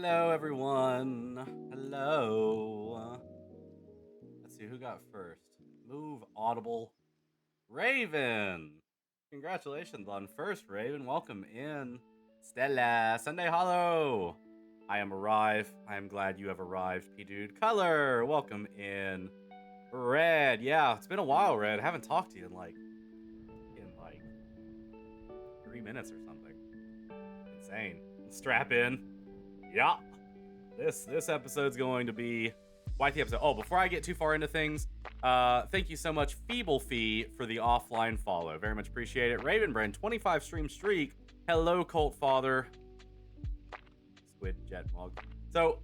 Hello, everyone. Hello. Let's see who got first. Move Audible. Raven. Congratulations on first, Raven. Welcome in. Stella. Sunday Hollow. I am arrived. I am glad you have arrived, P Dude. Color. Welcome in. Red. Yeah, it's been a while, Red. I haven't talked to you in 3 minutes or something. Insane. Strap in. Yeah. This episode's going to be quite the episode. Oh, before I get too far into things, thank you so much, Feeble Fee, for the offline follow. Very much appreciate it. Ravenbrand, 25 stream streak. Hello, Cult Father. Squid Jet Mog. So,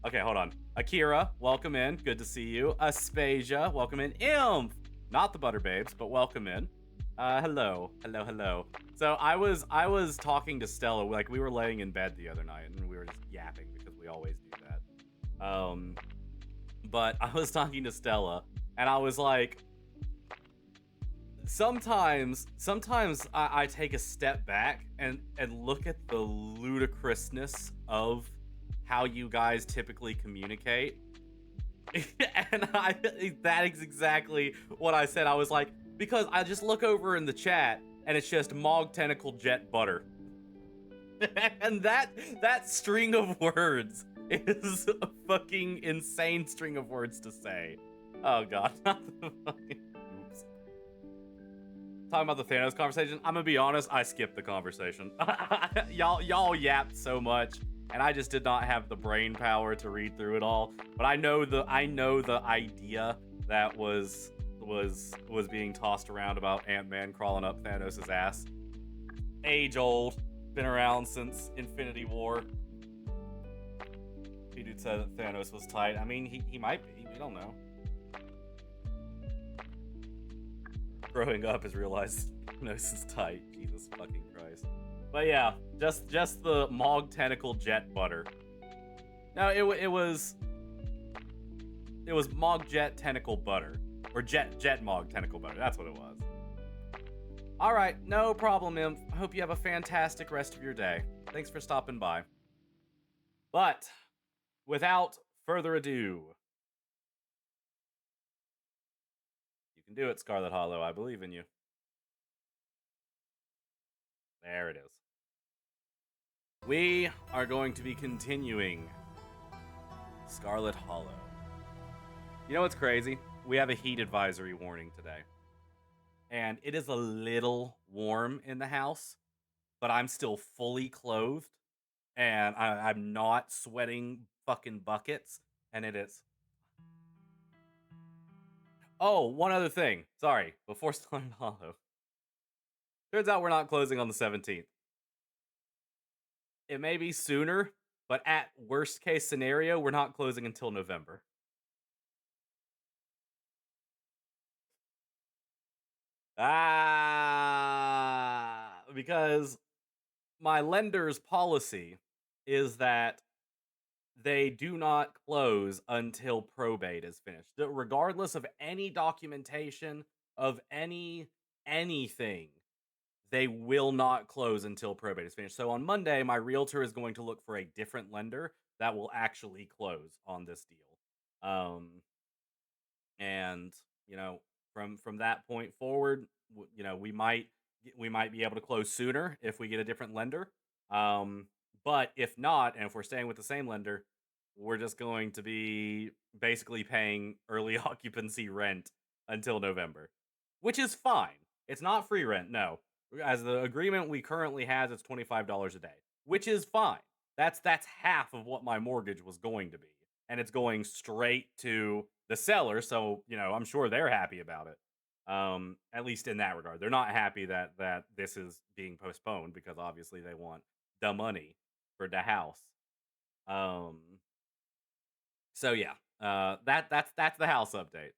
okay, hold on. Akira, welcome in. Good to see you. Aspasia, welcome in. Imp, not the Butter Babes, but welcome in. Hello. So I was talking to Stella, like we were laying in bed the other night, and we were just yapping because we always do that. But I was talking to Stella, and I was like, sometimes I take a step back and look at the ludicrousness of how you guys typically communicate. And that is exactly what I said. I was like, because I just look over in the chat and it's just Mog Tentacle Jet Butter. And that string of words is a fucking insane string of words to say. Oh god, not the fucking oops. Talking about the Thanos conversation, I'm gonna be honest, I skipped the conversation. y'all yapped so much, and I just did not have the brain power to read through it all. But I know the idea that was being tossed around about Ant-Man crawling up Thanos' ass. Age old, been around since Infinity War. P-Dude said that Thanos was tight. I mean, he might be. We don't know. Growing up has realized Thanos is tight. Jesus fucking Christ. But yeah, just the Mog Tentacle Jet Butter. No, it was Mog Jet Tentacle Butter. Or Jet Mog Tentacle Butter. That's what it was. Alright, no problem, Imp. I hope you have a fantastic rest of your day. Thanks for stopping by. But, without further ado, you can do it, Scarlet Hollow. I believe in you. There it is. We are going to be continuing Scarlet Hollow. You know what's crazy? We have a heat advisory warning today. And it is a little warm in the house, but I'm still fully clothed. And I'm not sweating fucking buckets. And it is... Oh, one other thing. Sorry, before starting Hollow. Turns out we're not closing on the 17th. It may be sooner, but at worst case scenario, we're not closing until November. Because my lender's policy is that they do not close until probate is finished. Regardless of any documentation of anything, they will not close until probate is finished. So on Monday, my realtor is going to look for a different lender that will actually close on this deal. And you know, from that point forward, you know, we might be able to close sooner if we get a different lender. But if not, and if we're staying with the same lender, we're just going to be basically paying early occupancy rent until November, which is fine. It's not free rent, no. As the agreement we currently has, it's $25 a day, which is fine. That's half of what my mortgage was going to be, and it's going straight to the seller. So you know, I'm sure they're happy about it. At least in that regard, they're not happy that this is being postponed because obviously they want the money for the house. So yeah, that's the house update.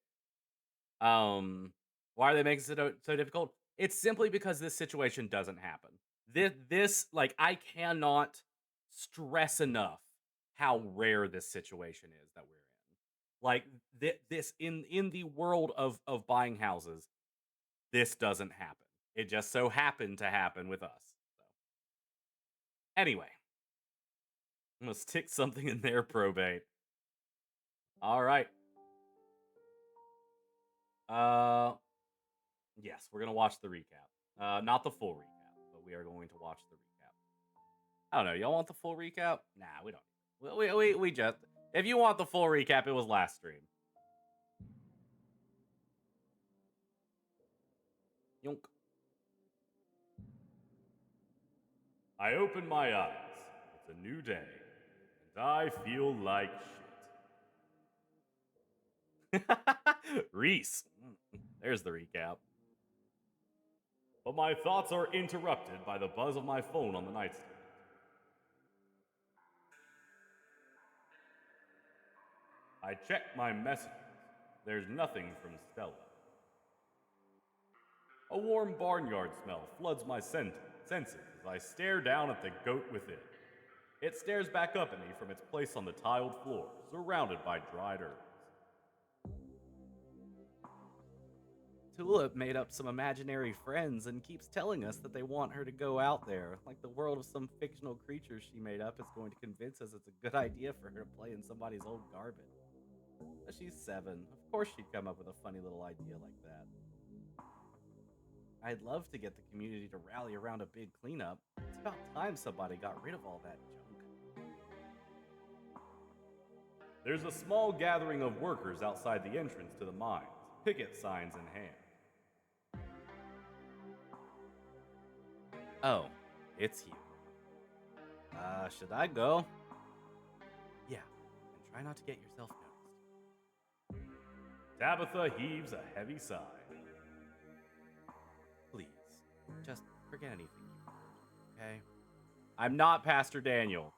Why are they making it so difficult? It's simply because this situation doesn't happen. This like, I cannot stress enough how rare this situation is that we're in. Like this in the world of buying houses, this doesn't happen. It just so happened to happen with us. So anyway, I'm gonna stick something in their probate. All right. Yes, we're gonna watch the recap. Not the full recap, but we are going to watch the recap. I don't know. Y'all want the full recap? Nah, we don't. We just. If you want the full recap, it was last stream. Yonk. I open my eyes. It's a new day, and I feel like shit. Reese. There's the recap. But my thoughts are interrupted by the buzz of my phone on the nightstand. I check my messages. There's nothing from Stella. A warm barnyard smell floods my senses as I stare down at the goat within. It stares back up at me from its place on the tiled floor, surrounded by dried herbs. Tulip made up some imaginary friends and keeps telling us that they want her to go out there, like the world of some fictional creature she made up is going to convince us it's a good idea for her to play in somebody's old garbage. But she's 7. Of course she'd come up with a funny little idea like that. I'd love to get the community to rally around a big cleanup. It's about time somebody got rid of all that junk. There's a small gathering of workers outside the entrance to the mines, picket signs in hand. Oh, it's you. Should I go? Yeah, and try not to get yourself noticed. Tabitha heaves a heavy sigh. Please, just forget anything you heard, okay? I'm not Pastor Daniel.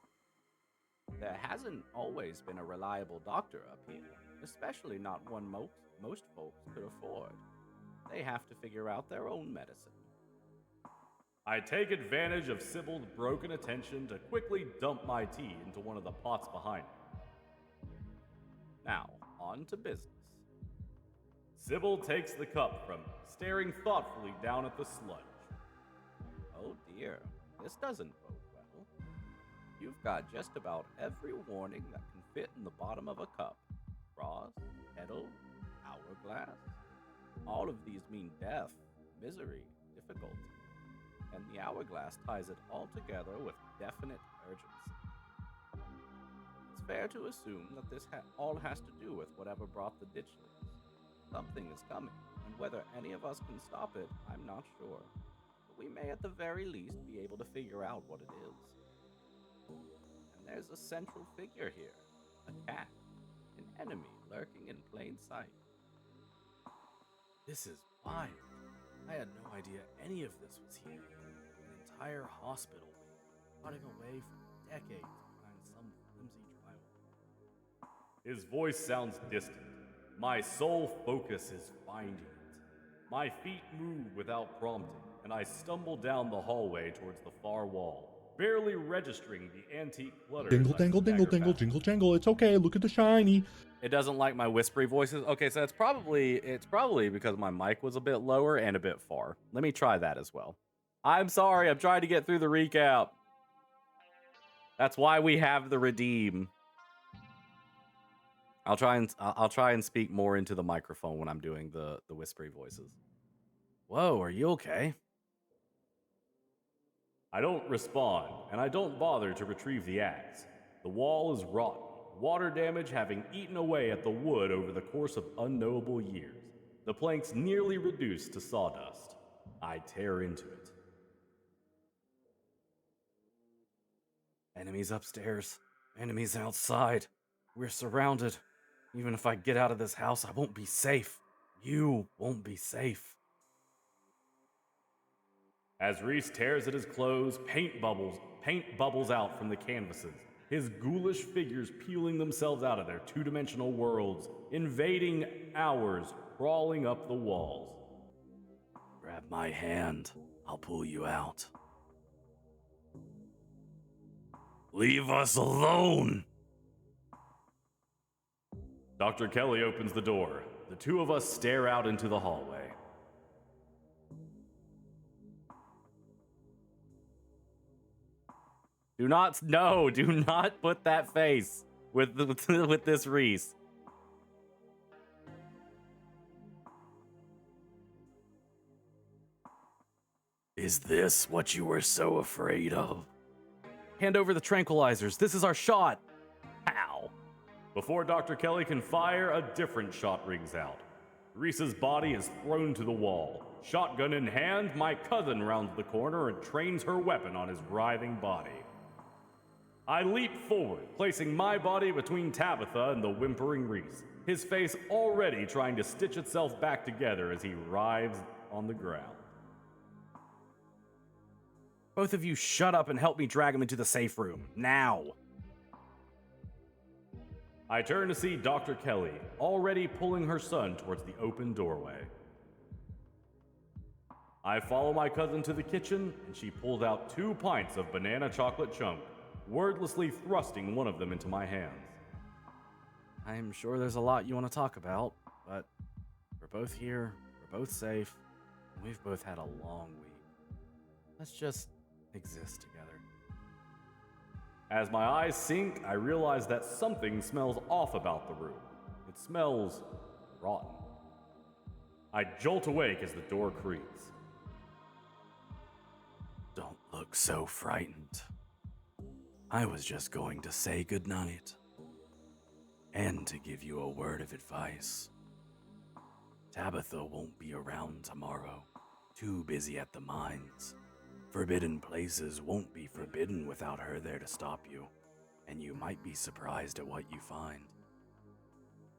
There hasn't always been a reliable doctor up here, especially not one most folks could afford. They have to figure out their own medicine. I take advantage of Sybil's broken attention to quickly dump my tea into one of the pots behind me. Now, on to business. Sybil takes the cup from me, staring thoughtfully down at the sludge. Oh dear, this doesn't bode well. You've got just about every warning that can fit in the bottom of a cup. Frost, kettle, hourglass. All of these mean death, misery, difficulty. And the hourglass ties it all together with definite urgency. It's fair to assume that this all has to do with whatever brought the ditchlings. Something is coming, and whether any of us can stop it, I'm not sure. But we may at the very least be able to figure out what it is. And there's a central figure here, a cat, an enemy lurking in plain sight. This is wild. I had no idea any of this was here. An entire hospital rotting away for decades behind some flimsy drywall. His voice sounds distant. My sole focus is finding it. My feet move without prompting, and I stumble down the hallway towards the far wall, barely registering the antique clutter. Dingle, dangle, dingle, dingle, jingle, jangle. It's okay. Look at the shiny. It doesn't like my whispery voices. Okay, so it's probably because my mic was a bit lower and a bit far. Let me try that as well. I'm sorry. I'm trying to get through the recap. That's why we have the redeem. I'll try and speak more into the microphone when I'm doing the whispery voices. Whoa, are you okay? I don't respond, and I don't bother to retrieve the axe. The wall is rotten, water damage having eaten away at the wood over the course of unknowable years. The planks nearly reduced to sawdust. I tear into it. Enemies upstairs, enemies outside. We're surrounded. Even if I get out of this house, I won't be safe. You won't be safe. As Reese tears at his clothes, paint bubbles out from the canvases, his ghoulish figures peeling themselves out of their two-dimensional worlds, invading ours, crawling up the walls. Grab my hand. I'll pull you out. Leave us alone! Dr. Kelly opens the door. The two of us stare out into the hallway. Do not put that face with this Reese. Is this what you were so afraid of? Hand over the tranquilizers. This is our shot. Ow. Before Dr. Kelly can fire, a different shot rings out. Reese's body is thrown to the wall. Shotgun in hand, my cousin rounds the corner and trains her weapon on his writhing body. I leap forward, placing my body between Tabitha and the whimpering Reese, his face already trying to stitch itself back together as he writhes on the ground. Both of you shut up and help me drag him into the safe room, now. I turn to see Dr. Kelly, already pulling her son towards the open doorway. I follow my cousin to the kitchen, and she pulls out 2 pints of banana chocolate chunk, wordlessly thrusting one of them into my hands. I'm sure there's a lot you want to talk about, but we're both here, we're both safe, and we've both had a long week. Let's just exist together. As my eyes sink, I realize that something smells off about the room. It smells rotten. I jolt awake as the door creaks. Don't look so frightened. I was just going to say goodnight. And to give you a word of advice. Tabitha won't be around tomorrow. Too busy at the mines. Forbidden places won't be forbidden without her there to stop you, and you might be surprised at what you find.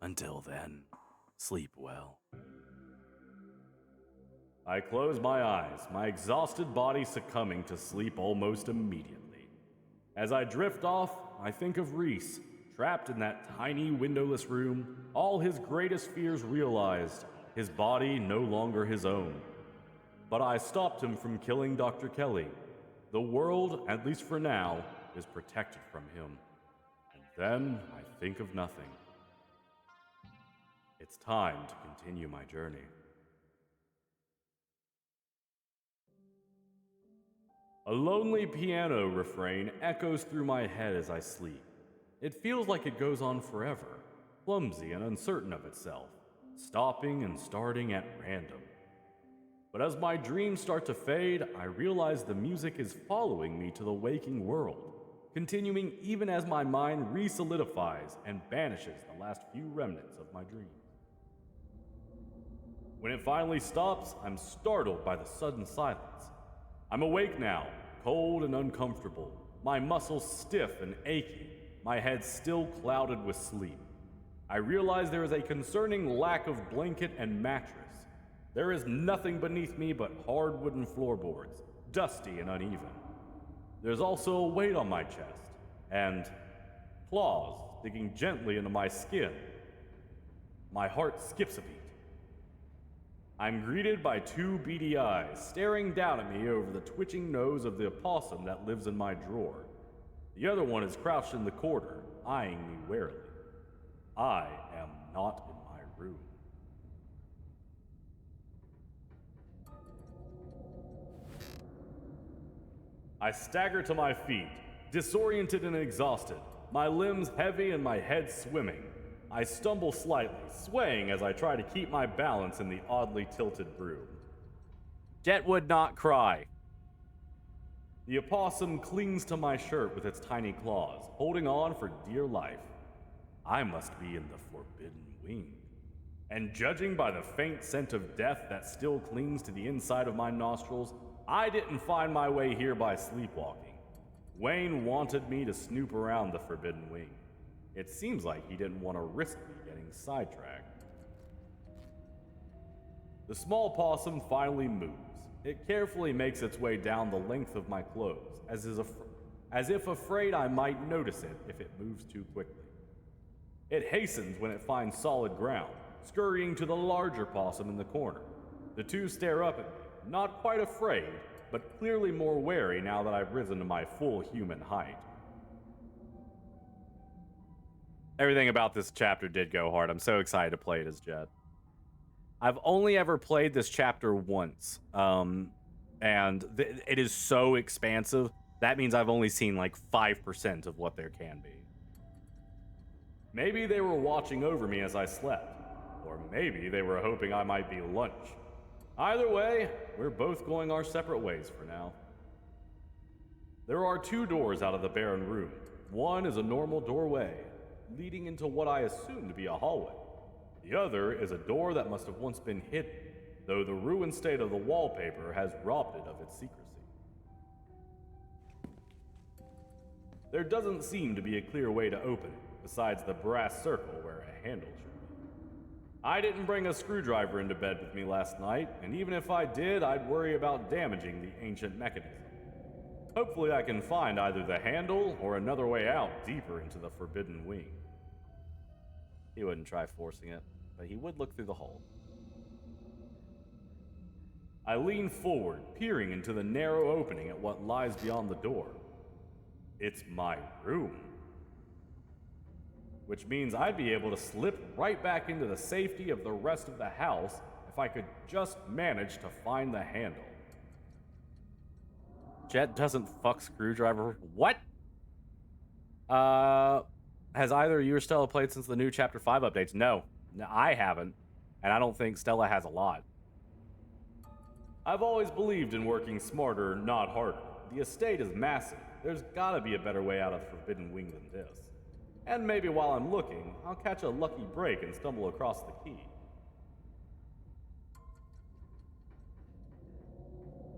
Until then, sleep well. I close my eyes, my exhausted body succumbing to sleep almost immediately. As I drift off, I think of Reese, trapped in that tiny windowless room, all his greatest fears realized, his body no longer his own. But I stopped him from killing Dr. Kelly. The world, at least for now, is protected from him. And then I think of nothing. It's time to continue my journey. A lonely piano refrain echoes through my head as I sleep. It feels like it goes on forever, clumsy and uncertain of itself, stopping and starting at random. But as my dreams start to fade, I realize the music is following me to the waking world, continuing even as my mind re-solidifies and banishes the last few remnants of my dreams. When it finally stops, I'm startled by the sudden silence. I'm awake now, cold and uncomfortable, my muscles stiff and achy, my head still clouded with sleep. I realize there is a concerning lack of blanket and mattress. There is nothing beneath me but hard wooden floorboards, dusty and uneven. There's also a weight on my chest, and claws digging gently into my skin. My heart skips a beat. I'm greeted by 2 beady eyes staring down at me over the twitching nose of the opossum that lives in my drawer. The other one is crouched in the corner, eyeing me warily. I am not in my room. I stagger to my feet, disoriented and exhausted, my limbs heavy and my head swimming. I stumble slightly, swaying as I try to keep my balance in the oddly tilted broom. Jett would not cry. The opossum clings to my shirt with its tiny claws, holding on for dear life. I must be in the forbidden wing. And judging by the faint scent of death that still clings to the inside of my nostrils, I didn't find my way here by sleepwalking. Wayne wanted me to snoop around the forbidden wing. It seems like he didn't want to risk me getting sidetracked. The small possum finally moves. It carefully makes its way down the length of my clothes, as if afraid I might notice it if it moves too quickly. It hastens when it finds solid ground, scurrying to the larger possum in the corner. The 2 stare up at me, not quite afraid, but clearly more wary now that I've risen to my full human height. Everything about this chapter did go hard. I'm so excited to play it as Jett. I've only ever played this chapter once, and it is so expansive. That means I've only seen like 5% of what there can be. Maybe they were watching over me as I slept, or maybe they were hoping I might be lunch. Either way, we're both going our separate ways for now. There are 2 doors out of the barren room. One is a normal doorway, leading into what I assume to be a hallway. The other is a door that must have once been hidden, though the ruined state of the wallpaper has robbed it of its secrecy. There doesn't seem to be a clear way to open it, besides the brass circle where a handle should be. I didn't bring a screwdriver into bed with me last night, and even if I did, I'd worry about damaging the ancient mechanism. Hopefully I can find either the handle or another way out deeper into the forbidden wing. He wouldn't try forcing it, but he would look through the hole. I lean forward, peering into the narrow opening at what lies beyond the door. It's my room. Which means I'd be able to slip right back into the safety of the rest of the house if I could just manage to find the handle. Jett doesn't fuck screwdriver. What? Has either you or Stella played since the new Chapter 5 updates? No, I haven't. And I don't think Stella has a lot. I've always believed in working smarter, not harder. The estate is massive. There's gotta be a better way out of the Forbidden Wing than this. And maybe while I'm looking, I'll catch a lucky break and stumble across the key.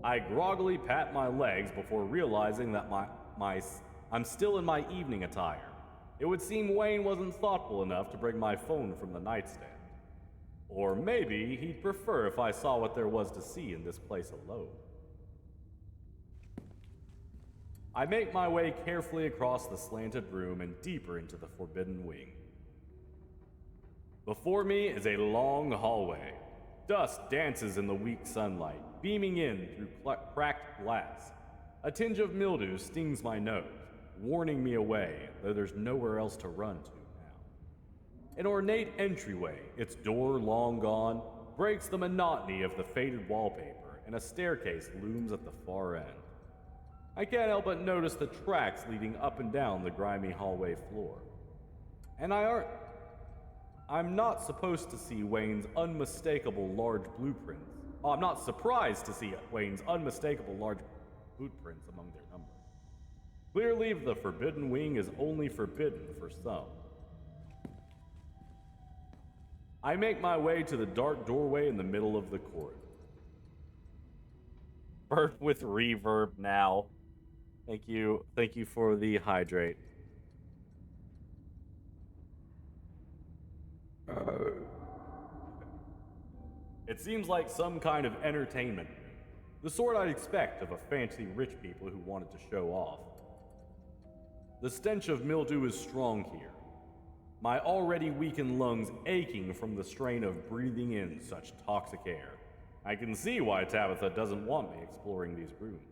I groggily pat my legs before realizing that I'm still in my evening attire. It would seem Wayne wasn't thoughtful enough to bring my phone from the nightstand. Or maybe he'd prefer if I saw what there was to see in this place alone. I make my way carefully across the slanted room and deeper into the Forbidden Wing. Before me is a long hallway. Dust dances in the weak sunlight, beaming in through cracked glass. A tinge of mildew stings my nose, warning me away, though there's nowhere else to run to now. An ornate entryway, its door long gone, breaks the monotony of the faded wallpaper, and a staircase looms at the far end. I can't help but notice the tracks leading up and down the grimy hallway floor. And I'm not supposed to see Wayne's unmistakable large blueprints. I'm not surprised to see Wayne's unmistakable large blueprints among their number. Clearly, the Forbidden Wing is only forbidden for some. I make my way to the dark doorway in the middle of the corridor. Burp with reverb now. Thank you for the hydrate. It seems like some kind of entertainment. The sort I'd expect of a fancy rich people who wanted to show off. The stench of mildew is strong here. My already weakened lungs aching from the strain of breathing in such toxic air. I can see why Tabitha doesn't want me exploring these rooms.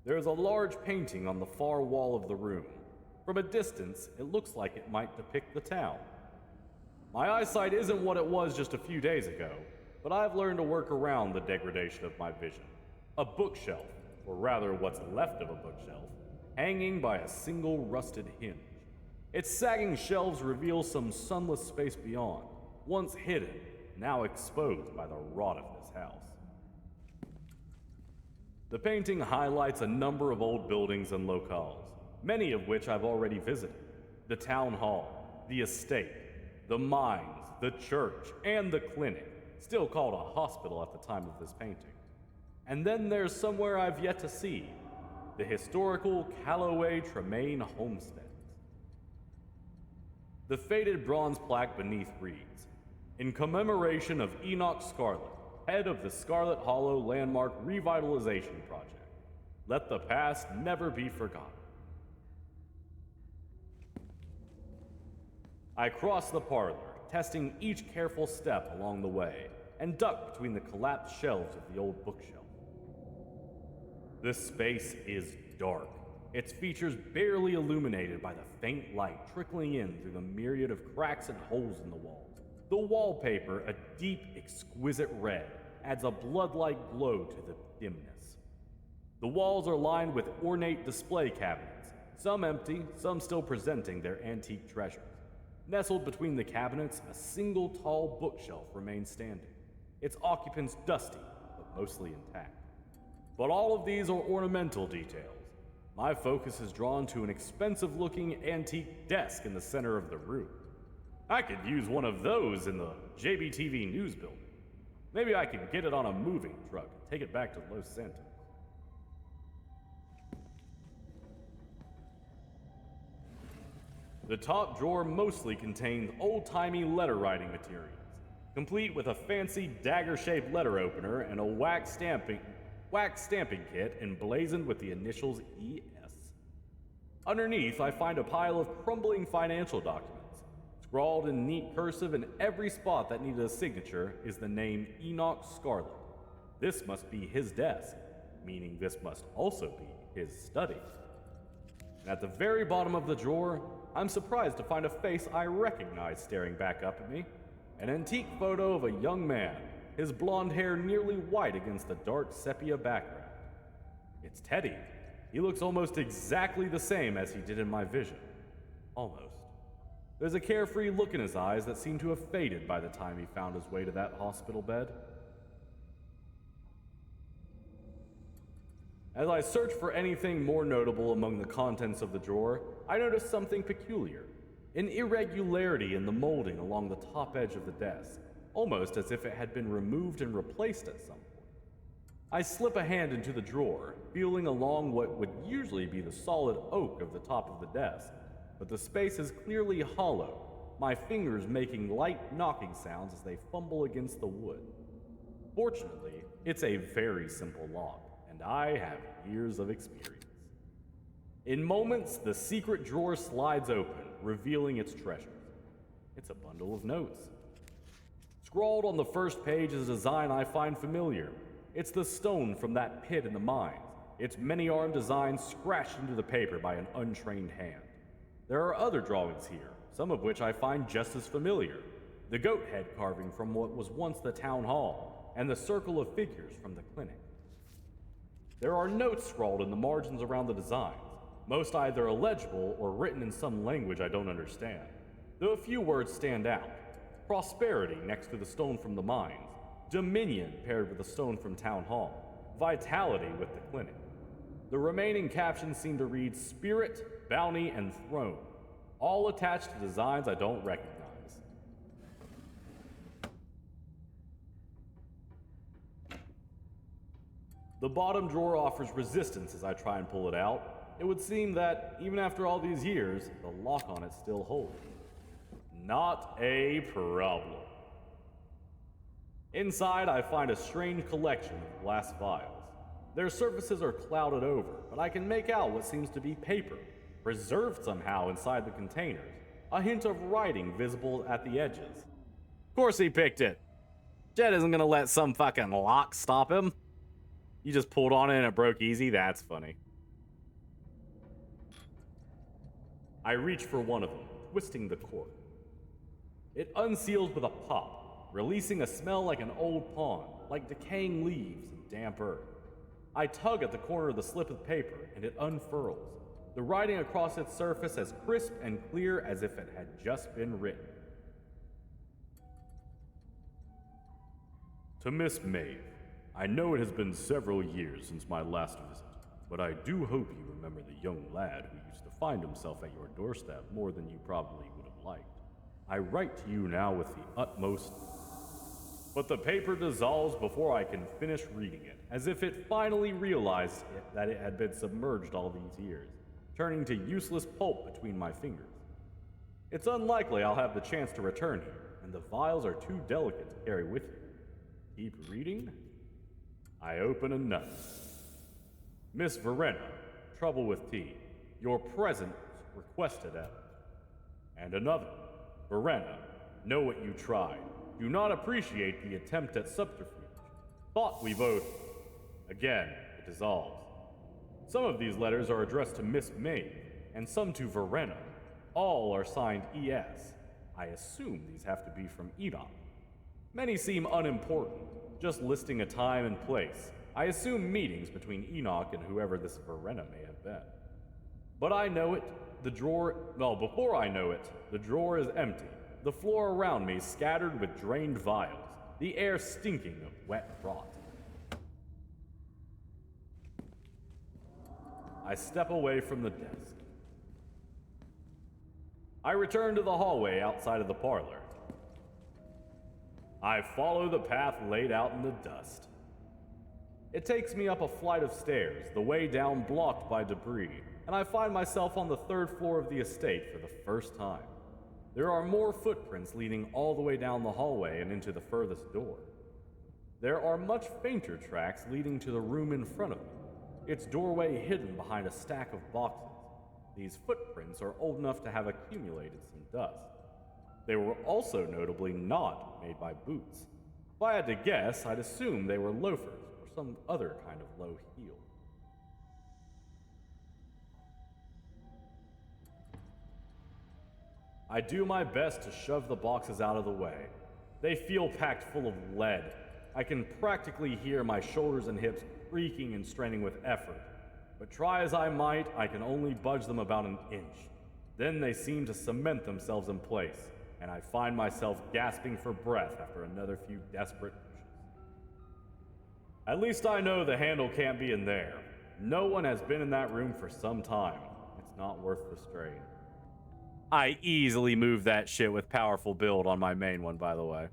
There is a large painting on the far wall of the room. From a distance, it looks like it might depict the town. My eyesight isn't what it was just a few days ago, but I've learned to work around the degradation of my vision. A bookshelf, or rather what's left of a bookshelf, hanging by a single rusted hinge. Its sagging shelves reveal some sunless space beyond, once hidden, now exposed by the rot of this house. The painting highlights a number of old buildings and locales, many of which I've already visited. The town hall, the estate, the mines, the church, and the clinic, still called a hospital at the time of this painting. And then there's somewhere I've yet to see, the historical Calloway Tremaine homesteads. The faded bronze plaque beneath reads, "In commemoration of Enoch Scarlet, head of the Scarlet Hollow Landmark Revitalization Project. Let the past never be forgotten." I cross the parlor, testing each careful step along the way, and duck between the collapsed shelves of the old bookshelf. This space is dark, its features barely illuminated by the faint light trickling in through the myriad of cracks and holes in the walls. The wallpaper, a deep, exquisite red, adds a blood-like glow to the dimness. The walls are lined with ornate display cabinets, some empty, some still presenting their antique treasures. Nestled between the cabinets, a single tall bookshelf remains standing, its occupants dusty, but mostly intact. But all of these are ornamental details. My focus is drawn to an expensive-looking antique desk in the center of the room. I could use one of those in the JBTV news building. Maybe I can get it on a moving truck and take it back to Los Santos. The top drawer mostly contains old-timey letter-writing materials, complete with a fancy dagger-shaped letter opener and a wax stamping kit emblazoned with the initials ES. Underneath, I find a pile of crumbling financial documents. Scrawled in neat cursive in every spot that needed a signature is the name Enoch Scarlet. This must be his desk, meaning this must also be his study. And at the very bottom of the drawer, I'm surprised to find a face I recognize staring back up at me. An antique photo of a young man, his blonde hair nearly white against the dark sepia background. It's Teddy. He looks almost exactly the same as he did in my vision. Almost. There's a carefree look in his eyes that seemed to have faded by the time he found his way to that hospital bed. As I search for anything more notable among the contents of the drawer, I notice something peculiar. An irregularity in the molding along the top edge of the desk, almost as if it had been removed and replaced at some point. I slip a hand into the drawer, feeling along what would usually be the solid oak of the top of the desk, but the space is clearly hollow, my fingers making light knocking sounds as they fumble against the wood. Fortunately, it's a very simple lock, and I have years of experience. In moments, the secret drawer slides open, revealing its treasures. It's a bundle of notes. Scrawled on the first page is a design I find familiar. It's the stone from that pit in the mines, its many-armed design scratched into the paper by an untrained hand. There are other drawings here, some of which I find just as familiar. The goat head carving from what was once the town hall, and the circle of figures from the clinic. There are notes scrawled in the margins around the designs, most either illegible or written in some language I don't understand, though a few words stand out. Prosperity next to the stone from the mines, dominion paired with the stone from town hall, vitality with the clinic. The remaining captions seem to read spirit, bounty, and throne, all attached to designs I don't recognize. The bottom drawer offers resistance as I try and pull it out. It would seem that, even after all these years, the lock on it still holds. Not a problem. Inside, I find a strange collection of glass vials. Their surfaces are clouded over, but I can make out what seems to be paper, preserved somehow inside the containers, a hint of writing visible at the edges. Of course he picked it. Jett isn't gonna let some fucking lock stop him. You just pulled on it and it broke easy? That's funny. I reach for one of them, twisting the cork. It unseals with a pop, releasing a smell like an old pond, like decaying leaves and damp earth. I tug at the corner of the slip of paper, and it unfurls, the writing across its surface as crisp and clear as if it had just been written. To Miss Maeve, I know it has been several years since my last visit, but I do hope you remember the young lad who used to find himself at your doorstep more than you probably would have liked. I write to you now with the utmost... But the paper dissolves before I can finish reading it, as if it finally realized that it had been submerged all these years, turning to useless pulp between my fingers. It's unlikely I'll have the chance to return here, and the vials are too delicate to carry with you. Keep reading? I open another. Miss Verena, trouble with tea. Your presence requested ever. And another. Verena, know what you tried. Do not appreciate the attempt at subterfuge. Thought we both... Again, it dissolves. Some of these letters are addressed to Miss Maeve, and some to Verena. All are signed E.S. I assume these have to be from Enoch. Many seem unimportant, just listing a time and place, I assume meetings between Enoch and whoever this Verena may have been. But I know it, before I know it, the drawer is empty, the floor around me scattered with drained vials, the air stinking of wet rot. I step away from the desk. I return to the hallway outside of the parlor. I follow the path laid out in the dust. It takes me up a flight of stairs, the way down blocked by debris, and I find myself on the 3rd floor of the estate for the first time. There are more footprints leading all the way down the hallway and into the furthest door. There are much fainter tracks leading to the room in front of me, its doorway hidden behind a stack of boxes. These footprints are old enough to have accumulated some dust. They were also notably not made by boots. If I had to guess, I'd assume they were loafers or some other kind of low heel. I do my best to shove the boxes out of the way. They feel packed full of lead. I can practically hear my shoulders and hips creaking and straining with effort. But try as I might, I can only budge them about an inch. Then they seem to cement themselves in place, and I find myself gasping for breath after another few desperate pushes. At least I know the handle can't be in there. No one has been in that room for some time. It's not worth the strain. I easily move that shit with powerful build on my main one, by the way.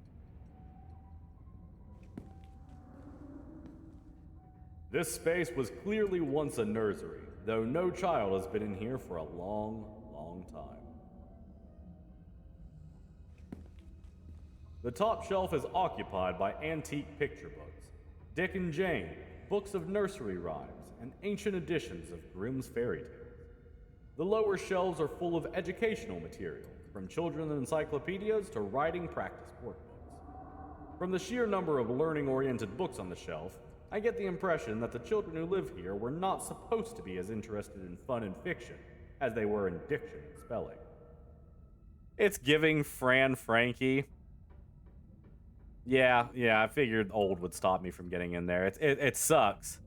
This space was clearly once a nursery, though no child has been in here for a long, long time. The top shelf is occupied by antique picture books, Dick and Jane, books of nursery rhymes, and ancient editions of Grimm's fairy tales. The lower shelves are full of educational material, from children's encyclopedias to writing practice workbooks. From the sheer number of learning-oriented books on the shelf, I get the impression that the children who live here were not supposed to be as interested in fun and fiction as they were in diction and spelling. It's giving Fran Frankie. Yeah, I figured old would stop me from getting in there. It sucks.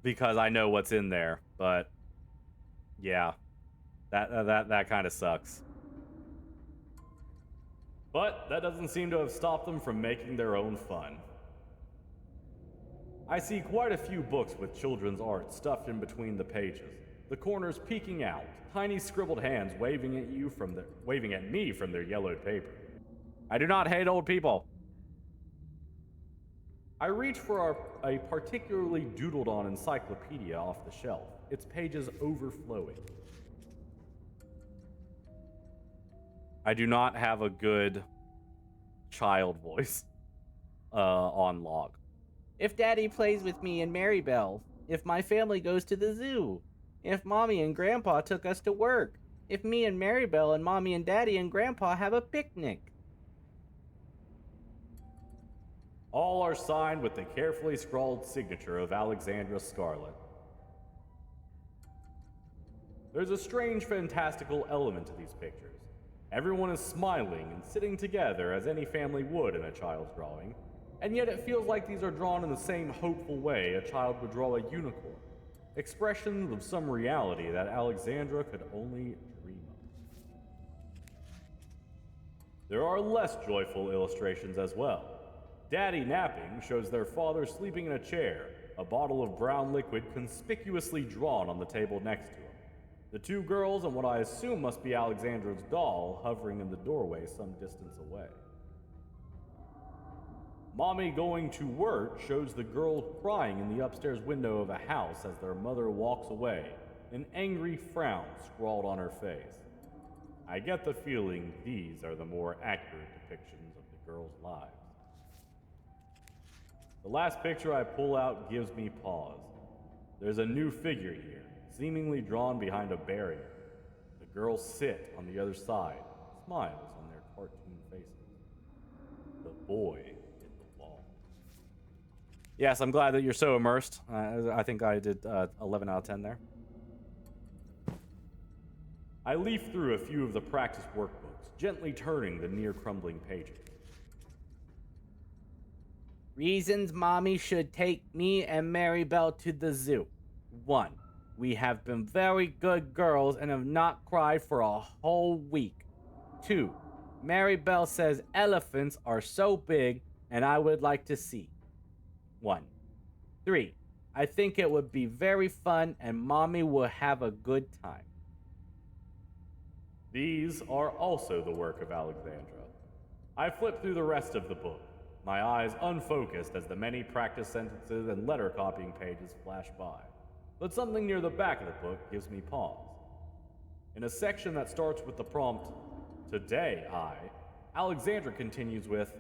Because I know what's in there, but yeah, that kind of sucks. But that doesn't seem to have stopped them from making their own fun. I see quite a few books with children's art stuffed in between the pages, the corners peeking out, tiny scribbled hands waving at me from their yellowed paper. I do not hate old people. I reach for a particularly doodled on encyclopedia off the shelf, its pages overflowing. I do not have a good child voice on log. If Daddy plays with me and Maribel, if my family goes to the zoo, if Mommy and Grandpa took us to work, if me and Maribel and Mommy and Daddy and Grandpa have a picnic. All are signed with the carefully scrawled signature of Alexandra Scarlet. There's a strange fantastical element to these pictures. Everyone is smiling and sitting together as any family would in a child's drawing, and yet it feels like these are drawn in the same hopeful way a child would draw a unicorn, expressions of some reality that Alexandra could only dream of. There are less joyful illustrations as well. Daddy napping shows their father sleeping in a chair, a bottle of brown liquid conspicuously drawn on the table next to him. The two girls and what I assume must be Alexandra's doll hovering in the doorway some distance away. Mommy going to work shows the girls crying in the upstairs window of a house as their mother walks away, an angry frown scrawled on her face. I get the feeling these are the more accurate depictions of the girls' lives. The last picture I pull out gives me pause. There's a new figure here, seemingly drawn behind a barrier. The girls sit on the other side, smiles on their cartoon faces. The boy hit the ball. Yes, I'm glad that you're so immersed. I think I did 11 out of 10 there. I leaf through a few of the practice workbooks, gently turning the near-crumbling pages. Reasons mommy should take me and Maribel to the zoo. 1. We have been very good girls and have not cried for a whole week. 2. Maribel says elephants are so big and I would like to see 1. 3. I think it would be very fun and mommy will have a good time. These are also the work of Alexandra. I flip through the rest of the book, my eyes unfocused as the many practice sentences and letter copying pages flash by. But something near the back of the book gives me pause. In a section that starts with the prompt, "Today I," Alexandra continues with,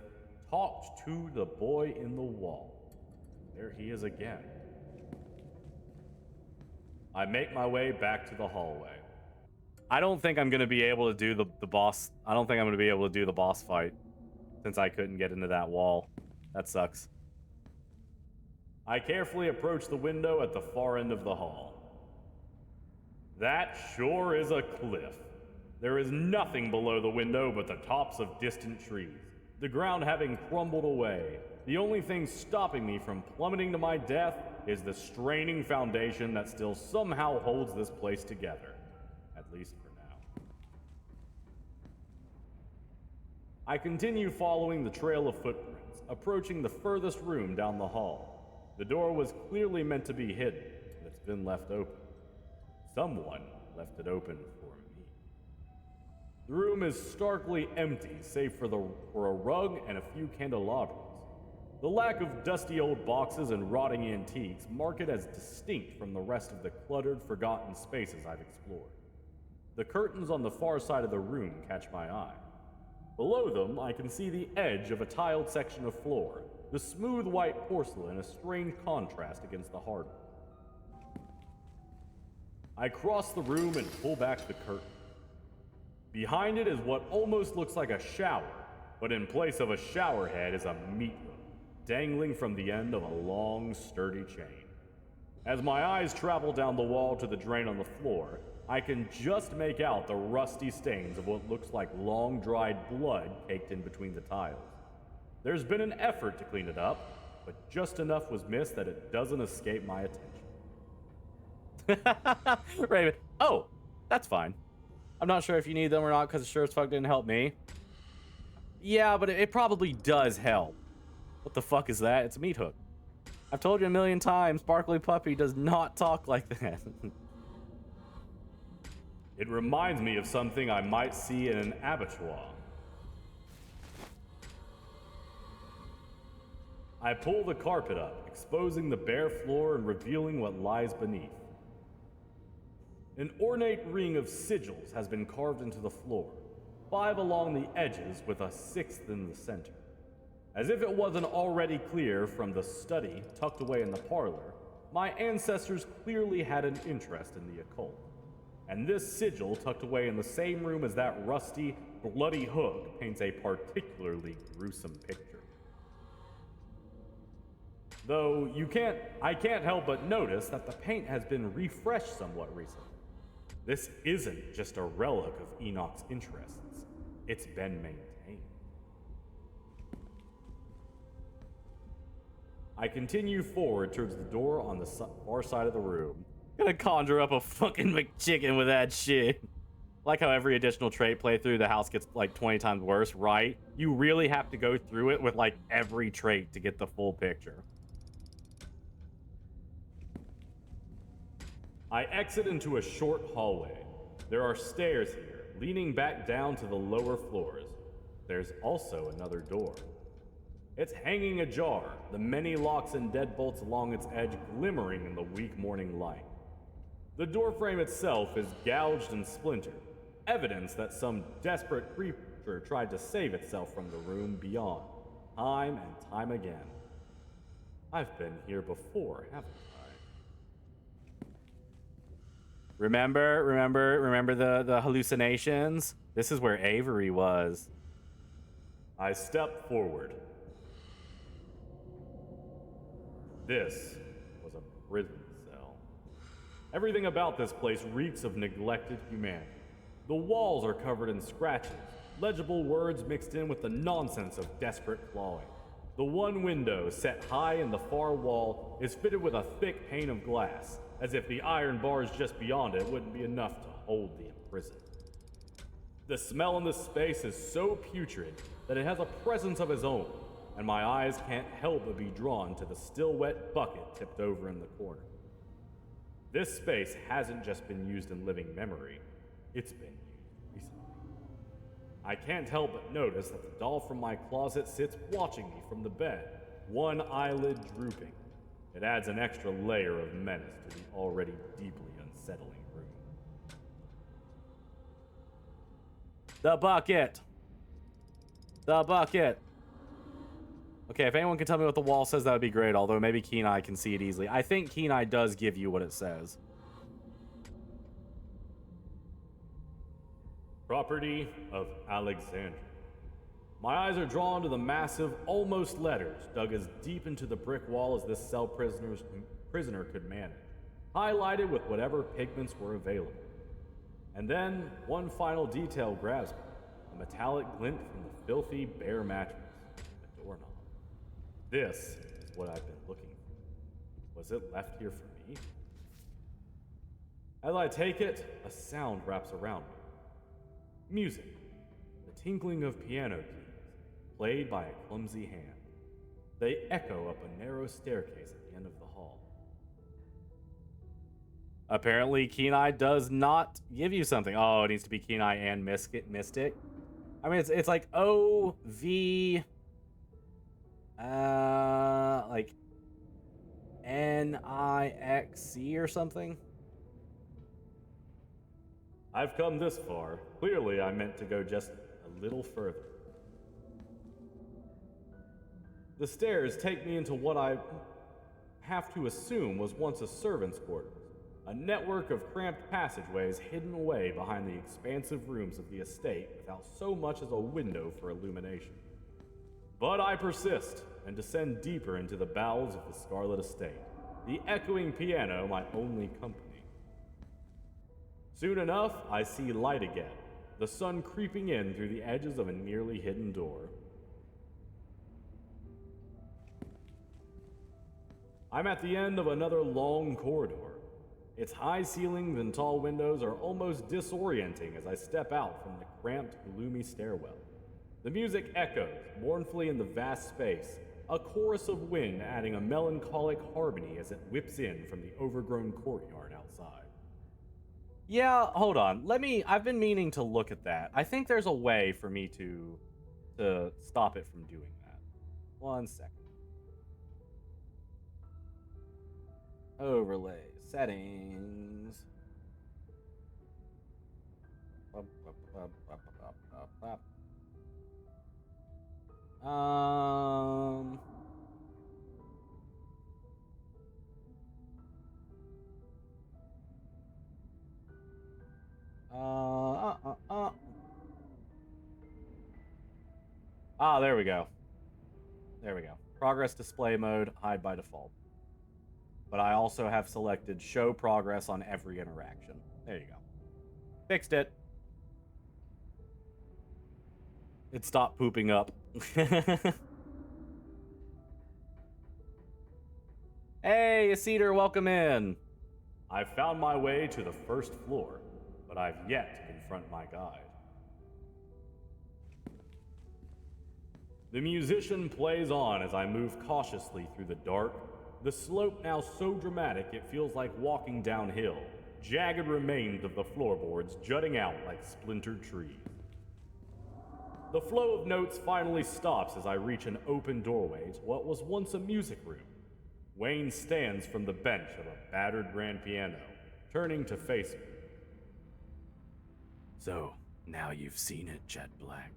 "Talked to the boy in the wall." There he is again. I make my way back to the hallway. I don't think I'm going to be able to do the boss. I don't think I'm going to be able to do the boss fight since I couldn't get into that wall. That sucks. I carefully approach the window at the far end of the hall. That sure is a cliff. There is nothing below the window but the tops of distant trees, the ground having crumbled away. The only thing stopping me from plummeting to my death is the straining foundation that still somehow holds this place together, at least for now. I continue following the trail of footprints, approaching the furthest room down the hall. The door was clearly meant to be hidden, but it's been left open. Someone left it open for me. The room is starkly empty, save for a rug and a few candelabras. The lack of dusty old boxes and rotting antiques mark it as distinct from the rest of the cluttered, forgotten spaces I've explored. The curtains on the far side of the room catch my eye. Below them, I can see the edge of a tiled section of floor, the smooth white porcelain a strange contrast against the hardwood. I cross the room and pull back the curtain. Behind it is what almost looks like a shower, but in place of a shower head is a meat hook, dangling from the end of a long, sturdy chain. As my eyes travel down the wall to the drain on the floor, I can just make out the rusty stains of what looks like long-dried blood caked in between the tiles. There's been an effort to clean it up, but just enough was missed that it doesn't escape my attention. Raven. Oh, that's fine. I'm not sure if you need them or not because it sure as fuck didn't help me. Yeah, but it probably does help. What the fuck is that? It's a meat hook. I've told you a million times, Sparkly Puppy does not talk like that. It reminds me of something I might see in an abattoir. I pull the carpet up, exposing the bare floor and revealing what lies beneath. An ornate ring of sigils has been carved into the floor, 5 along the edges with a 6th in the center. As if it wasn't already clear from the study tucked away in the parlor, my ancestors clearly had an interest in the occult. And this sigil tucked away in the same room as that rusty, bloody hook paints a particularly gruesome picture. Though I can't help but notice that the paint has been refreshed somewhat recently. This isn't just a relic of Enoch's interests, it's been maintained. I continue forward towards the door on the far side of the room. Gonna conjure up a fucking McChicken with that shit. Like how every additional trait playthrough, the house gets like 20 times worse, right? You really have to go through it with like every trait to get the full picture. I exit into a short hallway. There are stairs here, leading back down to the lower floors. There's also another door. It's hanging ajar, the many locks and deadbolts along its edge glimmering in the weak morning light. The doorframe itself is gouged and splintered, evidence that some desperate creature tried to save itself from the room beyond, time and time again. I've been here before, haven't I? Remember the hallucinations? This is where Avery was. I step forward. This was a prison cell. Everything about this place reeks of neglected humanity. The walls are covered in scratches, legible words mixed in with the nonsense of desperate clawing. The one window, set high in the far wall, is fitted with a thick pane of glass, as if the iron bars just beyond it wouldn't be enough to hold the imprisoned. The smell in this space is so putrid that it has a presence of its own, and my eyes can't help but be drawn to the still wet bucket tipped over in the corner. This space hasn't just been used in living memory, it's been used recently. I can't help but notice that the doll from my closet sits watching me from the bed, one eyelid drooping. It adds an extra layer of menace to the already deeply unsettling room. The bucket! The bucket! Okay, if anyone can tell me what the wall says, that would be great, although maybe Kenai can see it easily. I think Kenai does give you what it says. Property of Alexandria. My eyes are drawn to the massive, almost letters dug as deep into the brick wall as this cell prisoner could manage, highlighted with whatever pigments were available. And then, one final detail grabs me, a metallic glint from the filthy, bare mattress, a doorknob. This is what I've been looking for. Was it left here for me? As I take it, a sound wraps around me. Music, the tinkling of piano keys, played by a clumsy hand. They echo up a narrow staircase at the end of the hall. Apparently, Kenai does not give you something. Oh, it needs to be Kenai and Mystic. I mean, it's like O-V... like N-I-X-C or something? I've come this far. Clearly, I meant to go just a little further. The stairs take me into what I have to assume was once a servant's quarters, a network of cramped passageways hidden away behind the expansive rooms of the estate without so much as a window for illumination. But I persist and descend deeper into the bowels of the Scarlet estate, the echoing piano my only company. Soon enough, I see light again, the sun creeping in through the edges of a nearly hidden door. I'm at the end of another long corridor. Its high ceilings and tall windows are almost disorienting as I step out from the cramped, gloomy stairwell. The music echoes mournfully in the vast space, a chorus of wind adding a melancholic harmony as it whips in from the overgrown courtyard outside. Yeah, hold on. I've been meaning to look at that. I think there's a way for me to stop it from doing that. 1 second. Overlay, settings. There we go. There we go. Progress display mode, hide by default. But I also have selected show progress on every interaction. There you go. Fixed it. It stopped pooping up. Hey, Cedar, welcome in. I've found my way to the first floor, but I've yet to confront my guide. The musician plays on as I move cautiously through the dark, the slope now so dramatic it feels like walking downhill, jagged remains of the floorboards jutting out like splintered trees. The flow of notes finally stops as I reach an open doorway to what was once a music room. Wayne stands from the bench of a battered grand piano, turning to face me. So, now you've seen it, Jet Black.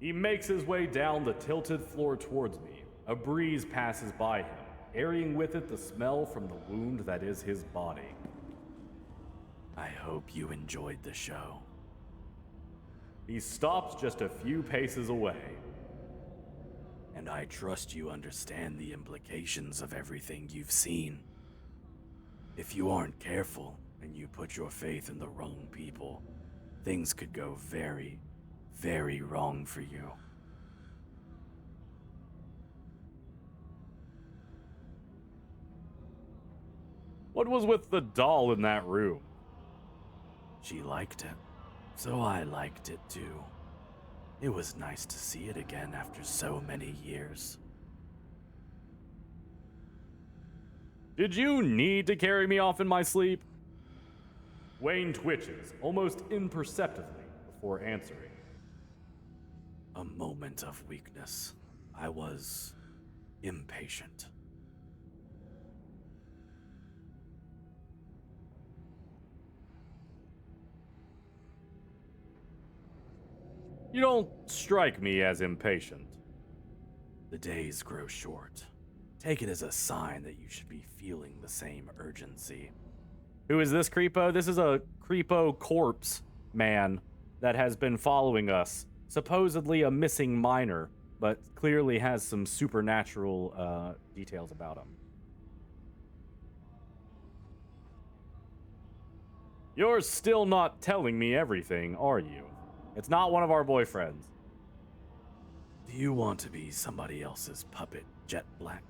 He makes his way down the tilted floor towards me. A breeze passes by him, carrying with it the smell from the wound that is his body. I hope you enjoyed the show. He stops just a few paces away. And I trust you understand the implications of everything you've seen. If you aren't careful and you put your faith in the wrong people, things could go very, very wrong for you. What was with the doll in that room? She liked it, so I liked it too. It was nice to see it again after so many years. Did you need to carry me off in my sleep? Wayne twitches, almost imperceptibly, before answering. A moment of weakness. I was impatient. You don't strike me as impatient. The days grow short. Take it as a sign that you should be feeling the same urgency. Who is this creepo? This is a creepo corpse man that has been following us. Supposedly a missing minor, but clearly has some supernatural details about him. You're still not telling me everything, are you? It's not one of our boyfriends. Do you want to be somebody else's puppet, Jet Black?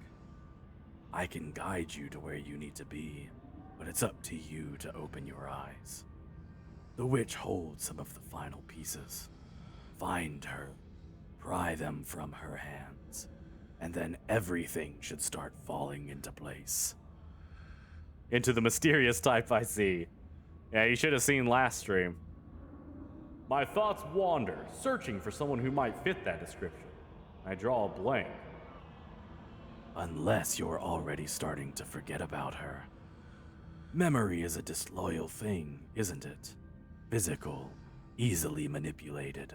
I can guide you to where you need to be, but it's up to you to open your eyes. The witch holds some of the final pieces. Find her, pry them from her hands, and then everything should start falling into place. Into the mysterious type, I see. Yeah, you should have seen last stream. My thoughts wander, searching for someone who might fit that description. I draw a blank. Unless you're already starting to forget about her. Memory is a disloyal thing, isn't it? Physical, easily manipulated.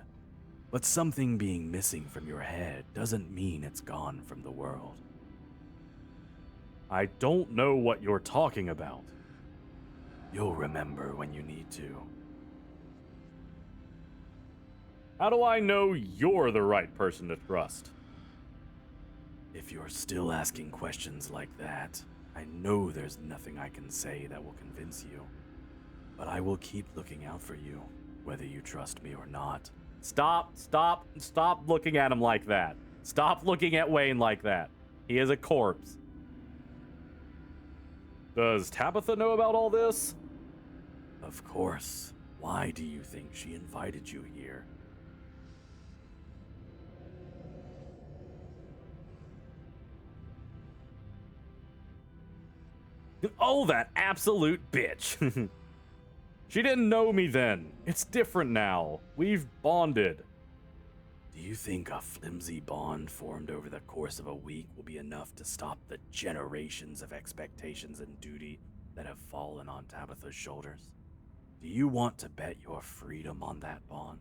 But something being missing from your head doesn't mean it's gone from the world. I don't know what you're talking about. You'll remember when you need to. How do I know you're the right person to trust? If you're still asking questions like that, I know there's nothing I can say that will convince you. But I will keep looking out for you, whether you trust me or not. Stop looking at him like that. Stop looking at Wayne like that. He is a corpse. Does Tabitha know about all this? Of course. Why do you think she invited you here? Oh, that absolute bitch. She didn't know me then. It's different now. We've bonded. Do you think a flimsy bond formed over the course of a week will be enough to stop the generations of expectations and duty that have fallen on Tabitha's shoulders? Do you want to bet your freedom on that bond?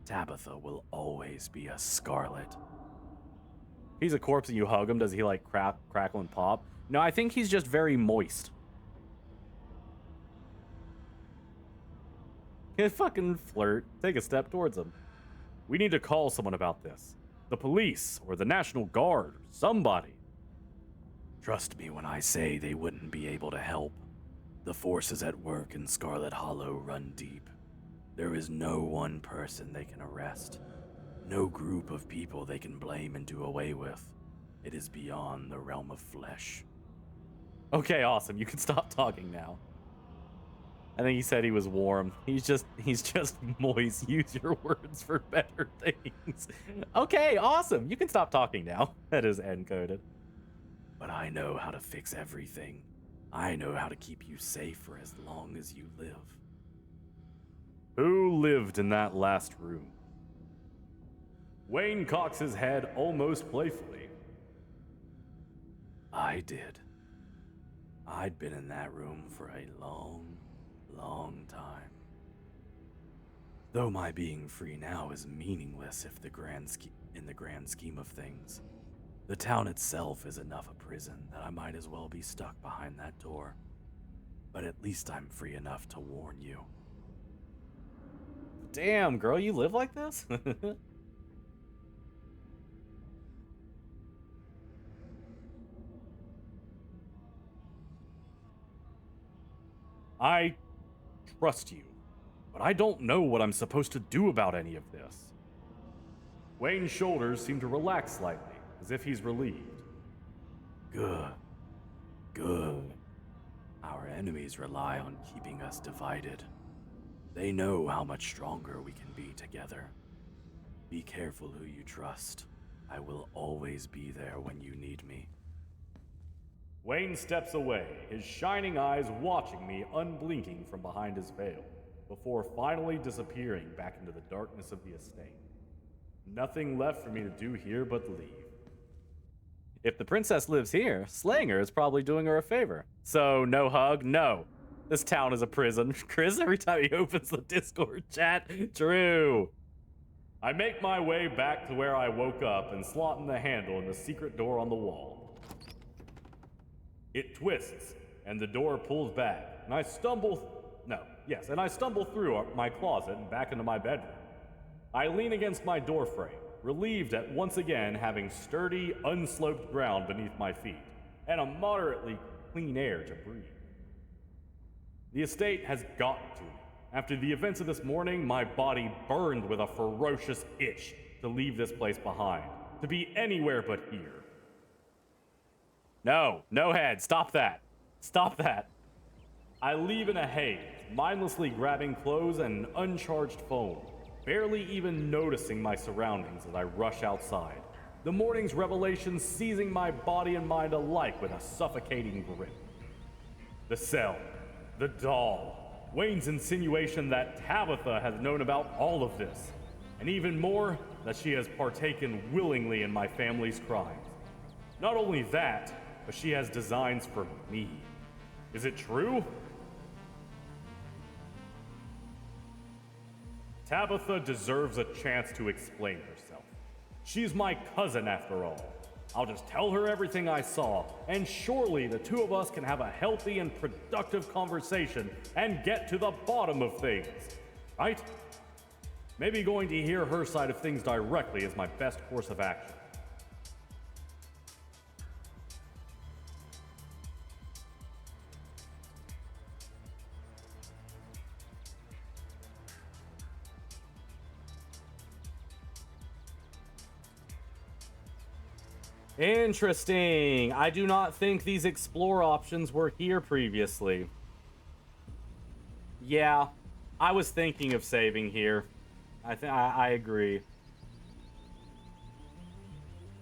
Tabitha will always be a Scarlet. He's a corpse and you hug him. Does he like crackle and pop? No, I think he's just very moist. You fucking flirt. Take a step towards him. We need to call someone about this. The police or the National Guard or somebody. Trust me when I say they wouldn't be able to help. The forces at work in Scarlet Hollow run deep. There is no one person they can arrest. No group of people they can blame and do away with. It is beyond the realm of flesh. Okay, awesome. You can stop talking now. I think he said he was warm. He's just moist. Use your words for better things. Okay, awesome. You can stop talking now. That is encoded. But I know how to fix everything. I know how to keep you safe for as long as you live. Who lived in that last room? Wayne cocks his head almost playfully. I did. I'd been in that room for a long, long time. Though my being free now is meaningless in the grand scheme of things. The town itself is enough a prison that I might as well be stuck behind that door. But at least I'm free enough to warn you. Damn, girl, you live like this? I trust you, but I don't know what I'm supposed to do about any of this. Wayne's shoulders seem to relax slightly, as if he's relieved. Good. Good. Our enemies rely on keeping us divided. They know how much stronger we can be together. Be careful who you trust. I will always be there when you need me. Wayne steps away, his shining eyes watching me unblinking from behind his veil, before finally disappearing back into the darkness of the estate. Nothing left for me to do here but leave. If the princess lives here, slaying her is probably doing her a favor. So, no hug? No. This town is a prison. Chris, every time he opens the Discord chat, true. I make my way back to where I woke up and slot in the handle in the secret door on the wall. It twists, and the door pulls back, and I stumble through my closet and back into my bedroom. I lean against my doorframe, relieved at once again having sturdy, unsloped ground beneath my feet, and a moderately clean air to breathe. The estate has gotten to me. After the events of this morning, my body burned with a ferocious itch to leave this place behind, to be anywhere but here. No, head, stop that. Stop that. I leave in a haze, mindlessly grabbing clothes and an uncharged phone, barely even noticing my surroundings as I rush outside, the morning's revelation seizing my body and mind alike with a suffocating grip. The cell, the doll, Wayne's insinuation that Tabitha has known about all of this, and even more, that she has partaken willingly in my family's crimes. Not only that, but she has designs for me. Is it true? Tabitha deserves a chance to explain herself. She's my cousin after all. I'll just tell her everything I saw, and surely the two of us can have a healthy and productive conversation and get to the bottom of things, right? Maybe going to hear her side of things directly is my best course of action. Interesting. I do not think these explore options were here previously. Yeah, I was thinking of saving here. I agree.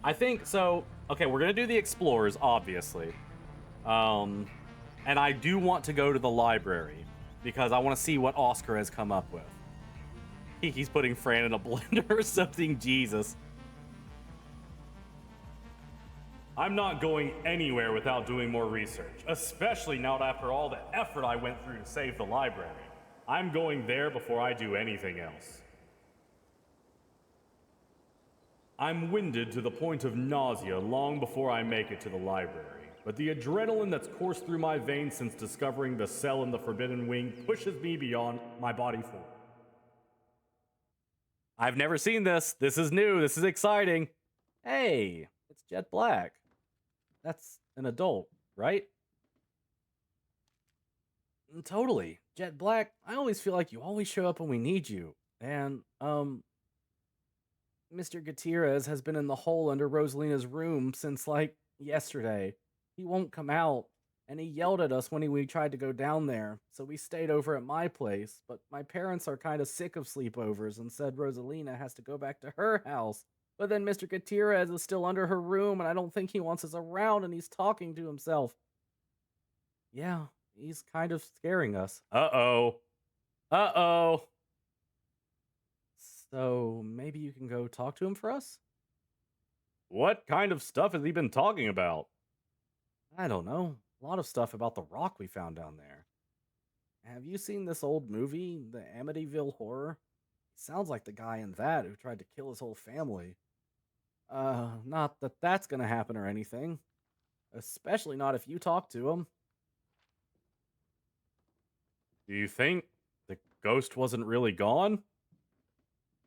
I think so. Okay, we're gonna do the explorers, obviously. And I do want to go to the library because I want to see what Oscar has come up with. He's putting Fran in a blender or something. Jesus. I'm not going anywhere without doing more research, especially not after all the effort I went through to save the library. I'm going there before I do anything else. I'm winded to the point of nausea long before I make it to the library, but the adrenaline that's coursed through my veins since discovering the cell in the Forbidden Wing pushes me beyond my body form. I've never seen this. This is new. This is exciting. Hey, it's Jet Black. That's an adult, right? Totally. Jet Black, I always feel like you always show up when we need you. And, Mr. Gutierrez has been in the hole under Rosalina's room since, like, yesterday. He won't come out, and he yelled at us when we tried to go down there, so we stayed over at my place, but my parents are kind of sick of sleepovers and said Rosalina has to go back to her house. But then Mr. Gutierrez is still under her room, and I don't think he wants us around, and he's talking to himself. Yeah, he's kind of scaring us. Uh-oh. Uh-oh. So, maybe you can go talk to him for us? What kind of stuff has he been talking about? I don't know. A lot of stuff about the rock we found down there. Have you seen this old movie, the Amityville Horror? Sounds like the guy in that who tried to kill his whole family. Not that that's gonna happen or anything. Especially not if you talk to him. Do you think the ghost wasn't really gone?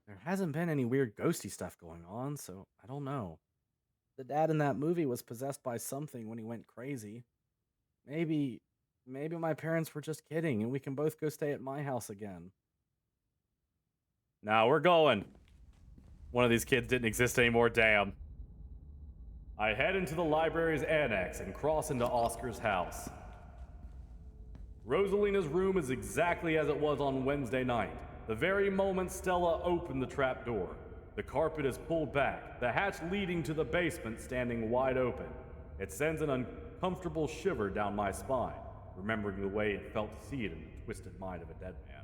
There hasn't been any weird ghosty stuff going on, so I don't know. The dad in that movie was possessed by something when he went crazy. Maybe my parents were just kidding and we can both go stay at my house again. Now we're going. One of these kids didn't exist anymore, damn. I head into the library's annex and cross into Oscar's house. Rosalina's room is exactly as it was on Wednesday night. The very moment Stella opened the trapdoor, the carpet is pulled back, the hatch leading to the basement standing wide open. It sends an uncomfortable shiver down my spine, remembering the way it felt to see it in the twisted mind of a dead man.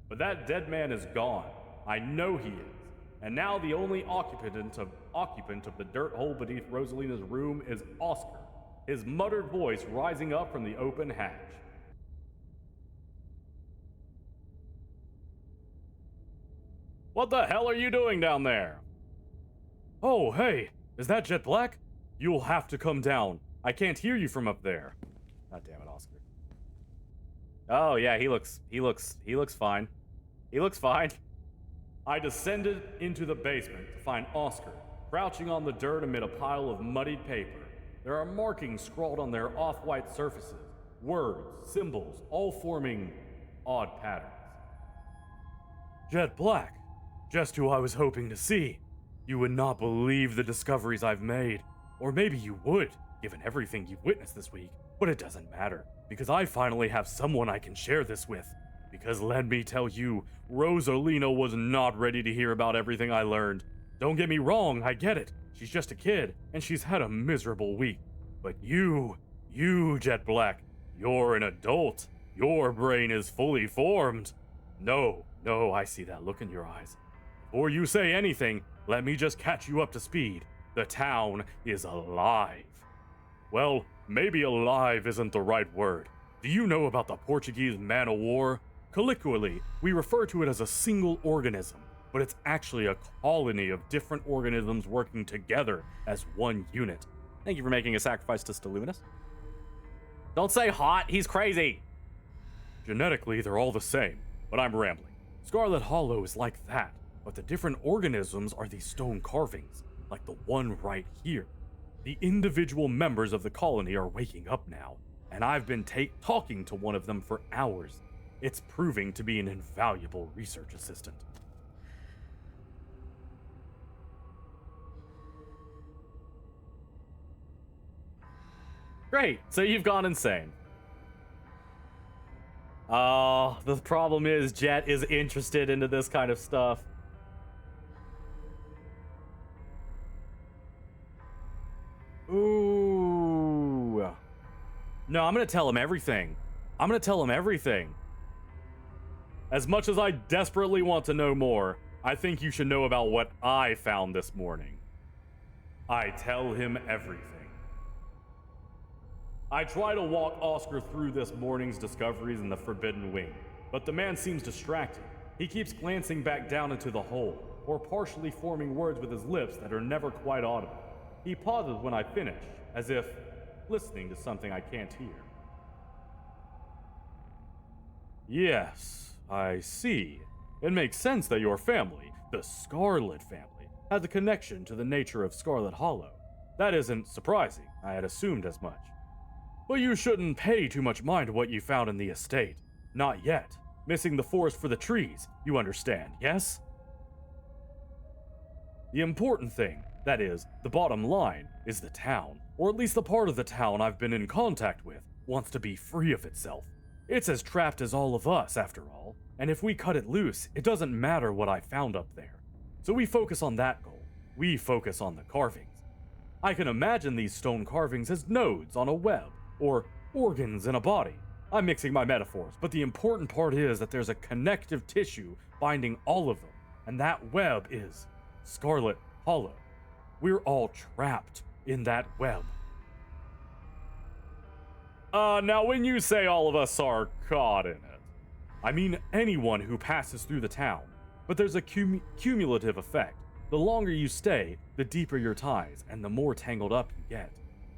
But that dead man is gone. I know he is. And now the only occupant of the dirt hole beneath Rosalina's room is Oscar, his muttered voice rising up from the open hatch. What the hell are you doing down there? Oh, hey, is that Jet Black? You'll have to come down. I can't hear you from up there. God damn it, Oscar. Oh yeah, he looks fine. He looks fine. I descended into the basement to find Oscar, crouching on the dirt amid a pile of muddied paper. There are markings scrawled on their off-white surfaces, words, symbols, all forming odd patterns. Jet Black, just who I was hoping to see. You would not believe the discoveries I've made. Or maybe you would, given everything you've witnessed this week. But it doesn't matter, because I finally have someone I can share this with. Because let me tell you, Rosalina was not ready to hear about everything I learned. Don't get me wrong, I get it. She's just a kid, and she's had a miserable week. But you, Jet Black, you're an adult. Your brain is fully formed. No, I see that look in your eyes. Before you say anything, let me just catch you up to speed. The town is alive. Well, maybe alive isn't the right word. Do you know about the Portuguese man-o'-war? Colloquially, we refer to it as a single organism, but it's actually a colony of different organisms working together as one unit. Thank you for making a sacrifice to Steluminous. Don't say hot, he's crazy! Genetically, they're all the same, but I'm rambling. Scarlet Hollow is like that, but the different organisms are these stone carvings, like the one right here. The individual members of the colony are waking up now, and I've been talking to one of them for hours. It's proving to be an invaluable research assistant. Great, so you've gone insane. Oh, the problem is Jett is interested into this kind of stuff. Ooh. No, I'm gonna tell him everything. I'm gonna tell him everything. As much as I desperately want to know more, I think you should know about what I found this morning. I tell him everything. I try to walk Oscar through this morning's discoveries in the Forbidden Wing, but the man seems distracted. He keeps glancing back down into the hole, or partially forming words with his lips that are never quite audible. He pauses when I finish, as if listening to something I can't hear. Yes, I see. It makes sense that your family, the Scarlet family, has a connection to the nature of Scarlet Hollow. That isn't surprising. I had assumed as much. But you shouldn't pay too much mind to what you found in the estate. Not yet. Missing the forest for the trees, you understand, yes? The important thing, that is, the bottom line, is the town, or at least the part of the town I've been in contact with, wants to be free of itself. It's as trapped as all of us, after all, and if we cut it loose, it doesn't matter what I found up there. So we focus on that goal. We focus on the carvings. I can imagine these stone carvings as nodes on a web, or organs in a body. I'm mixing my metaphors, but the important part is that there's a connective tissue binding all of them, and that web is Scarlet Hollow. We're all trapped in that web. Now when you say all of us are caught in it, I mean anyone who passes through the town, but there's a cumulative effect. The longer you stay, the deeper your ties, and the more tangled up you get.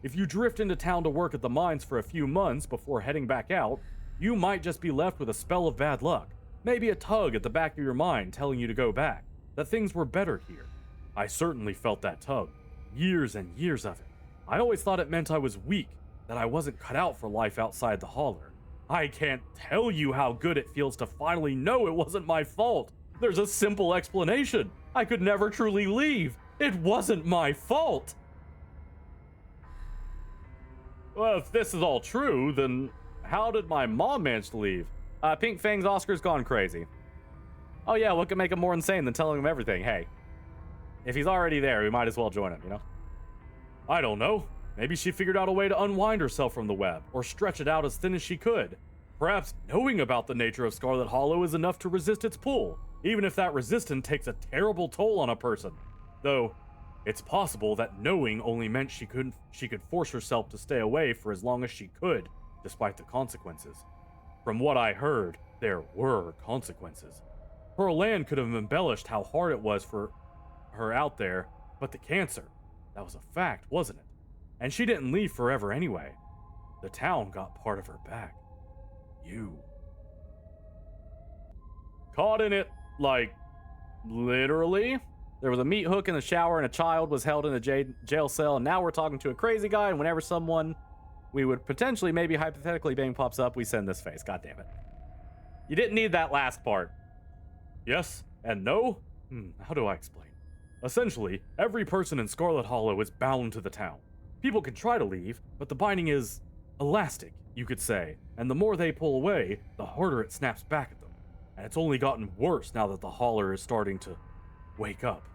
If you drift into town to work at the mines for a few months before heading back out, you might just be left with a spell of bad luck. Maybe a tug at the back of your mind telling you to go back, that things were better here. I certainly felt that tug. Years and years of it. I always thought it meant I was weak, that I wasn't cut out for life outside the holler. I can't tell you how good it feels to finally know it wasn't my fault. There's a simple explanation. I could never truly leave. It wasn't my fault. Well, if this is all true, then how did my mom manage to leave? Pink Fang's Oscar's gone crazy. Oh yeah, what could make him more insane than telling him everything? Hey, if he's already there, we might as well join him, you know? I don't know. Maybe she figured out a way to unwind herself from the web, or stretch it out as thin as she could. Perhaps knowing about the nature of Scarlet Hollow is enough to resist its pull, even if that resistance takes a terrible toll on a person. Though, it's possible that knowing only meant she could force herself to stay away for as long as she could, despite the consequences. From what I heard, there were consequences. Her land could have embellished how hard it was for her out there, but the cancer, that was a fact, wasn't it? And she didn't leave forever anyway. The town got part of her back. You. Caught in it, like, literally? There was a meat hook in the shower and a child was held in a jail cell, and now we're talking to a crazy guy, and whenever someone we would potentially, maybe hypothetically bang pops up, we send this face. God damn it. You didn't need that last part. Yes and no? How do I explain? Essentially, every person in Scarlet Hollow is bound to the town. People can try to leave, but the binding is elastic, you could say, and the more they pull away, the harder it snaps back at them. And it's only gotten worse now that the holler is starting to wake up.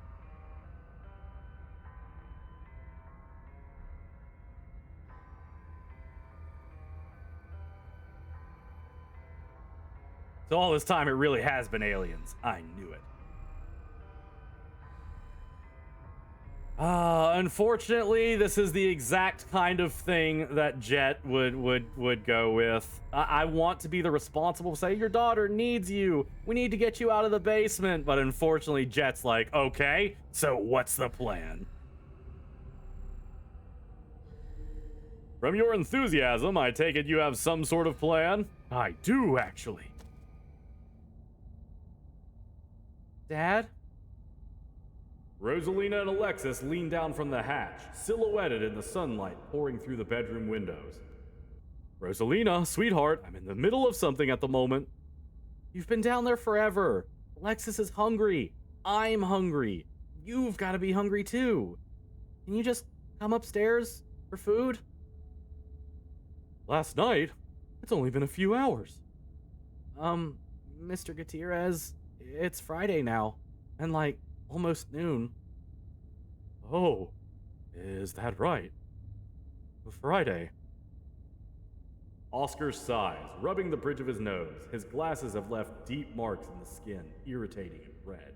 So all this time it really has been aliens. I knew it. Unfortunately, this is the exact kind of thing that Jett would go with. I want to be the responsible, say, your daughter needs you. We need to get you out of the basement. But unfortunately, Jett's like, okay, so what's the plan? From your enthusiasm, I take it you have some sort of plan? I do, actually. Dad? Rosalina and Alexis lean down from the hatch, silhouetted in the sunlight pouring through the bedroom windows. Rosalina, sweetheart, I'm in the middle of something at the moment. You've been down there forever. Alexis is hungry. I'm hungry. You've got to be hungry too. Can you just come upstairs for food? Last night? It's only been a few hours. Mr. Gutierrez, it's Friday now, and like, almost noon. Oh, is that right? Friday. Oscar sighs, rubbing the bridge of his nose. His glasses have left deep marks in the skin, irritating and red.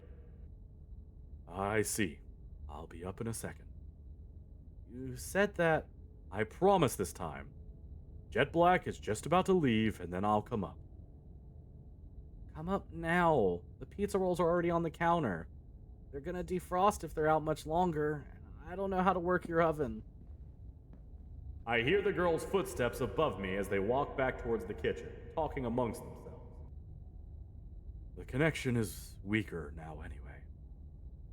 I see. I'll be up in a second. You said that. I promise this time. Jet Black is just about to leave, and then I'll come up. Come up now. The pizza rolls are already on the counter. They're gonna defrost if they're out much longer. I don't know how to work your oven. I hear the girls' footsteps above me as they walk back towards the kitchen, talking amongst themselves. The connection is weaker now anyway.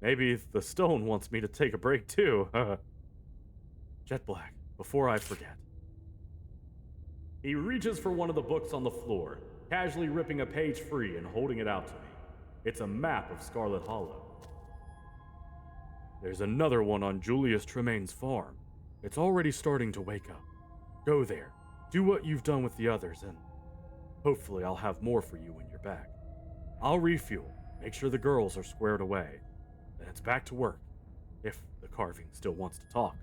Maybe the stone wants me to take a break too. Jet Black, before I forget. He reaches for one of the books on the floor, casually ripping a page free and holding it out to me. It's a map of Scarlet Hollow. There's another one on Julius Tremaine's farm. It's already starting to wake up. Go there, do what you've done with the others, and hopefully I'll have more for you when you're back. I'll refuel, make sure the girls are squared away. Then it's back to work, if the carving still wants to talk.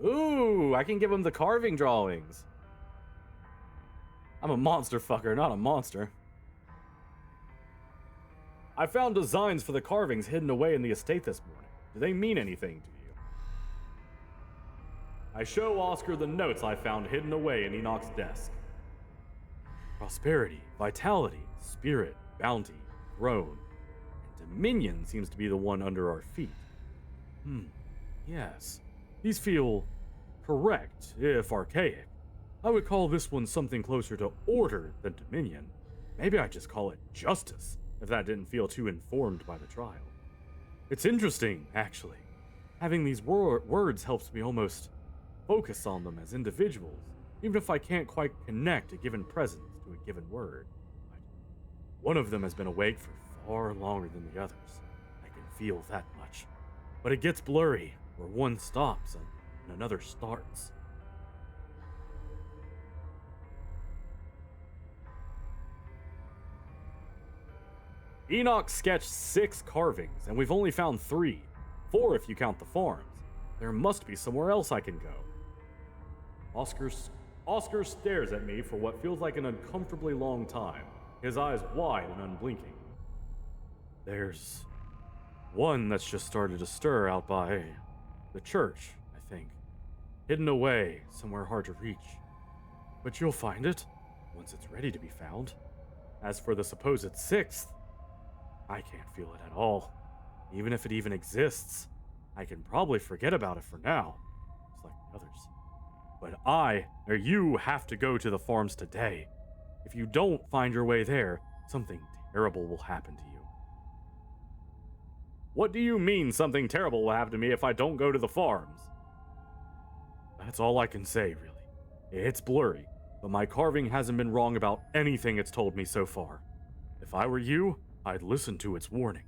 Ooh, I can give him the carving drawings. I'm a monster fucker, not a monster. I found designs for the carvings hidden away in the estate this morning. Do they mean anything to you? I show Oscar the notes I found hidden away in Enoch's desk. Prosperity, vitality, spirit, bounty, throne, and dominion seems to be the one under our feet. Yes. These feel correct, if archaic. I would call this one something closer to order than dominion. Maybe I'd just call it justice, if that didn't feel too informed by the trial. It's interesting, actually. Having these words helps me almost focus on them as individuals, even if I can't quite connect a given presence to a given word. One of them has been awake for far longer than the others. I can feel that much. But it gets blurry, where one stops and another starts. Enoch sketched 6 carvings, and we've only found 3. 4 if you count the farms. There must be somewhere else I can go. Oscar stares at me for what feels like an uncomfortably long time, his eyes wide and unblinking. There's one that's just started to stir out by the church, I think. Hidden away, somewhere hard to reach. But you'll find it, once it's ready to be found. As for the supposed 6th, I can't feel it at all. Even if it even exists, I can probably forget about it for now, just like the others. But you have to go to the farms today. If you don't find your way there, something terrible will happen to you. What do you mean something terrible will happen to me if I don't go to the farms? That's all I can say, really. It's blurry, but my carving hasn't been wrong about anything it's told me so far. If I were you, I'd listen to its warning.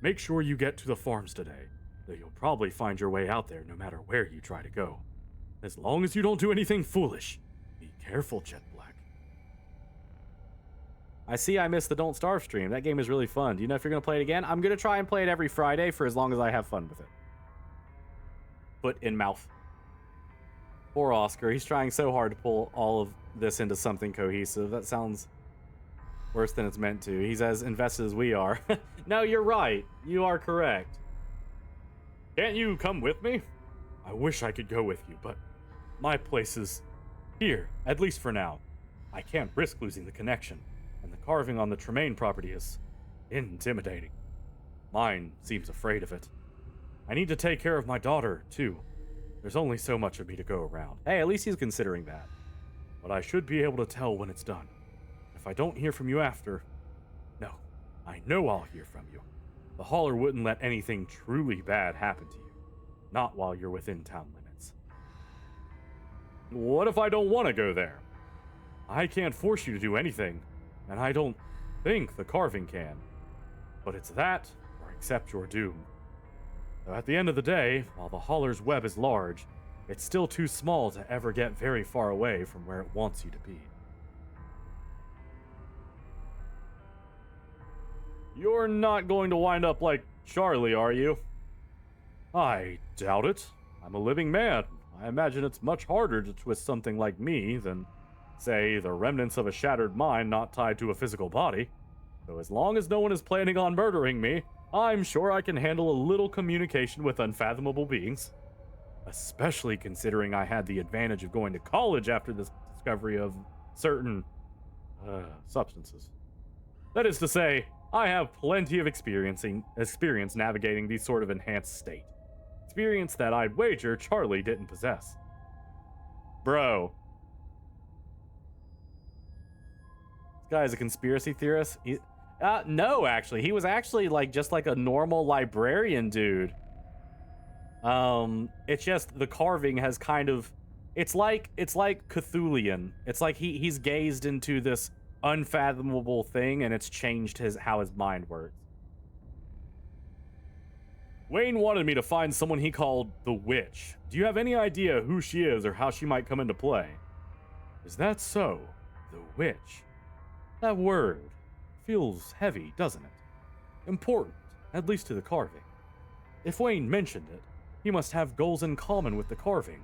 Make sure you get to the farms today, though you'll probably find your way out there no matter where you try to go. As long as you don't do anything foolish, be careful, Jett Black. I see I missed the Don't Starve stream. That game is really fun. Do you know if you're going to play it again? I'm going to try and play it every Friday for as long as I have fun with it. Foot in mouth. Poor Oscar. He's trying so hard to pull all of this into something cohesive. That sounds worse than it's meant to. He's as invested as we are. No, you're right. You are correct. Can't you come with me? I wish I could go with you, but my place is here, at least for now. I can't risk losing the connection, and the carving on the Tremaine property is intimidating. Mine seems afraid of it. I need to take care of my daughter, too. There's only so much of me to go around. Hey, at least he's considering that. But I should be able to tell when it's done. If I don't hear from you after... No, I know I'll hear from you. The Hauler wouldn't let anything truly bad happen to you. Not while you're within town limits. What if I don't want to go there? I can't force you to do anything, and I don't think the carving can. But it's that, or accept your doom. Though at the end of the day, while the Hauler's web is large, it's still too small to ever get very far away from where it wants you to be. You're not going to wind up like Charlie, are you? I doubt it. I'm a living man. I imagine it's much harder to twist something like me than, say, the remnants of a shattered mind not tied to a physical body. So as long as no one is planning on murdering me, I'm sure I can handle a little communication with unfathomable beings. Especially considering I had the advantage of going to college after this discovery of certain substances. That is to say, I have plenty of experience navigating these sort of enhanced state. Experience that I'd wager Charlie didn't possess. Bro. This guy is a conspiracy theorist? No, actually. He was actually just like a normal librarian dude. It's just the carving has kind of... It's like Cthulhian. It's like he's gazed into this unfathomable thing and it's changed how his mind works. Wayne wanted me to find someone he called the Witch. Do you have any idea who she is or how she might come into play? Is that so? The Witch. That word feels heavy, doesn't it? Important, at least to the carving. If Wayne mentioned it, he must have goals in common with the carving.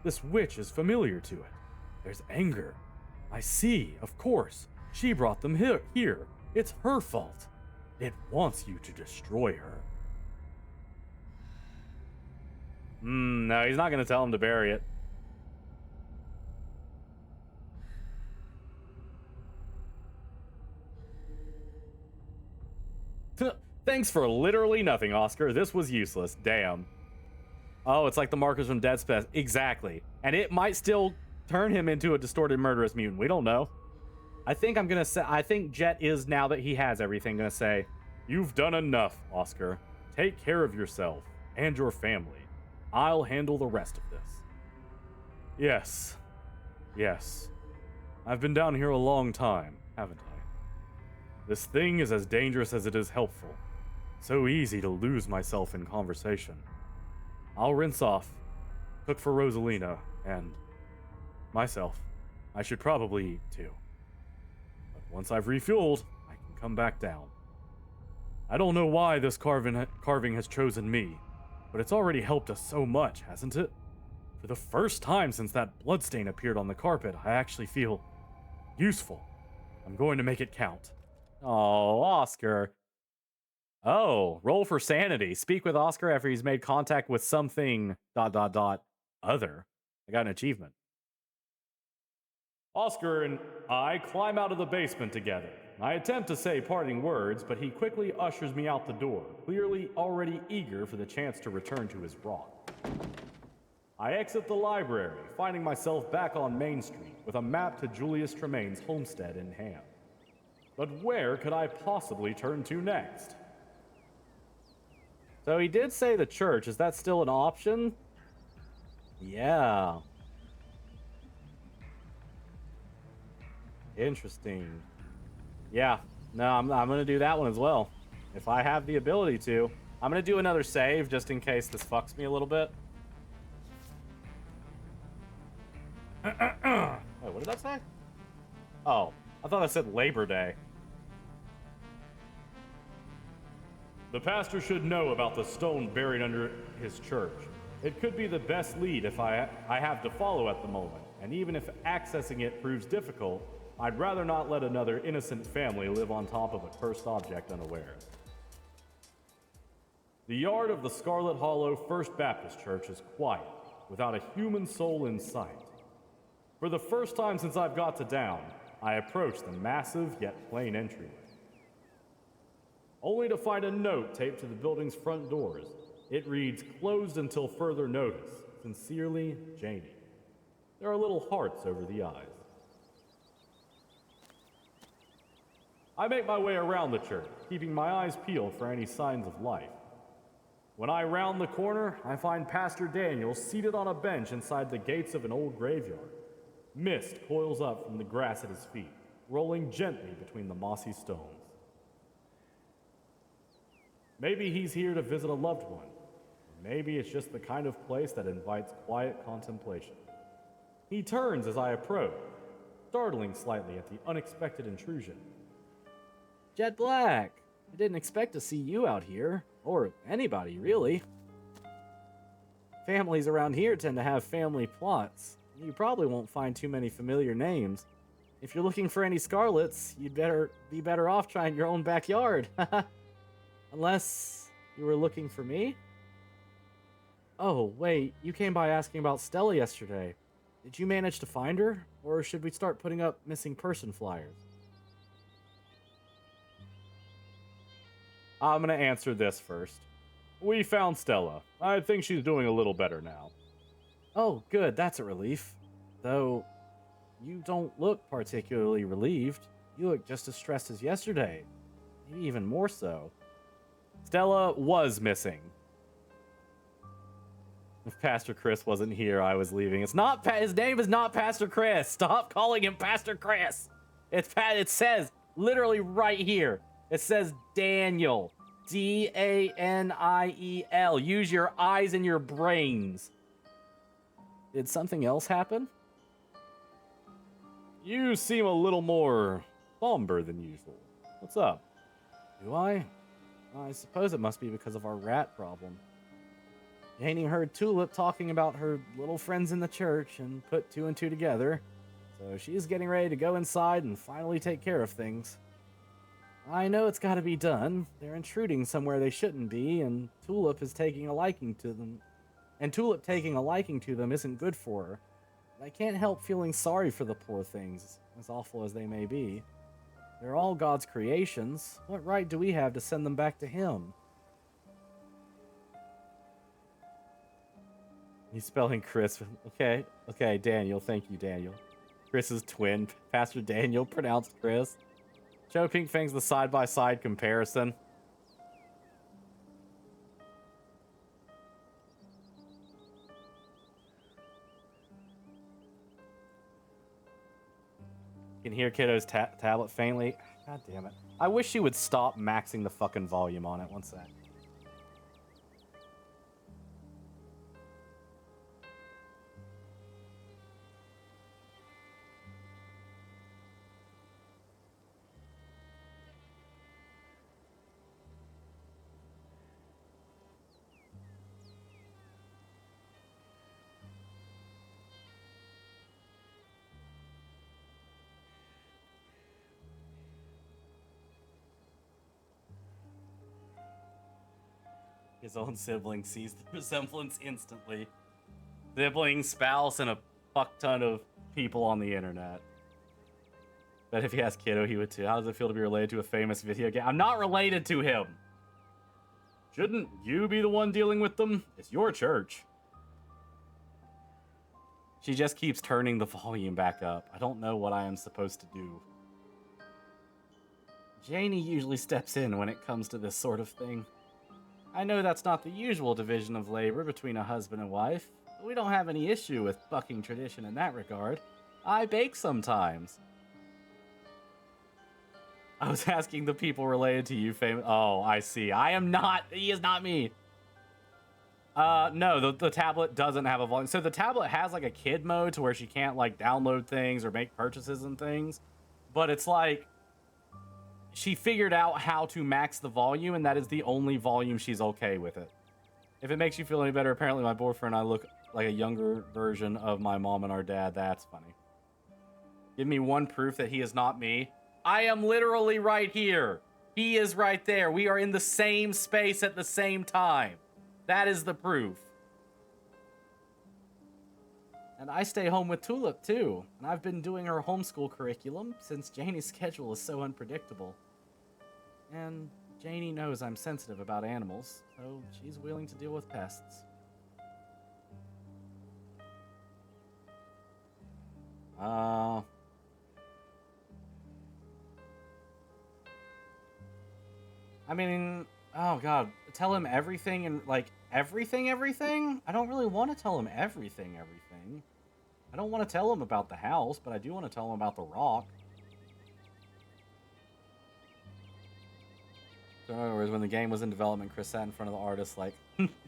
This witch is familiar to it. There's anger. I see, of course. She brought them here. It's her fault. It wants you to destroy her. No, he's not going to tell him to bury it. Thanks for literally nothing, Oscar. This was useless. Damn. Oh, it's like the markers from Dead Space. Exactly. And it might still turn him into a distorted murderous mutant. We don't know. I think Jett is, now that he has everything, going to say, "You've done enough, Oscar. Take care of yourself and your family. I'll handle the rest of this. Yes. Yes. I've been down here a long time, haven't I? This thing is as dangerous as it is helpful. So easy to lose myself in conversation. I'll rinse off, cook for Rosalina, and myself. I should probably eat too. But once I've refueled, I can come back down. I don't know why this carving has chosen me, but it's already helped us so much, hasn't it? For the first time since that bloodstain appeared on the carpet, I actually feel useful. I'm going to make it count. Oh, Oscar. Oh, roll for sanity. Speak with Oscar after he's made contact with something ... other. I got an achievement. Oscar and I climb out of the basement together. I attempt to say parting words, but he quickly ushers me out the door, clearly already eager for the chance to return to his rock. I exit the library, finding myself back on Main Street with a map to Julius Tremaine's homestead in hand. But where could I possibly turn to next? So he did say the church. Is that still an option? Yeah. Interesting. Yeah. No, I'm going to do that one as well. If I have the ability to. I'm going to do another save just in case this fucks me a little bit. Wait, what did that say? Oh, I thought I said Labor Day. The pastor should know about the stone buried under his church. It could be the best lead if I have to follow at the moment, and even if accessing it proves difficult, I'd rather not let another innocent family live on top of a cursed object unawares. The yard of the Scarlet Hollow First Baptist Church is quiet, without a human soul in sight. For the first time since I've got to down, I approach the massive yet plain entryway, only to find a note taped to the building's front doors. It reads, "Closed until further notice. Sincerely, Janie." There are little hearts over the eyes. I make my way around the church, keeping my eyes peeled for any signs of life. When I round the corner, I find Pastor Daniel seated on a bench inside the gates of an old graveyard. Mist coils up from the grass at his feet, rolling gently between the mossy stones. Maybe he's here to visit a loved one. Or maybe it's just the kind of place that invites quiet contemplation. He turns as I approach, startling slightly at the unexpected intrusion. Jett Black. I didn't expect to see you out here. Or anybody, really. Families around here tend to have family plots. You probably won't find too many familiar names. If you're looking for any Scarlets, you'd be better off trying your own backyard. Unless you were looking for me? Oh, wait, you came by asking about Stella yesterday. Did you manage to find her? Or should we start putting up missing person flyers? I'm gonna answer this first. We found Stella. I think she's doing a little better now. Oh, good, that's a relief. Though, you don't look particularly relieved. You look just as stressed as yesterday. Maybe even more so. Stella was missing. If Pastor Chris wasn't here, I was leaving. It's not his name is not Pastor Chris. Stop calling him Pastor Chris. It says literally right here. It says Daniel. Daniel. Use your eyes and your brains. Did something else happen? You seem a little more somber than usual. What's up? Do I? I suppose it must be because of our rat problem. Janie heard Tulip talking about her little friends in the church and put two and two together. So she's getting ready to go inside and finally take care of things. I know it's got to be done. They're intruding somewhere they shouldn't be, and Tulip is taking a liking to them. And Tulip taking a liking to them isn't good for her. I can't help feeling sorry for the poor things, as awful as they may be. They're all God's creations. What right do we have to send them back to Him? He's spelling Chris. Okay, Daniel. Thank you, Daniel. Chris's twin, Pastor Daniel, pronounced Chris. Joe Pink Fang's the side-by-side comparison. hear kiddo's tablet faintly. God damn it. I wish she would stop maxing the fucking volume on it. One sec. His own sibling sees the resemblance instantly. Sibling, spouse, and a fuck ton of people on the internet. Bet if he asked Kiddo, he would too. How does it feel to be related to a famous video game? I'm not related to him. Shouldn't you be the one dealing with them? It's your church. She just keeps turning the volume back up. I don't know what I am supposed to do. Janie usually steps in when it comes to this sort of thing. I know that's not the usual division of labor between a husband and wife, but we don't have any issue with bucking tradition in that regard. I bake sometimes. I was asking the people related to you famous. Oh, I see. I am not. He is not me. No, the tablet doesn't have a volume. So the tablet has like a kid mode to where she can't like download things or make purchases and things. But it's like she figured out how to max the volume, and that is the only volume she's okay with it. If it makes you feel any better, apparently my boyfriend and I look like a younger version of my mom and our dad. That's funny. Give me one proof that he is not me. I am literally right here. He is right there. We are in the same space at the same time. That is the proof. And I stay home with Tulip, too. And I've been doing her homeschool curriculum since Janie's schedule is so unpredictable. And Janie knows I'm sensitive about animals, so she's willing to deal with pests. I mean, oh god, tell him everything and like everything? I don't really want to tell him everything. I don't want to tell him about the house, but I do want to tell him about the rock. So in other words, when the game was in development, Chris sat in front of the artist like,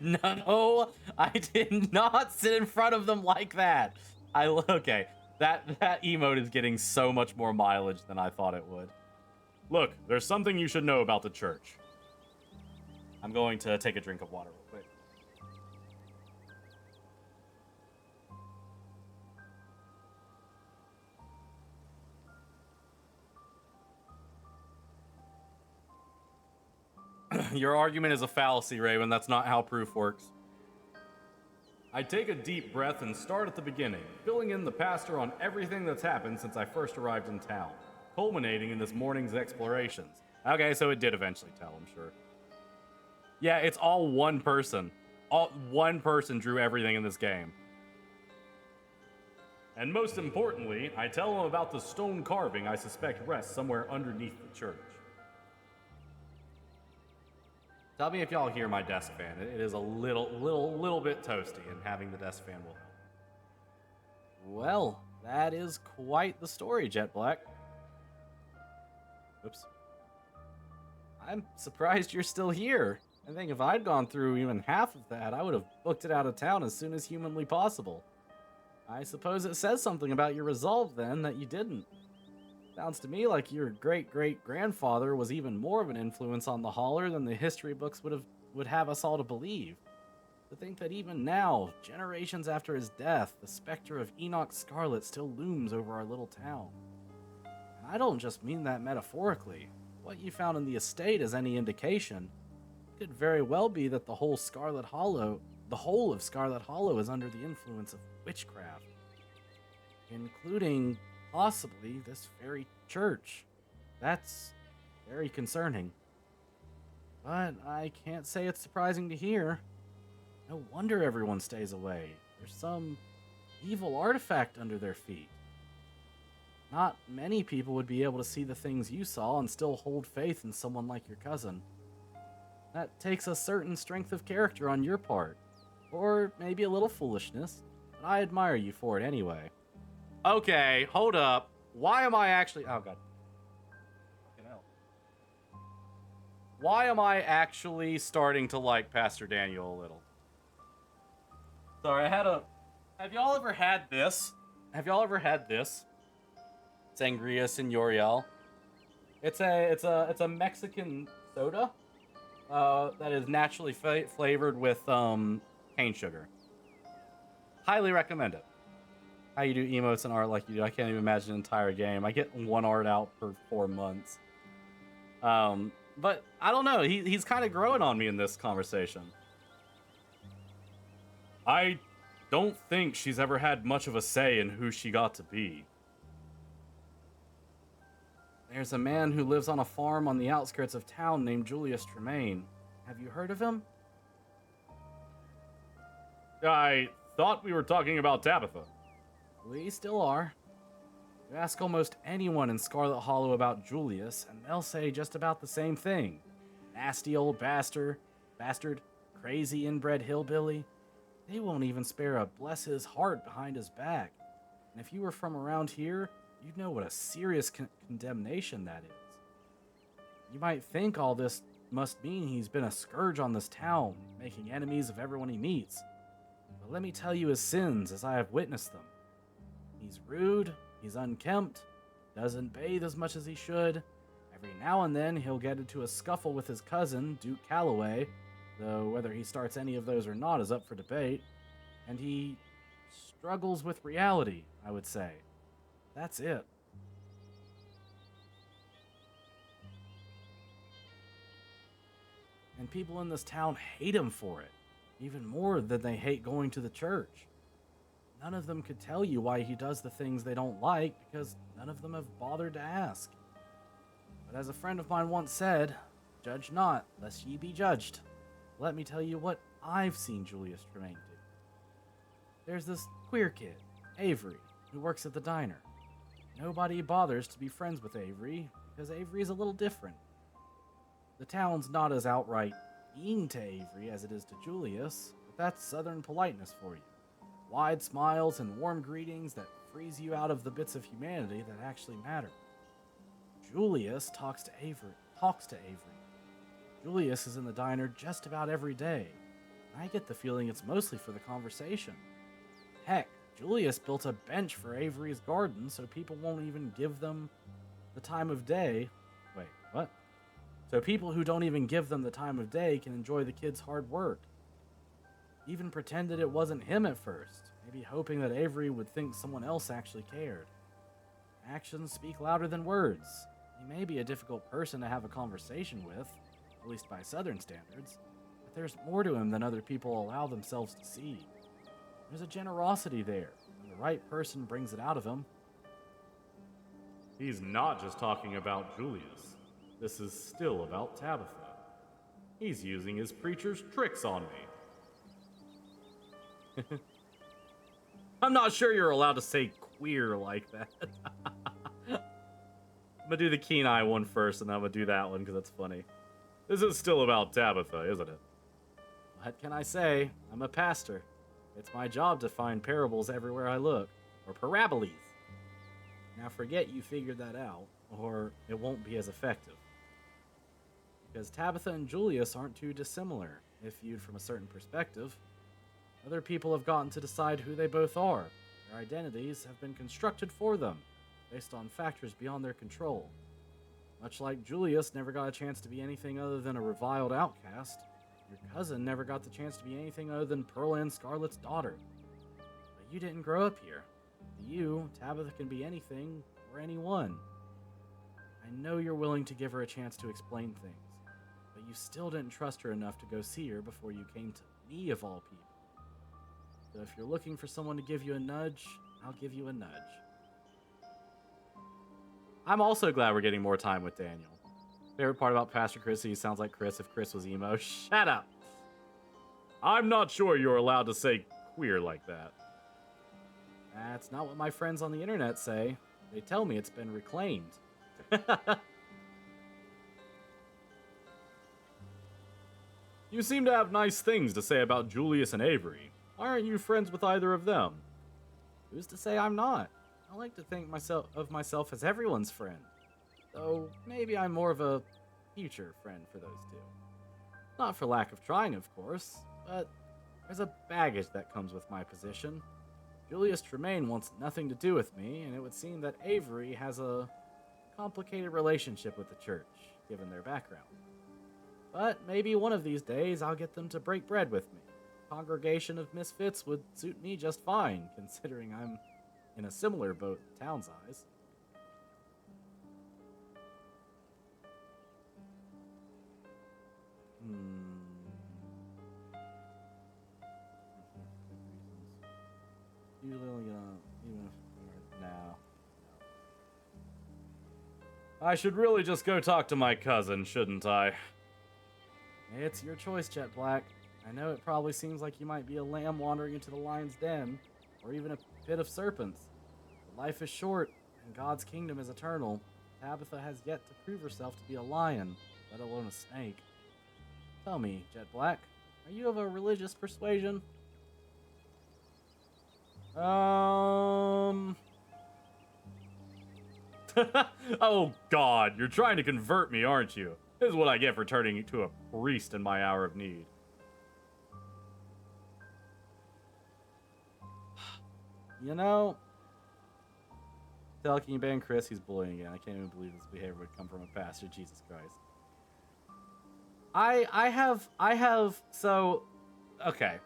no, I did not sit in front of them like that. Okay, that emote is getting so much more mileage than I thought it would. Look, there's something you should know about the church. I'm going to take a drink of water real quick. Your argument is a fallacy, Raven. That's not how proof works. I take a deep breath and start at the beginning, filling in the pastor on everything that's happened since I first arrived in town, culminating in this morning's explorations. Okay, so it did eventually tell, I'm sure. Yeah, it's all one person. One person drew everything in this game. And most importantly, I tell them about the stone carving I suspect rests somewhere underneath the church. Tell me if y'all hear my desk fan. It is a little bit toasty, and having the desk fan will help. Well, that is quite the story, Jet Black. Oops. I'm surprised you're still here. I think if I'd gone through even half of that, I would have booked it out of town as soon as humanly possible. I suppose it says something about your resolve, then, that you didn't. Sounds to me like your great-great-grandfather was even more of an influence on the Holler than the history books would have us all to believe. To think that even now, generations after his death, the specter of Enoch Scarlet still looms over our little town. And I don't just mean that metaphorically. What you found in the estate is any indication. It could very well be that the whole of Scarlet Hollow is under the influence of witchcraft, including possibly this very church. That's very concerning. But I can't say it's surprising to hear. No wonder everyone stays away. There's some evil artifact under their feet. Not many people would be able to see the things you saw and still hold faith in someone like your cousin. That takes a certain strength of character on your part. Or maybe a little foolishness. But I admire you for it anyway. Okay, hold up. why am I actually... Oh, God. Fucking hell. Why am I actually starting to like Pastor Daniel a little? Sorry, I had a... Have y'all ever had this? Have y'all ever had this? Sangria Señorial. It's a Mexican soda that is naturally flavored with cane sugar. Highly recommend it. How you do emotes and art like you do. I can't even imagine an entire game. I get one art out per 4 months. But I don't know. He's kind of growing on me in this conversation. I don't think she's ever had much of a say in who she got to be. There's a man who lives on a farm on the outskirts of town named Julius Tremaine. Have you heard of him? I thought we were talking about Tabitha. We still are. You ask almost anyone in Scarlet Hollow about Julius, and they'll say just about the same thing. Nasty old bastard, crazy inbred hillbilly. They won't even spare a bless his heart behind his back. And if you were from around here, you'd know what a serious condemnation that is. You might think all this must mean he's been a scourge on this town, making enemies of everyone he meets. But let me tell you his sins as I have witnessed them. He's rude, he's unkempt, doesn't bathe as much as he should. Every now and then he'll get into a scuffle with his cousin, Duke Calloway, though whether he starts any of those or not is up for debate. And he struggles with reality, I would say. That's it. And people in this town hate him for it, even more than they hate going to the church. None of them could tell you why he does the things they don't like because none of them have bothered to ask. But as a friend of mine once said, judge not, lest ye be judged. Let me tell you what I've seen Julius Tremaine do. There's this queer kid, Avery, who works at the diner. Nobody bothers to be friends with Avery because Avery's a little different. The town's not as outright mean to Avery as it is to Julius, but that's southern politeness for you. Wide smiles and warm greetings that freeze you out of the bits of humanity that actually matter. Julius talks to Avery. Julius is in the diner just about every day. I get the feeling it's mostly for the conversation. Heck, Julius built a bench for Avery's garden so people won't even give them the time of day. Wait, what? So people who don't even give them the time of day can enjoy the kid's hard work. Even pretended it wasn't him at first, maybe hoping that Avery would think someone else actually cared. Actions speak louder than words. He may be a difficult person to have a conversation with, at least by Southern standards, but there's more to him than other people allow themselves to see. There's a generosity there, and the right person brings it out of him. He's not just talking about Julius. This is still about Tabitha. He's using his preacher's tricks on me. I'm not sure you're allowed to say queer like that. I'm gonna do the keen eye one first, and then I'm gonna do that one because that's funny. This is still about Tabitha, isn't it? What can I say? I'm a pastor. It's my job to find parables everywhere I look. Or paraboles. Now forget you figured that out, or it won't be as effective. Because Tabitha and Julius aren't too dissimilar, if viewed from a certain perspective. Other people have gotten to decide who they both are. Their identities have been constructed for them, based on factors beyond their control. Much like Julius never got a chance to be anything other than a reviled outcast, your cousin never got the chance to be anything other than Pearl and Scarlet's daughter. But you didn't grow up here. To you, Tabitha can be anything or anyone. I know you're willing to give her a chance to explain things, but you still didn't trust her enough to go see her before you came to me of all people. So if you're looking for someone to give you a nudge, I'll give you a nudge. I'm also glad we're getting more time with Daniel. Favorite part about Pastor Chris, he sounds like Chris if Chris was emo. Shut up! I'm not sure you're allowed to say queer like that. That's not what my friends on the internet say. They tell me it's been reclaimed. You seem to have nice things to say about Julius and Avery. Why aren't you friends with either of them? Who's to say I'm not? I like to think of myself as everyone's friend. Though maybe I'm more of a future friend for those two. Not for lack of trying, of course, but there's a baggage that comes with my position. Julius Tremaine wants nothing to do with me, and it would seem that Avery has a complicated relationship with the church, given their background. But maybe one of these days I'll get them to break bread with me. A congregation of misfits would suit me just fine, considering I'm in a similar boat in town's eyes. I should really just go talk to my cousin, shouldn't I? It's your choice, Jet Black. I know it probably seems like you might be a lamb wandering into the lion's den, or even a pit of serpents. But life is short, and God's kingdom is eternal. Tabitha has yet to prove herself to be a lion, let alone a snake. Tell me, Jet Black, are you of a religious persuasion? Oh God, you're trying to convert me, aren't you? This is what I get for turning into a priest in my hour of need. You know, can you ban Chris? He's bullying again. I can't even believe this behavior would come from a pastor. Jesus Christ. I have, so, okay.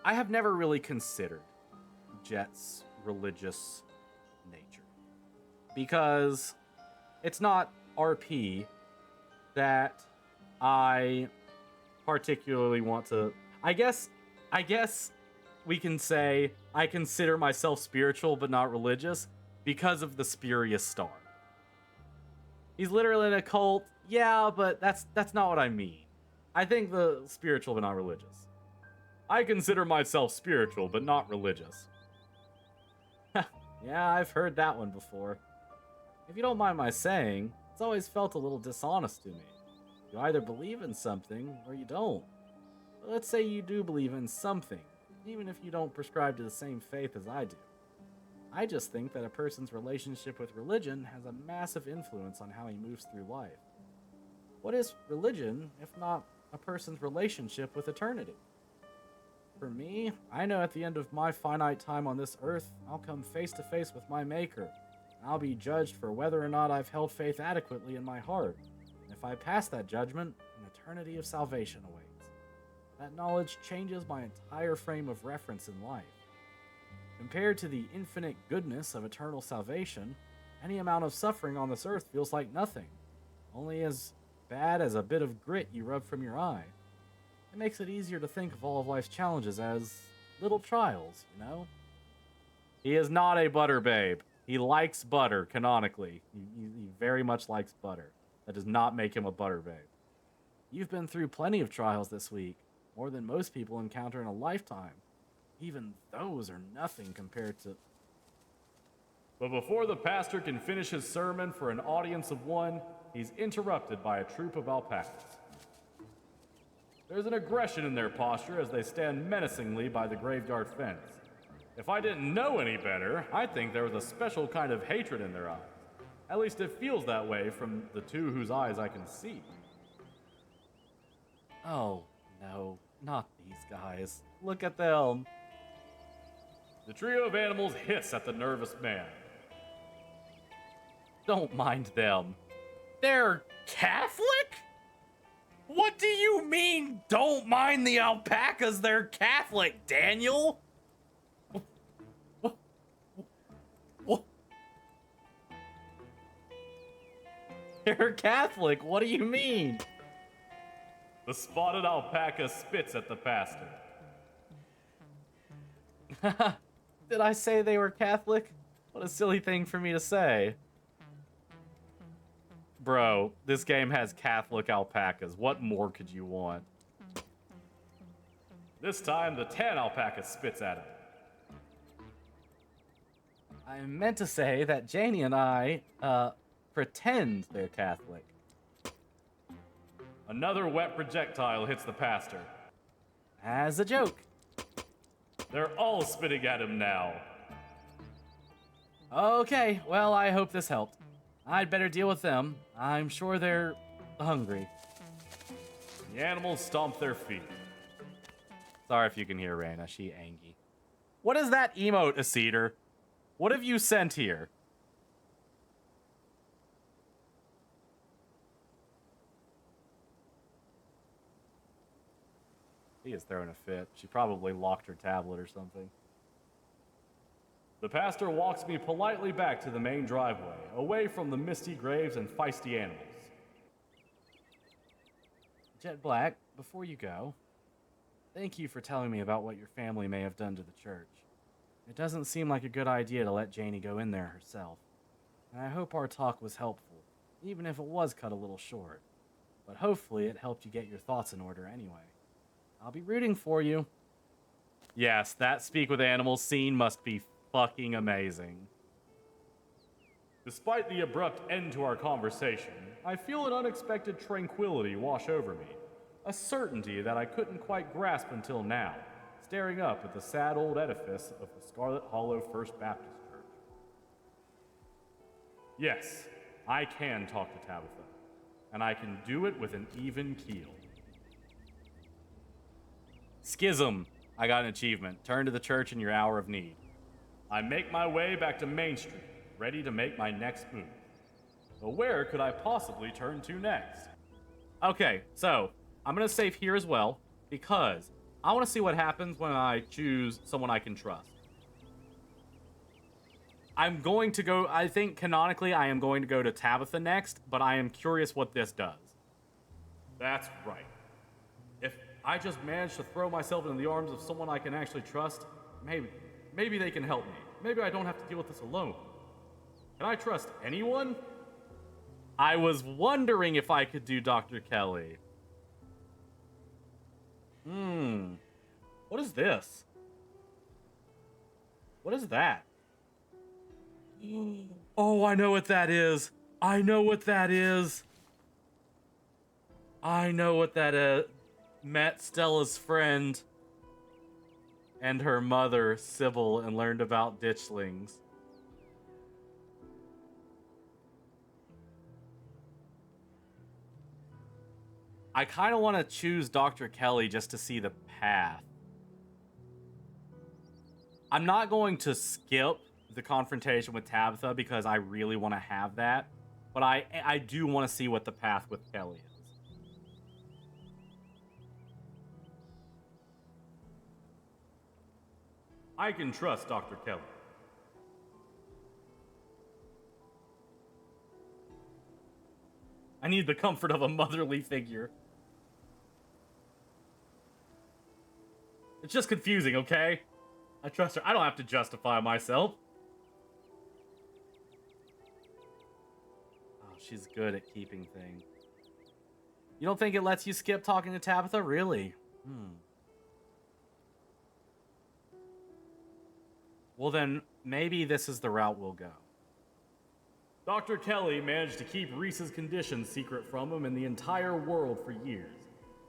I have never really considered Jett's religious nature. Because it's not RP that I particularly want to... I guess we can say I consider myself spiritual but not religious because of the spurious star. He's literally in a cult. Yeah, but that's not what I mean. I think the spiritual but not religious. I consider myself spiritual but not religious. Yeah, I've heard that one before. If you don't mind my saying, it's always felt a little dishonest to me. You either believe in something or you don't. But let's say you do believe in something, even if you don't prescribe to the same faith as I do. I just think that a person's relationship with religion has a massive influence on how he moves through life. What is religion if not a person's relationship with eternity? For me, I know at the end of my finite time on this earth, I'll come face to face with my Maker. I'll be judged for whether or not I've held faith adequately in my heart. And if I pass that judgment, an eternity of salvation awaits. That knowledge changes my entire frame of reference in life. Compared to the infinite goodness of eternal salvation, any amount of suffering on this earth feels like nothing, only as bad as a bit of grit you rub from your eye. It makes it easier to think of all of life's challenges as little trials, you know? He is not a butter babe. He likes butter, canonically. He very much likes butter. That does not make him a butter babe. You've been through plenty of trials this week, more than most people encounter in a lifetime. Even those are nothing compared to... But before the pastor can finish his sermon for an audience of one, he's interrupted by a troop of alpacas. There's an aggression in their posture as they stand menacingly by the graveyard fence. If I didn't know any better, I'd think there was a special kind of hatred in their eyes. At least it feels that way from the two whose eyes I can see. Oh, no, not these guys. Look at them. The trio of animals hiss at the nervous man. Don't mind them. They're Catholic? What do you mean, don't mind the alpacas? They're Catholic, Daniel? What? They're Catholic, what do you mean? The spotted alpaca spits at the pastor. Did I say they were Catholic? What a silly thing for me to say. Bro, this game has Catholic alpacas. What more could you want? This time, the tan alpaca spits at him. I meant to say that Janie and I, pretend they're Catholic. Another wet projectile hits the pastor. As a joke. They're all spitting at him now. Okay, well, I hope this helped. I'd better deal with them. I'm sure they're hungry. The animals stomp their feet. Sorry if you can hear Raina, she angry. What is that emote, Acetor? What have you sent here? He is throwing a fit. She probably locked her tablet or something. The pastor walks me politely back to the main driveway, away from the misty graves and feisty animals. Jett Black, before you go, thank you for telling me about what your family may have done to the church. It doesn't seem like a good idea to let Janie go in there herself. And I hope our talk was helpful, even if it was cut a little short. But hopefully it helped you get your thoughts in order anyway. I'll be rooting for you. Yes, that Speak with Animals scene must be fucking amazing. Despite the abrupt end to our conversation, I feel an unexpected tranquility wash over me. A certainty that I couldn't quite grasp until now, staring up at the sad old edifice of the Scarlet Hollow First Baptist Church. Yes, I can talk to Tabitha, and I can do it with an even keel. Schism. I got an achievement. Turn to the church in your hour of need. I make my way back to Main Street, ready to make my next move. But where could I possibly turn to next? Okay, so I'm going to save here as well, because I want to see what happens when I choose someone I can trust. I'm going to go, I think canonically I am going to go to Tabitha next, but I am curious what this does. That's right. If I just manage to throw myself into the arms of someone I can actually trust, maybe they can help me. Maybe I don't have to deal with this alone. Can I trust anyone? I was wondering if I could do Dr. Kelly. What is this? What is that? Oh, I know what that is. I know what that is. I know what that is. Met Stella's friend and her mother, Sybil, and learned about ditchlings. I kind of want to choose Dr. Kelly just to see the path. I'm not going to skip the confrontation with Tabitha because I really want to have that, but I do want to see what the path with Kelly is. I can trust Dr. Kelly. I need the comfort of a motherly figure. It's just confusing, okay? I trust her. I don't have to justify myself. Oh, she's good at keeping things. You don't think it lets you skip talking to Tabitha? Really? Well then, maybe this is the route we'll go. Dr. Kelly managed to keep Reese's condition secret from him and the entire world for years.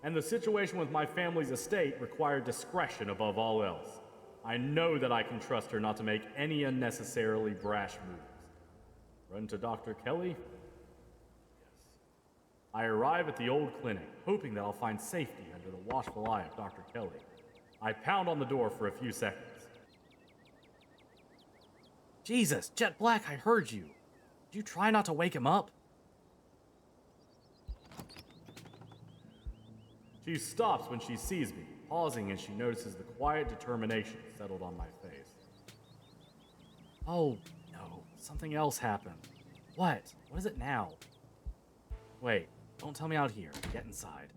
And the situation with my family's estate required discretion above all else. I know that I can trust her not to make any unnecessarily brash moves. Run to Dr. Kelly? Yes. I arrive at the old clinic, hoping that I'll find safety under the watchful eye of Dr. Kelly. I pound on the door for a few seconds. Jesus, Jett Black, I heard you. Did you try not to wake him up? She stops when she sees me, pausing as she notices the quiet determination settled on my face. Oh, no. Something else happened. What? What is it now? Wait, don't tell me out here. Get inside.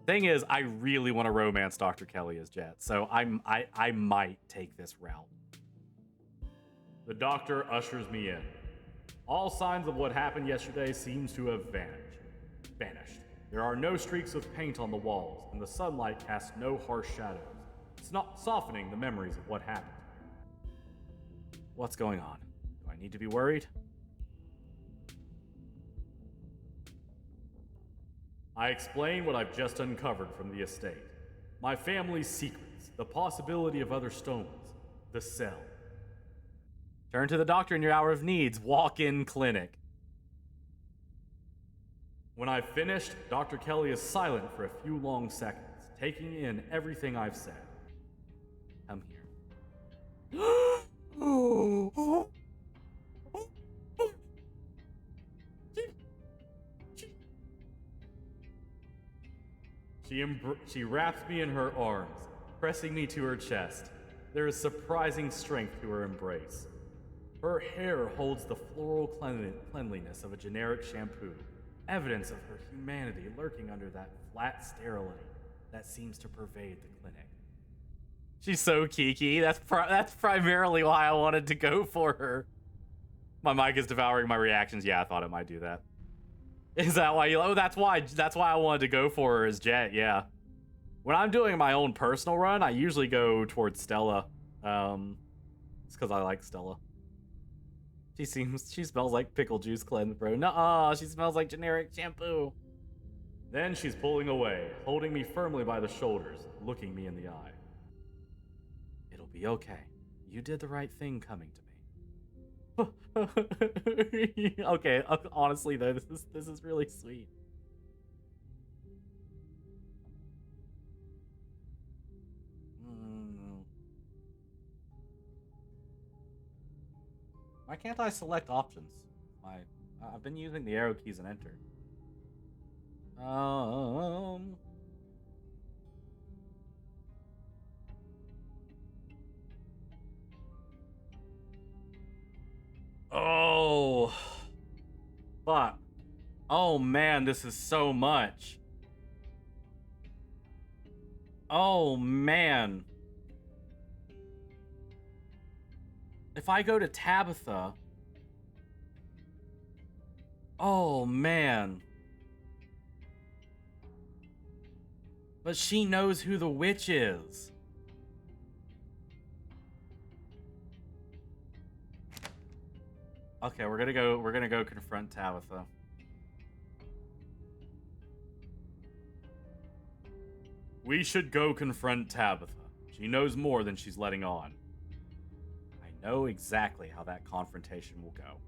Thing is, I really want to romance Dr. Kelly as Jett, so I might take this route. The doctor ushers me in. All signs of what happened yesterday seems to have vanished. There are no streaks of paint on the walls, and the sunlight casts no harsh shadows. It's not softening the memories of what happened. What's going on? Do I need to be worried? I explain what I've just uncovered from the estate. My family's secrets, the possibility of other stones, the cell. Turn to the doctor in your hour of needs. Walk-in clinic. When I've finished, Dr. Kelly is silent for a few long seconds, taking in everything I've said. Come here. She wraps me in her arms, pressing me to her chest. There is surprising strength to her embrace. Her hair holds the floral cleanliness of a generic shampoo, evidence of her humanity lurking under that flat sterility that seems to pervade the clinic. She's so kiki. That's primarily why I wanted to go for her. My mic is devouring my reactions. Yeah, I thought it might do that. Is that why you? Oh, that's why I wanted to go for her as Jett. Yeah. When I'm doing my own personal run, I usually go towards Stella. It's because I like Stella. She smells like pickle juice cleanse, bro. Nuh-uh, she smells like generic shampoo. Then she's pulling away, holding me firmly by the shoulders, looking me in the eye. It'll be okay. You did the right thing coming to me. Okay, honestly though, this is really sweet. Why can't I select options? I've been using the arrow keys and enter. Oh, fuck. Oh man, this is so much. Oh man. If I go to Tabitha. Oh man. But she knows who the witch is. Okay, we're gonna go confront Tabitha. We should go confront Tabitha. She knows more than she's letting on. I know exactly how that confrontation will go.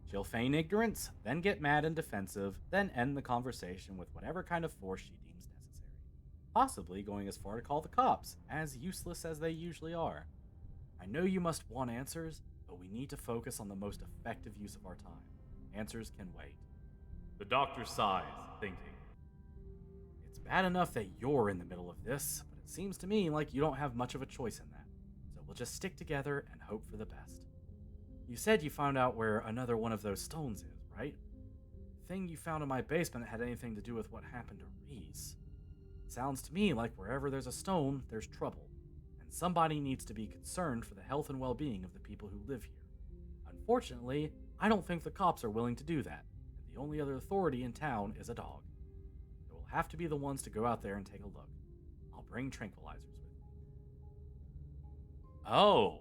She'll feign ignorance, then get mad and defensive, then end the conversation with whatever kind of force she deems necessary. Possibly going as far to call the cops, as useless as they usually are. I know you must want answers, but we need to focus on the most effective use of our time. Answers can wait. The doctor sighs, thinking. It's bad enough that you're in the middle of this, but it seems to me like you don't have much of a choice in that. So we'll just stick together and hope for the best. You said you found out where another one of those stones is, right? The thing you found in my basement had anything to do with what happened to Reese. Sounds to me like wherever there's a stone, there's trouble. And somebody needs to be concerned for the health and well-being of the people who live here. Unfortunately, I don't think the cops are willing to do that, and the only other authority in town is a dog. So we'll have to be the ones to go out there and take a look. I'll bring tranquilizers with me. Oh.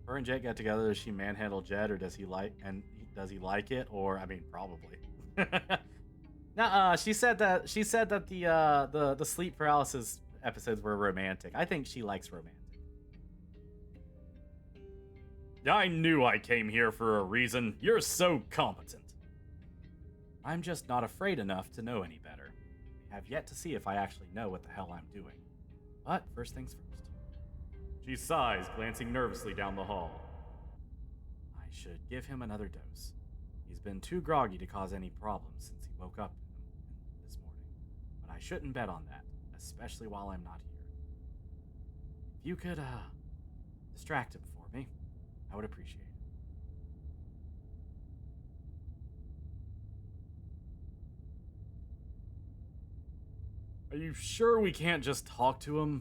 Her and Jett get together. Does she manhandle Jett, or does he like it? Or I mean, probably. Nuh-uh. She said that the sleep paralysis episodes were romantic. I think she likes romantic. I knew I came here for a reason. You're so competent. I'm just not afraid enough to know any better. I have yet to see if I actually know what the hell I'm doing. But first things first. She sighs, glancing nervously down the hall. I should give him another dose. He's been too groggy to cause any problems since he woke up this morning. But I shouldn't bet on that, especially while I'm not here. If you could, distract him for me, I would appreciate it. Are you sure we can't just talk to him?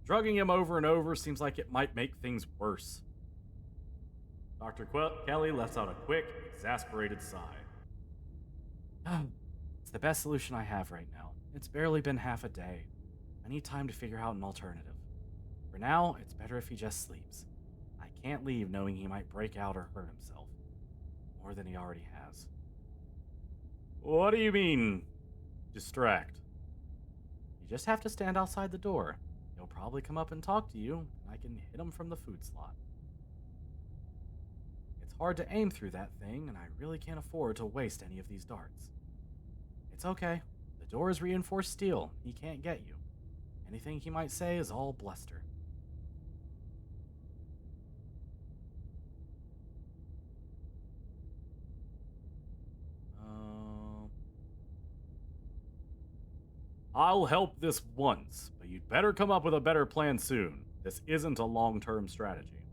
Drugging him over and over seems like it might make things worse. Dr. Kelly lets out a quick, exasperated sigh. It's the best solution I have right now. It's barely been half a day. I need time to figure out an alternative. For now, it's better if he just sleeps. I can't leave knowing he might break out or hurt himself. More than he already has. What do you mean, distract? You just have to stand outside the door. He'll probably come up and talk to you, and I can hit him from the food slot. It's hard to aim through that thing, and I really can't afford to waste any of these darts. It's okay. The door is reinforced steel. He can't get you. Anything he might say is all bluster. I'll help this once, but you'd better come up with a better plan soon. This isn't a long-term strategy.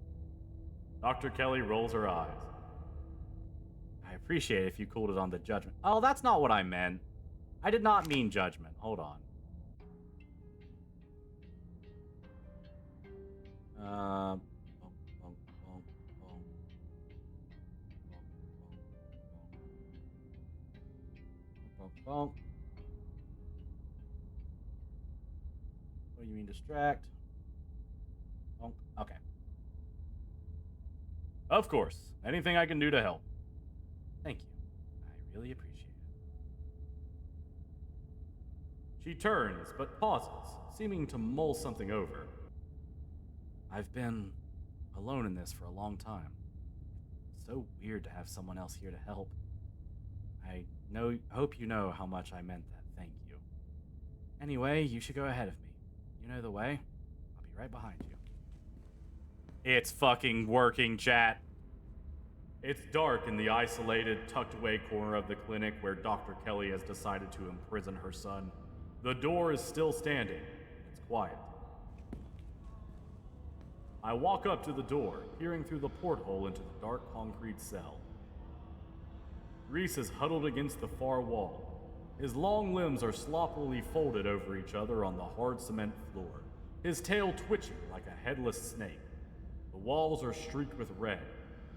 Dr. Kelly rolls her eyes. I appreciate it if you cooled it on the judgment. Oh, that's not what I meant. I did not mean judgment. Hold on. What do you mean distract? Okay. Of course. Anything I can do to help. Thank you. I really appreciate it. She turns, but pauses, seeming to mull something over. I've been alone in this for a long time. So weird to have someone else here to help. I hope you know how much I meant that thank you. Anyway, you should go ahead of me. You know the way. I'll be right behind you. It's fucking working, chat. It's dark in the isolated, tucked away corner of the clinic where Dr. Kelly has decided to imprison her son. The door is still standing. It's quiet. I walk up to the door, peering through the porthole into the dark concrete cell. Reese is huddled against the far wall. His long limbs are sloppily folded over each other on the hard cement floor, his tail twitching like a headless snake. The walls are streaked with red,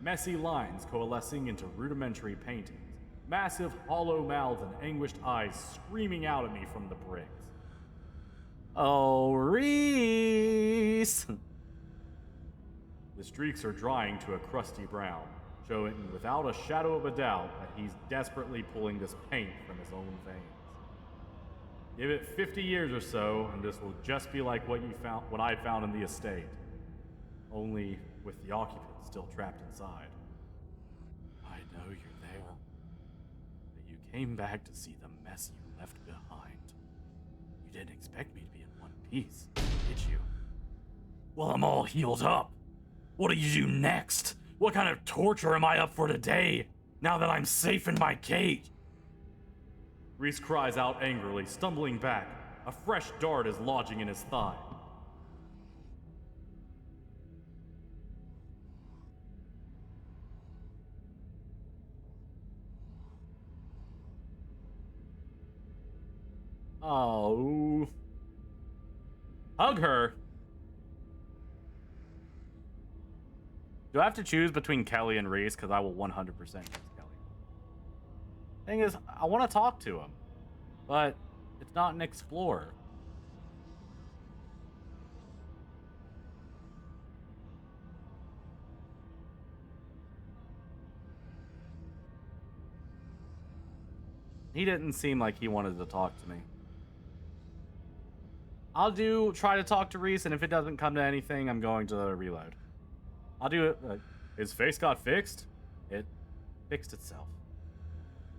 messy lines coalescing into rudimentary paintings, massive hollow mouths and anguished eyes screaming out at me from the bricks. Oh, Reese! The streaks are drying to a crusty brown, showing without a shadow of a doubt that he's desperately pulling this paint from his own veins. Give it 50 years or so, and this will just be like what I found in the estate. Only with the occupants still trapped inside. I know you're there. But you came back to see the mess you left behind. You didn't expect me to be in one piece, did you? Well, I'm all healed up. What do you do next? What kind of torture am I up for today, now that I'm safe in my cage? Reese cries out angrily, stumbling back. A fresh dart is lodging in his thigh. Oh. Hug her. Do I have to choose between Kelly and Reese? Because I will 100% choose Kelly. Thing is, I want to talk to him, but it's not an explorer. He didn't seem like he wanted to talk to me. I'll try to talk to Reese, and if it doesn't come to anything, I'm going to reload. I'll do it. His face got fixed? It fixed itself.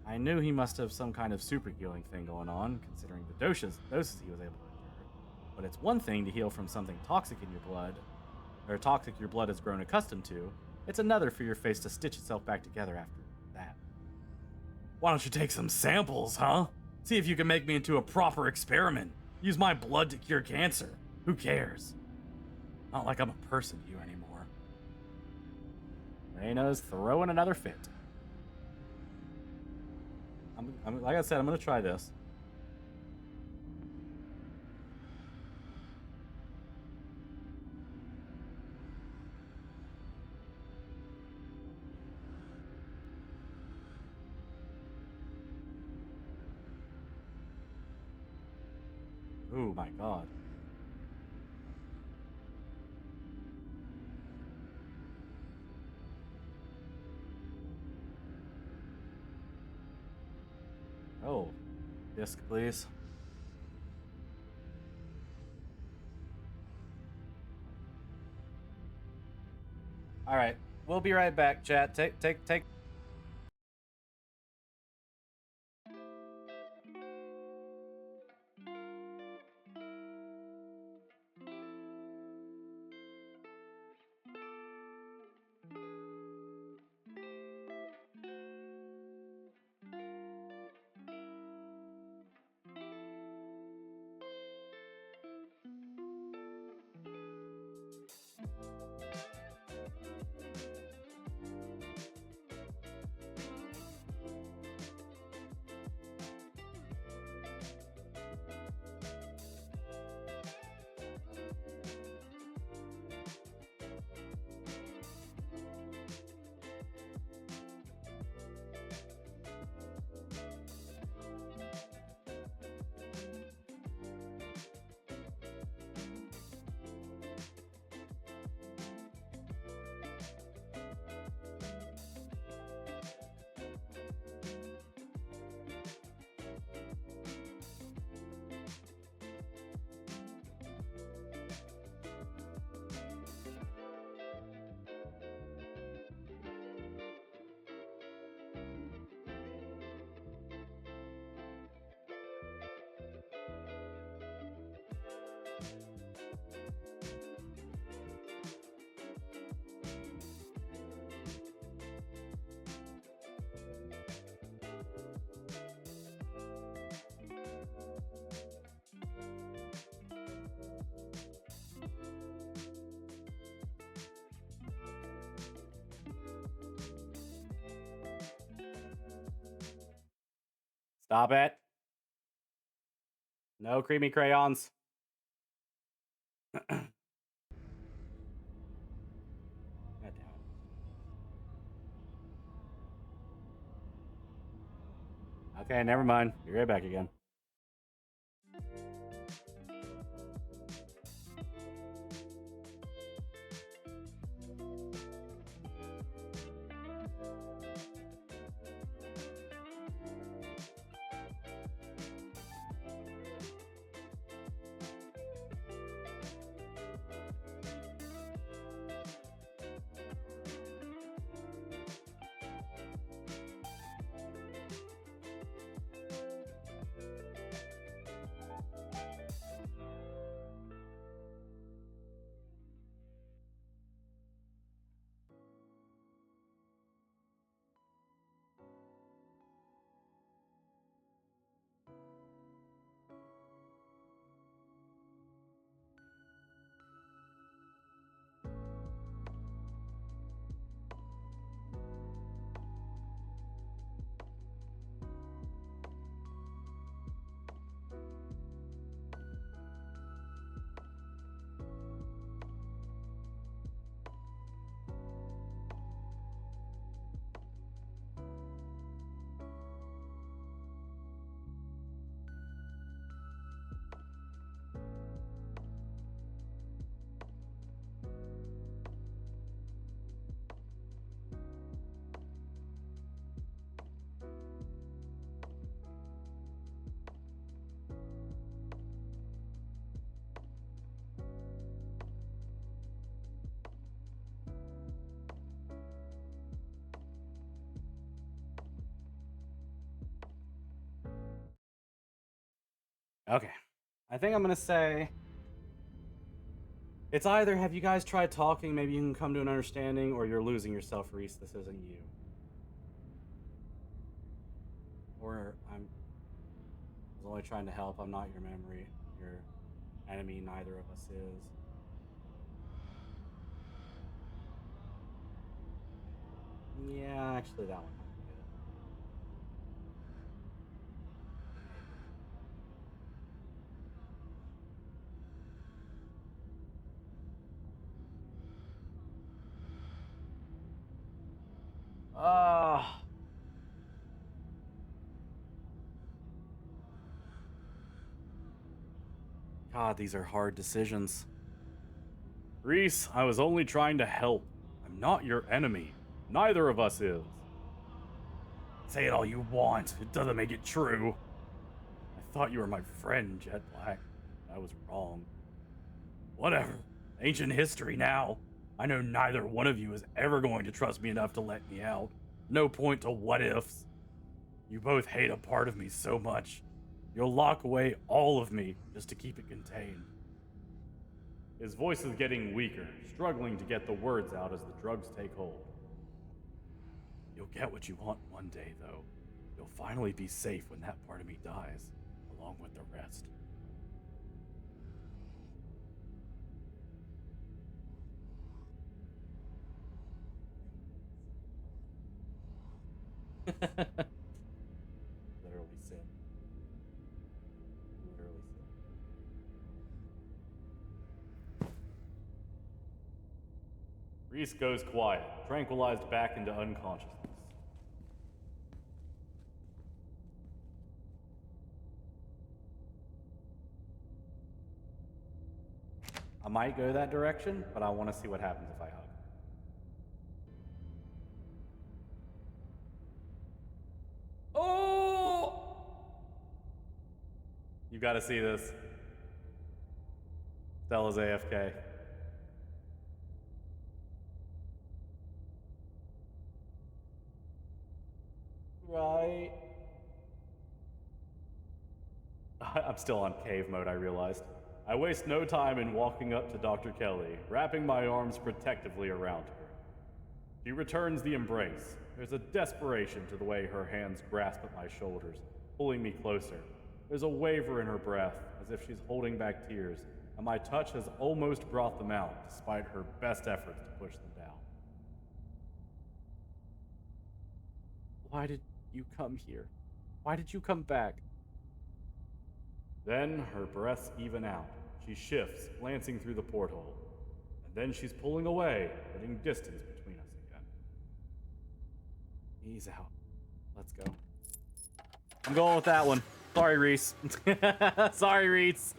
I knew he must have some kind of super healing thing going on, considering the doses he was able to endure. But it's one thing to heal from something toxic in your blood, or toxic your blood has grown accustomed to. It's another for your face to stitch itself back together after that. Why don't you take some samples, huh? See if you can make me into a proper experiment. Use my blood to cure cancer. Who cares? Not like I'm a person to you anymore. Reina's throwing another fit. Like I said, I'm gonna try this. Oh my god. Disc, please. All right, we'll be right back, chat. Take. Stop it. No creamy crayons. God damn it. Okay, never mind. Be right back again. Okay. I think I'm going to say it's either have you guys tried talking, maybe you can come to an understanding, or you're losing yourself, Reese. This isn't you. Or I was only trying to help. I'm not your memory. Your enemy, neither of us is. Yeah, actually, that one might be good. Ah. God, these are hard decisions. Reese, I was only trying to help. I'm not your enemy. Neither of us is. Say it all you want. It doesn't make it true. I thought you were my friend, Jet Black. I was wrong. Whatever. Ancient history now. I know neither one of you is ever going to trust me enough to let me out. No point to what ifs. You both hate a part of me so much. You'll lock away all of me just to keep it contained. His voice is getting weaker, struggling to get the words out as the drugs take hold. You'll get what you want one day, though. You'll finally be safe when that part of me dies, along with the rest. Literally sin. Literally sin. Reese goes quiet, tranquilized back into unconsciousness. I might go that direction, but I want to see what happens if I hug. Oh! You gotta see this. Stella's AFK. Right. I'm still on cave mode, I realized. I waste no time in walking up to Dr. Kelly, wrapping my arms protectively around her. She returns the embrace. There's a desperation to the way her hands grasp at my shoulders, pulling me closer. There's a waver in her breath, as if she's holding back tears, and my touch has almost brought them out, despite her best efforts to push them down. Why did you come here? Why did you come back? Then her breaths even out. She shifts, glancing through the porthole. And then she's pulling away, putting distance between us again. He's out. Let's go. I'm going with that one. Sorry, Reese. Sorry, Reese.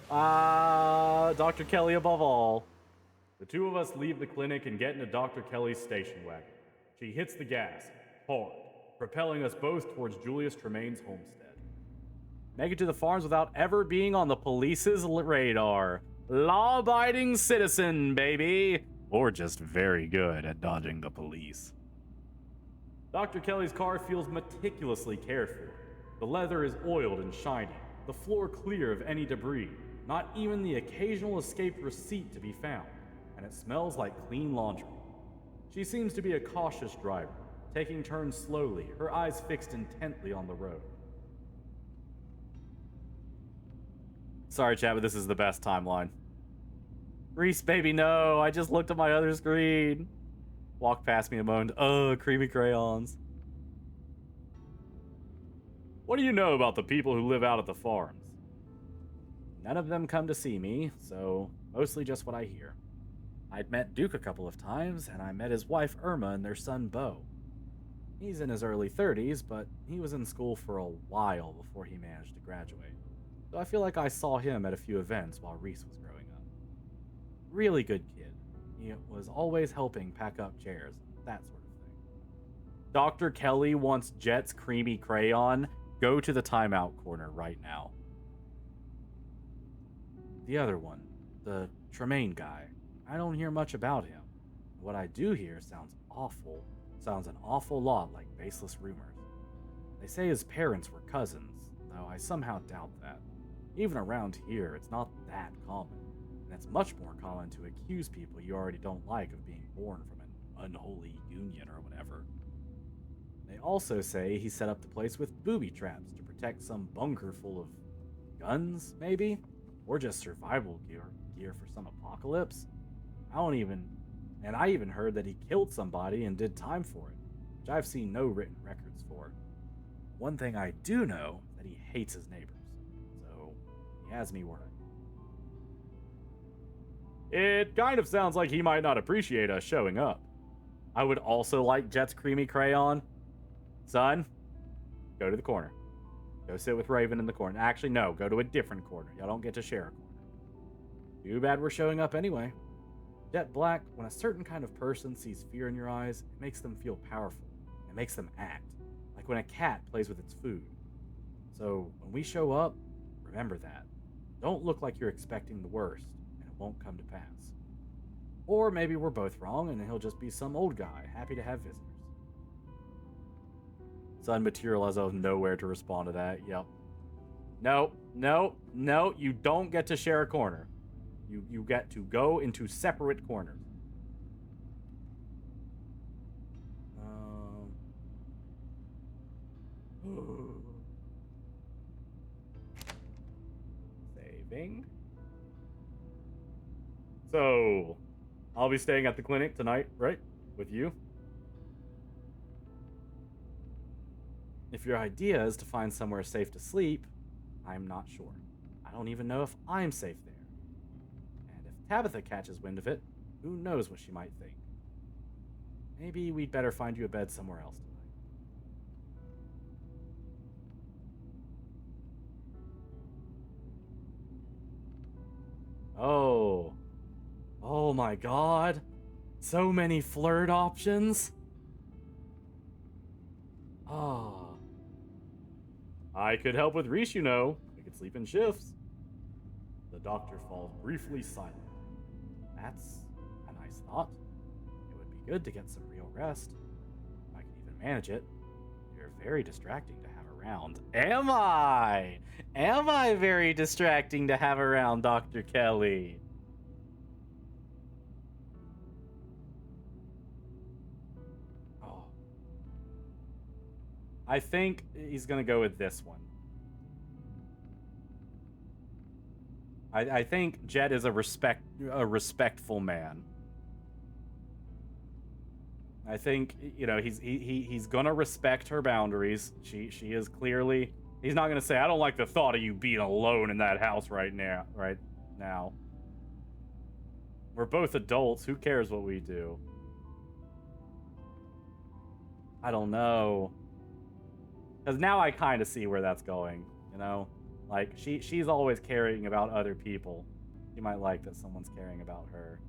Dr. Kelly above all. The two of us leave the clinic and get into Dr. Kelly's station wagon. She hits the gas, hard, propelling us both towards Julius Tremaine's homestead. Make it to the farms without ever being on the police's radar. Law-abiding citizen, baby. Or just very good at dodging the police. Dr. Kelly's car feels meticulously cared for. The leather is oiled and shiny, the floor clear of any debris, not even the occasional escaped receipt to be found, and it smells like clean laundry. She seems to be a cautious driver, taking turns slowly, her eyes fixed intently on the road. Sorry, chat, but this is the best timeline. Reese, baby, no. I just looked at my other screen. Walked past me and moaned, "Ugh, creamy crayons." What do you know about the people who live out at the farms? None of them come to see me, so mostly just what I hear. I'd met Duke a couple of times, and I met his wife Irma and their son Bo. He's in his early 30s, but he was in school for a while before he managed to graduate. So I feel like I saw him at a few events while Reese was growing up. Really good kid. He was always helping pack up chairs, that sort of thing. Dr. Kelly wants Jett's creamy crayon. Go to the timeout corner right now. The other one, the Tremaine guy. I don't hear much about him. What I do hear sounds awful. Sounds an awful lot like baseless rumors. They say his parents were cousins, though I somehow doubt that. Even around here, it's not that common, and it's much more common to accuse people you already don't like of being born from an unholy union or whatever. They also say he set up the place with booby traps to protect some bunker full of guns, maybe? Or just survival gear for some apocalypse? I even heard that he killed somebody and did time for it, which I've seen no written records for. One thing I do know is that he hates his neighbors. He has me worried. It kind of sounds like he might not appreciate us showing up. I would also like Jett's creamy crayon. Son, go to the corner. Go sit with Raven in the corner. Actually, no, go to a different corner. Y'all don't get to share a corner. Too bad we're showing up anyway. Jet Black, when a certain kind of person sees fear in your eyes, it makes them feel powerful. It makes them act. Like when a cat plays with its food. So when we show up, remember that. Don't look like you're expecting the worst, and it won't come to pass. Or maybe we're both wrong, and he'll just be some old guy, happy to have visitors. Sun materializes out of nowhere to respond to that. Yep. No, you don't get to share a corner. You get to go into separate corners. Saving. So, I'll be staying at the clinic tonight, right? With you? If your idea is to find somewhere safe to sleep, I'm not sure. I don't even know if I'm safe there. And if Tabitha catches wind of it, who knows what she might think. Maybe we'd better find you a bed somewhere else tonight. Oh my god. So many flirt options. Oh. I could help with Reese, you know. We could sleep in shifts. The doctor falls briefly silent. That's a nice thought. It would be good to get some real rest. If I could even manage it. You're very distracting to have around. Am I? Am I very distracting to have around, Dr. Kelly? Oh. I think he's going to go with this one. I think Jett is a respectful man. I think, you know, he's gonna respect her boundaries. She is clearly. He's not gonna say, "I don't like the thought of you being alone in that house right now." Right now, we're both adults. Who cares what we do? I don't know, because now I kind of see where that's going. You know, like she's always caring about other people. She might like that someone's caring about her.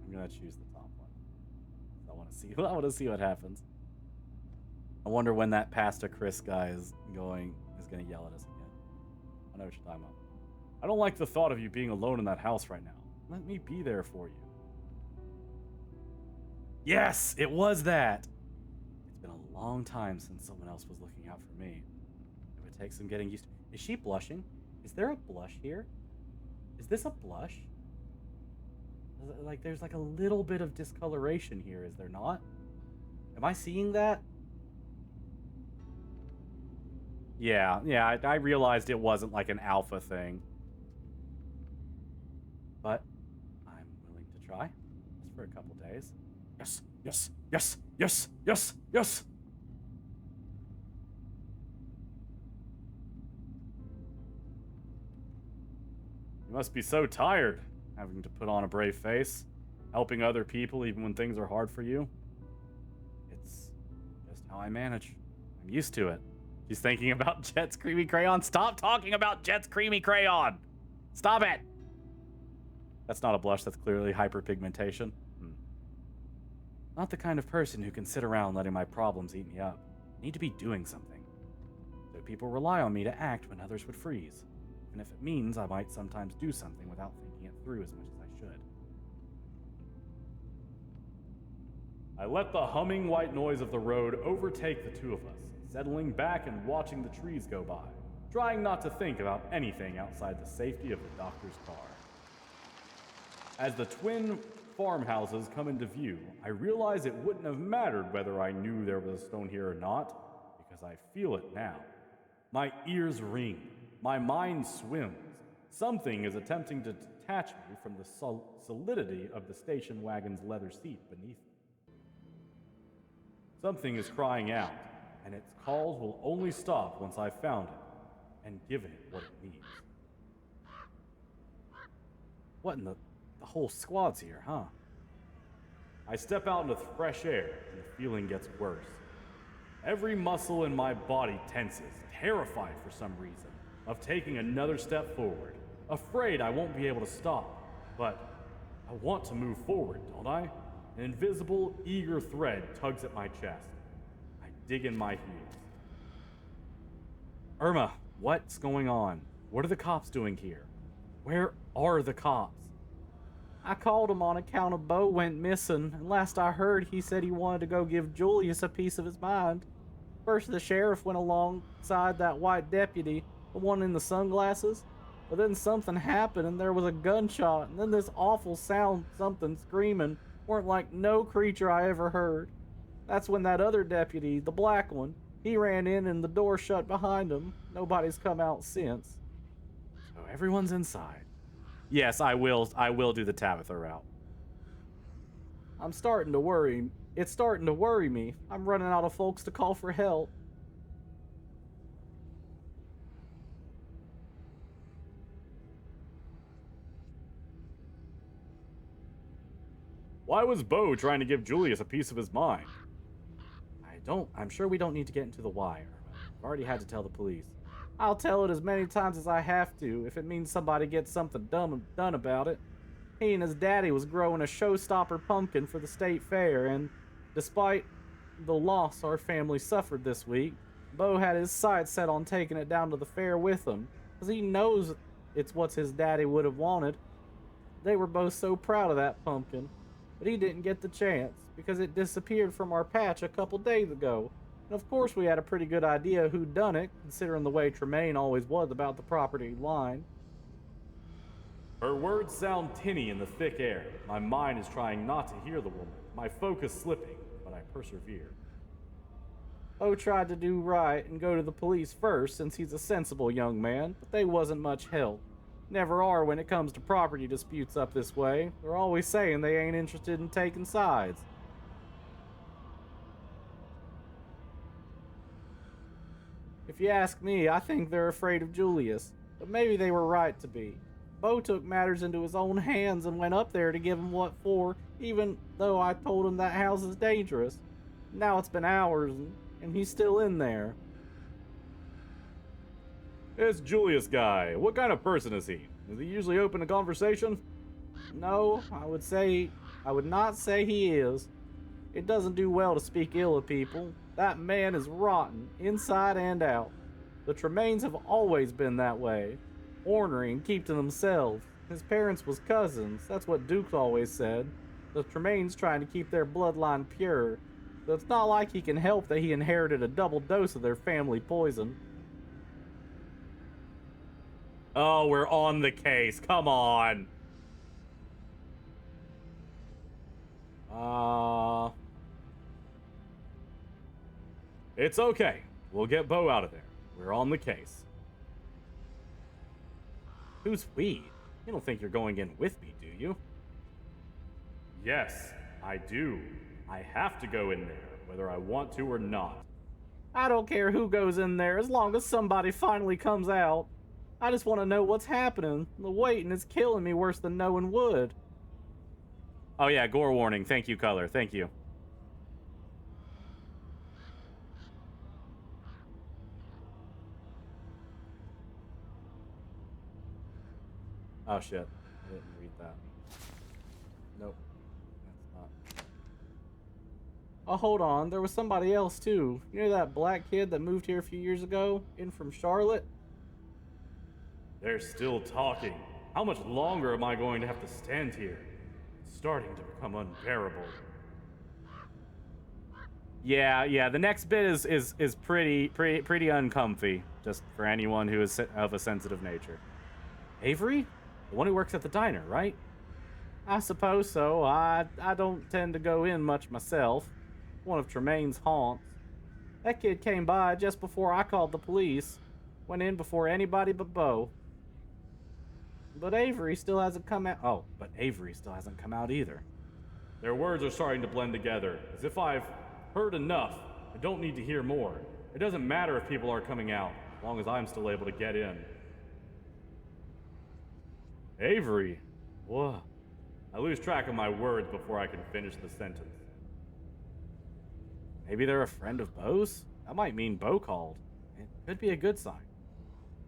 I'm gonna choose the top one. I want to see what happens. I wonder when that Pasta Chris guy is gonna yell at us again. I know what you're talking about. I don't like the thought of you being alone in that house right now. Let me be there for you. Yes, it was that. It's been a long time since someone else was looking out for me. It would take some getting used to. Is she blushing? Is there a blush here? Is this a blush? Like, there's like a little bit of discoloration here, is there not? Am I seeing that? Yeah, I realized it wasn't like an alpha thing. But I'm willing to try, just for a couple days. Yes, yes, yes, yes, yes, yes! You must be so tired, having to put on a brave face, helping other people even when things are hard for you. It's just how I manage. I'm used to it. She's thinking about Jett's creamy crayon. Stop talking about Jett's creamy crayon! Stop it! That's not a blush, that's clearly hyperpigmentation. Not the kind of person who can sit around letting my problems eat me up. I need to be doing something. So people rely on me to act when others would freeze. Even if it means I might sometimes do something without thinking it through as much as I should. I let the humming white noise of the road overtake the two of us, settling back and watching the trees go by, trying not to think about anything outside the safety of the doctor's car. As the twin farmhouses come into view, I realize it wouldn't have mattered whether I knew there was a stone here or not, because I feel it now. My ears ring. My mind swims. Something is attempting to detach me from the solidity of the station wagon's leather seat beneath me. Something is crying out, and its calls will only stop once I've found it and given it what it needs. What in the whole squad's here, huh? I step out into fresh air, and the feeling gets worse. Every muscle in my body tenses, terrified for some reason of taking another step forward, afraid I won't be able to stop. But I want to move forward, don't I? An invisible, eager thread tugs at my chest. I digging my heels. Irma, what's going on? What are the cops doing here? Where are the cops? I called him on account of Bo went missing, and last I heard, he said he wanted to go give Julius a piece of his mind. First, the sheriff went alongside that white deputy, the one in the sunglasses, but then something happened and there was a gunshot, and then this awful sound, something screaming, weren't like no creature I ever heard. That's when that other deputy, the black one, he ran in and the door shut behind him. Nobody's come out since. So everyone's inside. Yes, I will do the Tabitha route. I'm starting to worry. It's starting to worry me. I'm running out of folks to call for help. Why was Bo trying to give Julius a piece of his mind? I'm sure we don't need to get into the why. I've already had to tell the police. I'll tell it as many times as I have to, if it means somebody gets something done about it. He and his daddy was growing a showstopper pumpkin for the state fair, and despite the loss our family suffered this week, Bo had his sights set on taking it down to the fair with him, because he knows it's what his daddy would have wanted. They were both so proud of that pumpkin, but he didn't get the chance, because it disappeared from our patch a couple days ago. And of course we had a pretty good idea who done it, considering the way Tremaine always was about the property line. Her words sound tinny in the thick air. My mind is trying not to hear the woman, my focus slipping, but I persevere. Bo tried to do right and go to the police first, since he's a sensible young man, but they wasn't much help. Never are when it comes to property disputes up this way. They're always saying they ain't interested in taking sides. If you ask me, I think they're afraid of Julius, but maybe they were right to be. Bo took matters into his own hands and went up there to give him what for, even though I told him that house is dangerous. Now it's been hours, and he's still in there. This Julius guy, what kind of person is he? Does he usually open a conversation? No, I would not say he is. It doesn't do well to speak ill of people. That man is rotten, inside and out. The Tremaines have always been that way. Ornery and keep to themselves. His parents was cousins, that's what Duke always said. The Tremaines trying to keep their bloodline pure. So it's not like he can help that he inherited a double dose of their family poison. Oh, we're on the case. Come on. It's okay. We'll get Bo out of there. We're on the case. Who's we? You don't think you're going in with me, do you? Yes, I do. I have to go in there, whether I want to or not. I don't care who goes in there, as long as somebody finally comes out. I just want to know what's happening. The waiting is killing me worse than knowing would. Oh yeah, gore warning. Thank you, Color. Thank you. Oh shit. I didn't read that. Nope. That's not. Oh, hold on. There was somebody else, too. You know that black kid that moved here a few years ago? In from Charlotte? They're still talking. How much longer am I going to have to stand here? It's starting to become unbearable. Yeah, the next bit is pretty uncomfy, just for anyone who is of a sensitive nature. Avery? The one who works at the diner, right? I suppose so. I don't tend to go in much myself. One of Tremaine's haunts. That kid came by just before I called the police. Went in before anybody but Bo. But Avery still hasn't come out. Oh, but Avery still hasn't come out either. Their words are starting to blend together, as if I've heard enough. I don't need to hear more. It doesn't matter if people are coming out, as long as I'm still able to get in. Avery? What? I lose track of my words before I can finish the sentence. Maybe they're a friend of Bo's? That might mean Bo called. It could be a good sign.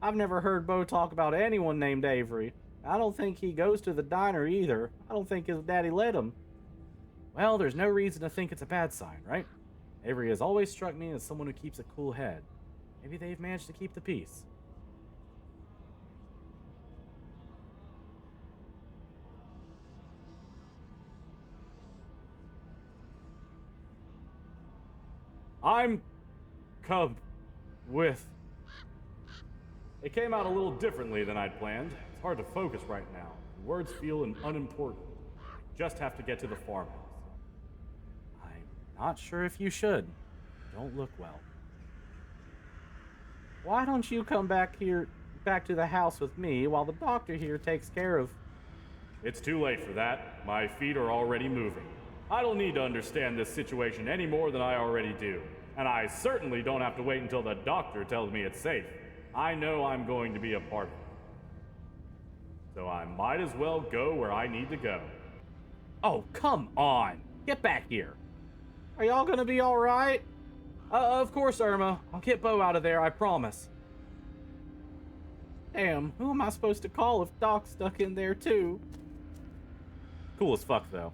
I've never heard Bo talk about anyone named Avery. I don't think he goes to the diner either. I don't think his daddy let him. Well, there's no reason to think it's a bad sign, right? Avery has always struck me as someone who keeps a cool head. Maybe they've managed to keep the peace. I'm come with. It came out a little differently than I'd planned. It's hard to focus right now. Words feel unimportant. I just have to get to the farmhouse. I'm not sure if you should. You don't look well. Why don't you come back to the house with me while the doctor here takes care of... It's too late for that. My feet are already moving. I don't need to understand this situation any more than I already do. And I certainly don't have to wait until the doctor tells me it's safe. I know I'm going to be a part of it. So I might as well go where I need to go. Oh, come on! Get back here! Are y'all gonna be alright? Of course, Irma. I'll get Bo out of there, I promise. Damn, who am I supposed to call if Doc's stuck in there too? Cool as fuck, though.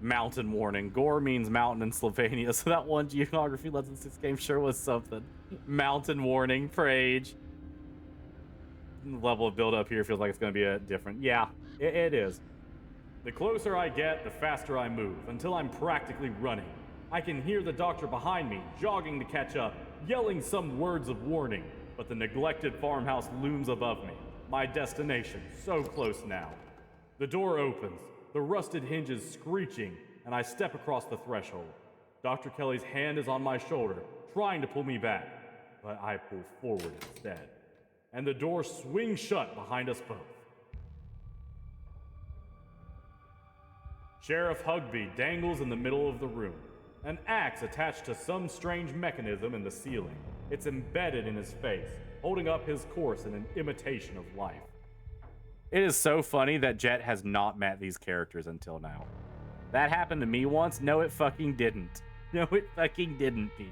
Mountain warning. Gore means mountain in Slovenia, so that one geography lesson 6 game sure was something. Mountain warning for age. The level of build-up here feels like it's going to be different. Yeah, it is. The closer I get, the faster I move, until I'm practically running. I can hear the doctor behind me, jogging to catch up, yelling some words of warning, but the neglected farmhouse looms above me. My destination, so close now. The door opens, the rusted hinges screeching, and I step across the threshold. Dr. Kelly's hand is on my shoulder, trying to pull me back, but I pull forward instead. And the door swings shut behind us both. Sheriff Hugby dangles in the middle of the room, an axe attached to some strange mechanism in the ceiling. It's embedded in his face, holding up his course in an imitation of life. It is so funny that Jett has not met these characters until now. That happened to me once. No, it fucking didn't. No, it fucking didn't, Peter.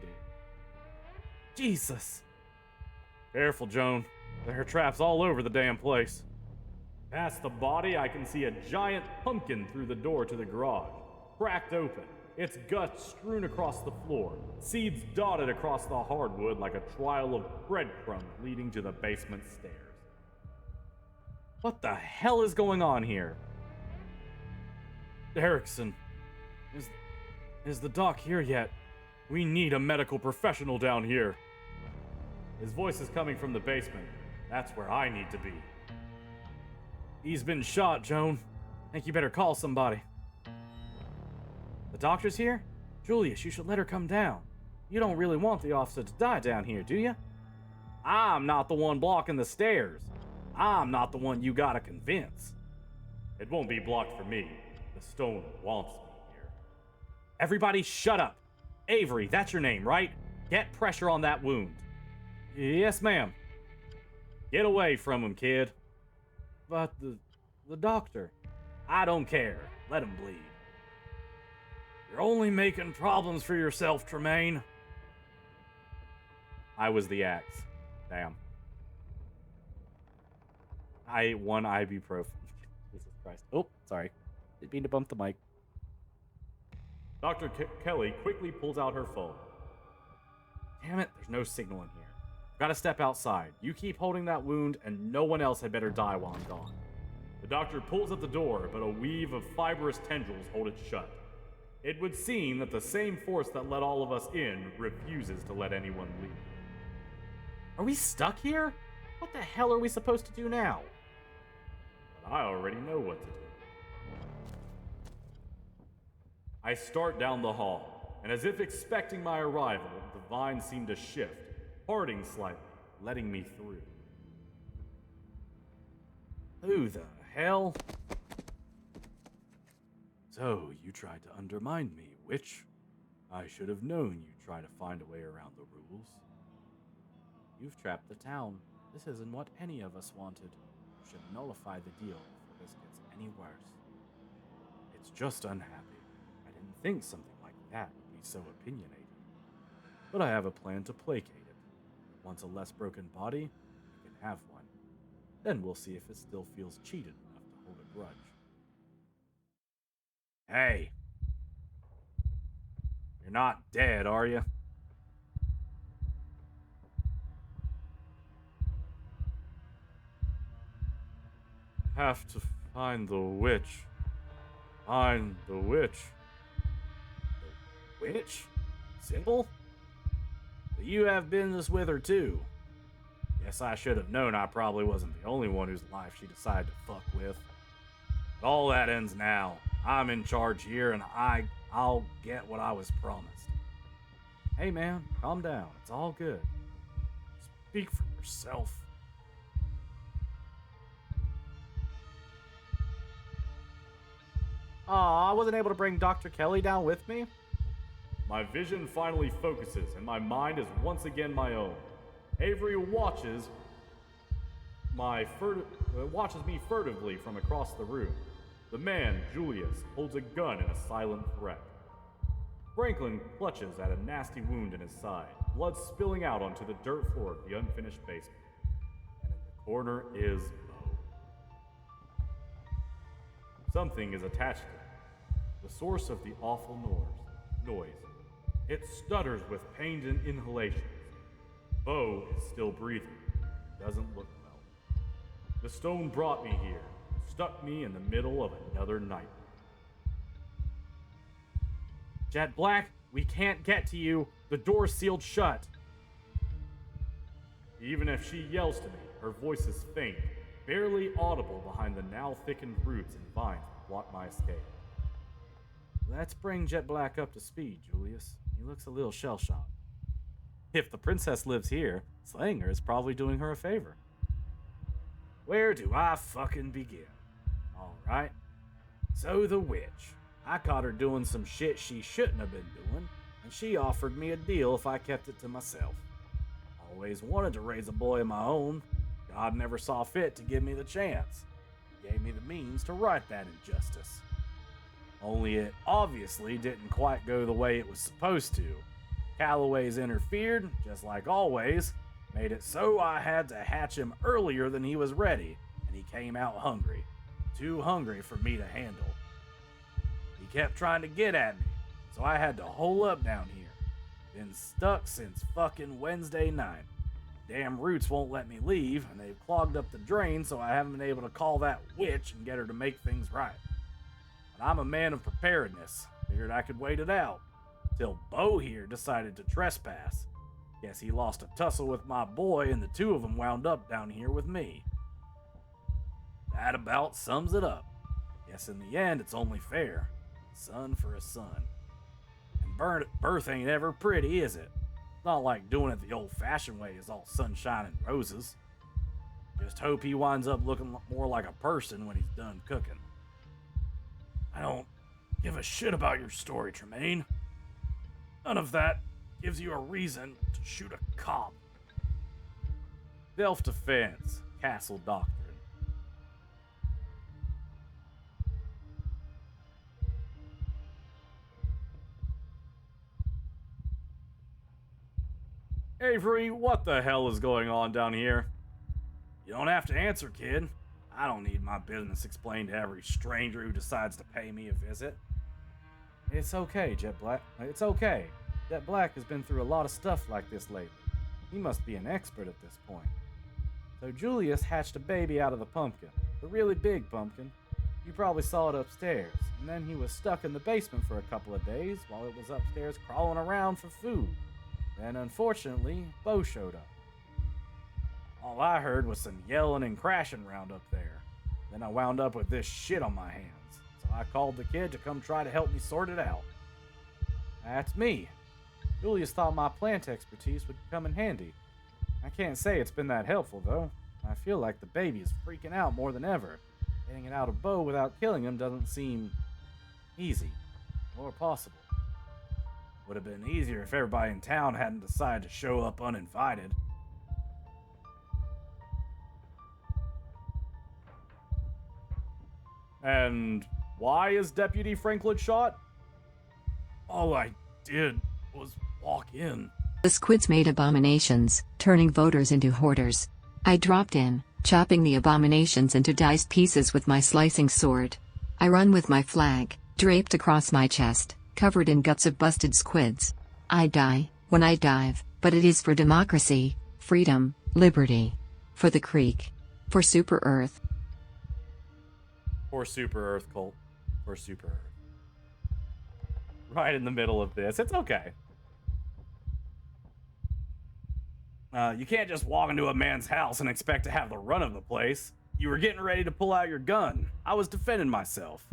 Jesus. Careful, Joan. There are traps all over the damn place. Past the body, I can see a giant pumpkin through the door to the garage, cracked open, its guts strewn across the floor, seeds dotted across the hardwood like a trail of breadcrumbs leading to the basement stairs. What the hell is going on here? Erickson, is the doc here yet? We need a medical professional down here. His voice is coming from the basement. That's where I need to be. He's been shot, Joan. Think you better call somebody. The doctor's here? Julius, you should let her come down. You don't really want the officer to die down here, do you? I'm not the one blocking the stairs. I'm not the one you gotta convince. It won't be blocked for me. The stone wants me here. Everybody shut up. Avery, that's your name, right? Get pressure on that wound. Yes, ma'am. Get away from him, kid. But the doctor. I don't care. Let him bleed. You're only making problems for yourself, Tremaine. I was the axe. Damn. I ate one ibuprofen. Jesus Christ. Oh, sorry. Didn't mean to bump the mic. Dr. Kelly quickly pulls out her phone. Damn it, there's no signal in here. Gotta step outside. You keep holding that wound, and no one else had better die while I'm gone. The doctor pulls at the door, but a weave of fibrous tendrils hold it shut. It would seem that the same force that let all of us in refuses to let anyone leave. Are we stuck here? What the hell are we supposed to do now? But I already know what to do. I start down the hall, and as if expecting my arrival, the vines seem to shift, parting slightly, letting me through. Who the hell? So, you tried to undermine me, witch. I should have known you'd try to find a way around the rules. You've trapped the town. This isn't what any of us wanted. You should nullify the deal before this gets any worse. It's just unhappy. I didn't think something like that would be so opinionated. But I have a plan to placate it. Once a less broken body, you can have one. Then we'll see if it still feels cheated enough to hold a grudge. Hey! not dead, are you? Have to find the witch. Find the witch. The witch? Simple? You have business with her, too. Guess I should have known I probably wasn't the only one whose life she decided to fuck with. But all that ends now. I'm in charge here, and I'll get what I was promised. Hey, man, calm down. It's all good. Speak for yourself. Aw, I wasn't able to bring Dr. Kelly down with me. My vision finally focuses, and my mind is once again my own. Avery watches me furtively from across the room. The man, Julius, holds a gun in a silent threat. Franklin clutches at a nasty wound in his side, blood spilling out onto the dirt floor of the unfinished basement. And in the corner is Bo. Something is attached to it, the source of the awful noise. It stutters with pains and inhalations. Bo is still breathing. Doesn't look well. The stone brought me here, stuck me in the middle of another nightmare. Jet Black, we can't get to you. The door's sealed shut. Even if she yells to me, her voice is faint, barely audible behind the now thickened roots and vines that block my escape. Let's bring Jet Black up to speed, Julius. He looks a little shell-shocked. If the princess lives here, slaying her is probably doing her a favor. Where do I fucking begin? Alright. So the witch. I caught her doing some shit she shouldn't have been doing, and she offered me a deal if I kept it to myself. Always wanted to raise a boy of my own. God never saw fit to give me the chance. He gave me the means to right that injustice. Only it obviously didn't quite go the way it was supposed to. Calloway's interfered, just like always, made it so I had to hatch him earlier than he was ready, and he came out hungry. Too hungry for me to handle. He kept trying to get at me, so I had to hole up down here. Been stuck since fucking Wednesday night. Damn roots won't let me leave, and they've clogged up the drain, so I haven't been able to call that witch and get her to make things right. But I'm a man of preparedness. Figured I could wait it out. Till Bo here decided to trespass. Guess he lost a tussle with my boy, and the two of them wound up down here with me. That about sums it up. Guess in the end, it's only fair. Son for a son. And birth ain't ever pretty, is it? Not like doing it the old-fashioned way is all sunshine and roses. Just hope he winds up looking more like a person when he's done cooking. I don't give a shit about your story, Tremaine. None of that gives you a reason to shoot a cop. Self-defense, castle doctrine. Avery, what the hell is going on down here? You don't have to answer, kid. I don't need my business explained to every stranger who decides to pay me a visit. It's okay, Jet Black. It's okay. Jet Black has been through a lot of stuff like this lately. He must be an expert at this point. So Julius hatched a baby out of the pumpkin. The really big pumpkin. You probably saw it upstairs. And then he was stuck in the basement for a couple of days while it was upstairs crawling around for food. Then, unfortunately, Bo showed up. All I heard was some yelling and crashing around up there. Then I wound up with this shit on my hands, so I called the kid to come try to help me sort it out. That's me. Julius thought my plant expertise would come in handy. I can't say it's been that helpful, though. I feel like the baby is freaking out more than ever. Getting it out of Bo without killing him doesn't seem easy or possible. Would have been easier if everybody in town hadn't decided to show up uninvited. And why is Deputy Franklin shot? All I did was walk in. The squids made abominations, turning voters into hoarders. I dropped in, chopping the abominations into diced pieces with my slicing sword. I run with my flag, draped across my chest. covered in guts of busted squids. I die when I dive, but it is for democracy, freedom, liberty. For the creek. For Super Earth. For Super Earth, Colt. For Super Earth. Right in the middle of this. It's okay. You can't just walk into a man's house and expect to have the run of the place. You were getting ready to pull out your gun. I was defending myself.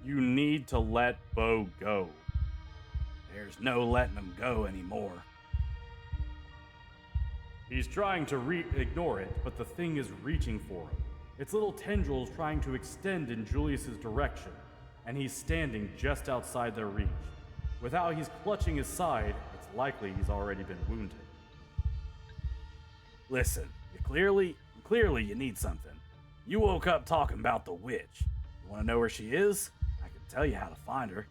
You need to let Bo go. There's no letting him go anymore. He's trying to ignore it, but the thing is reaching for him. Its little tendrils trying to extend in Julius's direction, and he's standing just outside their reach. Without he's clutching his side, it's likely he's already been wounded. Listen, clearly you need something. You woke up talking about the witch. You want to know where she is? I can tell you how to find her.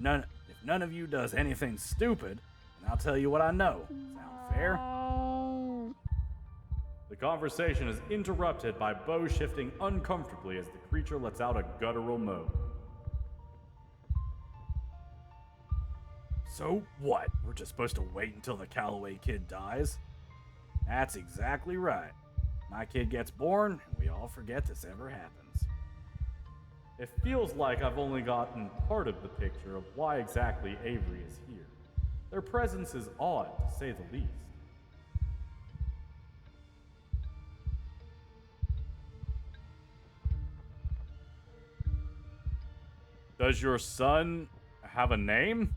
If none of you does anything stupid, then I'll tell you what I know. Sound fair? The conversation is interrupted by Bo shifting uncomfortably as the creature lets out a guttural moan. So what? We're just supposed to wait until the Calloway kid dies? That's exactly right. My kid gets born, and we all forget this ever happens. It feels like I've only gotten part of the picture of why exactly Avery is here. Their presence is odd, to say the least. Does your son have a name?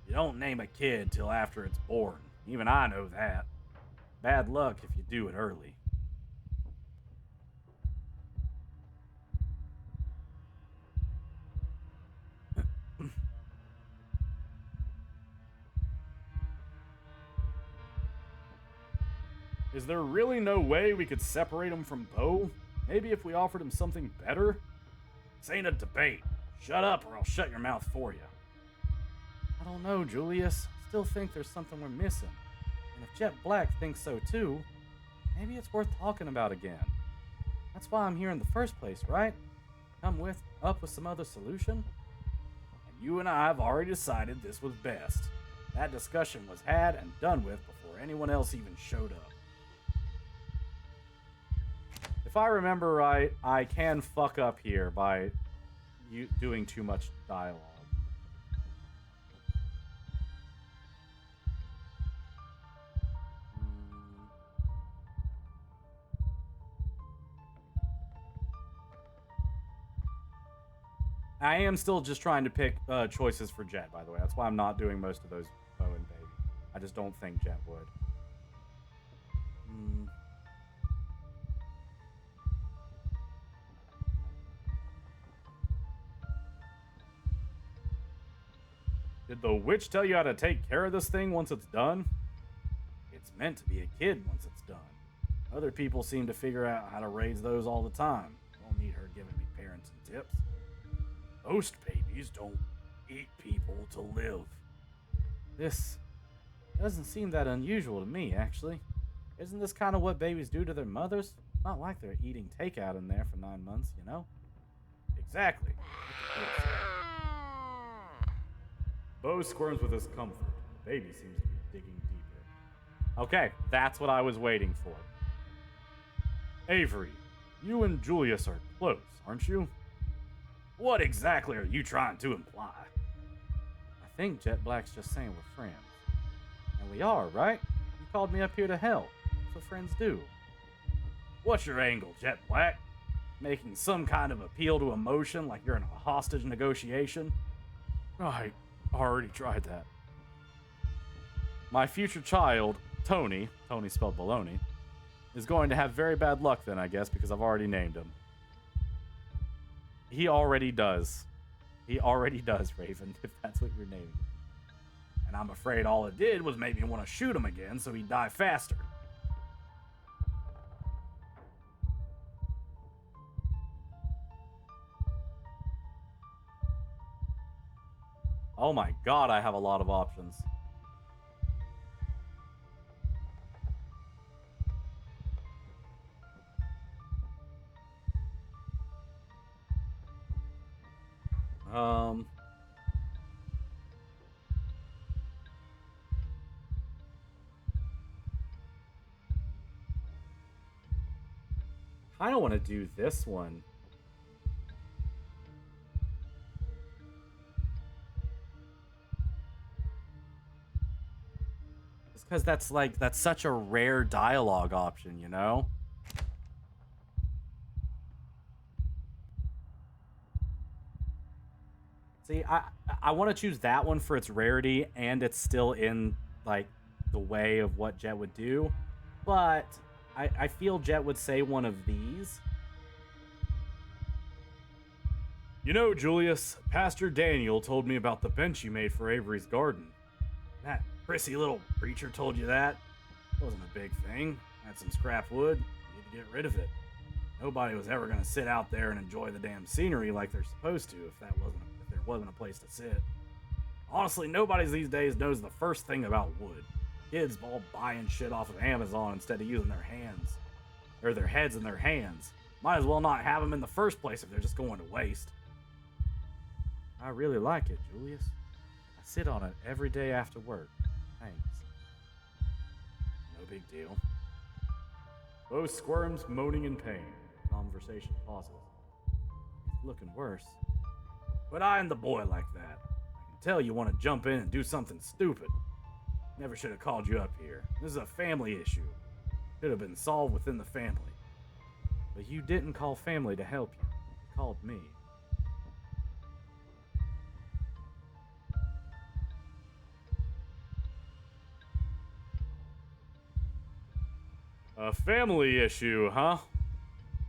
You don't name a kid till after it's born. Even I know that. Bad luck if you do it early. Is there really no way we could separate him from Bo? Maybe if we offered him something better? This ain't a debate. Shut up or I'll shut your mouth for you. I don't know, Julius. I still think there's something we're missing. And if Jett Black thinks so too, maybe it's worth talking about again. That's why I'm here in the first place, right? Come up with some other solution? And you and I have already decided this was best. That discussion was had and done with before anyone else even showed up. If I remember right, I can fuck up here by you doing too much dialogue. I am still just trying to pick choices for Jett, by the way. That's why I'm not doing most of those Bo and Baby. I just don't think Jett would. Did the witch tell you how to take care of this thing once it's done? It's meant to be a kid once it's done. Other people seem to figure out how to raise those all the time. Don't need her giving me parents and tips. Most babies don't eat people to live. This doesn't seem that unusual to me, actually. Isn't this kind of what babies do to their mothers? Not like they're eating takeout in there for 9 months, you know? Exactly. Bo squirms with his comfort. The baby seems to be digging deeper. Okay, that's what I was waiting for. Avery, you and Julius are close, aren't you? What exactly are you trying to imply? I think Jett Black's just saying we're friends. And we are, right? You called me up here to help. That's what friends do. What's your angle, Jett Black? Making some kind of appeal to emotion like you're in a hostage negotiation? I already tried that. My future child, Tony spelled baloney, is going to have very bad luck then, I guess, because I've already named him. He already does. He already does, Raven, if that's what you're naming. And I'm afraid all it did was make me want to shoot him again so he'd die faster. Oh my god, I have a lot of options. Um... I don't want to do this one. Just because that's such a rare dialogue option, you know? See, I want to choose that one for its rarity, and it's still in, like, the way of what Jett would do. But I feel Jett would say one of these. You know, Julius, Pastor Daniel told me about the bench you made for Avery's garden. That prissy little preacher told you that? It wasn't a big thing. Had some scrap wood. Need to get rid of it. Nobody was ever going to sit out there and enjoy the damn scenery like they're supposed to if there wasn't a place to sit. Honestly, nobody these days knows the first thing about wood. Kids all buying shit off of Amazon instead of using their hands. Or their heads in their hands. Might as well not have them in the first place if they're just going to waste. I really like it, Julius. I sit on it every day after work. Thanks. No big deal. Bo squirms, moaning in pain. Conversation pauses. It's looking worse. But I and the boy like that. I can tell you want to jump in and do something stupid. Never should have called you up here. This is a family issue. Should have been solved within the family. But you didn't call family to help you. You called me. A family issue, huh?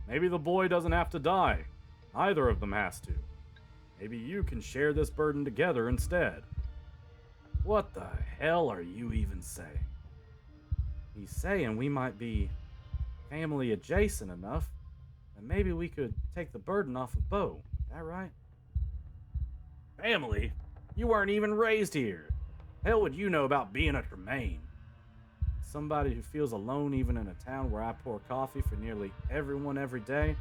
Maybe the boy doesn't have to die. Neither of them has to. Maybe you can share this burden together instead. What the hell are you even saying? He's saying we might be family adjacent enough, and maybe we could take the burden off of Bo. Is that right? Family? You weren't even raised here. Hell would you know about being a Tremaine? Somebody who feels alone even in a town where I pour coffee for nearly everyone every day.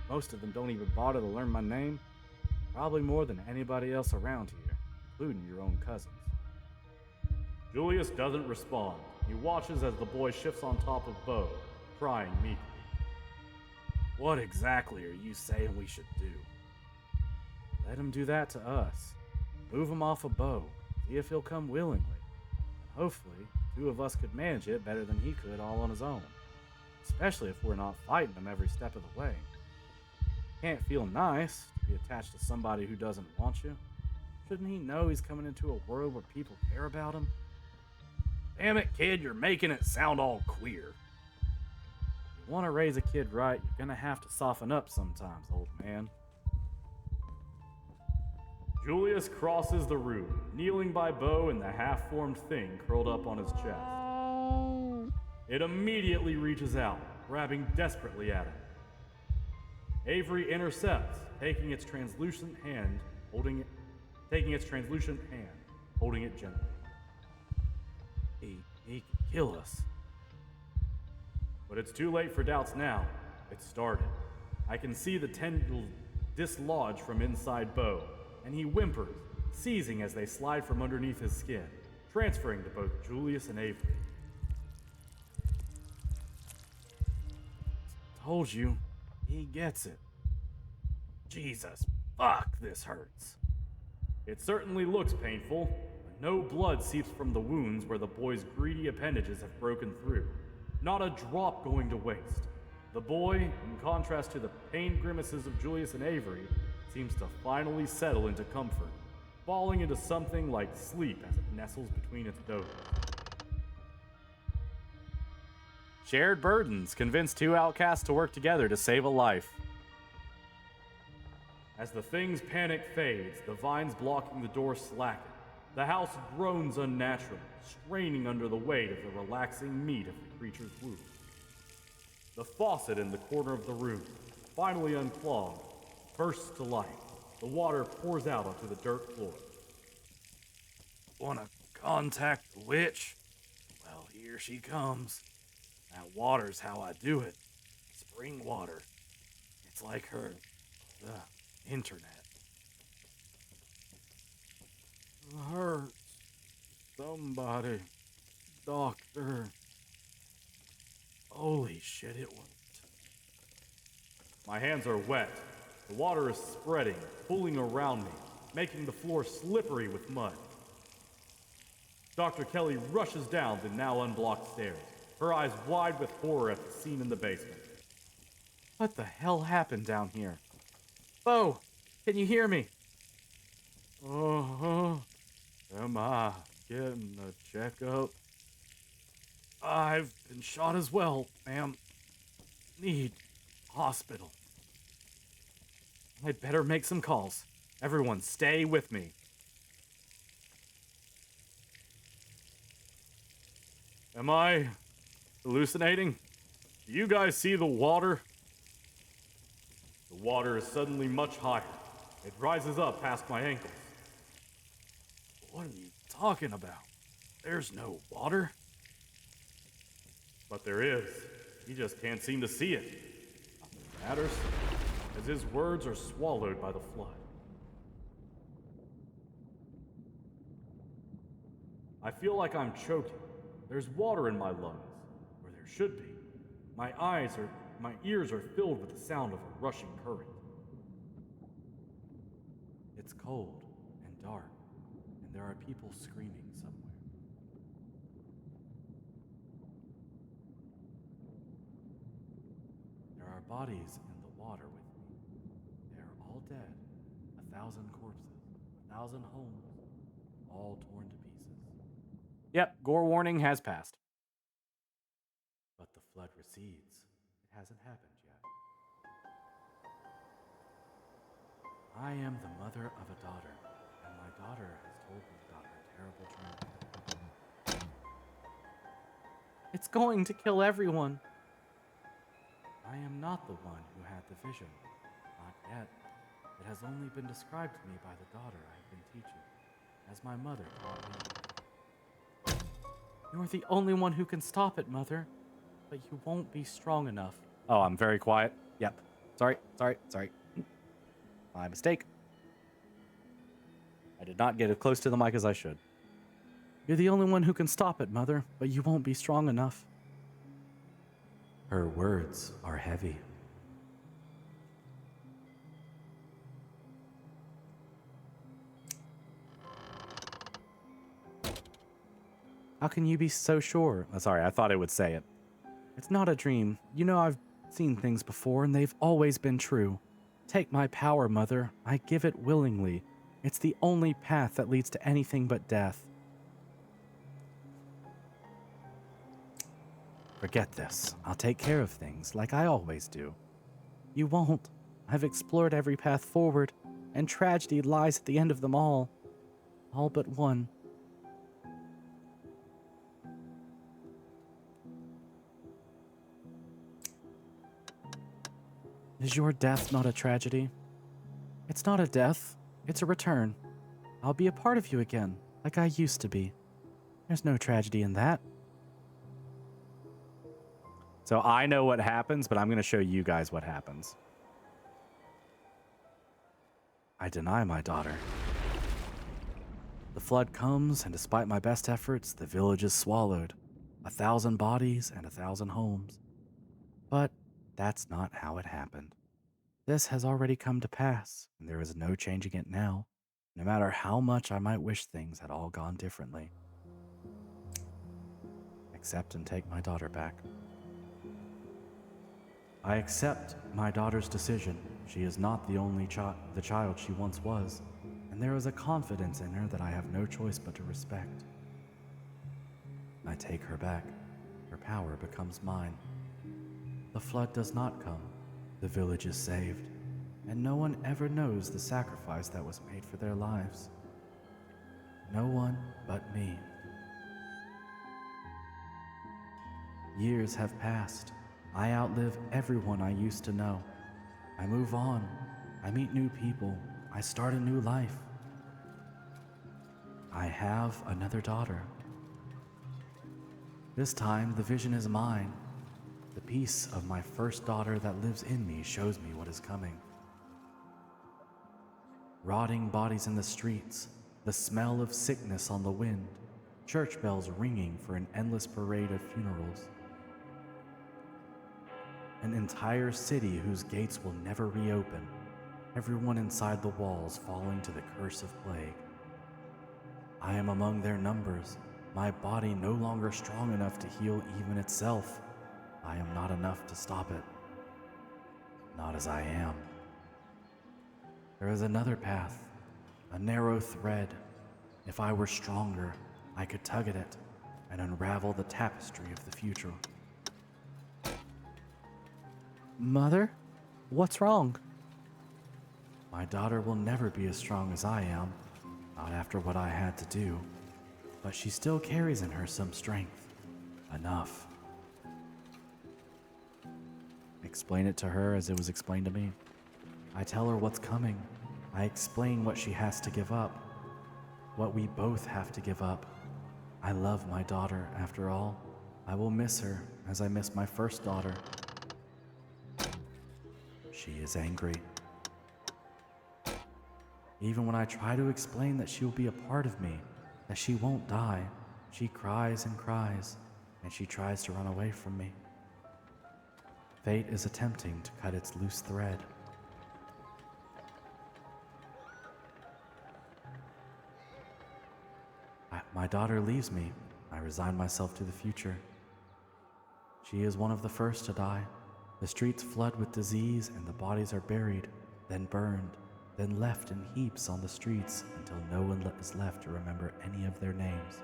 Most of them don't even bother to learn my name. Probably more than anybody else around here, including your own cousins. Julius doesn't respond. He watches as the boy shifts on top of Bo, crying meekly. What exactly are you saying we should do? Let him do that to us. Move him off of Bo. See if he'll come willingly. Hopefully, two of us could manage it better than he could all on his own. Especially if we're not fighting him every step of the way. Can't feel nice to be attached to somebody who doesn't want you. Shouldn't he know he's coming into a world where people care about him? Damn it, kid, you're making it sound all queer. If you want to raise a kid right, you're gonna have to soften up sometimes, old man. Julius crosses the room, kneeling by Bo and the half-formed thing curled up on his chest. It immediately reaches out, grabbing desperately at him. Avery intercepts, taking its translucent hand, holding it gently. He could kill us. But it's too late for doubts now. It started. I can see the tendrils dislodge from inside Bo, and he whimpers, seizing as they slide from underneath his skin, transferring to both Julius and Avery. Told you, he gets it. Jesus, fuck, this hurts. It certainly looks painful, but no blood seeps from the wounds where the boy's greedy appendages have broken through. Not a drop going to waste. The boy, in contrast to the pain grimaces of Julius and Avery, seems to finally settle into comfort, falling into something like sleep as it nestles between its dozens. Shared burdens convince two outcasts to work together to save a life. As the thing's panic fades, the vines blocking the door slacken. The house groans unnaturally, straining under the weight of the relaxing meat of the creature's wound. The faucet in the corner of the room, finally unclogged, bursts to life. The water pours out onto the dirt floor. Want to contact the witch? Well, here she comes. That water's how I do it. Spring water. It's like her, the internet. Hurts. Somebody. Doctor. Holy shit, it worked. My hands are wet. The water is spreading, pooling around me, making the floor slippery with mud. Dr. Kelly rushes down the now unblocked stairs, her eyes wide with horror at the scene in the basement. What the hell happened down here? Bo, can you hear me? Am I getting a checkup? I've been shot as well, ma'am. Need hospital. I'd better make some calls. Everyone, stay with me. Am I hallucinating? Do you guys see the water? The water is suddenly much higher. It rises up past my ankles. What are you talking about? There's no water. But there is. He just can't seem to see it. Nothing matters, as his words are swallowed by the flood. I feel like I'm choking. There's water in my lungs, or there should be. My ears are filled with the sound of a rushing current. It's cold and dark, and there are people screaming somewhere. There are bodies in the water with me. They are all dead. 1,000 corpses, 1,000 homes, all torn to pieces. Yep, gore warning has passed. But the flood recedes. It hasn't happened yet. I am the mother of a daughter, and my daughter has told me about her terrible journey. It's going to kill everyone. I am not the one who had the vision. Not yet. It has only been described to me by the daughter I have been teaching, as my mother taught me. You're the only one who can stop it, Mother. But you won't be strong enough. Oh, I'm very quiet. Yep. Sorry. My mistake. I did not get as close to the mic as I should. You're the only one who can stop it, Mother, but you won't be strong enough. Her words are heavy. How can you be so sure? Sorry, I thought it would say it. It's not a dream. You know I've seen things before, and they've always been true. Take my power, Mother. I give it willingly. It's the only path that leads to anything but death. Forget this. I'll take care of things, like I always do. You won't. I've explored every path forward, and tragedy lies at the end of them all. All but one. Is your death not a tragedy? It's not a death. It's a return. I'll be a part of you again, like I used to be. There's no tragedy in that. So I know what happens, but I'm going to show you guys what happens. I deny my daughter. The flood comes, and despite my best efforts, the village is swallowed. 1,000 bodies and 1,000 homes. But that's not how it happened. This has already come to pass, and there is no changing it now, no matter how much I might wish things had all gone differently. Accept and take my daughter back. I accept my daughter's decision. She is not the only the child she once was, and there is a confidence in her that I have no choice but to respect. I take her back. Her power becomes mine. The flood does not come. The village is saved, and no one ever knows the sacrifice that was made for their lives. No one but me. Years have passed. I outlive everyone I used to know. I move on. I meet new people. I start a new life. I have another daughter. This time, the vision is mine. The piece of my first daughter that lives in me shows me what is coming. Rotting bodies in the streets, the smell of sickness on the wind, church bells ringing for an endless parade of funerals. An entire city whose gates will never reopen, everyone inside the walls falling to the curse of plague. I am among their numbers, my body no longer strong enough to heal even itself. I am not enough to stop it. Not as I am. There is another path, a narrow thread. If I were stronger, I could tug at it and unravel the tapestry of the future. Mother? What's wrong? My daughter will never be as strong as I am, not after what I had to do, but she still carries in her some strength. Enough. Explain it to her as it was explained to me. I tell her what's coming. I explain what she has to give up, what we both have to give up. I love my daughter, after all. I will miss her as I miss my first daughter. She is angry. Even when I try to explain that she will be a part of me, that she won't die, she cries and cries, and she tries to run away from me. Fate is attempting to cut its loose thread. My daughter leaves me. I resign myself to the future. She is one of the first to die. The streets flood with disease and the bodies are buried, then burned, then left in heaps on the streets until no one is left to remember any of their names.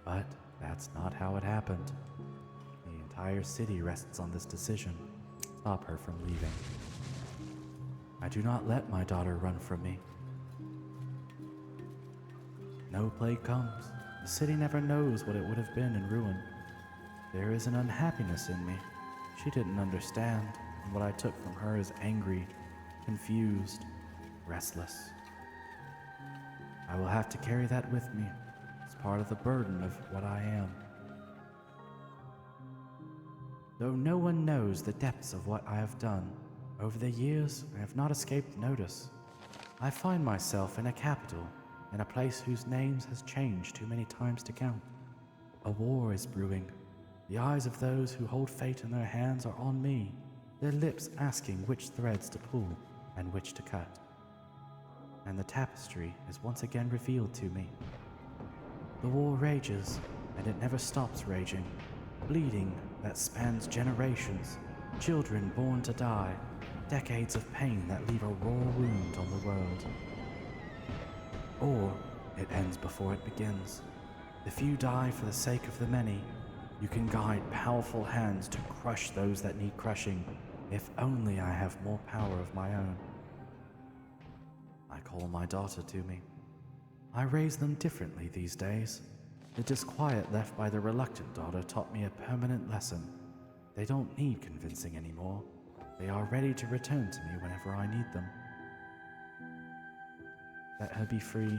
But that's not how it happened. The entire city rests on this decision. Stop her from leaving. I do not let my daughter run from me. No plague comes. The city never knows what it would have been in ruin. There is an unhappiness in me. She didn't understand, and what I took from her is angry, confused, restless. I will have to carry that with me. It's part of the burden of what I am. Though no one knows the depths of what I have done, over the years I have not escaped notice. I find myself in a capital, in a place whose names has changed too many times to count. A war is brewing. The eyes of those who hold fate in their hands are on me, their lips asking which threads to pull and which to cut. And the tapestry is once again revealed to me. The war rages, and it never stops raging. Bleeding that spans generations, children born to die, decades of pain that leave a raw wound on the world. Or it ends before it begins. The few die for the sake of the many. You can guide powerful hands to crush those that need crushing, if only I have more power of my own. I call my daughter to me. I raise them differently these days. The disquiet left by the reluctant daughter taught me a permanent lesson. They don't need convincing anymore. They are ready to return to me whenever I need them. Let her be free.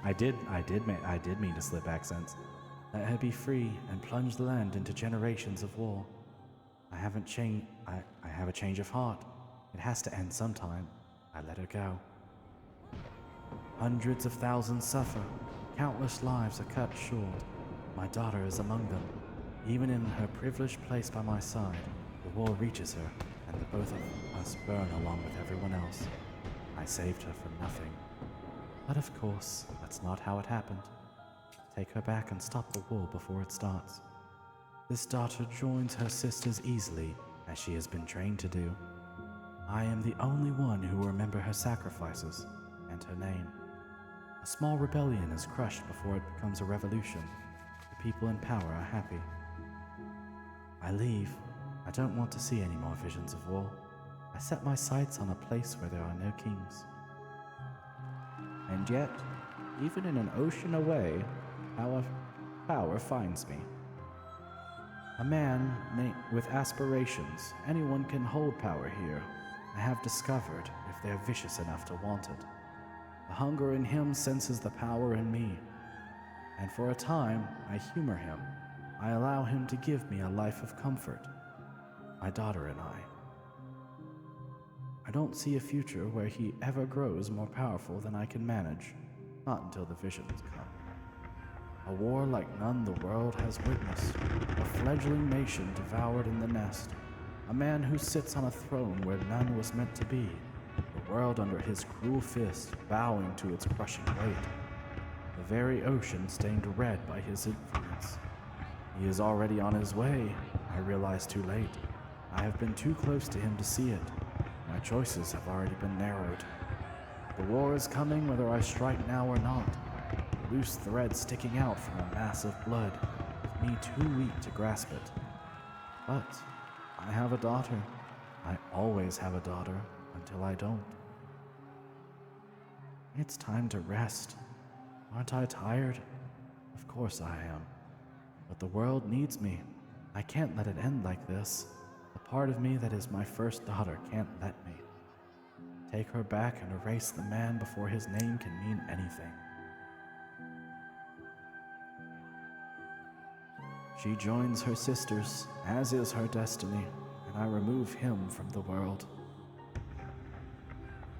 I did mean to slip accents. Let her be free and plunge the land into generations of war. I have a change of heart. It has to end sometime. I let her go. Hundreds of thousands suffer. Countless lives are cut short. My daughter is among them. Even in her privileged place by my side, the war reaches her, and the both of us burn along with everyone else. I saved her from nothing. But of course, that's not how it happened. Take her back and stop the war before it starts. This daughter joins her sisters easily, as she has been trained to do. I am the only one who will remember her sacrifices and her name. A small rebellion is crushed before it becomes a revolution. The people in power are happy. I leave. I don't want to see any more visions of war. I set my sights on a place where there are no kings. And yet, even in an ocean away, power finds me. A man with aspirations, anyone can hold power here. I have discovered if they're vicious enough to want it. The hunger in him senses the power in me, and for a time I humor him. I allow him to give me a life of comfort, my daughter and I. I don't see a future where he ever grows more powerful than I can manage, not until the visions come. A war like none the world has witnessed, a fledgling nation devoured in the nest, a man who sits on a throne where none was meant to be, the world under his cruel fist bowing to its crushing weight, the very ocean stained red by his influence. He is already on his way, I realize too late. I have been too close to him to see it. My choices have already been narrowed. The war is coming whether I strike now or not. A loose thread sticking out from a mass of blood, with me too weak to grasp it. But I have a daughter. I always have a daughter until I don't. It's time to rest. Aren't I tired? Of course I am. But the world needs me. I can't let it end like this. The part of me that is my first daughter can't let me. Take her back and erase the man before his name can mean anything. She joins her sisters, as is her destiny, and I remove him from the world.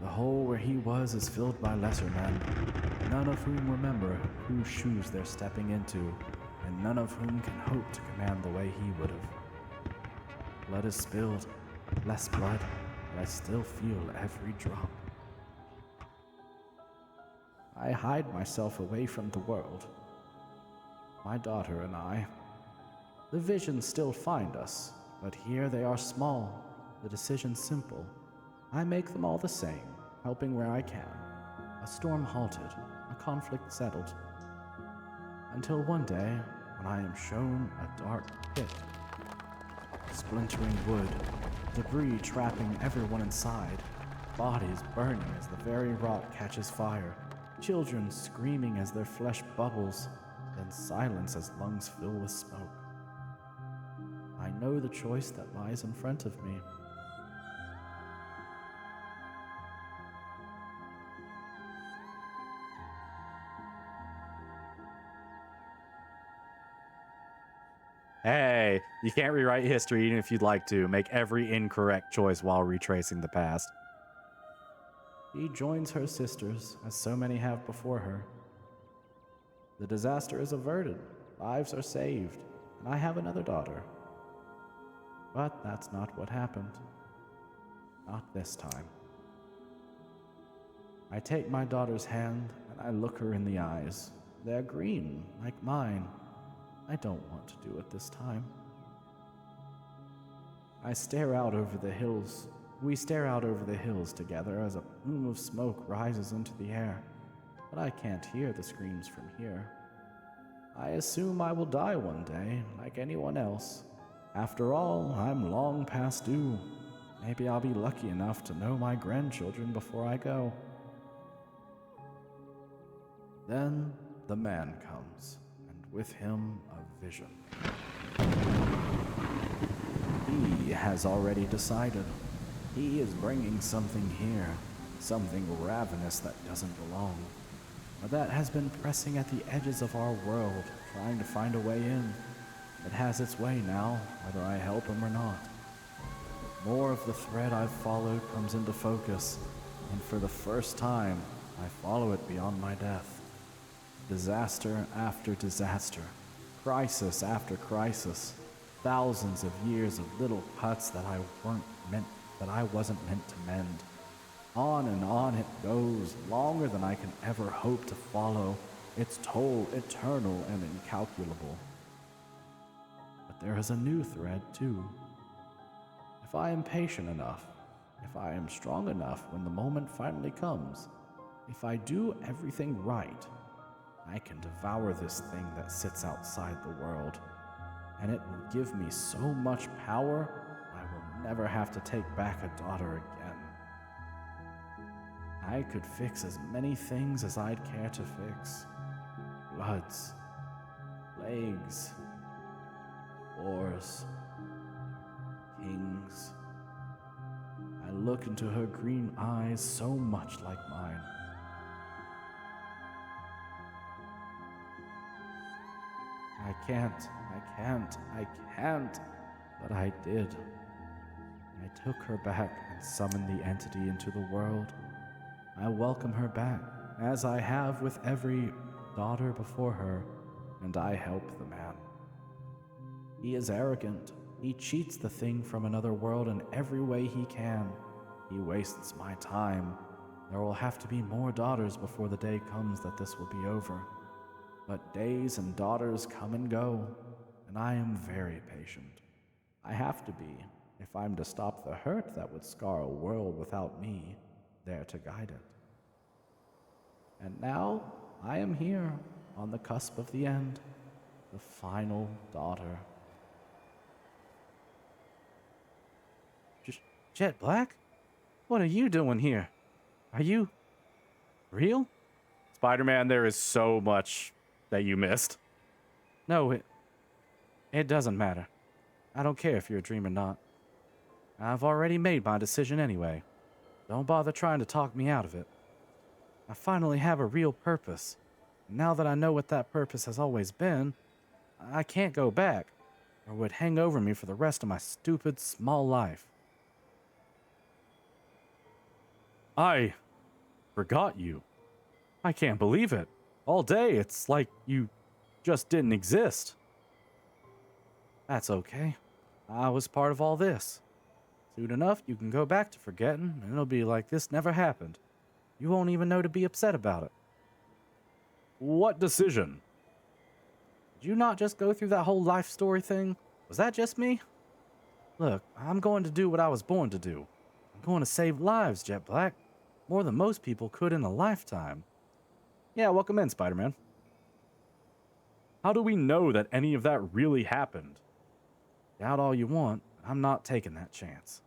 The hole where he was is filled by lesser men, none of whom remember whose shoes they're stepping into, and none of whom can hope to command the way he would have. Blood is spilled, less blood, but I still feel every drop. I hide myself away from the world. My daughter and I. The visions still find us, but here they are small, the decisions simple. I make them all the same, helping where I can. A storm halted, a conflict settled. Until one day, when I am shown a dark pit. Splintering wood, debris trapping everyone inside, bodies burning as the very rock catches fire, children screaming as their flesh bubbles, then silence as lungs fill with smoke. I know the choice that lies in front of me. Hey, you can't rewrite history even if you'd like to. Make every incorrect choice while retracing the past. She joins her sisters, as so many have before her. The disaster is averted, lives are saved, and I have another daughter. But that's not what happened. Not this time. I take my daughter's hand, and I look her in the eyes. They're green, like mine. I don't want to do it this time. I stare out over the hills. We stare out over the hills together as a plume of smoke rises into the air, but I can't hear the screams from here. I assume I will die one day, like anyone else. After all, I'm long past due. Maybe I'll be lucky enough to know my grandchildren before I go. Then the man comes, and with him a vision. He has already decided. He is bringing something here, something ravenous that doesn't belong, or that has been pressing at the edges of our world, trying to find a way in. It has its way now, whether I help him or not. More of the thread I've followed comes into focus, and for the first time, I follow it beyond my death. Disaster after disaster, crisis after crisis, thousands of years of little cuts that I wasn't meant to mend. On and on it goes, longer than I can ever hope to follow, its toll eternal and incalculable. But there is a new thread, too. If I am patient enough, if I am strong enough when the moment finally comes, if I do everything right, I can devour this thing that sits outside the world, and it will give me so much power, I will never have to take back a daughter again. I could fix as many things as I'd care to fix. Floods, plagues, wars, kings. I look into her green eyes so much like mine. I can't. But I did. I took her back and summoned the entity into the world. I welcome her back, as I have with every daughter before her, and I help the man. He is arrogant. He cheats the thing from another world in every way he can. He wastes my time. There will have to be more daughters before the day comes that this will be over. But days and daughters come and go, and I am very patient. I have to be, if I'm to stop the hurt that would scar a world without me there to guide it. And now I am here, on the cusp of the end, the final daughter. Jet Black? What are you doing here? Are you real? Spider-Man, there is so much that you missed. No, it doesn't matter. I don't care if you're a dream or not. I've already made my decision anyway. Don't bother trying to talk me out of it. I finally have a real purpose. And now that I know what that purpose has always been, I can't go back, or it would hang over me for the rest of my stupid, small life. I forgot you. I can't believe it. All day, it's like you just didn't exist. That's okay. I was part of all this. Soon enough, you can go back to forgetting, and it'll be like this never happened. You won't even know to be upset about it. What decision? Did you not just go through that whole life story thing? Was that just me? Look, I'm going to do what I was born to do. I'm going to save lives, Jet Black. More than most people could in a lifetime. Yeah, welcome in, Spider-Man. How do we know that any of that really happened? Doubt all you want, I'm not taking that chance.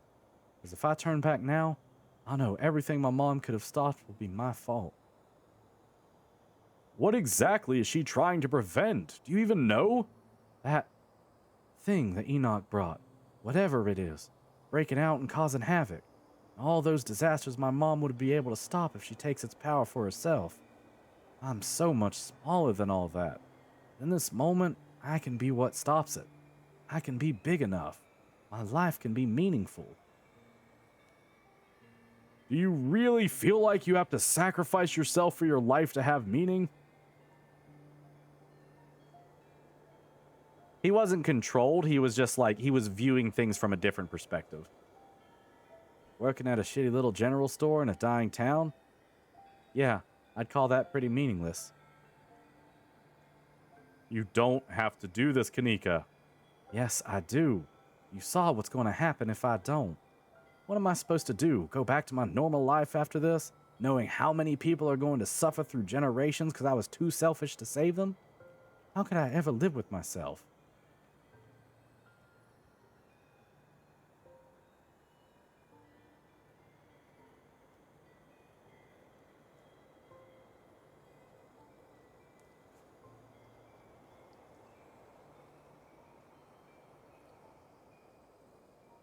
Because if I turn back now, I know everything my mom could have stopped will be my fault. What exactly is she trying to prevent? Do you even know? That thing that Enoch brought, whatever it is, breaking out and causing havoc. All those disasters my mom would be able to stop if she takes its power for herself. I'm so much smaller than all that. In this moment, I can be what stops it. I can be big enough. My life can be meaningful. Do you really feel like you have to sacrifice yourself for your life to have meaning? He wasn't controlled. He was just like, he was viewing things from a different perspective. Working at a shitty little general store in a dying town? Yeah, I'd call that pretty meaningless. You don't have to do this, Kanika. Yes, I do. You saw what's going to happen if I don't. What am I supposed to do? Go back to my normal life after this? Knowing how many people are going to suffer through generations because I was too selfish to save them? How could I ever live with myself?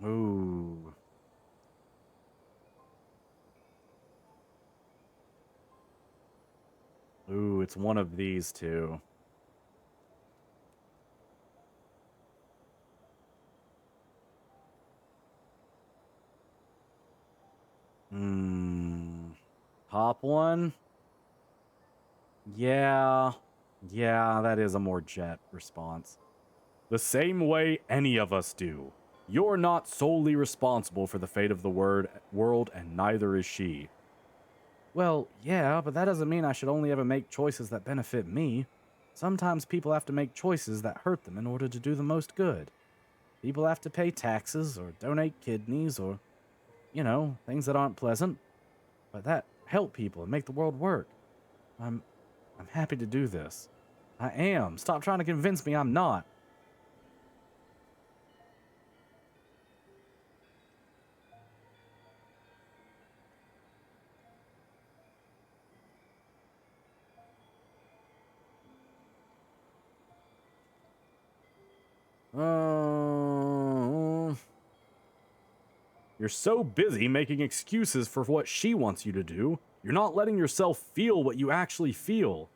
Ooh. Ooh, it's one of these two. Top one? Yeah, that is a more Jet response. The same way any of us do. You're not solely responsible for the fate of the world, and neither is she. Well, yeah, but that doesn't mean I should only ever make choices that benefit me. Sometimes people have to make choices that hurt them in order to do the most good. People have to pay taxes, or donate kidneys, or, things that aren't pleasant. But that help people and make the world work. I'm happy to do this. I am. Stop trying to convince me I'm not. You're so busy making excuses for what she wants you to do, you're not letting yourself feel what you actually feel.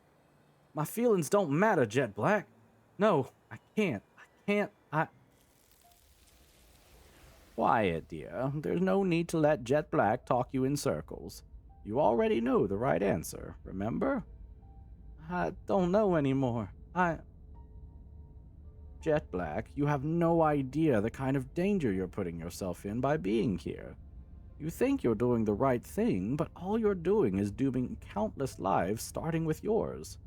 My feelings don't matter, Jet Black. No, I can't. Quiet, dear. There's no need to let Jet Black talk you in circles. You already know the right answer, remember? I don't know anymore. Jet Black, you have no idea the kind of danger you're putting yourself in by being here. You think you're doing the right thing, but all you're doing is dooming countless lives, starting with yours.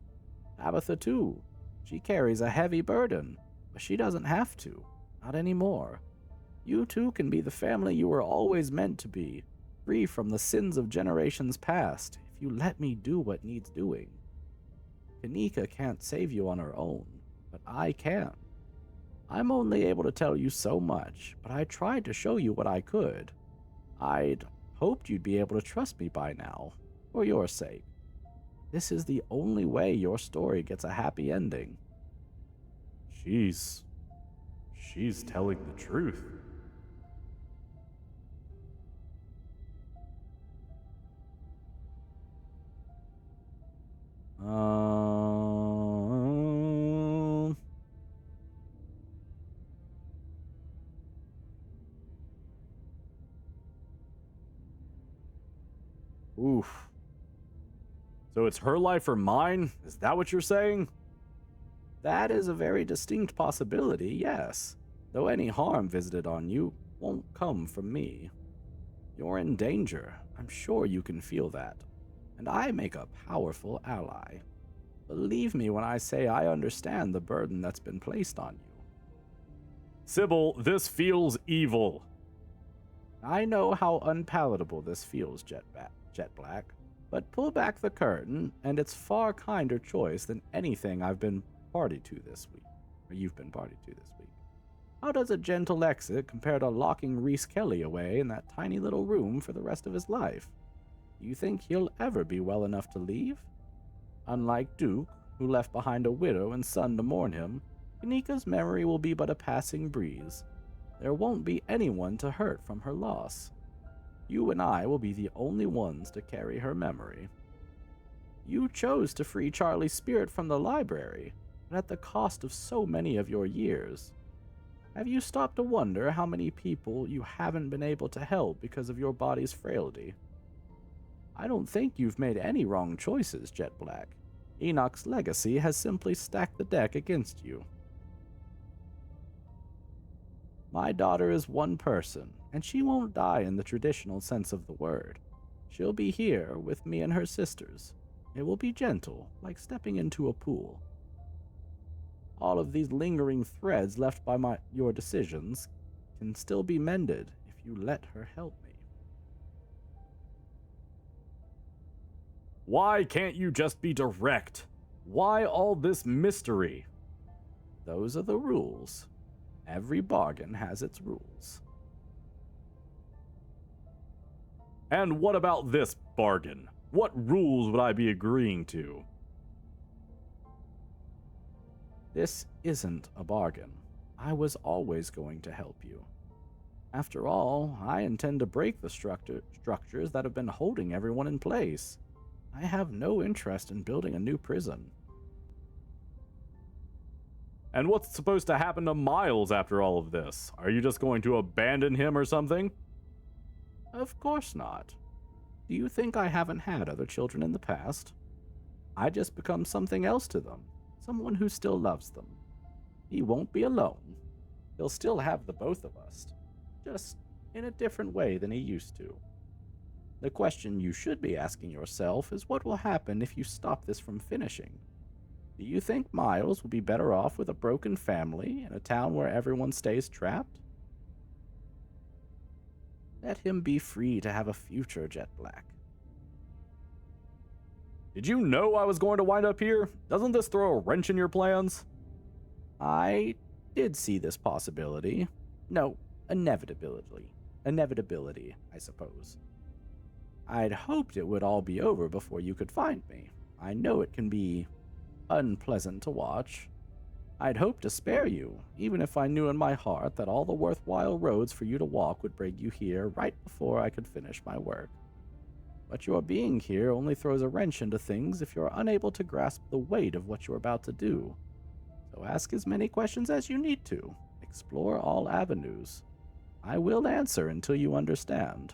Tabitha, too. She carries a heavy burden, but she doesn't have to. Not anymore. You two can be the family you were always meant to be, free from the sins of generations past, if you let me do what needs doing. Kanika can't save you on her own, but I can. I'm only able to tell you so much, but I tried to show you what I could. I'd hoped you'd be able to trust me by now, for your sake. This is the only way your story gets a happy ending. She's telling the truth. Oof. So it's her life or mine? Is that what you're saying? That is a very distinct possibility, yes, though any harm visited on you won't come from me. You're in danger, I'm sure you can feel that, and I make a powerful ally. Believe me when I say I understand the burden that's been placed on you. Sybil, this feels evil. I know how unpalatable this feels, Jet Black, but pull back the curtain, and it's far kinder choice than anything I've been party to this week, or you've been party to this week. How does a gentle exit compare to locking Reese Kelly away in that tiny little room for the rest of his life? Do you think he'll ever be well enough to leave? Unlike Duke, who left behind a widow and son to mourn him, Kanika's memory will be but a passing breeze. There won't be anyone to hurt from her loss. You and I will be the only ones to carry her memory. You chose to free Charlie's spirit from the library, but at the cost of so many of your years. Have you stopped to wonder how many people you haven't been able to help because of your body's frailty? I don't think you've made any wrong choices, Jet Black. Enoch's legacy has simply stacked the deck against you. My daughter is one person, and she won't die in the traditional sense of the word. She'll be here with me and her sisters. It will be gentle, like stepping into a pool. All of these lingering threads left by your decisions can still be mended if you let her help me. Why can't you just be direct? Why all this mystery? Those are the rules. Every bargain has its rules. And what about this bargain? What rules would I be agreeing to? This isn't a bargain. I was always going to help you. After all, I intend to break the structures that have been holding everyone in place. I have no interest in building a new prison. And what's supposed to happen to Miles after all of this? Are you just going to abandon him or something? Of course not. Do you think I haven't had other children in the past? I just become something else to them, someone who still loves them. He won't be alone. He'll still have the both of us, just in a different way than he used to. The question you should be asking yourself is what will happen if you stop this from finishing? Do you think Miles will be better off with a broken family in a town where everyone stays trapped? Let him be free to have a future, Jet Black. Did you know I was going to wind up here? Doesn't this throw a wrench in your plans? I did see this possibility. No, inevitability, I suppose. I'd hoped it would all be over before you could find me. I know it can be unpleasant to watch. I'd hoped to spare you, even if I knew in my heart that all the worthwhile roads for you to walk would bring you here right before I could finish my work. But your being here only throws a wrench into things if you're unable to grasp the weight of what you're about to do. So ask as many questions as you need to. Explore all avenues. I will answer until you understand.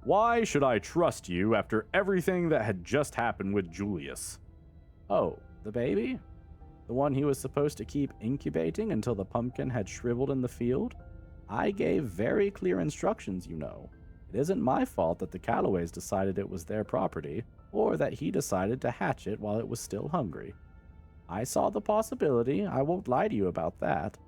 Why should I trust you after everything that had just happened with Julius? Oh, the baby? The one he was supposed to keep incubating until the pumpkin had shriveled in the field? I gave very clear instructions, you know. It isn't my fault that the Callaways decided it was their property, or that he decided to hatch it while it was still hungry. I saw the possibility, I won't lie to you about that,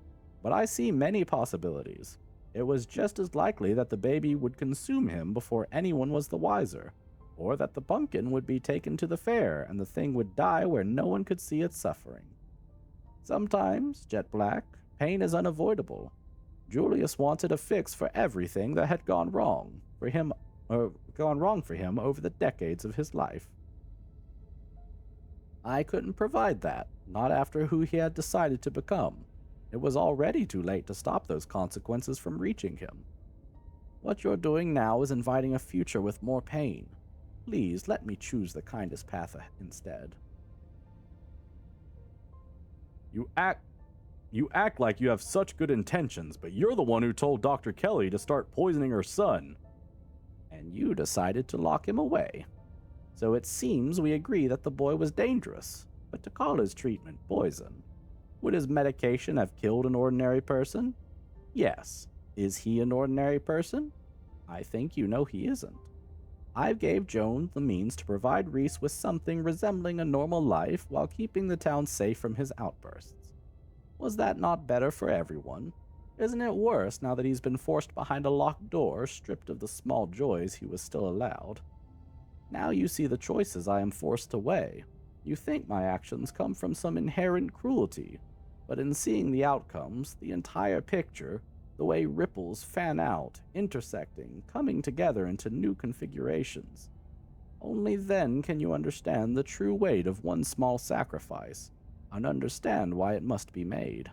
but I see many possibilities. It was just as likely that the baby would consume him before anyone was the wiser, or that the pumpkin would be taken to the fair and the thing would die where no one could see its suffering. Sometimes, Jet Black, pain is unavoidable. Julius wanted a fix for everything that had gone wrong for him over the decades of his life. I couldn't provide that, not after who he had decided to become. It was already too late to stop those consequences from reaching him. What you're doing now is inviting a future with more pain. Please let me choose the kindest path instead. You act like you have such good intentions, but you're the one who told Dr. Kelly to start poisoning her son. And you decided to lock him away. So it seems we agree that the boy was dangerous, but to call his treatment poison. Would his medication have killed an ordinary person? Yes. Is he an ordinary person? I think you know he isn't. I gave Joan the means to provide Reese with something resembling a normal life while keeping the town safe from his outbursts. Was that not better for everyone? Isn't it worse now that he's been forced behind a locked door, stripped of the small joys he was still allowed? Now you see the choices I am forced to weigh. You think my actions come from some inherent cruelty, but in seeing the outcomes, the entire picture, the way ripples fan out, intersecting, coming together into new configurations, only then can you understand the true weight of one small sacrifice, and understand why it must be made.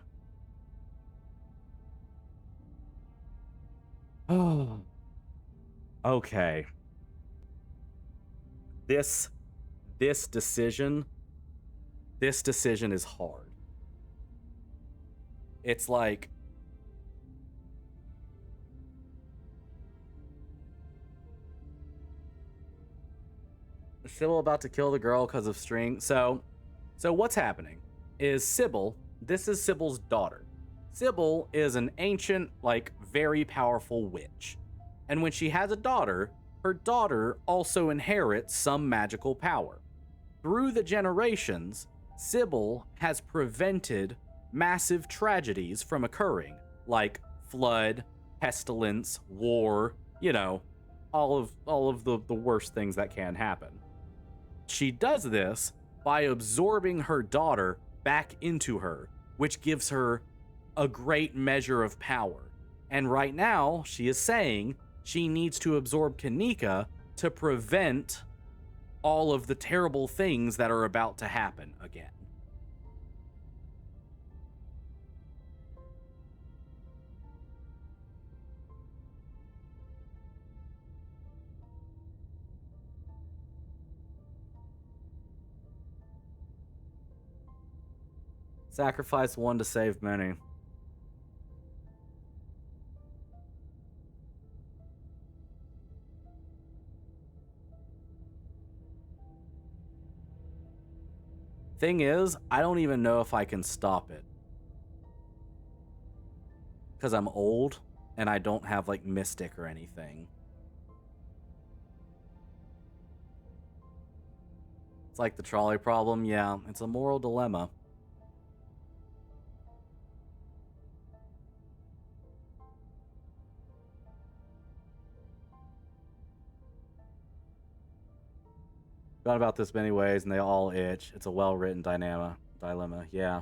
Oh. Okay. This decision is hard. It's like Sybil about to kill the girl because of string. So what's happening is Sybil, this is Sybil's daughter. Sybil is an ancient, like, very powerful witch. And when she has a daughter, her daughter also inherits some magical power. Through the generations, Sybil has prevented massive tragedies from occurring, like flood, pestilence, war, all of the worst things that can happen. She does this by absorbing her daughter back into her, which gives her a great measure of power. And right now, she is saying she needs to absorb Kanika to prevent all of the terrible things that are about to happen again. Sacrifice one to save many. Thing is, I don't even know if I can stop it. Because I'm old and I don't have like Mystic or anything. It's like the trolley problem. Yeah, it's a moral dilemma. Thought about this many ways and they all itch. It's a well-written dilemma. Yeah.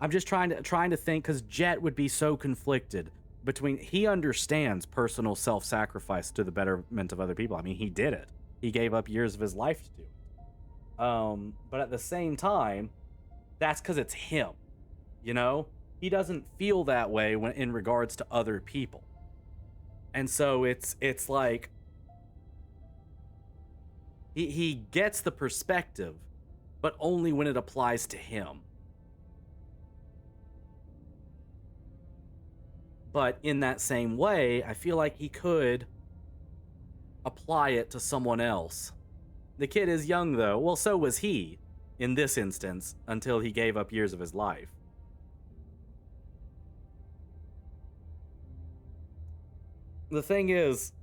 I'm just trying to think, because Jett would be so conflicted between, he understands personal self-sacrifice to the betterment of other people. I mean, he did it. He gave up years of his life to do it. But at the same time, that's because it's him. He doesn't feel that way when in regards to other people. And so it's like he gets the perspective, but only when it applies to him. But in that same way, I feel like he could apply it to someone else. The kid is young, though. Well, so was he, in this instance, until he gave up years of his life. The thing is,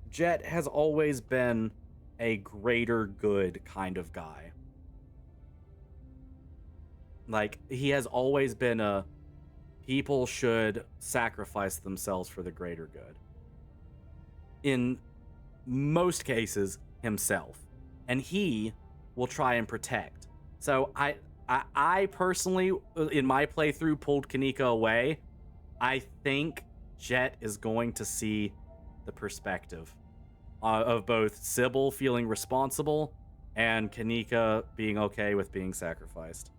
Jett has always been a greater good kind of guy. Like, he has always been a people should sacrifice themselves for the greater good. In most cases, himself. And he will try and protect. So I personally, in my playthrough, pulled Kanika away. I think Jett is going to see the perspective of both Sybil feeling responsible and Kanika being okay with being sacrificed.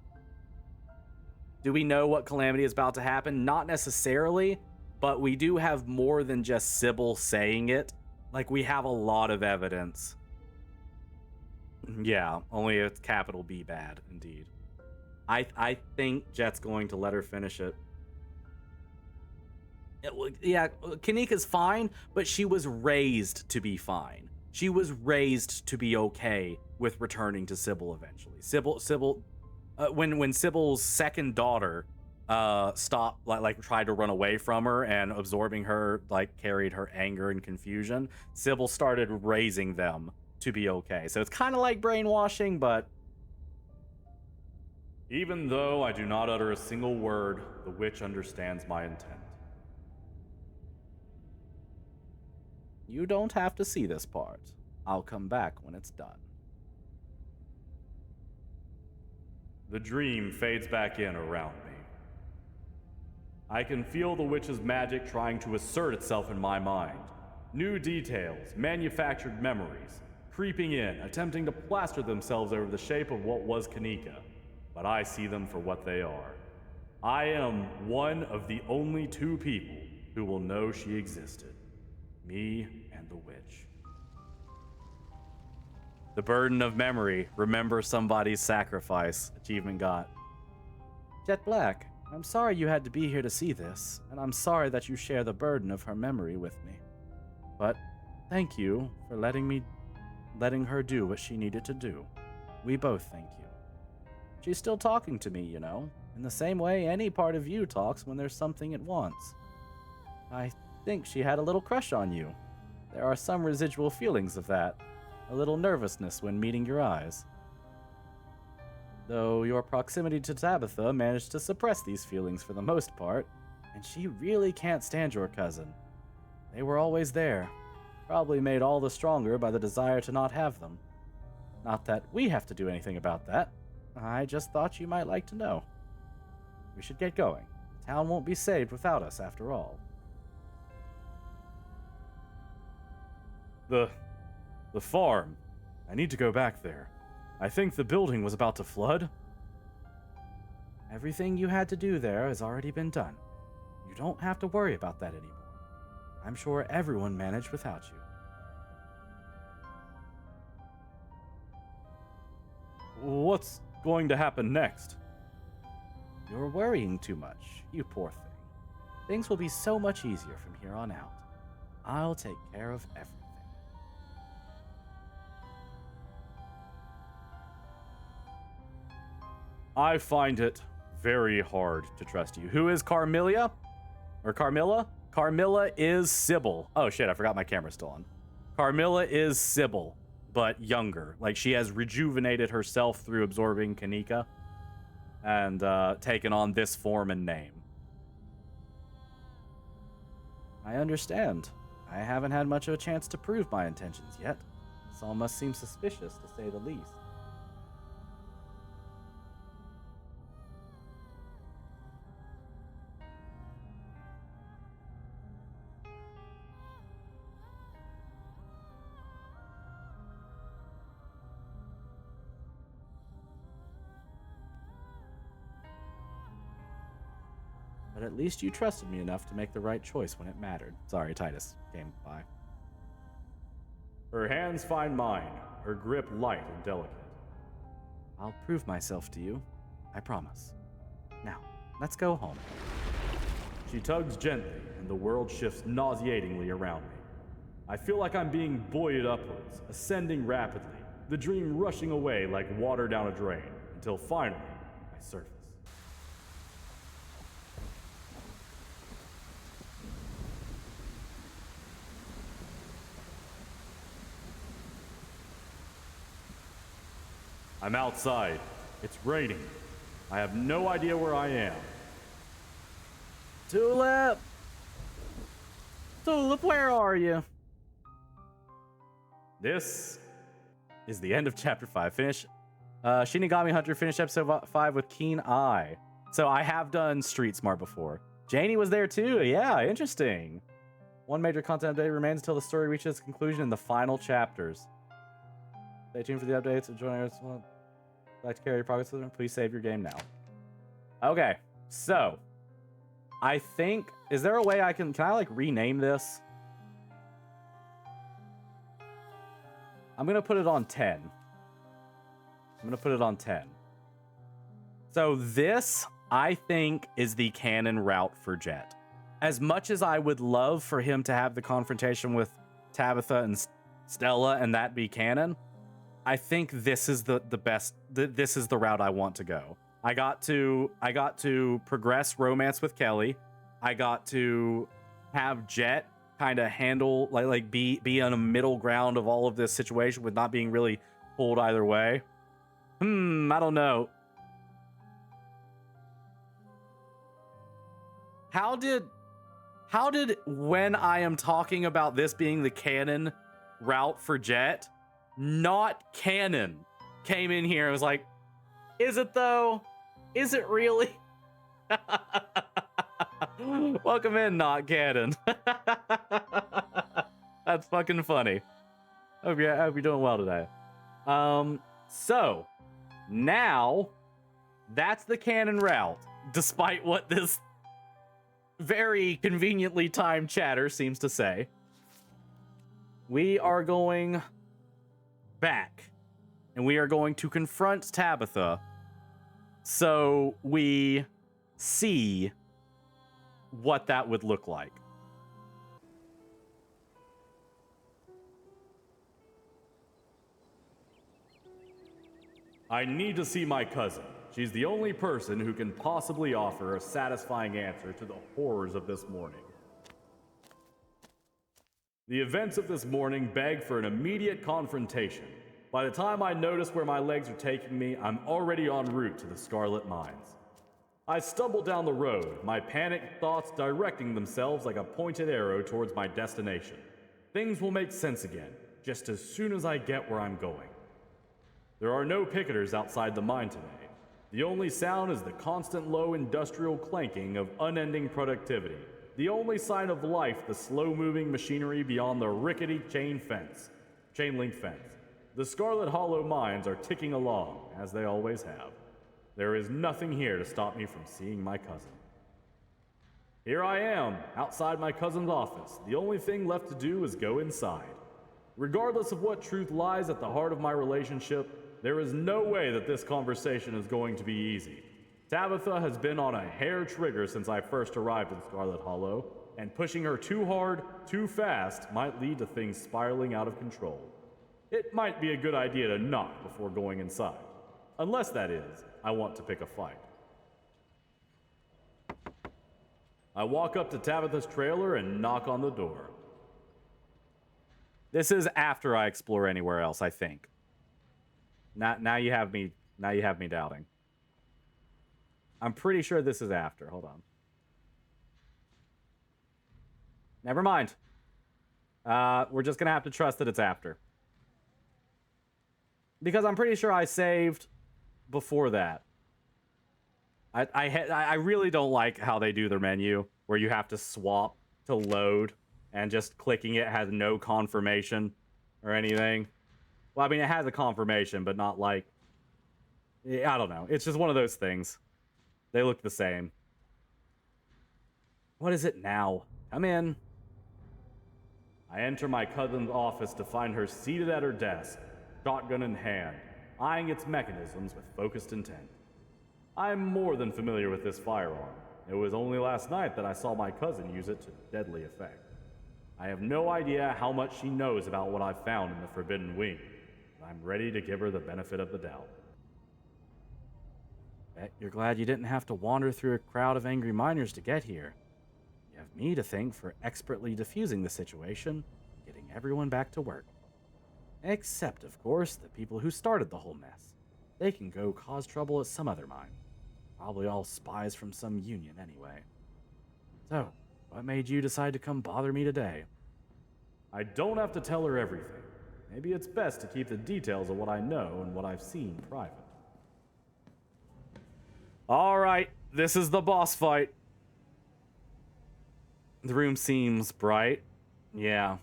Do we know what calamity is about to happen? Not necessarily, but we do have more than just Sybil saying it. Like, we have a lot of evidence. Yeah, only it's capital B bad, indeed. I think Jett's going to let her finish it. Yeah, Kanika's fine, but she was raised to be fine. She was raised to be okay with returning to Sybil eventually. Sybil, when Sybil's second daughter stopped, like tried to run away from her and absorbing her, like carried her anger and confusion, Sybil started raising them to be okay. So it's kind of like brainwashing, but even though I do not utter a single word, the witch understands my intent. You don't have to see this part. I'll come back when it's done. The dream fades back in around me. I can feel the witch's magic trying to assert itself in my mind. New details, manufactured memories, creeping in, attempting to plaster themselves over the shape of what was Kanika. But I see them for what they are. I am one of the only two people who will know she existed. Me and the witch. The burden of memory. Remember somebody's sacrifice. Achievement got. Jett Black, I'm sorry you had to be here to see this, and I'm sorry that you share the burden of her memory with me. But thank you for letting her do what she needed to do. We both thank you. She's still talking to me, you know, in the same way any part of you talks when there's something it wants. I think she had a little crush on you. There are some residual feelings of that. A little nervousness when meeting your eyes. Though your proximity to Tabitha managed to suppress these feelings for the most part, and she really can't stand your cousin. They were always there, probably made all the stronger by the desire to not have them. Not that we have to do anything about that. I just thought you might like to know. We should get going. The town won't be saved without us, after all. The farm. I need to go back there. I think the building was about to flood. Everything you had to do there has already been done. You don't have to worry about that anymore. I'm sure everyone managed without you. What's going to happen next? You're worrying too much, you poor thing. Things will be so much easier from here on out. I'll take care of everything. I find it very hard to trust you. Who is Carmilla? Or Carmilla? Carmilla is Sybil. Oh shit, I forgot my camera's still on. Carmilla is Sybil, but younger. Like, she has rejuvenated herself through absorbing Kanika and taken on this form and name. I understand. I haven't had much of a chance to prove my intentions yet. This all must seem suspicious, to say the least. But at least you trusted me enough to make the right choice when it mattered. Sorry, Titus came by. Her hands find mine, her grip light and delicate. I'll prove myself to you. I promise. Now, let's go home. She tugs gently, and the world shifts nauseatingly around me. I feel like I'm being buoyed upwards, ascending rapidly, the dream rushing away like water down a drain, until finally, I surface. I'm outside. It's raining. I have no idea where I am. Tulip! Tulip, where are you? This is the end of chapter 5. Finish. Shinigami Hunter finished episode 5 with Keen Eye. So I have done Street Smart before. Janie was there too. Yeah, interesting. One major content update remains until the story reaches its conclusion in the final chapters. Stay tuned for the updates. Join us. Like to carry your progress with them? Please save your game now. Okay, so I think, is there a way I can I like rename this? I'm gonna put it on 10. So this, I think, is the canon route for Jett. As much as I would love for him to have the confrontation with Tabitha and Stella and that be canon, I think this is the best. This is the route I want to go. I got to progress romance with Kelly. I got to have Jett kind of handle like be on a middle ground of all of this situation with not being really pulled either way. I don't know. How did when I am talking about this being the canon route for Jett, not canon, came in here and was like, is it though? Is it really? Welcome in, not canon. That's fucking funny. Hope you're doing well today. So now that's the canon route, despite what this very conveniently timed chatter seems to say. We are going back, and we are going to confront Tabitha so we see what that would look like. I need to see my cousin. She's the only person who can possibly offer a satisfying answer to the horrors of this morning. The events of this morning beg for an immediate confrontation. By the time I notice where my legs are taking me, I'm already en route to the Scarlet Mines. I stumble down the road, my panicked thoughts directing themselves like a pointed arrow towards my destination. Things will make sense again, just as soon as I get where I'm going. There are no picketers outside the mine today. The only sound is the constant low industrial clanking of unending productivity. The only sign of life, the slow-moving machinery beyond the rickety chain link fence. The Scarlet Hollow mines are ticking along, as they always have. There is nothing here to stop me from seeing my cousin. Here I am, outside my cousin's office. The only thing left to do is go inside. Regardless of what truth lies at the heart of my relationship, there is no way that this conversation is going to be easy. Tabitha has been on a hair trigger since I first arrived in Scarlet Hollow, and pushing her too hard, too fast might lead to things spiraling out of control. It might be a good idea to knock before going inside. Unless, that is, I want to pick a fight. I walk up to Tabitha's trailer and knock on the door. This is after I explore anywhere else, I think. Now you have me doubting. I'm pretty sure this is after. Hold on. Never mind. We're just gonna have to trust that it's after. Because I'm pretty sure I saved before that. I really don't like how they do their menu, where you have to swap to load, and just clicking it has no confirmation or anything. Well, I mean, it has a confirmation, but not like... I don't know. It's just one of those things. They look the same. What is it now? Come in. I enter my cousin's office to find her seated at her desk, shotgun in hand. eyeing its mechanisms with focused intent. I'm more than familiar with this firearm. It was only last night that I saw my cousin use it to deadly effect. I have no idea how much she knows about what I've found in the Forbidden Wing, but I'm ready to give her the benefit of the doubt. Bet you're glad you didn't have to wander through a crowd of angry miners to get here. You have me to thank for expertly diffusing the situation, getting everyone back to work. Except, of course, the people who started the whole mess. They can go cause trouble at some other mine. Probably all spies from some union anyway. So, what made you decide to come bother me today? I don't have to tell her everything. Maybe it's best to keep the details of what I know and what I've seen private. Alright, this is the boss fight. The room seems bright. Yeah.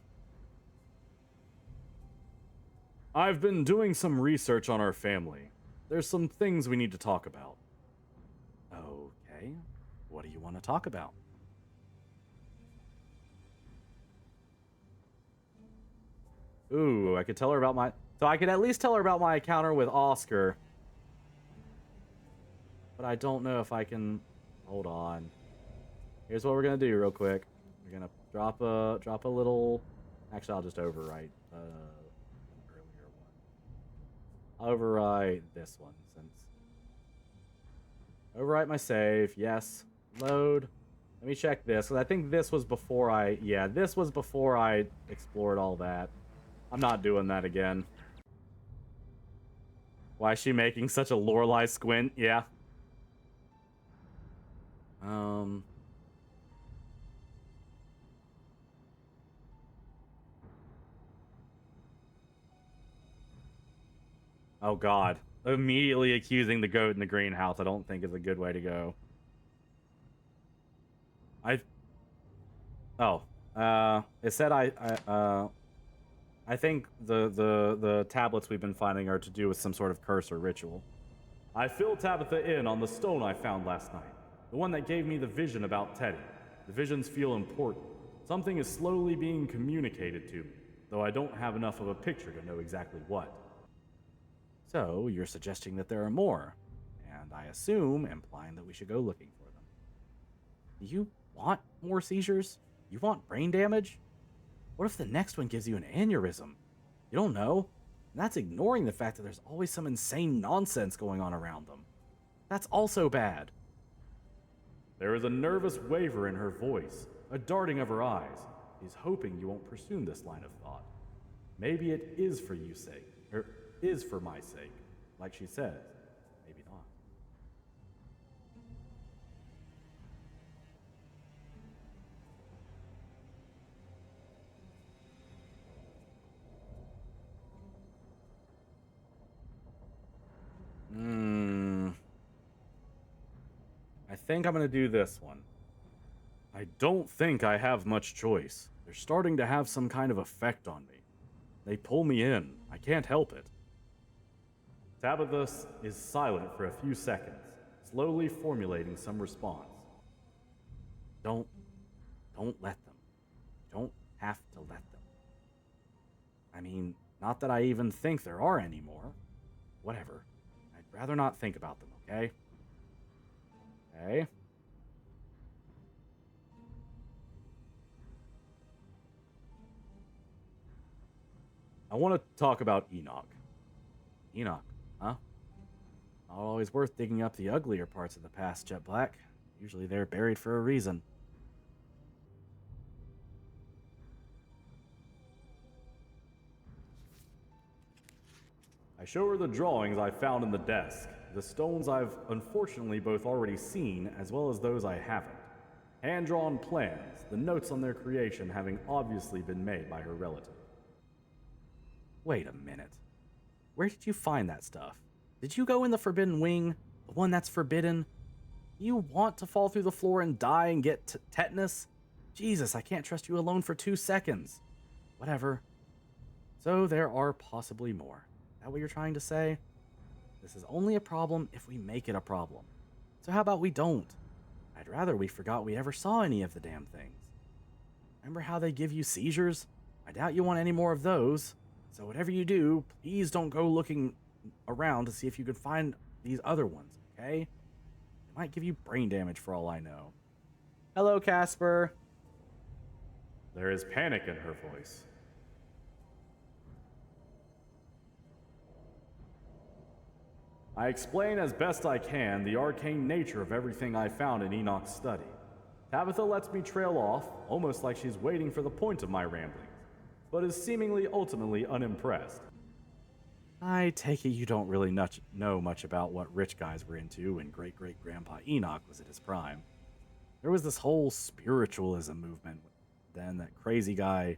I've been doing some research on our family. There's some things we need to talk about. Okay. What do you want to talk about? Ooh, I could tell her about my... So I could at least tell her about my encounter with Oscar. But I don't know if I can... Hold on. Here's what we're going to do real quick. We're going to drop a little... Actually, I'll just overwrite an earlier one. I'll overwrite this one since... Overwrite my save. Yes. Load. Let me check this, because I think this was before I... Yeah, this was before I explored all that. I'm not doing that again. Why is she making such a Lorelei squint? Yeah. Oh God. Immediately accusing the goat in the greenhouse I don't think is a good way to go. It said I think the tablets we've been finding are to do with some sort of curse or ritual. I filled Tabitha in on the stone I found last night. The one that gave me the vision about Teddy. The visions feel important. Something is slowly being communicated to me, though I don't have enough of a picture to know exactly what. So, you're suggesting that there are more, and I assume implying that we should go looking for them. Do you want more seizures? You want brain damage? What if the next one gives you an aneurysm? You don't know. And that's ignoring the fact that there's always some insane nonsense going on around them. That's also bad. There is a nervous waver in her voice, a darting of her eyes. She's hoping you won't pursue this line of thought. Maybe it is for your sake, or is for my sake, like she says. Maybe not. I think I'm gonna do this one. I don't think I have much choice. They're starting to have some kind of effect on me. They pull me in. I can't help it. Tabitha is silent for a few seconds, slowly formulating some response. Don't let them. You don't have to let them. I mean, not that I even think there are any more. Whatever. I'd rather not think about them, okay? Okay? I want to talk about Enoch. Enoch, huh? Not always worth digging up the uglier parts of the past, Jet Black. Usually they're buried for a reason. I show her the drawings I found in the desk, the stones I've unfortunately both already seen as well as those I haven't. Hand-drawn plans, the notes on their creation having obviously been made by her relative. Wait a minute. Where did you find that stuff? Did you go in the Forbidden Wing? The one that's forbidden? You want to fall through the floor and die and get tetanus? Jesus, I can't trust you alone for 2 seconds. Whatever. So there are possibly more. Is that what you're trying to say? This is only a problem if we make it a problem. So how about we don't? I'd rather we forgot we ever saw any of the damn things. Remember how they give you seizures? I doubt you want any more of those. So whatever you do, please don't go looking around to see if you can find these other ones, okay? It might give you brain damage for all I know. Hello, Casper. There is panic in her voice. I explain as best I can the arcane nature of everything I found in Enoch's study. Tabitha lets me trail off, almost like she's waiting for the point of my ramblings, but is seemingly ultimately unimpressed. I take it you don't really know much about what rich guys were into when great-great-grandpa Enoch was at his prime. There was this whole spiritualism movement. Then that crazy guy,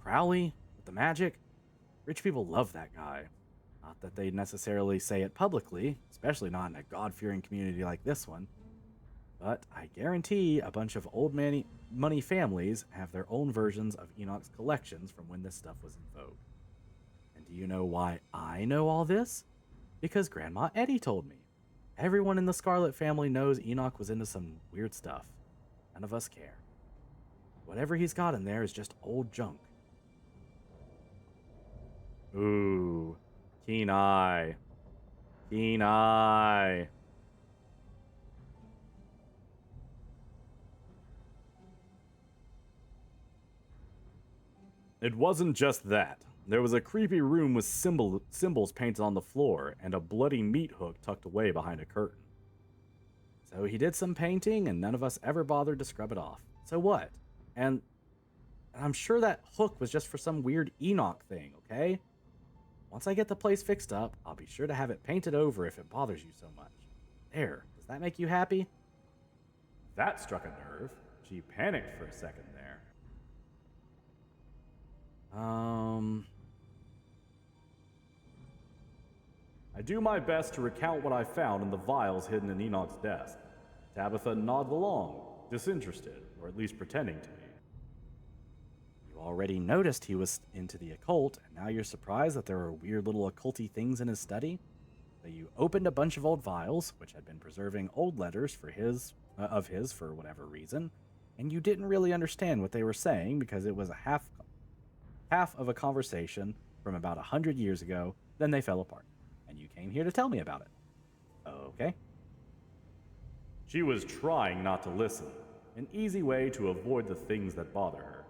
Crowley, with the magic. Rich people love that guy. Not that they necessarily say it publicly, especially not in a God-fearing community like this one. But I guarantee a bunch of old money families have their own versions of Enoch's collections from when this stuff was in vogue. And do you know why I know all this? Because Grandma Eddie told me. Everyone in the Scarlet family knows Enoch was into some weird stuff. None of us care. Whatever he's got in there is just old junk. Ooh, keen eye. Keen eye. It wasn't just that. There was a creepy room with symbols painted on the floor and a bloody meat hook tucked away behind a curtain. So he did some painting and none of us ever bothered to scrub it off. So what? And I'm sure that hook was just for some weird Enoch thing, okay? Once I get the place fixed up, I'll be sure to have it painted over if it bothers you so much. There, does that make you happy? That struck a nerve. She panicked for a second there. I do my best to recount what I found in the vials hidden in Enoch's desk. Tabitha nodded along, disinterested, or at least pretending to be. You already noticed he was into the occult, and now you're surprised that there are weird little occulty things in his study? So you opened a bunch of old vials, which had been preserving old letters for his for whatever reason, and you didn't really understand what they were saying because it was a half of a conversation from about 100 years ago. Then they fell apart, and you came here to tell me about it. Okay? She was trying not to listen, an easy way to avoid the things that bother her.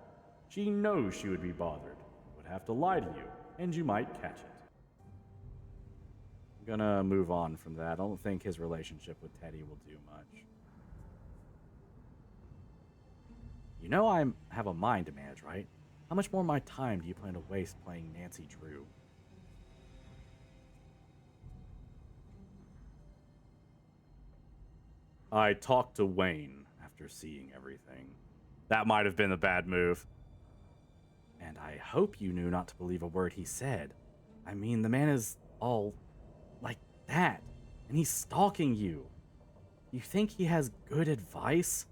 She knows she would be bothered, would have to lie to you, and you might catch it. I'm gonna move on from that. I don't think his relationship with Teddy will do much. You know I have a mind to manage, right? How much more of my time do you plan to waste playing Nancy Drew? I talked to Wayne after seeing everything. That might have been a bad move. And I hope you knew not to believe a word he said. I mean, the man is all like that, and he's stalking you. You think he has good advice?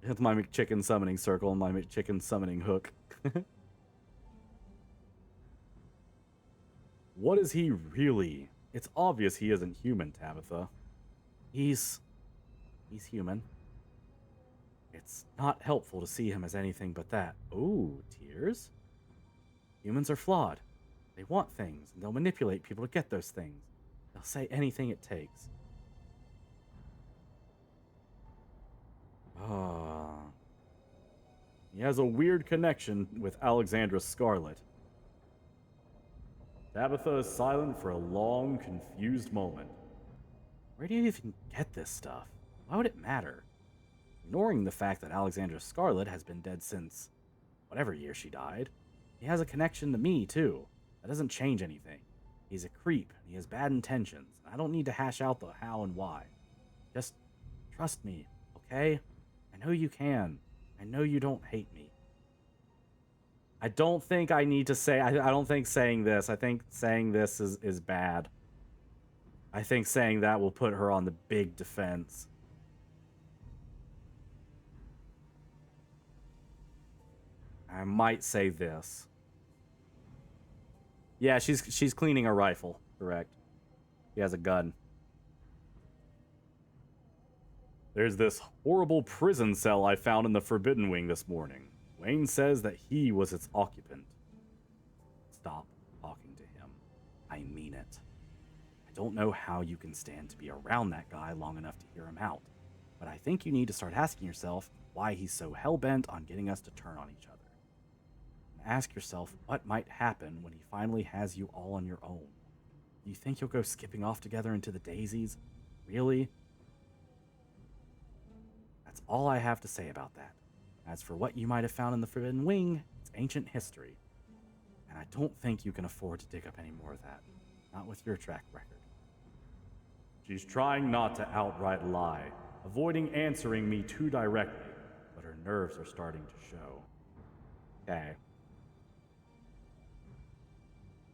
It's my McChicken summoning circle and my McChicken summoning hook. What is he really? It's obvious he isn't human, Tabitha. He's human. It's not helpful to see him as anything but that. Ooh, tears? Humans are flawed. They want things, and they'll manipulate people to get those things. They'll say anything it takes. He has a weird connection with Alexandra Scarlet. Tabitha is silent for a long, confused moment. Where do you even get this stuff? Why would it matter? Ignoring the fact that Alexandra Scarlet has been dead since whatever year she died, he has a connection to me, too. That doesn't change anything. He's a creep, and he has bad intentions. I don't need to hash out the how and why. Just trust me, okay? I know you can. I know you don't hate me. I don't think I need to say... I don't think saying this... I think saying this is bad. I think saying that will put her on the big defense. I might say this. Yeah, she's cleaning a rifle. Correct. She has a gun. There's this horrible prison cell I found in the Forbidden Wing this morning. Wayne says that he was its occupant. Stop talking to him. I mean it. I don't know how you can stand to be around that guy long enough to hear him out, but I think you need to start asking yourself why he's so hell-bent on getting us to turn on each other. And ask yourself what might happen when he finally has you all on your own. Do you think you'll go skipping off together into the daisies? Really? That's all I have to say about that. As for what you might have found in the Forbidden Wing, it's ancient history. And I don't think you can afford to dig up any more of that. Not with your track record. She's trying not to outright lie, avoiding answering me too directly, but her nerves are starting to show. Okay.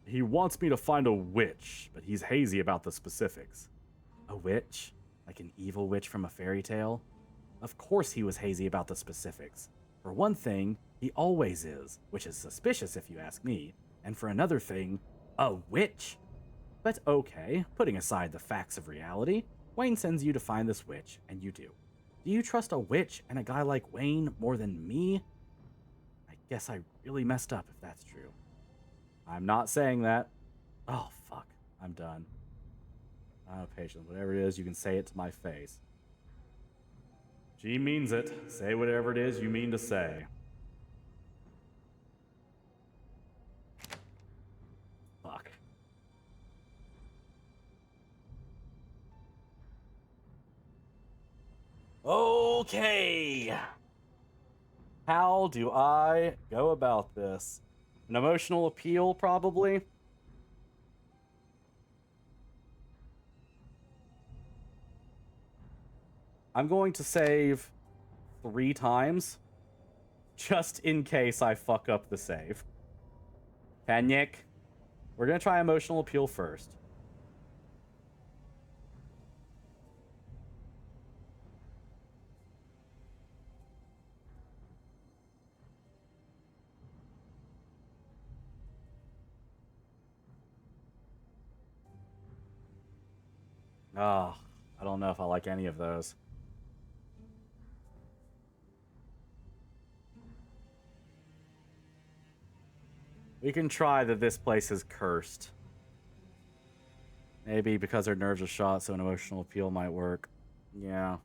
He wants me to find a witch, but he's hazy about the specifics. A witch? Like an evil witch from a fairy tale? Of course he was hazy about the specifics. For one thing, he always is, which is suspicious if you ask me. And for another thing, a witch? But okay, putting aside the facts of reality, Wayne sends you to find this witch, and you do. Do you trust a witch and a guy like Wayne more than me? I guess I really messed up if that's true. I'm not saying that. Oh, fuck. I'm done. Oh, patience. Whatever it is, you can say it to my face. She means it. Say whatever it is you mean to say. Fuck. Okay. How do I go about this? An emotional appeal, probably? I'm going to save 3 times, just in case I fuck up the save. Panic. We're going to try emotional appeal first. Oh, I don't know if I like any of those. We can try that this place is cursed. Maybe because her nerves are shot, so an emotional appeal might work. Yeah.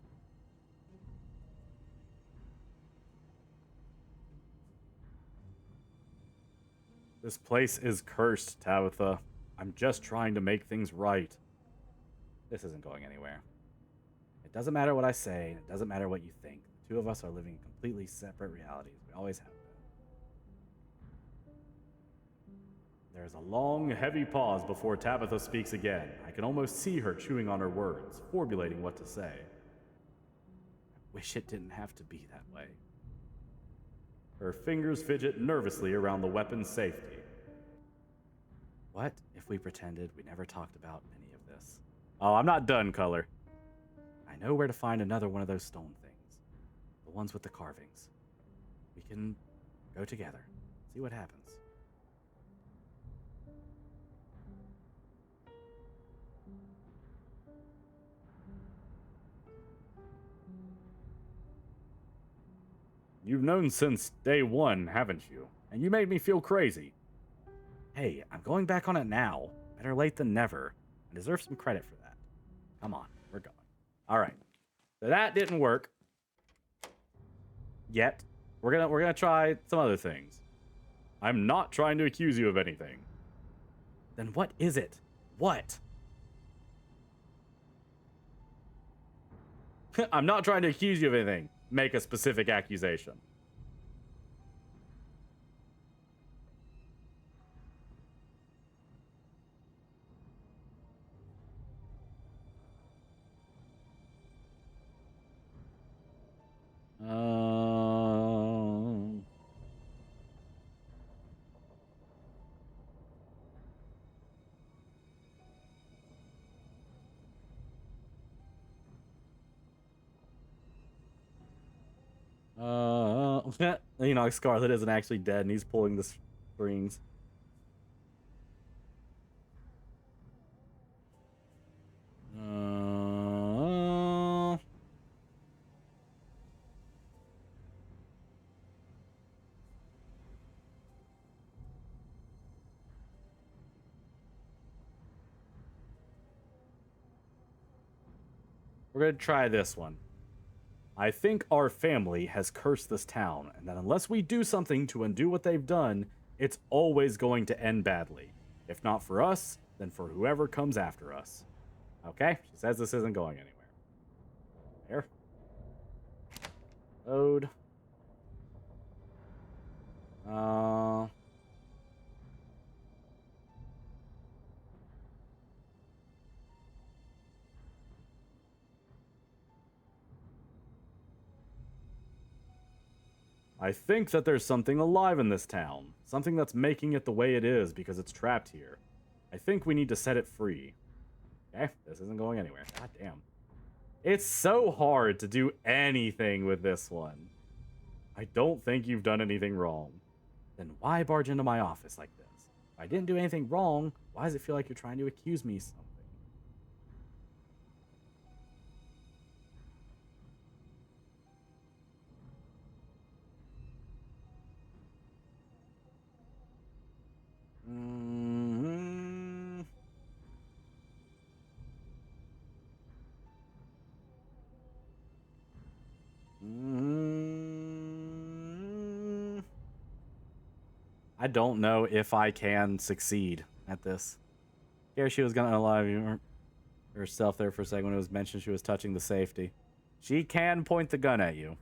This place is cursed, Tabitha. I'm just trying to make things right. This isn't going anywhere. It doesn't matter what I say, and it doesn't matter what you think. The two of us are living in completely separate realities. We always have been. There's a long, heavy pause before Tabitha speaks again. I can almost see her chewing on her words, formulating what to say. I wish it didn't have to be that way. Her fingers fidget nervously around the weapon's safety. What if we pretended we never talked about any of this? Oh, I'm not done, Color. I know where to find another one of those stone things. The ones with the carvings. We can go together. See what happens. You've known since day one, haven't you? And you made me feel crazy. Hey, I'm going back on it now. Better late than never. I deserve some credit for that. Come on, we're going. All right. So that didn't work. Yet. We're gonna try some other things. I'm not trying to accuse you of anything. Then what is it? What? I'm not trying to accuse you of anything. Make a specific accusation. Um... Scarlet isn't actually dead, and he's pulling the strings. We're going to try this one. I think our family has cursed this town, and that unless we do something to undo what they've done, it's always going to end badly. If not for us, then for whoever comes after us. Okay? She says this isn't going anywhere. There. Load. I think that there's something alive in this town. Something that's making it the way it is because it's trapped here. I think we need to set it free. Okay, this isn't going anywhere. God damn. It's so hard to do anything with this one. I don't think you've done anything wrong. Then why barge into my office like this? If I didn't do anything wrong, why does it feel like you're trying to accuse me of something? I don't know if I can succeed at this. Here she was gonna unalive herself there for a second when it was mentioned she was touching the safety. She can point the gun at you.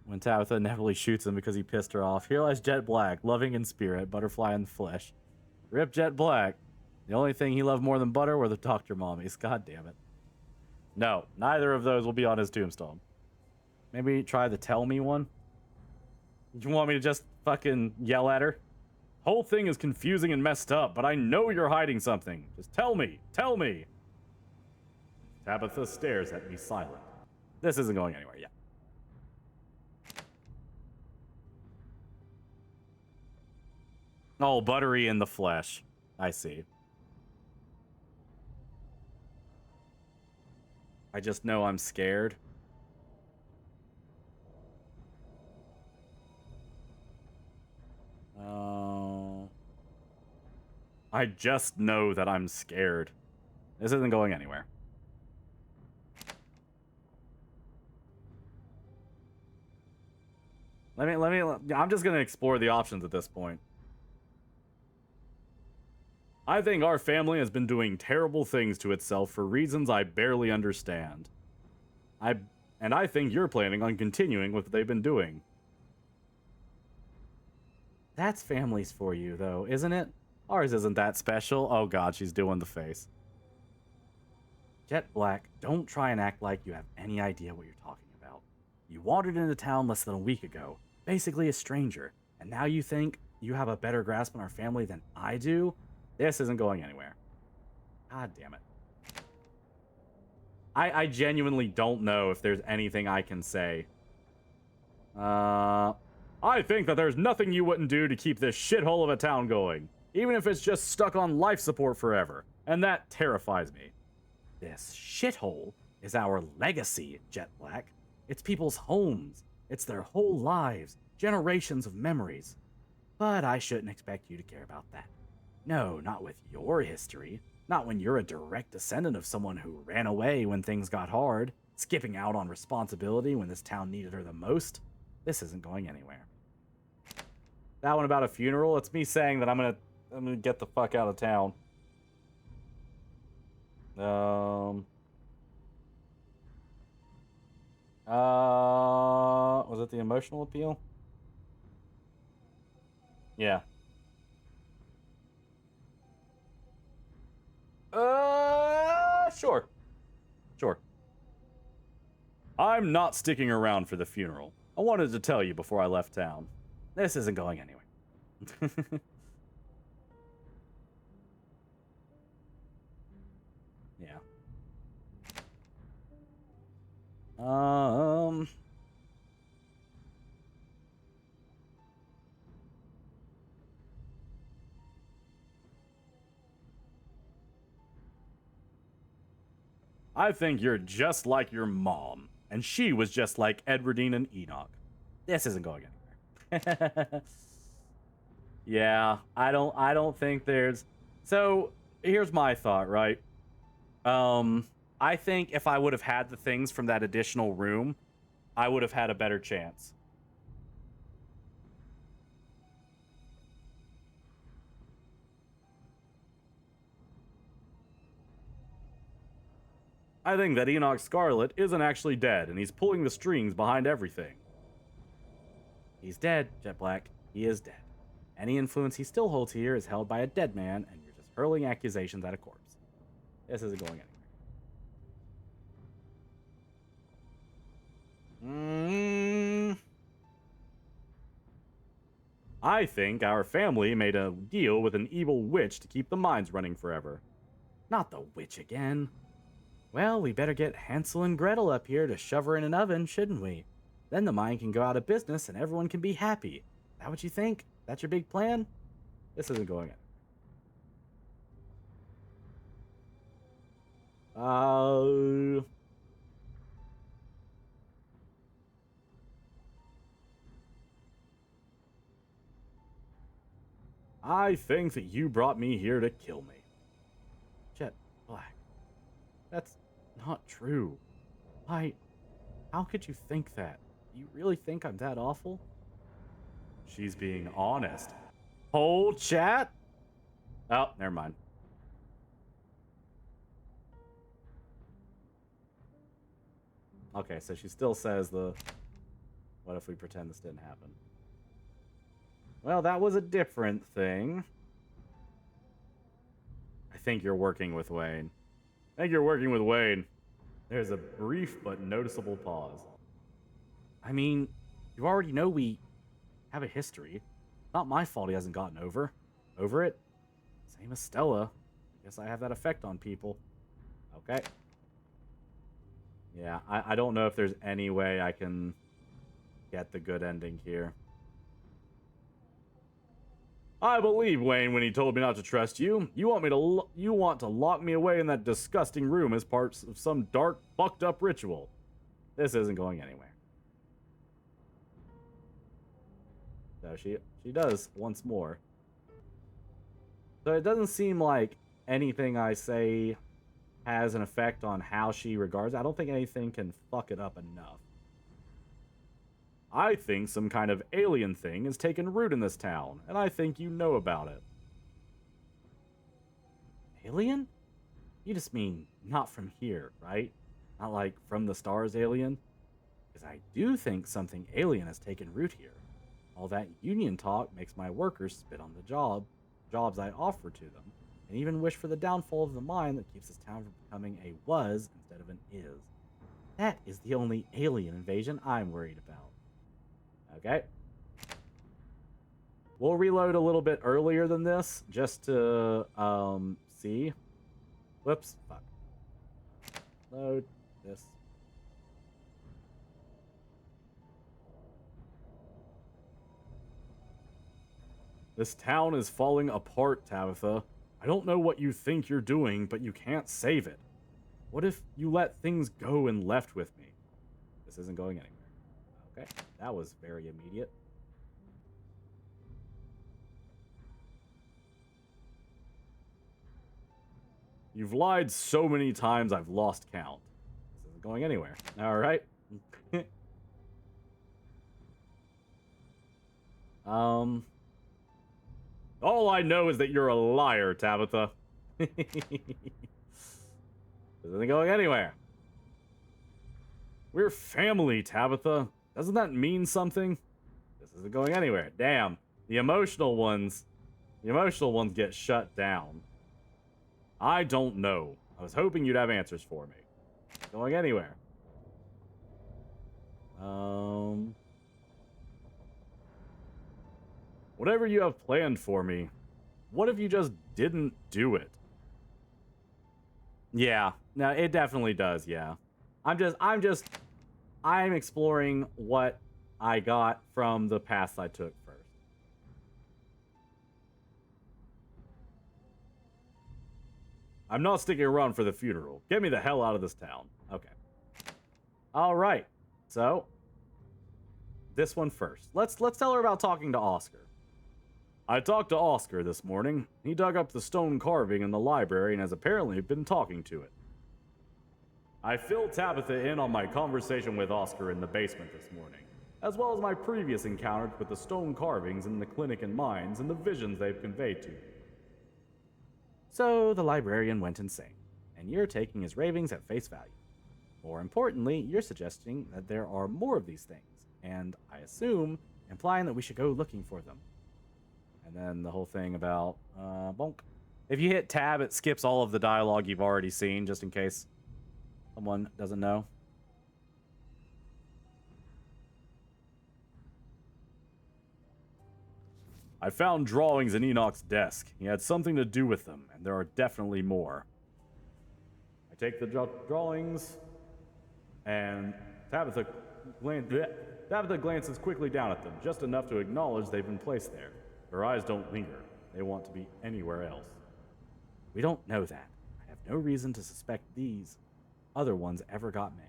When Tabitha inevitably shoots him because he pissed her off. Here lies Jet Black, loving in spirit, butterfly in the flesh. Rip Jet Black. The only thing he loved more than butter were the doctor mommies. God damn it. No, neither of those will be on his tombstone. Maybe try the tell me one? You want me to just fucking yell at her? Whole thing is confusing and messed up, but I know you're hiding something. Just tell me. Tell me. Tabitha stares at me silent. This isn't going anywhere yet. Oh, buttery in the flesh. I see. I just know I'm scared. I just know that I'm scared. This isn't going anywhere. I'm just gonna explore the options at this point. I think our family has been doing terrible things to itself for reasons I barely understand. I think you're planning on continuing what they've been doing. That's families for you, though, isn't it? Ours isn't that special. Oh god, she's doing the face. Jet Black, don't try and act like you have any idea what you're talking about. You wandered into town less than a week ago, basically a stranger, and now you think you have a better grasp on our family than I do? This isn't going anywhere. God damn it. I genuinely don't know if there's anything I can say. I think that there's nothing you wouldn't do to keep this shithole of a town going. Even if it's just stuck on life support forever. And that terrifies me. This shithole is our legacy, Jet Black. It's people's homes. It's their whole lives. Generations of memories. But I shouldn't expect you to care about that. No, not with your history. Not when you're a direct descendant of someone who ran away when things got hard, skipping out on responsibility when this town needed her the most. This isn't going anywhere. That one about a funeral, it's me saying that I'm gonna get the fuck out of town. Was it the emotional appeal? Yeah. Sure. Sure. I'm not sticking around for the funeral. I wanted to tell you before I left town. This isn't going anywhere. Yeah. I think you're just like your mom, and she was just like Edwardine and Enoch. This isn't going anywhere. Yeah, I don't think there's... So, here's my thought, right? I think if I would have had the things from that additional room, I would have had a better chance. I think that Enoch Scarlet isn't actually dead, and he's pulling the strings behind everything. He's dead, Jet Black. He is dead. Any influence he still holds here is held by a dead man, and you're just hurling accusations at a corpse. This isn't going anywhere. I think our family made a deal with an evil witch to keep the mines running forever. Not the witch again. Well, we better get Hansel and Gretel up here to shove her in an oven, shouldn't we? Then the mine can go out of business and everyone can be happy. Is that what you think? That's your big plan? This isn't going in. I think that you brought me here to kill me. Jet Black. That's not true. How could you think that? You really think I'm that awful? She's being honest. Hold chat. Oh, never mind. Okay, so she still says the... What if we pretend this didn't happen? Well, that was a different thing. I think you're working with Wayne. I think you're working with Wayne. There's a brief but noticeable pause. I mean, you already know we have a history. Not my fault he hasn't gotten over it. Same as Stella. I guess I have that effect on people. Okay. Yeah, I don't know if there's any way I can get the good ending here. I believe Wayne when he told me not to trust you. You want to lock me away in that disgusting room as part of some dark, fucked up ritual. This isn't going anywhere. So she does once more. So it doesn't seem like anything I say has an effect on how she regards. I don't think anything can fuck it up enough. I think some kind of alien thing has taken root in this town, and I think you know about it. Alien? You just mean not from here, right? Not like from the stars alien? Because I do think something alien has taken root here. All that union talk makes my workers spit on the jobs I offer to them, and even wish for the downfall of the mine that keeps this town from becoming a was instead of an is. That is the only alien invasion I'm worried about. Okay. We'll reload a little bit earlier than this, just to, see. Whoops. Fuck. Load this. This town is falling apart, Tabitha. I don't know what you think you're doing, but you can't save it. What if you let things go and left with me? This isn't going anywhere. Okay, that was very immediate. You've lied so many times I've lost count. This isn't going anywhere. All right. All I know is that you're a liar, Tabitha. This isn't going anywhere. We're family, Tabitha. Doesn't that mean something? This isn't going anywhere. Damn. The emotional ones get shut down. I don't know. I was hoping you'd have answers for me. Going anywhere. Whatever you have planned for me, what if you just didn't do it? Yeah. No, it definitely does, yeah. I'm exploring what I got from the path I took first. I'm not sticking around for the funeral. Get me the hell out of this town. Okay. All right. So, this one first. Let's tell her about talking to Oscar. I talked to Oscar this morning. He dug up the stone carving in the library and has apparently been talking to it. I filled Tabitha in on my conversation with Oscar in the basement this morning, as well as my previous encounters with the stone carvings in the clinic and mines and the visions they've conveyed to me. So the librarian went insane, and you're taking his ravings at face value. More importantly, you're suggesting that there are more of these things, and I assume implying that we should go looking for them. And then the whole thing about, bonk. If you hit tab, it skips all of the dialogue you've already seen, just in case someone doesn't know. I found drawings in Enoch's desk. He had something to do with them, and there are definitely more. I take the drawings, and Tabitha glances quickly down at them, just enough to acknowledge they've been placed there. Her eyes don't linger. They want to be anywhere else. We don't know that. I have no reason to suspect these other ones ever got made.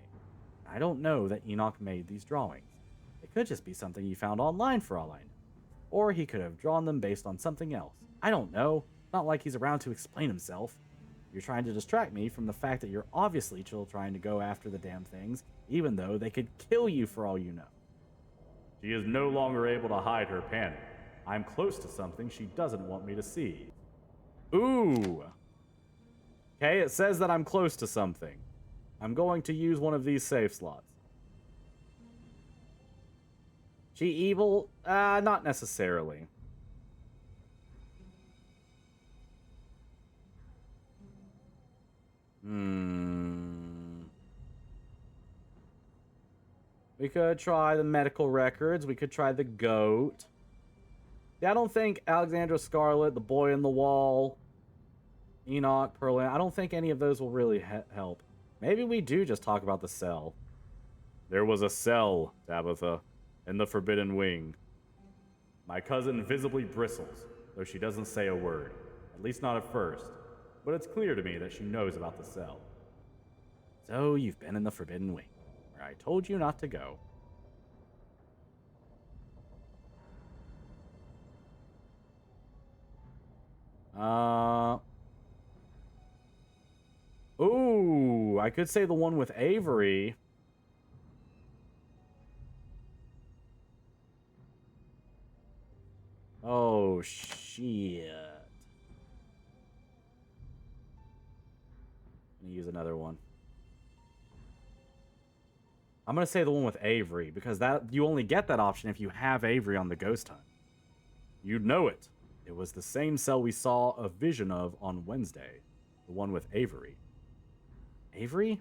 I don't know that Enoch made these drawings. It could just be something he found online for all I know. Or he could have drawn them based on something else. I don't know. Not like he's around to explain himself. You're trying to distract me from the fact that you're obviously still trying to go after the damn things, even though they could kill you for all you know. She is no longer able to hide her panic. I'm close to something she doesn't want me to see. Ooh. Okay, it says that I'm close to something. I'm going to use one of these save slots. She evil? Not necessarily. We could try the medical records. We could try the goat. Yeah, I don't think Alexandra Scarlet, the boy in the wall, Enoch, Perlin, I don't think any of those will really help. Maybe we do just talk about the cell. There was a cell, Tabitha, in the Forbidden Wing. My cousin visibly bristles, though she doesn't say a word, at least not at first, but it's clear to me that she knows about the cell. So you've been in the Forbidden Wing, where I told you not to go. Ooh, I could say the one with Avery. Oh, shit. Let me use another one. I'm going to say the one with Avery, because that you only get that option if you have Avery on the ghost hunt. You'd know it. It was the same cell we saw a vision of on Wednesday. The one with Avery. Avery?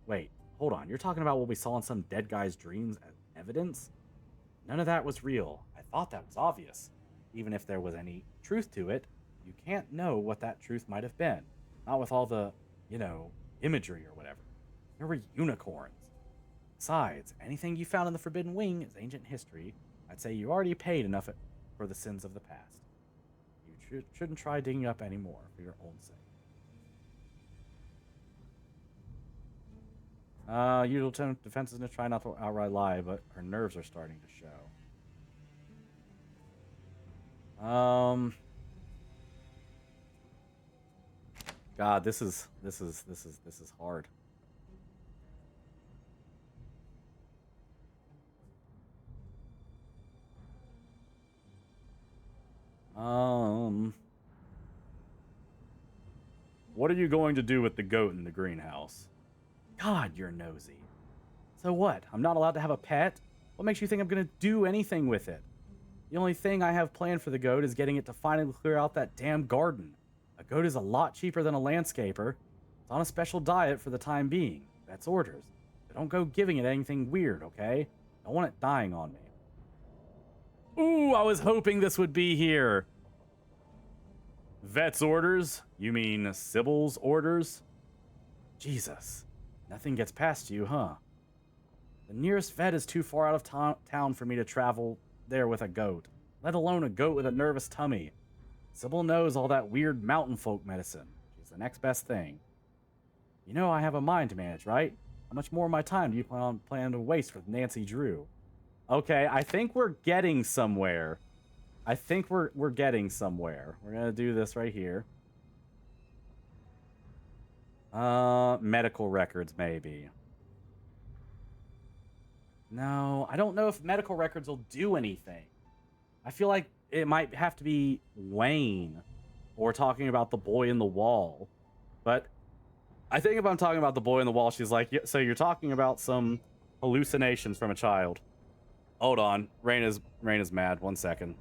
Wait, hold on. You're talking about what we saw in some dead guy's dreams as evidence? None of that was real. I thought that was obvious. Even if there was any truth to it, you can't know what that truth might have been. Not with all the, imagery or whatever. There were unicorns. Besides, anything you found in the Forbidden Wing is ancient history. I'd say you already paid enough for the sins of the past. You shouldn't try digging up any more for your own sake. Usual defenses to try not to outright lie, but her nerves are starting to show. God, this is hard. What are you going to do with the goat in the greenhouse? God, you're nosy. So what? I'm not allowed to have a pet? What makes you think I'm gonna do anything with it? The only thing I have planned for the goat is getting it to finally clear out that damn garden. A goat is a lot cheaper than a landscaper. It's on a special diet for the time being. That's orders. But don't go giving it anything weird, okay? I don't want it dying on me. Ooh, I was hoping this would be here. Vet's orders? You mean Sybil's orders? Jesus. Nothing gets past you, huh? The nearest vet is too far out of town for me to travel there with a goat, let alone a goat with a nervous tummy. Sybil knows all that weird mountain folk medicine. She's the next best thing. You know I have a mind to manage, right? How much more of my time do you plan to waste with Nancy Drew? Okay, I think we're getting somewhere. We're getting somewhere. We're gonna do this right here. Medical records, maybe. No, I don't know if medical records will do anything. I feel like it might have to be Wayne or talking about the boy in the wall. But I think if I'm talking about the boy in the wall, she's like, yeah, so you're talking about some hallucinations from a child. Hold on. Rain is mad. 1 second.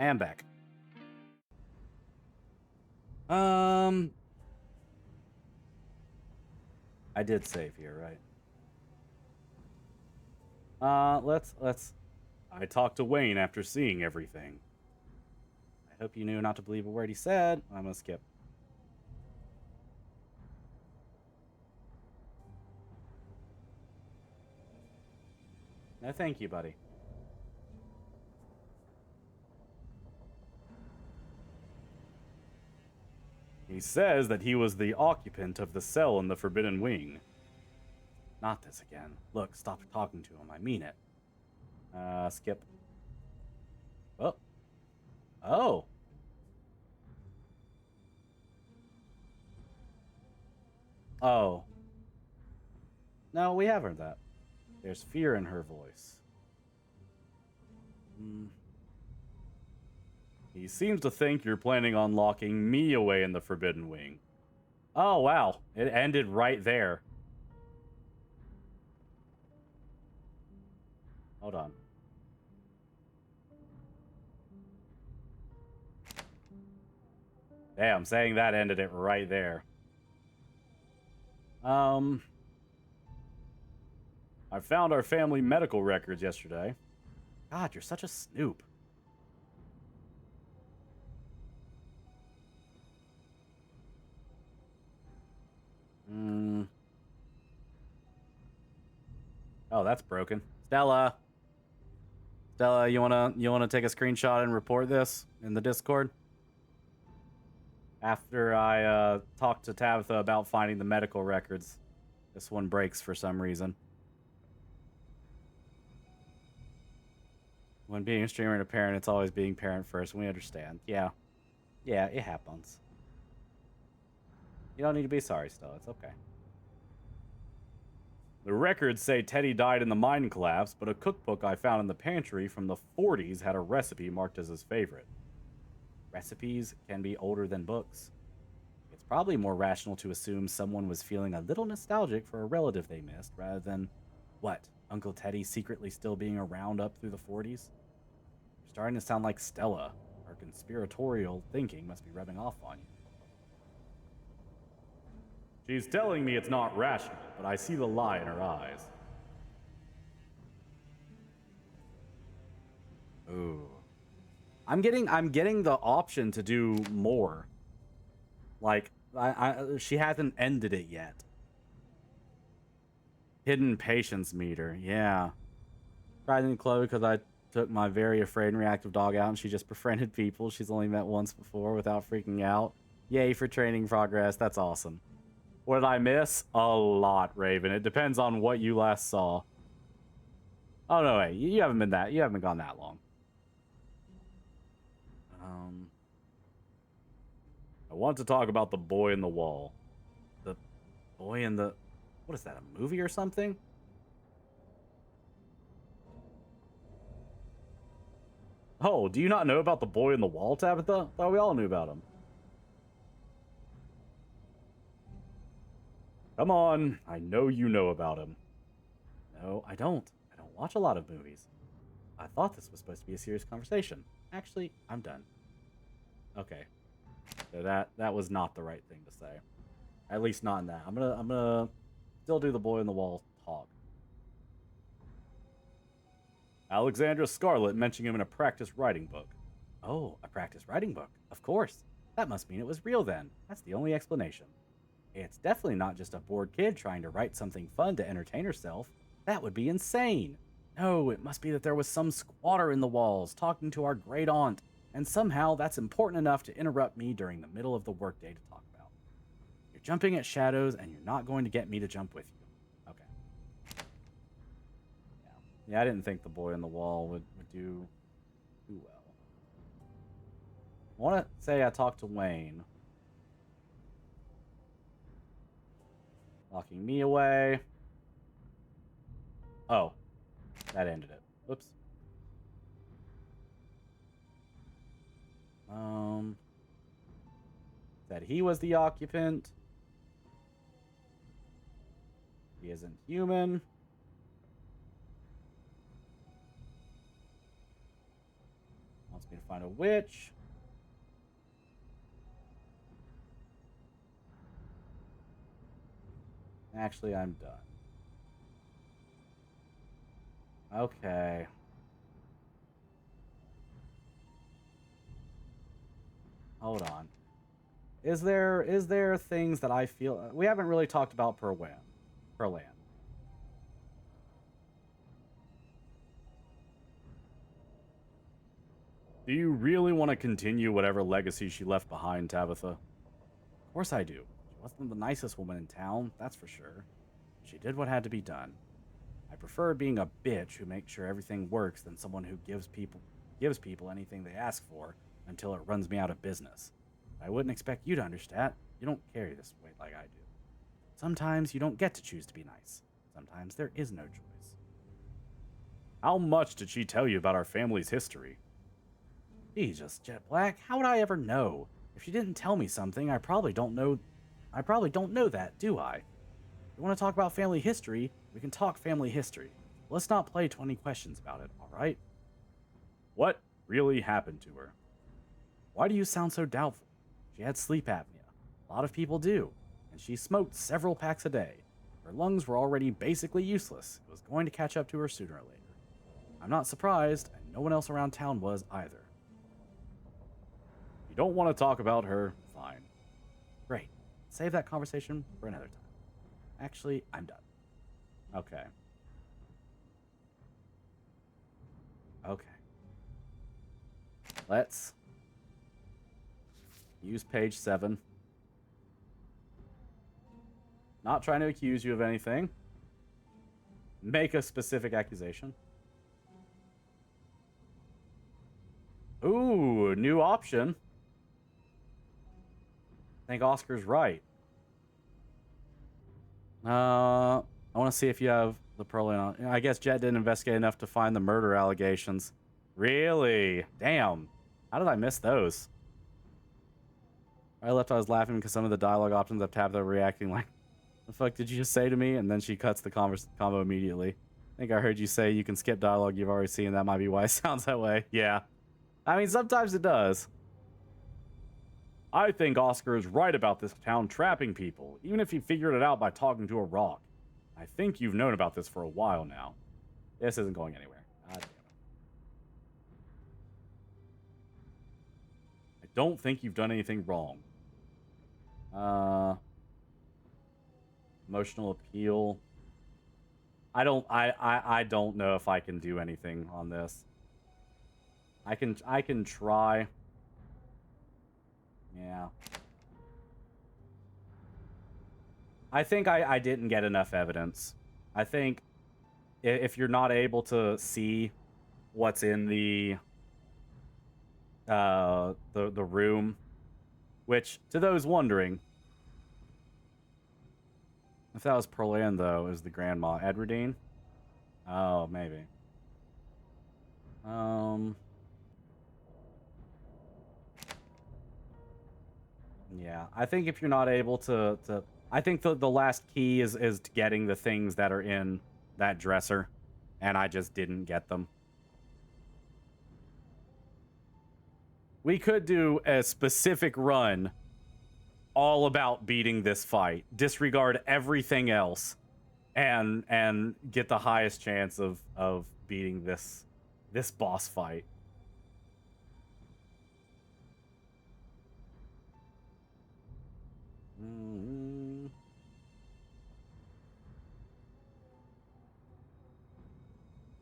And back. I did save here, right? Let's. I talked to Wayne after seeing everything. I hope you knew not to believe a word he said. I'm gonna skip. No, thank you, buddy. He says that he was the occupant of the cell in the Forbidden Wing. Not this again. Look, stop talking to him. I mean it. Skip. Oh. Oh. Oh. No, we have heard that. There's fear in her voice. He seems to think you're planning on locking me away in the Forbidden Wing. Oh, wow. It ended right there. Hold on. Damn, saying that ended it right there. I found our family medical records yesterday. God, you're such a snoop. Oh, that's broken. Stella, you wanna take a screenshot and report this in the Discord? After I talked to Tabitha about finding the medical records, this one breaks for some reason. When being a streamer and a parent, it's always being parent first. We understand. Yeah, it happens. You don't need to be sorry, Stella. It's okay. The records say Teddy died in the mine collapse, but a cookbook I found in the pantry from the 40s had a recipe marked as his favorite. Recipes can be older than books. It's probably more rational to assume someone was feeling a little nostalgic for a relative they missed, rather than, what, Uncle Teddy secretly still being around up through the 40s? You're starting to sound like Stella. Our conspiratorial thinking must be rubbing off on you. She's telling me it's not rational, but I see the lie in her eyes. Ooh. I'm getting the option to do more. Like, she hasn't ended it yet. Hidden patience meter, yeah. Surprising Chloe because I took my very afraid and reactive dog out and she just befriended people she's only met once before without freaking out. Yay for training progress, that's awesome. What did I miss? A lot, Raven. It depends on what you last saw. Oh no, wait, you haven't been gone that long. I want to talk about the boy in the wall. The boy in the... What is that, a movie or something? Oh, do you not know about the boy in the wall, Tabitha? Thought we all knew about him. Come on, I know you know about him. No, I don't. I don't watch a lot of movies. I thought this was supposed to be a serious conversation. Actually, I'm done. Okay. So that was not the right thing to say. At least not in that. I'm gonna still do the boy in the wall talk. Alexandra Scarlet mentioned him in a practice writing book. Oh, a practice writing book. Of course. That must mean it was real then. That's the only explanation. It's definitely not just a bored kid trying to write something fun to entertain herself. That would be insane. No, it must be that there was some squatter in the walls talking to our great aunt, and somehow that's important enough to interrupt me during the middle of the workday to talk about. You're jumping at shadows, and you're not going to get me to jump with you. Okay. Yeah, I didn't think the boy on the wall would do too well. I want to say I talked to Wayne. Locking me away. Oh, that ended it. Whoops. Said he was the occupant. He isn't human. Wants me to find a witch. Actually, I'm done. Okay. Hold on. Is there things that I feel... We haven't really talked about Perlan. Do you really want to continue whatever legacy she left behind, Tabitha? Of course I do. She wasn't the nicest woman in town, that's for sure. She did what had to be done. I prefer being a bitch who makes sure everything works than someone who gives people anything they ask for until it runs me out of business. I wouldn't expect you to understand. You don't carry this weight like I do. Sometimes you don't get to choose to be nice. Sometimes there is no choice. How much did she tell you about our family's history? Jesus, Jet Black, how would I ever know? If she didn't tell me something, I probably don't know that, do I? If you want to talk about family history, we can talk family history. Let's not play 20 questions about it, alright? What really happened to her? Why do you sound so doubtful? She had sleep apnea. A lot of people do. And she smoked several packs a day. Her lungs were already basically useless. It was going to catch up to her sooner or later. I'm not surprised, and no one else around town was either. You don't want to talk about her? Fine. Great. Save that conversation for another time. Actually, I'm done. Okay. Okay. Let's use page 7. Not trying to accuse you of anything. Make a specific accusation. Ooh, new option. I think Oscar's right. I want to see if you have the Pearlian on. I guess Jett didn't investigate enough to find the murder allegations. Really? Damn. How did I miss those? I was laughing because some of the dialogue options I've tapped are reacting like, the fuck did you just say to me? And then she cuts the combo immediately. I think I heard you say you can skip dialogue you've already seen. That might be why it sounds that way. Yeah. I mean, sometimes it does. I think Oscar is right about this town trapping people, even if he figured it out by talking to a rock. I think you've known about this for a while now. This isn't going anywhere. God damn it. I don't think you've done anything wrong. Emotional appeal. I don't know if I can do anything on this. I can try. Yeah. I think I didn't get enough evidence. I think if you're not able to see what's in the room, which to those wondering, if that was Pearlian though, is the grandma Edwardine? Oh, maybe. Yeah, I think if you're not able to I think the last key is to getting the things that are in that dresser, and I just didn't get them. We could do a specific run all about beating this fight, disregard everything else, and get the highest chance of beating this boss fight.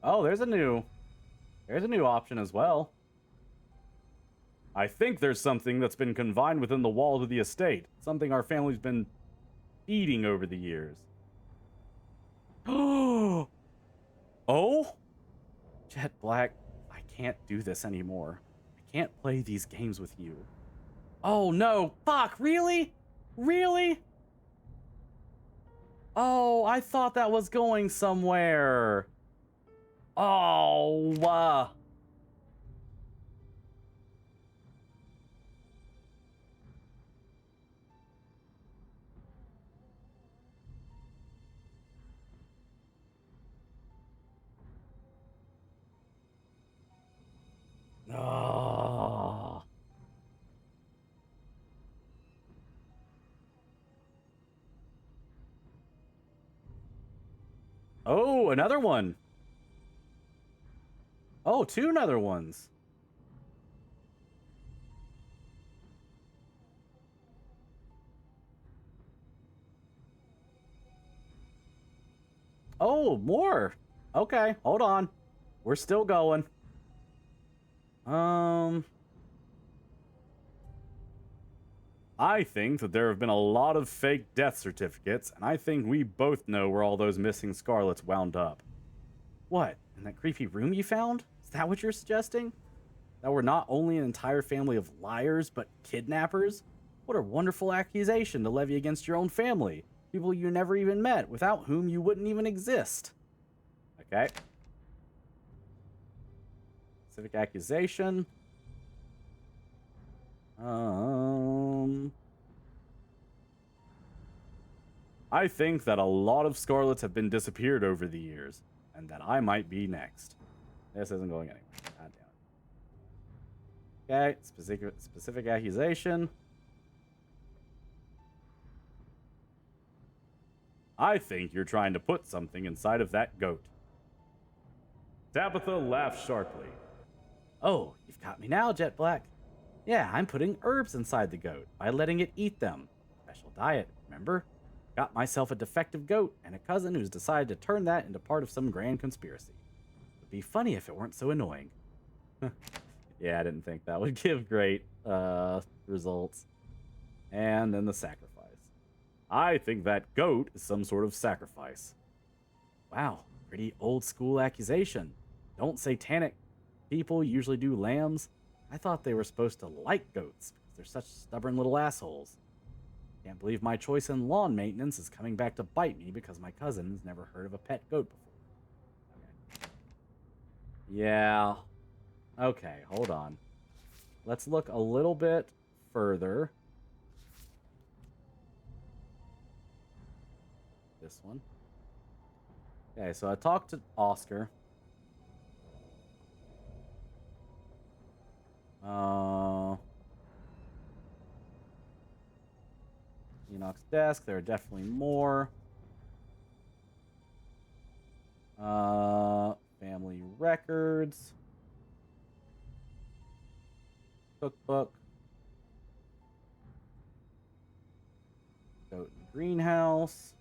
Oh, there's a new option as well. I think there's something that's been confined within the walls of the estate. Something our family's been eating over the years. Oh? Jett Black, I can't do this anymore. I can't play these games with you. Oh no, fuck, really? Really? Oh, I thought that was going somewhere. Oh, Oh. Oh, another one. Oh, two another ones. Oh, more. Okay, hold on. We're still going. I think that there have been a lot of fake death certificates, and I think we both know where all those missing Scarlets wound up. What? In that creepy room you found? Is that what you're suggesting? That we're not only an entire family of liars, but kidnappers? What a wonderful accusation to levy against your own family. People you never even met, without whom you wouldn't even exist. Okay. Specific accusation. I think that a lot of Scarlets have been disappeared over the years, and that I might be next. This isn't going anywhere. God damn it. Okay, specific accusation. I think you're trying to put something inside of that goat. Tabitha laughed sharply. Oh, you've got me now, Jett Black. Yeah, I'm putting herbs inside the goat by letting it eat them. Special diet, remember? Got myself a defective goat and a cousin who's decided to turn that into part of some grand conspiracy. It'd be funny if it weren't so annoying. Yeah, I didn't think that would give great results. And then the sacrifice. I think that goat is some sort of sacrifice. Wow, pretty old school accusation. Don't satanic people usually do lambs? I thought they were supposed to like goats because they're such stubborn little assholes. Can't believe my choice in lawn maintenance is coming back to bite me because my cousin's never heard of a pet goat before. Okay. Yeah. Okay, hold on. Let's look a little bit further. This one. Okay, so I talked to Oscar. Enoch's desk. There are definitely more. Family records. Cookbook. Goat and greenhouse.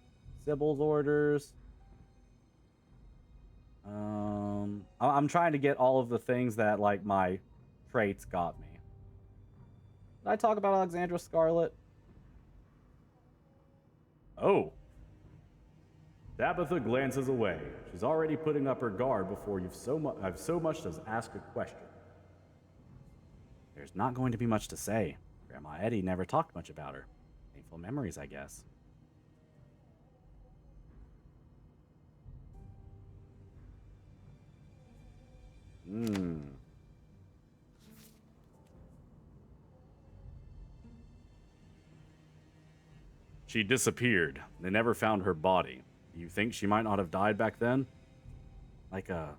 Sybil's orders. I'm trying to get all of the things that, like, my traits got me. Did I talk about Alexandra Scarlet? Oh. Tabitha glances away. She's already putting up her guard before I've so much as asked a question. There's not going to be much to say. Grandma Eddie never talked much about her. Painful memories, I guess. She disappeared. They never found her body. You think she might not have died back then? Like how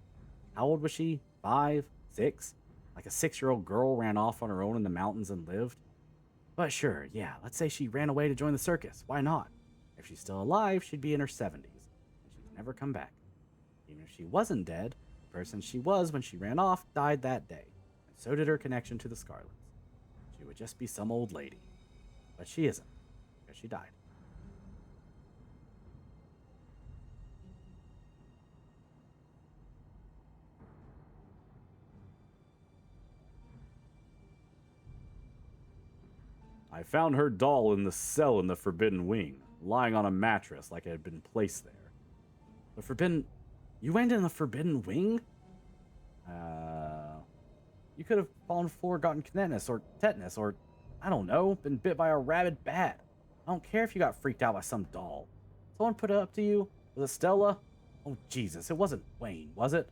old was she? 5? 6? Like a 6-year-old girl ran off on her own in the mountains and lived? But sure, yeah, let's say she ran away to join the circus. Why not? If she's still alive, she'd be in her 70s, and she'd never come back. Even if she wasn't dead, the person she was when she ran off died that day, and so did her connection to the Scarlets. She would just be some old lady. But she isn't, because she died. I found her doll in the cell in the Forbidden Wing, lying on a mattress like it had been placed there. The Forbidden... You went in the Forbidden Wing? You could have fallen forward, gotten tetanus, or, I don't know, been bit by a rabid bat. I don't care if you got freaked out by some doll. Someone put it up to you? Was it Stella? Oh, Jesus, it wasn't Wayne, was it?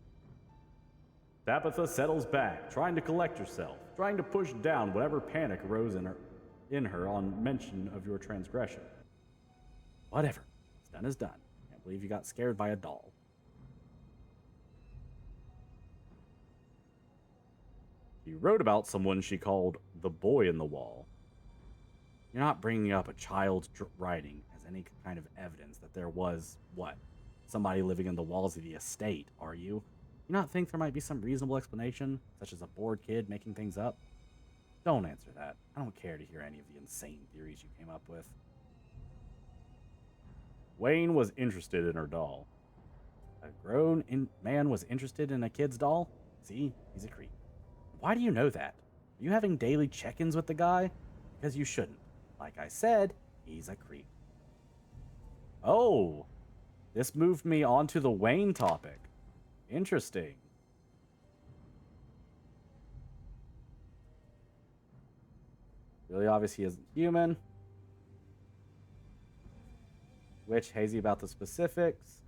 Tabitha settles back, trying to collect herself, trying to push down whatever panic arose in her on mention of your transgression. Whatever. What's done is done. Can't believe you got scared by a doll. She wrote about someone she called the boy in the wall. You're not bringing up a child's writing as any kind of evidence that there was, what, somebody living in the walls of the estate, are you? You not think there might be some reasonable explanation, such as a bored kid making things up? Don't answer that. I don't care to hear any of the insane theories you came up with. Wayne was interested in her doll. A grown man was interested in a kid's doll? See, he's a creep. Why do you know that? Are you having daily check-ins with the guy? Because you shouldn't. Like I said, he's a creep. Oh, this moved me onto the Wayne topic. Interesting. Really obvious he isn't human. Which, hazy about the specifics.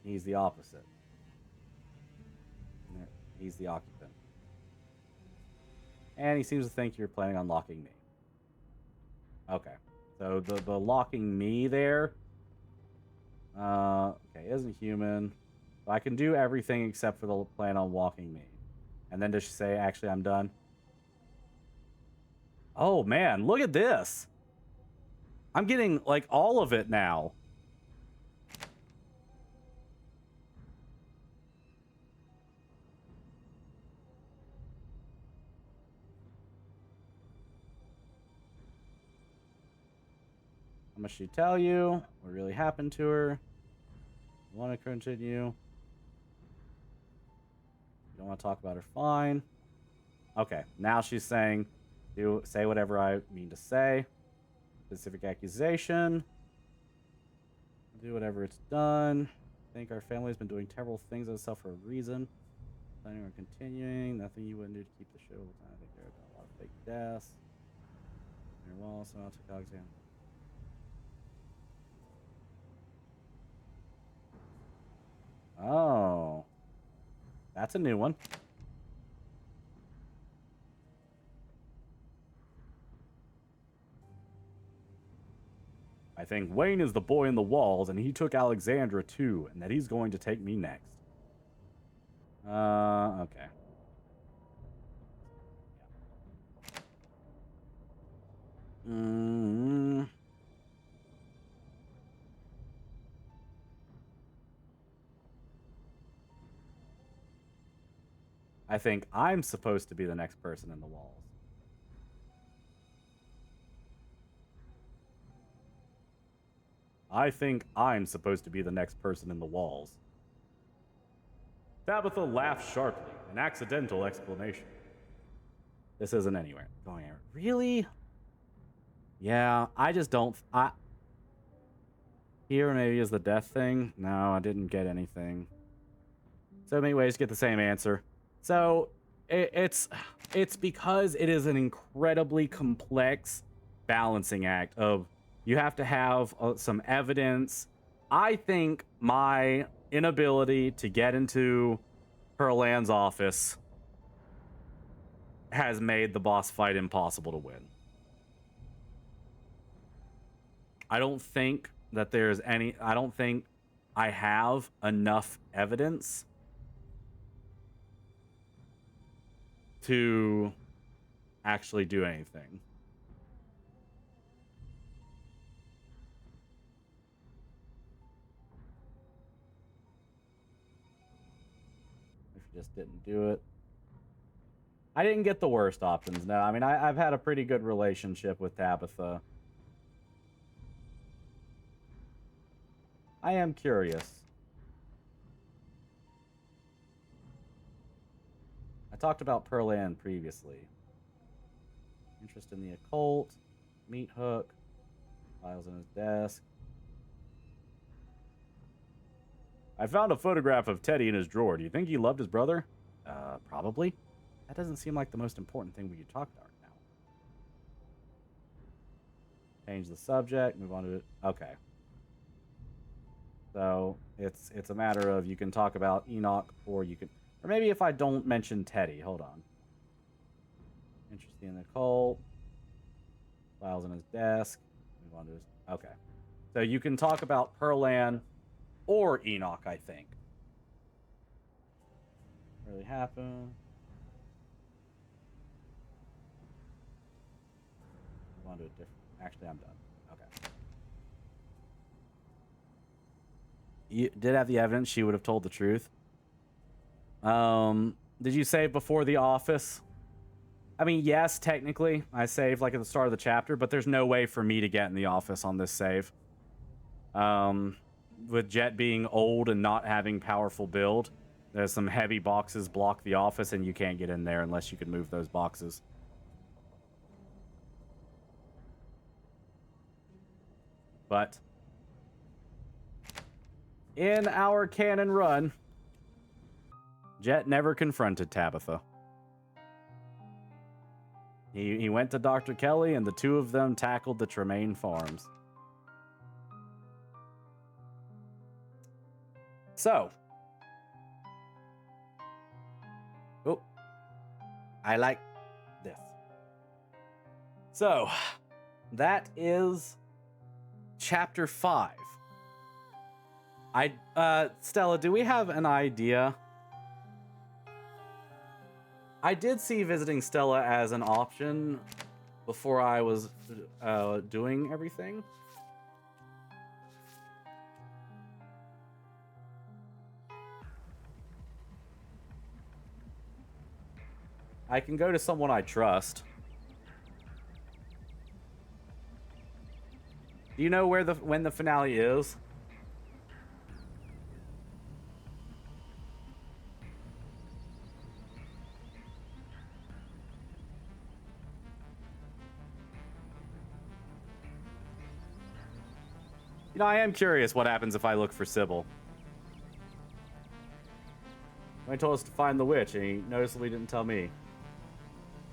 He's the opposite. He's the occupant. And he seems to think you're planning on locking me. Okay. So the locking me there. Okay, isn't human. So I can do everything except for the plan on walking me. And then does she say, actually, I'm done? Oh, man, look at this. I'm getting, like, all of it now. How much did she tell you? What really happened to her? You want to continue? You don't want to talk about her? Fine. Okay, now she's saying, say whatever I mean to say. Specific accusation. Do whatever it's done. I think our family's been doing terrible things to itself for a reason. Planning on continuing. Nothing you wouldn't do to keep the show. I think there have been a lot of fake death. Your wall, so I'll take Alexander. Oh. That's a new one. I think Wayne is the boy in the walls, and he took Alexandra too, and that he's going to take me next. Okay. I think I'm supposed to be the next person in the walls. I think I'm supposed to be the next person in the walls. Tabitha laughed sharply, an accidental explanation. This isn't anywhere. Going anywhere. Really? Yeah, I just don't... Here maybe is the death thing. No, I didn't get anything. So many ways to get the same answer. So it's because it is an incredibly complex balancing act of you have to have some evidence. I think my inability to get into Pearl Ann's office has made the boss fight impossible to win. I don't think that there's any... I don't think I have enough evidence to actually do anything. If you just didn't do it. I didn't get the worst options. No, I mean, I've had a pretty good relationship with Tabitha. I am curious. I talked about Pearl Ann previously. Interest in the occult, meat hook, files in his desk. I found a photograph of Teddy in his drawer. Do you think he loved his brother? Probably. That doesn't seem like the most important thing we could talk about now. Change the subject, move on to it. Okay. So it's a matter of you can talk about Enoch, or you can, or maybe if I don't mention Teddy, hold on. Interested in the occult, files in his desk, move on to his. Okay, so you can talk about Pearl Ann or Enoch, I think. Really happened. Move on to a different. Actually, I'm done. Okay. You did have the evidence. She would have told the truth. Did you save before the office? I mean, yes, technically. I saved like at the start of the chapter, but there's no way for me to get in the office on this save. With Jett being old and not having powerful build, there's some heavy boxes block the office, and you can't get in there unless you can move those boxes. But in our canon run, Jett never confronted Tabitha. He went to Dr. Kelly, and the two of them tackled the Tremaine farms. So. Oh. I like this. So. That is Chapter 5. Stella, do we have an idea? I did see visiting Stella as an option before I was doing everything. I can go to someone I trust. Do you know when the finale is? You know, I am curious what happens if I look for Sybil. He told us to find the witch, and he noticeably didn't tell me.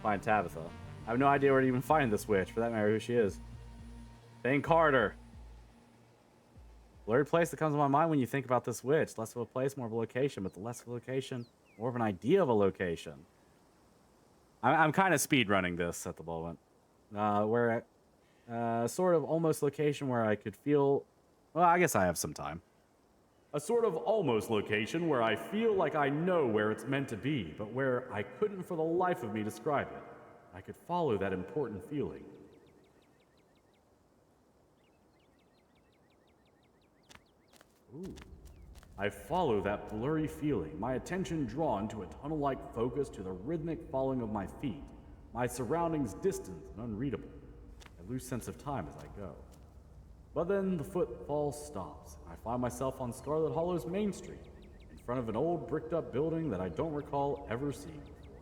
Find Tabitha. I have no idea where to even find this witch, for that matter, who she is. Thane Carter. Blurred place that comes to my mind when you think about this witch. Less of a place, more of a location, but the less of a location, more of an idea of a location. I'm kind of speed running this at the moment. Where sort of almost location where I could feel. Well, I guess I have some time. A sort of almost location where I feel like I know where it's meant to be, but where I couldn't for the life of me describe it. I could follow that important feeling. Ooh. I follow that blurry feeling, my attention drawn to a tunnel-like focus to the rhythmic falling of my feet, my surroundings distant and unreadable. I lose sense of time as I go. But then the footfall stops, and I find myself on Scarlet Hollow's Main Street, in front of an old bricked-up building that I don't recall ever seeing before.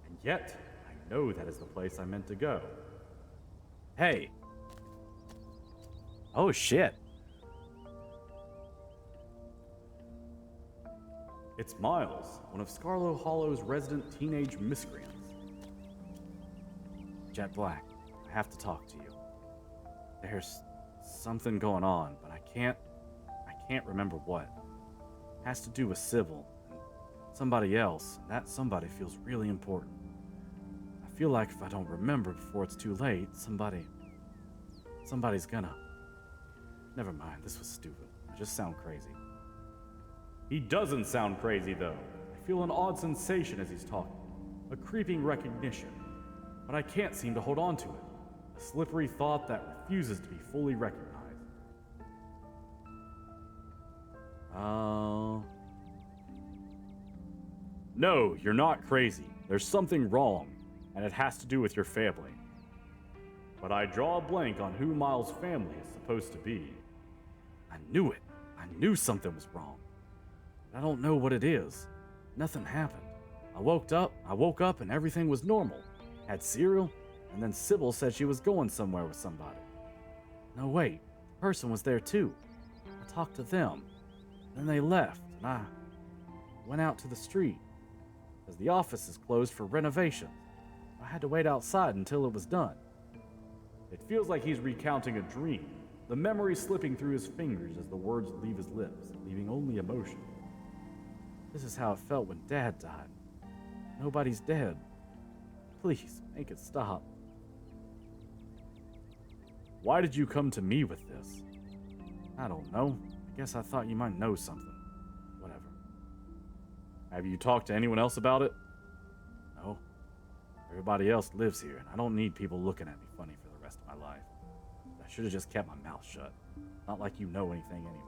And yet, I know that is the place I meant to go. Hey. Oh, shit. It's Miles, one of Scarlet Hollow's resident teenage miscreants. Jett Black, I have to talk to you. There's something going on, but I can't remember what. It has to do with Sybil and somebody else, and that somebody feels really important. I feel like if I don't remember before it's too late, somebody's gonna. Never mind, this was stupid. I just sound crazy. He doesn't sound crazy, though. I feel an odd sensation as he's talking, a creeping recognition, but I can't seem to hold on to it. A slippery thought that refuses to be fully recognized. No, you're not crazy. There's something wrong, and it has to do with your family. But I draw a blank on who Miles' family is supposed to be. I knew it. I knew something was wrong. I don't know what it is. Nothing happened. I woke up and everything was normal. Had cereal, and then Sybil said she was going somewhere with somebody. No, wait. The person was there too. I talked to them. Then they left, and I went out to the street. Because the office is closed for renovation. I had to wait outside until it was done. It feels like he's recounting a dream, the memory slipping through his fingers as the words leave his lips, leaving only emotion. This is how it felt when Dad died. Nobody's dead. Please, make it stop. Why did you come to me with this? I don't know. I guess I thought you might know something. Whatever. Have you talked to anyone else about it? No. Everybody else lives here, and I don't need people looking at me funny for the rest of my life. I should have just kept my mouth shut. Not like you know anything anyway.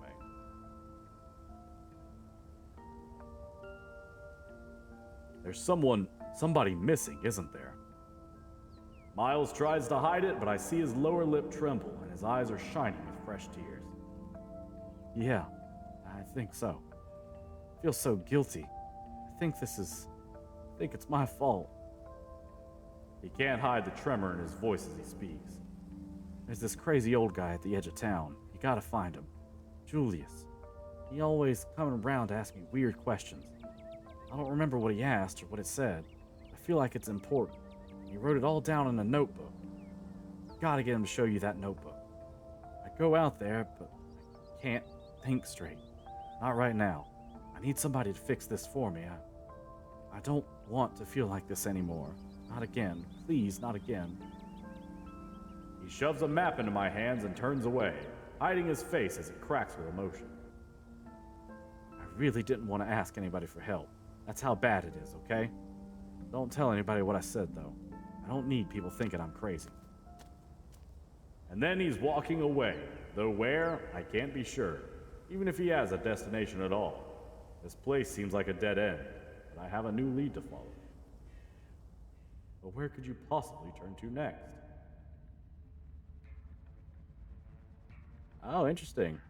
There's somebody missing, isn't there? Miles tries to hide it, but I see his lower lip tremble and his eyes are shining with fresh tears. Yeah, I think so. I feel so guilty. I think it's my fault. He can't hide the tremor in his voice as he speaks. There's this crazy old guy at the edge of town. You gotta find him. Julius. He always coming around to ask me weird questions. I don't remember what he asked or what it said. I feel like it's important. He wrote it all down in a notebook. Gotta get him to show you that notebook. I go out there, but I can't think straight. Not right now. I need somebody to fix this for me. I don't want to feel like this anymore. Not again. Please, not again. He shoves a map into my hands and turns away, hiding his face as it cracks with emotion. I really didn't want to ask anybody for help. That's how bad it is, okay? Don't tell anybody what I said, though. I don't need people thinking I'm crazy. And then he's walking away, though where, I can't be sure, even if he has a destination at all. This place seems like a dead end, but I have a new lead to follow. But where could you possibly turn to next? Oh, interesting.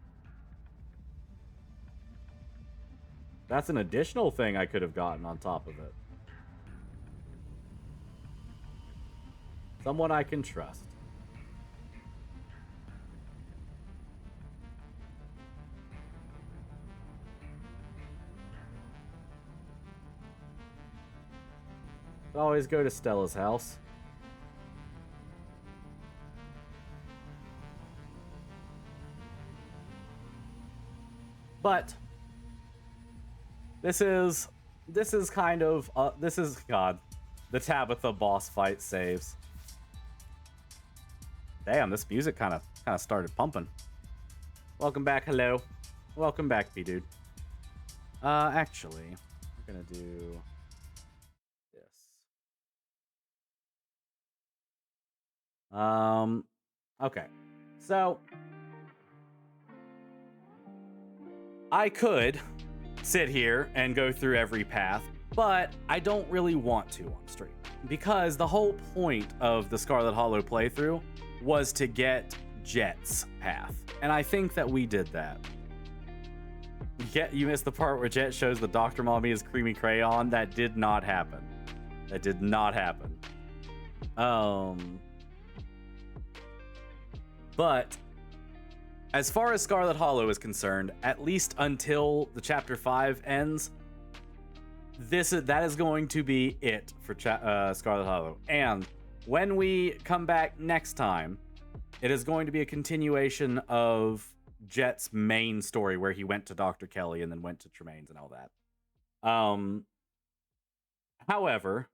That's an additional thing I could have gotten on top of it. Someone I can trust. Always go to Stella's house. But this is kind of this is God. The Tabitha boss fight saves. Damn, this music kind of started pumping. Welcome back, hello. Welcome back, B-Dude. Actually, we're gonna do this. Okay. So I could sit here and go through every path, but I don't really want to on stream because the whole point of the Scarlet Hollow playthrough was to get Jett's path, and I think that we did that. You missed the part where Jett shows the Dr. Mommy as creamy crayon. That did not happen. That did not happen. But as far as Scarlet Hollow is concerned, at least until the chapter 5 ends, that is going to be it for Scarlet Hollow. And when we come back next time, it is going to be a continuation of Jett's main story where he went to Dr. Kelly and then went to Tremaine's and all that. However,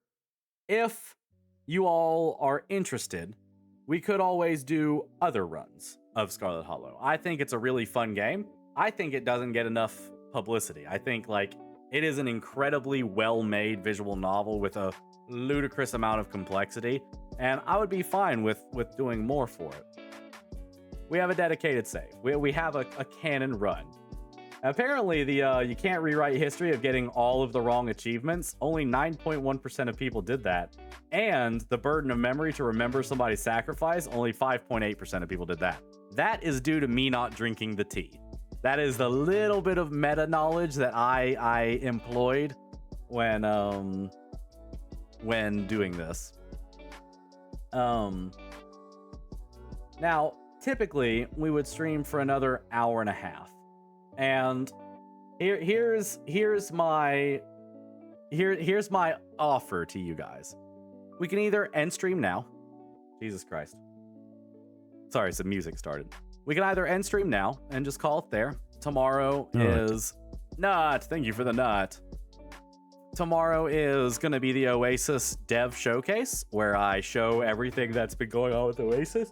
if you all are interested, we could always do other runs of Scarlet Hollow. I think it's a really fun game. I think it doesn't get enough publicity. I think it is an incredibly well-made visual novel with a ludicrous amount of complexity, and I would be fine with doing more for it. We have a dedicated save. We have a canon run. Apparently, the you can't rewrite history of getting all of the wrong achievements. Only 9.1% of people did that. And the burden of memory to remember somebody's sacrifice, only 5.8% of people did that. That is due to me not drinking the tea. That is the little bit of meta knowledge that I employed when doing this. Now, typically, we would stream for another hour and a half. And here's my offer to you guys. We can either end stream now. Jesus Christ. Sorry, some music started. We can either end stream now and just call it there. Tomorrow is nut. Thank you for the nut. Tomorrow is going to be the Oasis Dev Showcase, where I show everything that's been going on with Oasis.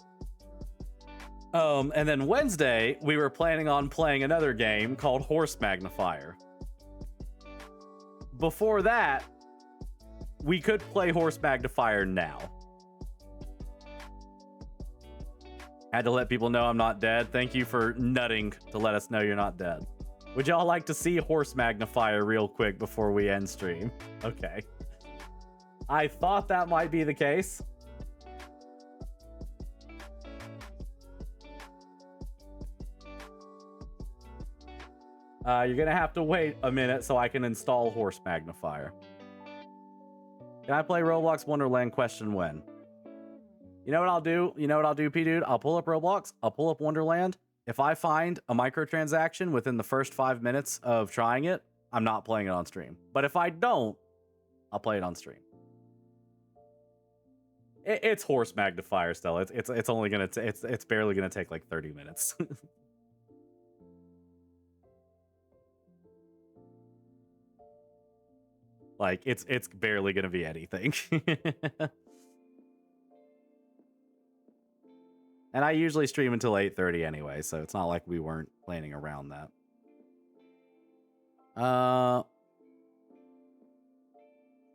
And then Wednesday, we were planning on playing another game called Horse Magnifier. Before that, we could play Horse Magnifier now. Had to let people know I'm not dead. Thank you for nutting to let us know you're not dead. Would y'all like to see Horse Magnifier real quick before we end stream? Okay. I thought that might be the case. You're gonna have to wait a minute so I can install Horse Magnifier. Can I play Roblox Wonderland question when? You know what I'll do? You know what I'll do, P-Dude? I'll pull up Roblox, I'll pull up Wonderland. If I find a microtransaction within the first 5 minutes of trying it, I'm not playing it on stream. But if I don't, I'll play it on stream. It's Horse Magnifier still. It's only gonna it's barely gonna take like 30 minutes. Like it's barely gonna be anything. And I usually stream until 8:30 anyway, so it's not like we weren't planning around that.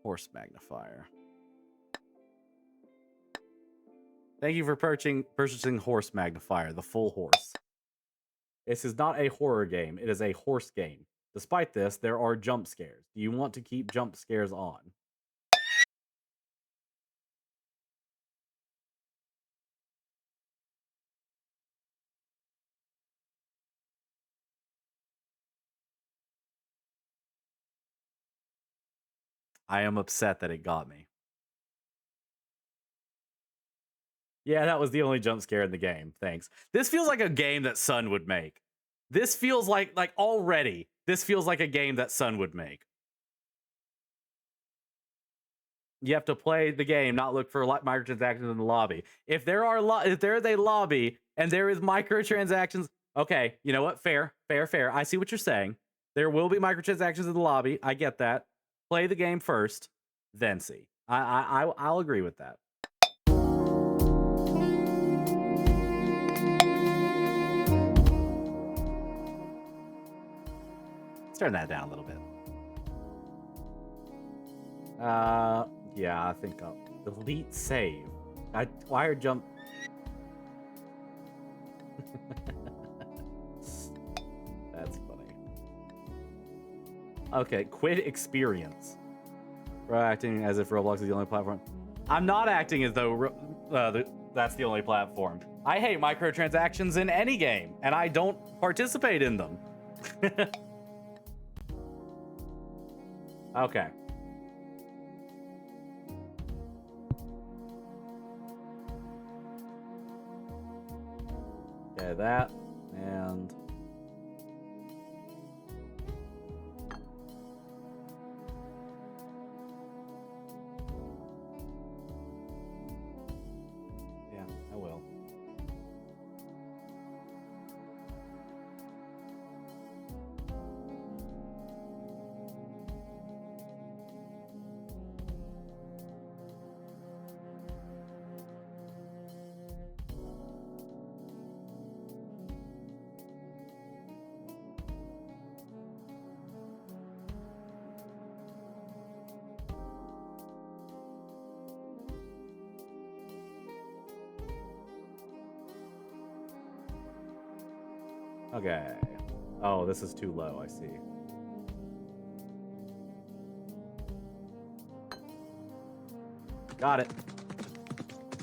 Horse Magnifier. Thank you for purchasing Horse Magnifier, the full horse. This is not a horror game, it is a horse game. Despite this, there are jump scares. Do you want to keep jump scares on? I am upset that it got me. Yeah, that was the only jump scare in the game. Thanks. This feels like a game that Sun would make. This feels like already, this feels like a game that Sun would make. You have to play the game, not look for microtransactions in the lobby. If there is a lobby and there is microtransactions, Okay, you know what? Fair. I see what you're saying. There will be microtransactions in the lobby. I get that. Play the game first, then see. I'll agree with that. Let's turn that down a little bit. Yeah, I think I'll delete save. Wire jump. That's funny. Okay, quit experience. We're acting as if Roblox is the only platform. I'm not acting as though that's the only platform. I hate microtransactions in any game, and I don't participate in them. Okay. Okay, that, and... yeah, I will. Okay. Oh, this is too low, I see. Got it.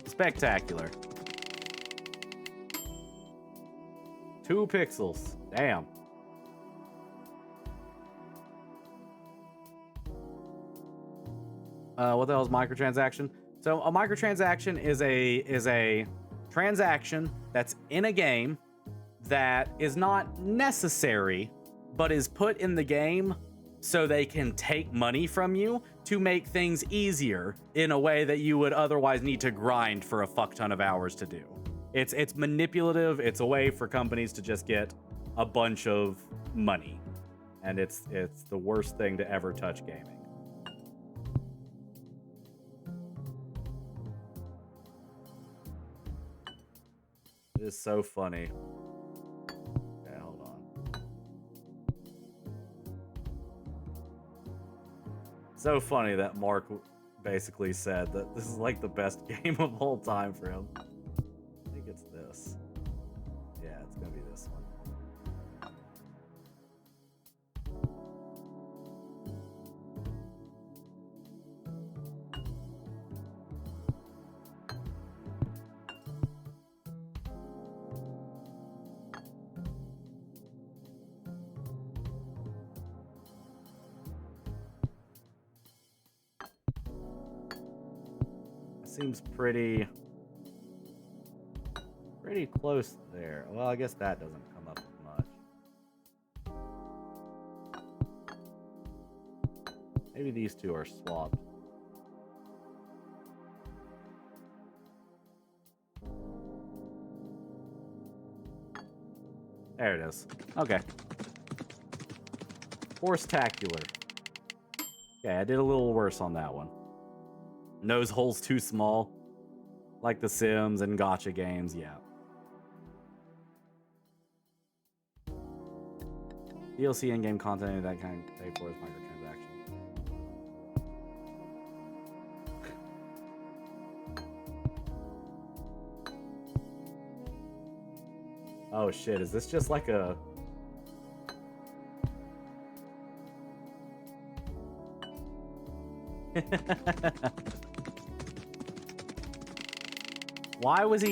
Spectacular. 2 pixels. Damn. What the hell is microtransaction? So a microtransaction is a transaction that's in a game that is not necessary, but is put in the game so they can take money from you to make things easier in a way that you would otherwise need to grind for a fuck ton of hours to do. It's manipulative. It's a way for companies to just get a bunch of money, and it's the worst thing to ever touch gaming. It is so funny. Okay, hold on. So funny that Mark basically said that this is like the best game of all time for him. I think it's this. Yeah, it's gonna be this one. Seems pretty close there. Well, I guess that doesn't come up much. Maybe these two are swapped. There it is. Okay. Horse-tacular. Okay, I did a little worse on that one. Nose hole's too small. Like The Sims and gacha games, yeah. DLC in-game content that kind of pay for is microtransactions. Oh shit, is this just like a... Why was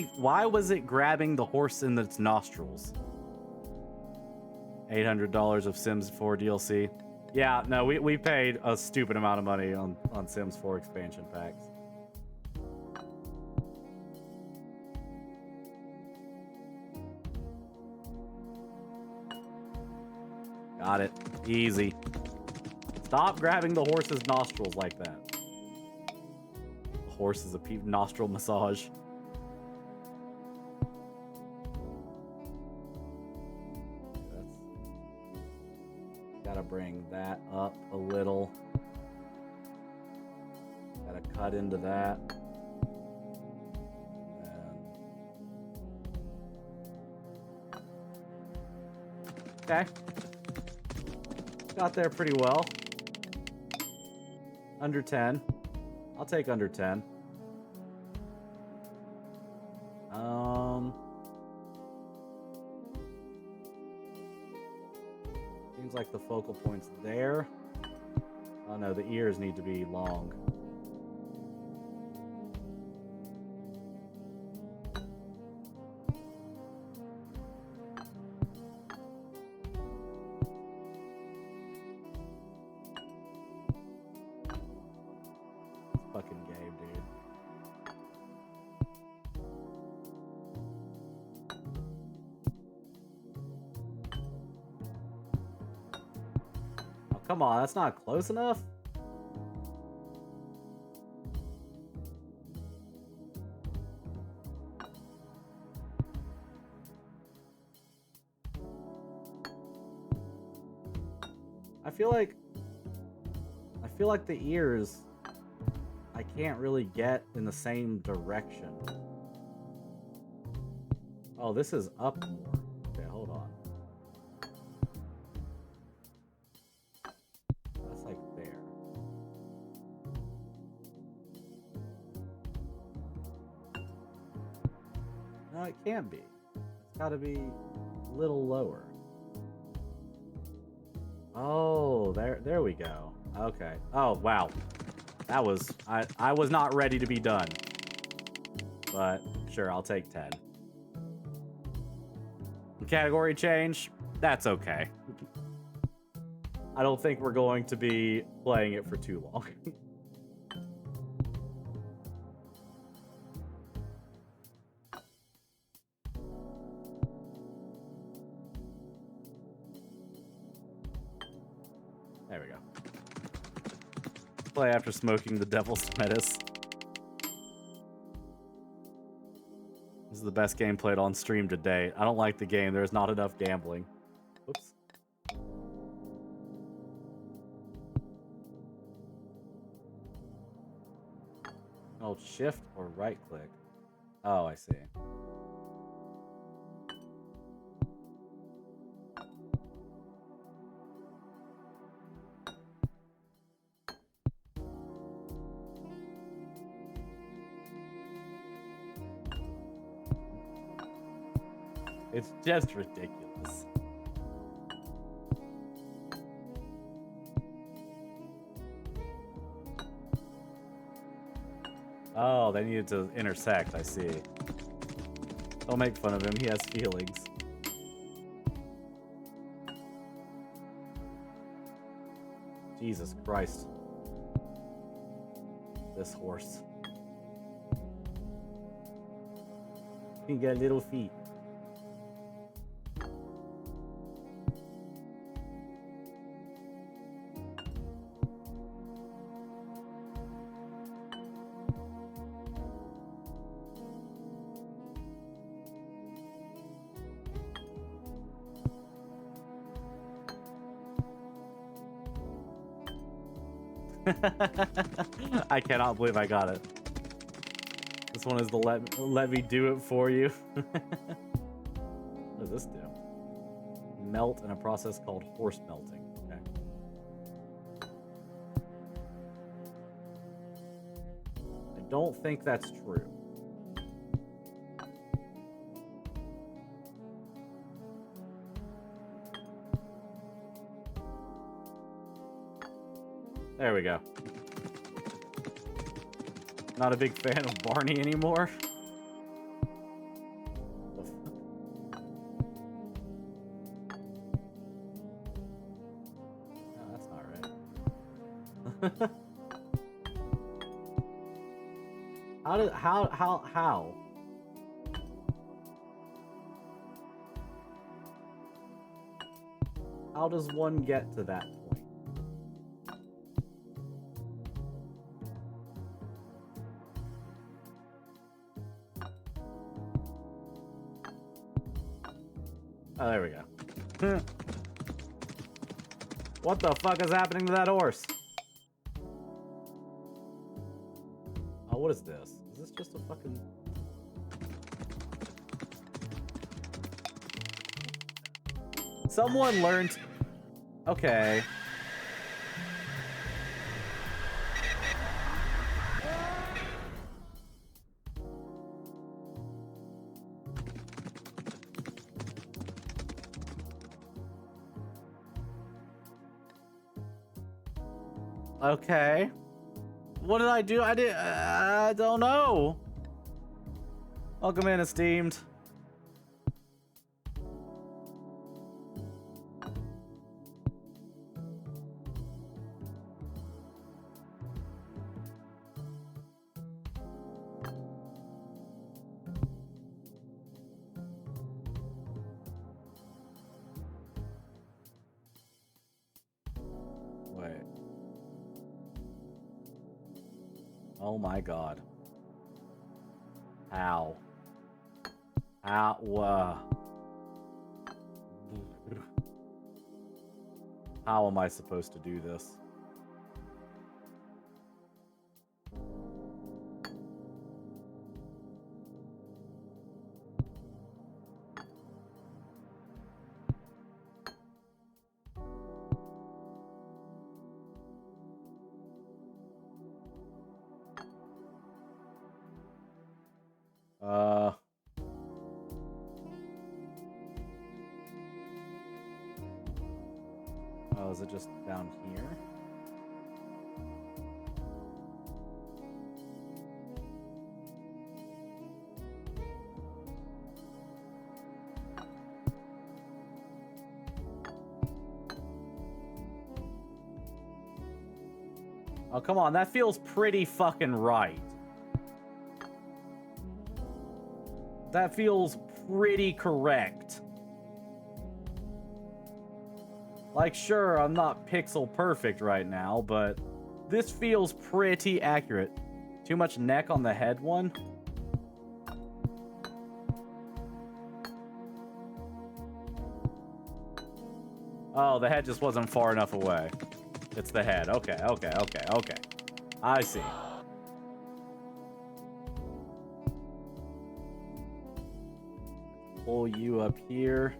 it grabbing the horse in its nostrils? $800 of Sims 4 DLC. Yeah, no, we paid a stupid amount of money on Sims 4 expansion packs. Got it. Easy. Stop grabbing the horse's nostrils like that. The horse is a nostril massage. bring that up a little. Gotta cut into that. Okay. Got there pretty well. Under 10. I'll take under 10. Seems like the focal point's there. Oh no, the ears need to be long. Fucking game, dude. Oh, come on, that's not close enough? I feel like the ears I can't really get in the same direction. Oh, this is up more. Okay, hold on. That's like there. No, it can't be. It's gotta be a little lower. Oh, there we go. Okay. Oh, wow. That was... I was not ready to be done. But, sure, I'll take 10. Category change? That's okay. I don't think we're going to be playing it for too long. There we go. Play after smoking the devil's lettuce. This is the best game played on stream to date. I don't like the game. There's not enough gambling. Whoops. Hold shift or right click. Oh, I see. It's just ridiculous. Oh, they needed to intersect, I see. Don't make fun of him, he has feelings. Jesus Christ. This horse. He got little feet. I cannot believe I got it. This one is the let me do it for you. What does this do? Melt in a process called horse melting. Okay. I don't think that's true. There we go. Not a big fan of Barney anymore. No, that's not right. How? How does one get to that point? Oh, there we go. What the fuck is happening to that horse? Oh, what is this? Is this just a fucking... Someone learned... Okay. Okay. What did I do? I don't know. Welcome in, esteemed. Wait. Oh my god. How? How? How am I supposed to do this? Oh, is it just down here? Oh, come on, that feels pretty fucking right. That feels pretty correct. Like, sure, I'm not pixel perfect right now, but this feels pretty accurate. Too much neck on the head one? Oh, the head just wasn't far enough away. It's the head. Okay. I see. Pull you up here.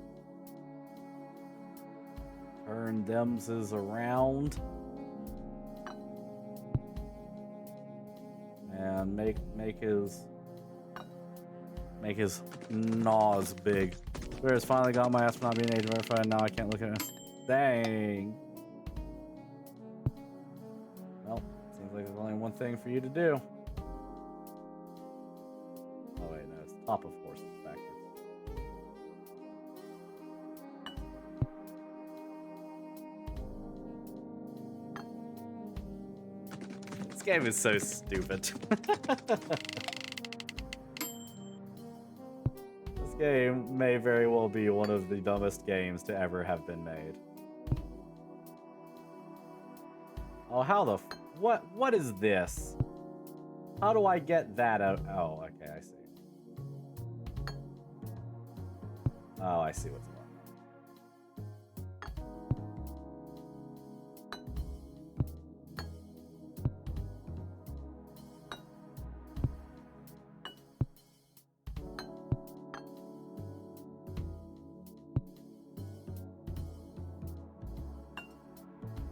Turn themses around. And make his nose big. Bear's finally got my ass for not being age verified. Now I can't look at it. Dang. Well, seems like there's only one thing for you to do. Oh wait, no, it's top of horses backwards. This game is so stupid. This game may very well be one of the dumbest games to ever have been made. Oh, how the what is this? How do I get that out? Oh, okay, I see. Oh, I see what's going on.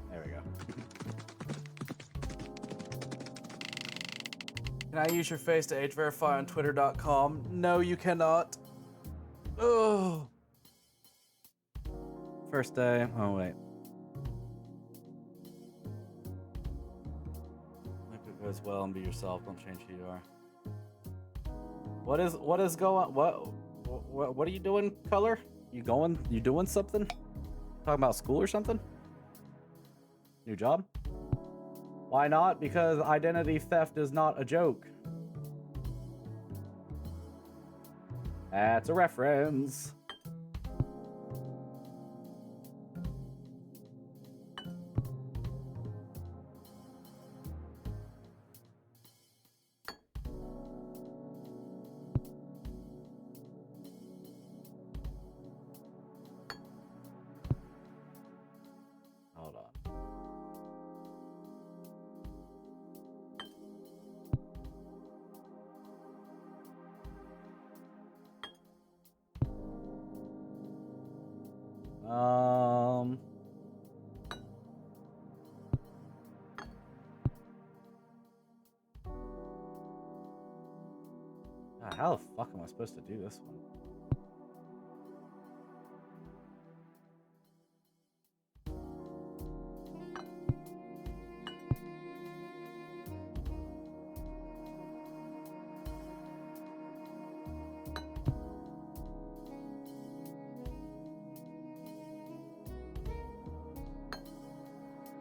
There we go. Can I use your face to age verify on twitter.com? No, you cannot. Oh. First day. Oh, wait. Hope it goes well and be yourself. Don't change who you are. What is going? What are you doing, Color? You doing something? Talking about school or something? New job? Why not? Because identity theft is not a joke. That's a reference. Hold on. how the fuck am I supposed to do this one?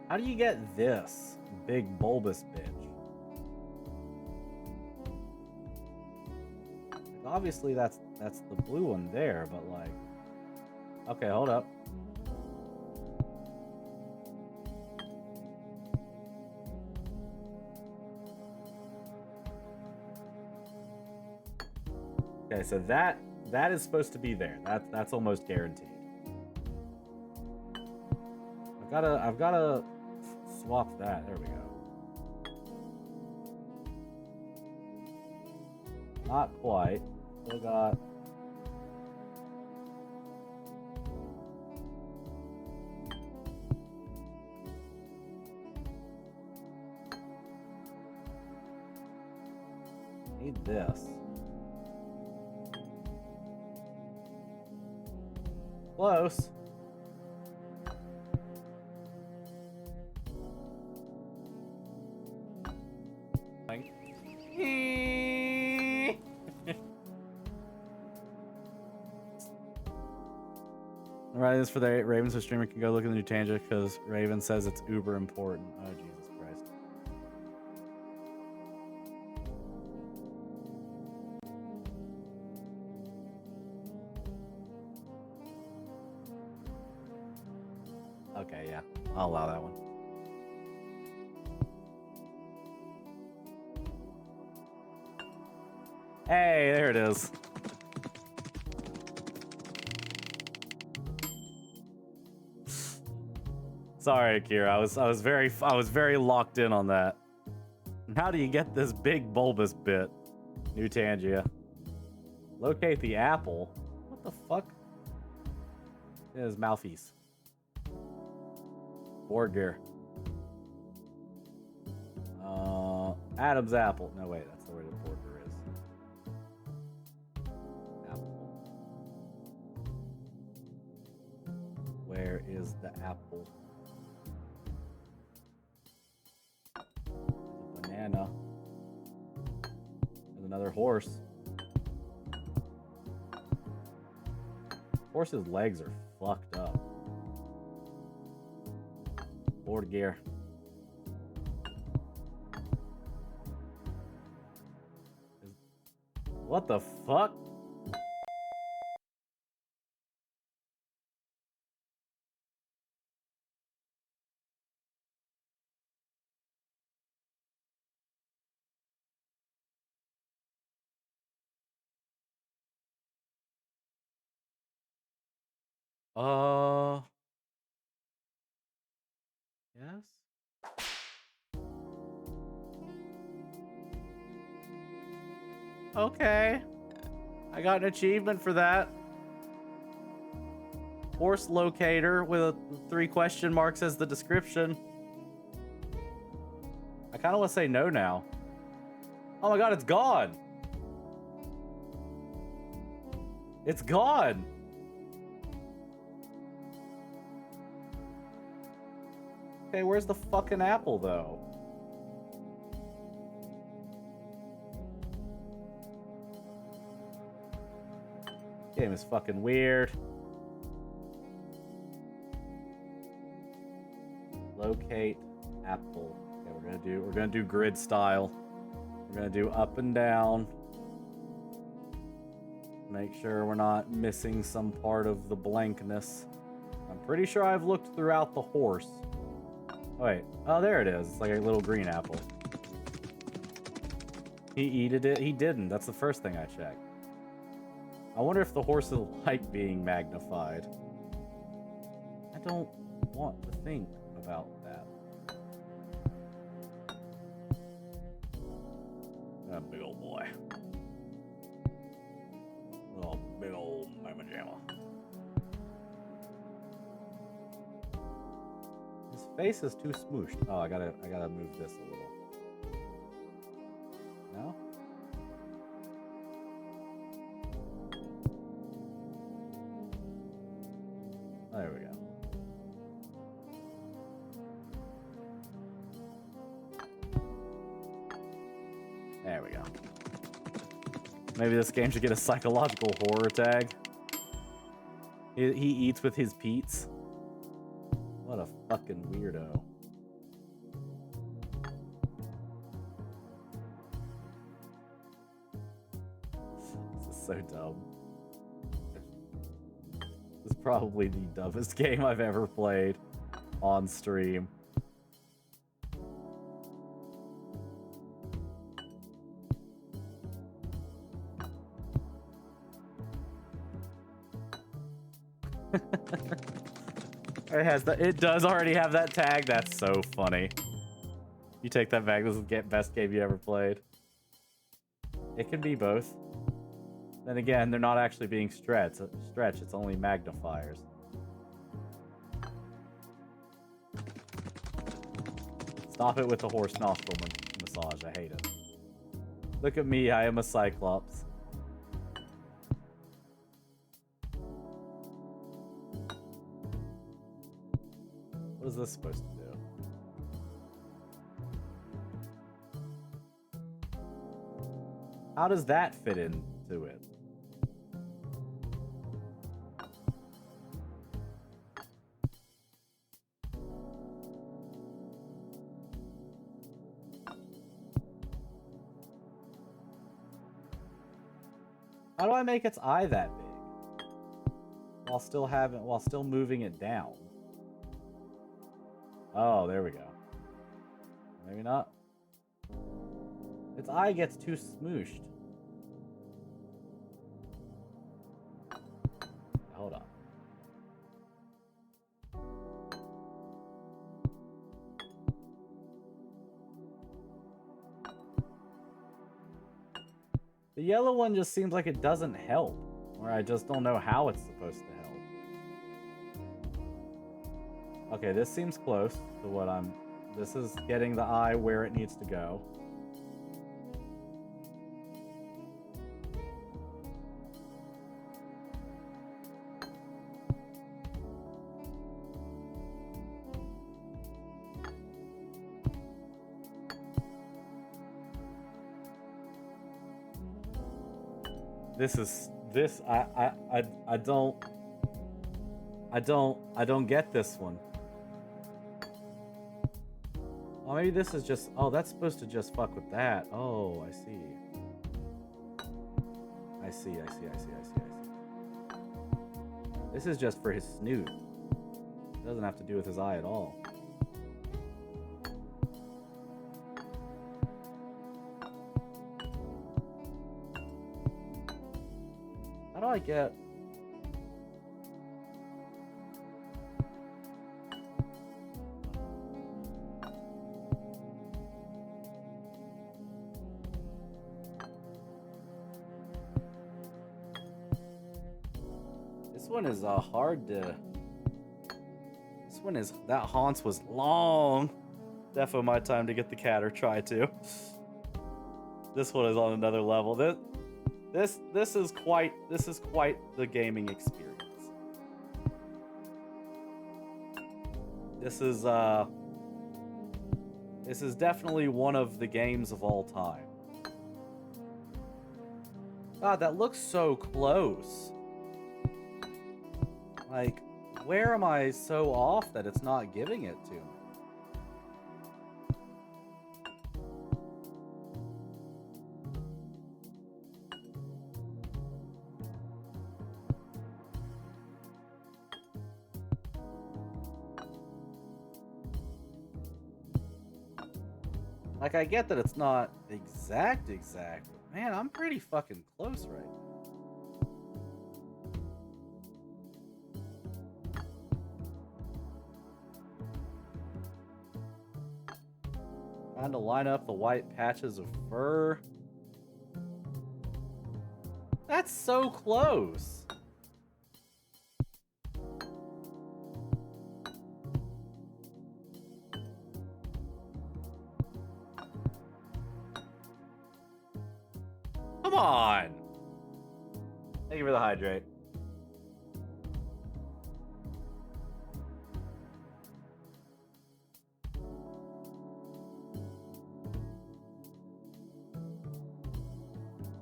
How do you get this big bulbous bitch? Like, obviously that's the blue one there, but like, okay, hold up. Okay, so that is supposed to be there. That's almost guaranteed. I've gotta swap that. There we go. Not quite. Still got. Need this. Close. I'm writing this for the Raven so streamer can go look at the new tangent because Raven says it's uber important. Oh, Jesus Christ. Okay, yeah. I'll allow that one. Hey, there it is. Sorry, Akira. I was very locked in on that. How do you get this big bulbous bit? New Tangia. Locate the apple. What the fuck? It is mouthpiece. Board gear. Adam's apple. No, wait, that's the way the board gear is. Apple. Where is the apple? There's a banana. There's another horse. Horse's legs are fucked up. Board gear. What the fuck? Yes. Okay. I got an achievement for that. Horse locator with a 3 question marks as the description. I kind of want to say no now. Oh my god, it's gone. It's gone. Okay, where's the fucking apple though? Game is fucking weird. Locate apple. Okay, we're gonna do grid style. We're gonna do up and down. Make sure we're not missing some part of the blankness. I'm pretty sure I've looked throughout the horse. Oh, wait. Oh, there it is. It's like a little green apple. He eated it. He didn't. That's the first thing I checked. I wonder if the horse will like being magnified. I don't want to think about that. That big old boy. Oh, big old mama jamma. His face is too smooshed. Oh, I gotta move this a little. No? There we go. Maybe this game should get a psychological horror tag. He eats with his Pete's. What a fucking weirdo. This is so dumb. This is probably the dumbest game I've ever played on stream. It does already have that tag. That's so funny. You take that back. This is the best game you ever played. It can be both. Then again, they're not actually being stretched. It's only magnifiers. Stop it with the horse nostril massage. I hate it. Look at me. I am a Cyclops. What is this supposed to do? How does that fit into it? How do I make its eye that big? While still moving it down. Oh, there we go. Maybe not. Its eye gets too smooshed. Hold on. The yellow one just seems like it doesn't help. Or I just don't know how it's supposed to help. Okay, this seems close to what I'm... This is getting the eye where it needs to go. I don't get this one. Oh, maybe this is just... Oh, that's supposed to just fuck with that. Oh, I see. I see. This is just for his snoot. It doesn't have to do with his eye at all. How do I get... This one is hard to... This one is... That haunts was long. Defo my time to get the cat or try to. This one is on another level. This is quite the gaming experience. This is definitely one of the games of all time. God, that looks so close. Like, where am I so off that it's not giving it to me? Like, I get that it's not exact, but man, I'm pretty fucking close right now. Trying to line up the white patches of fur. That's so close. Come on. Thank you for the hydrate.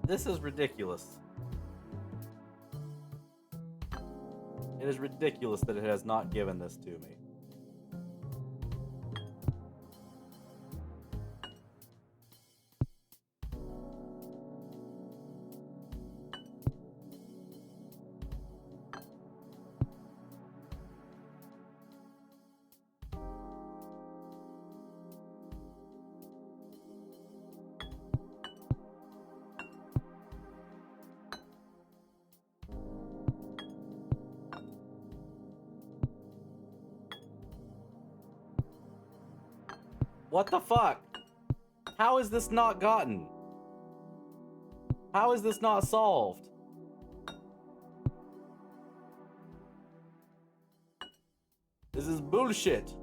This is ridiculous. It is ridiculous that it has not given this to me. What the fuck? How is this not gotten? How is this not solved? This is bullshit.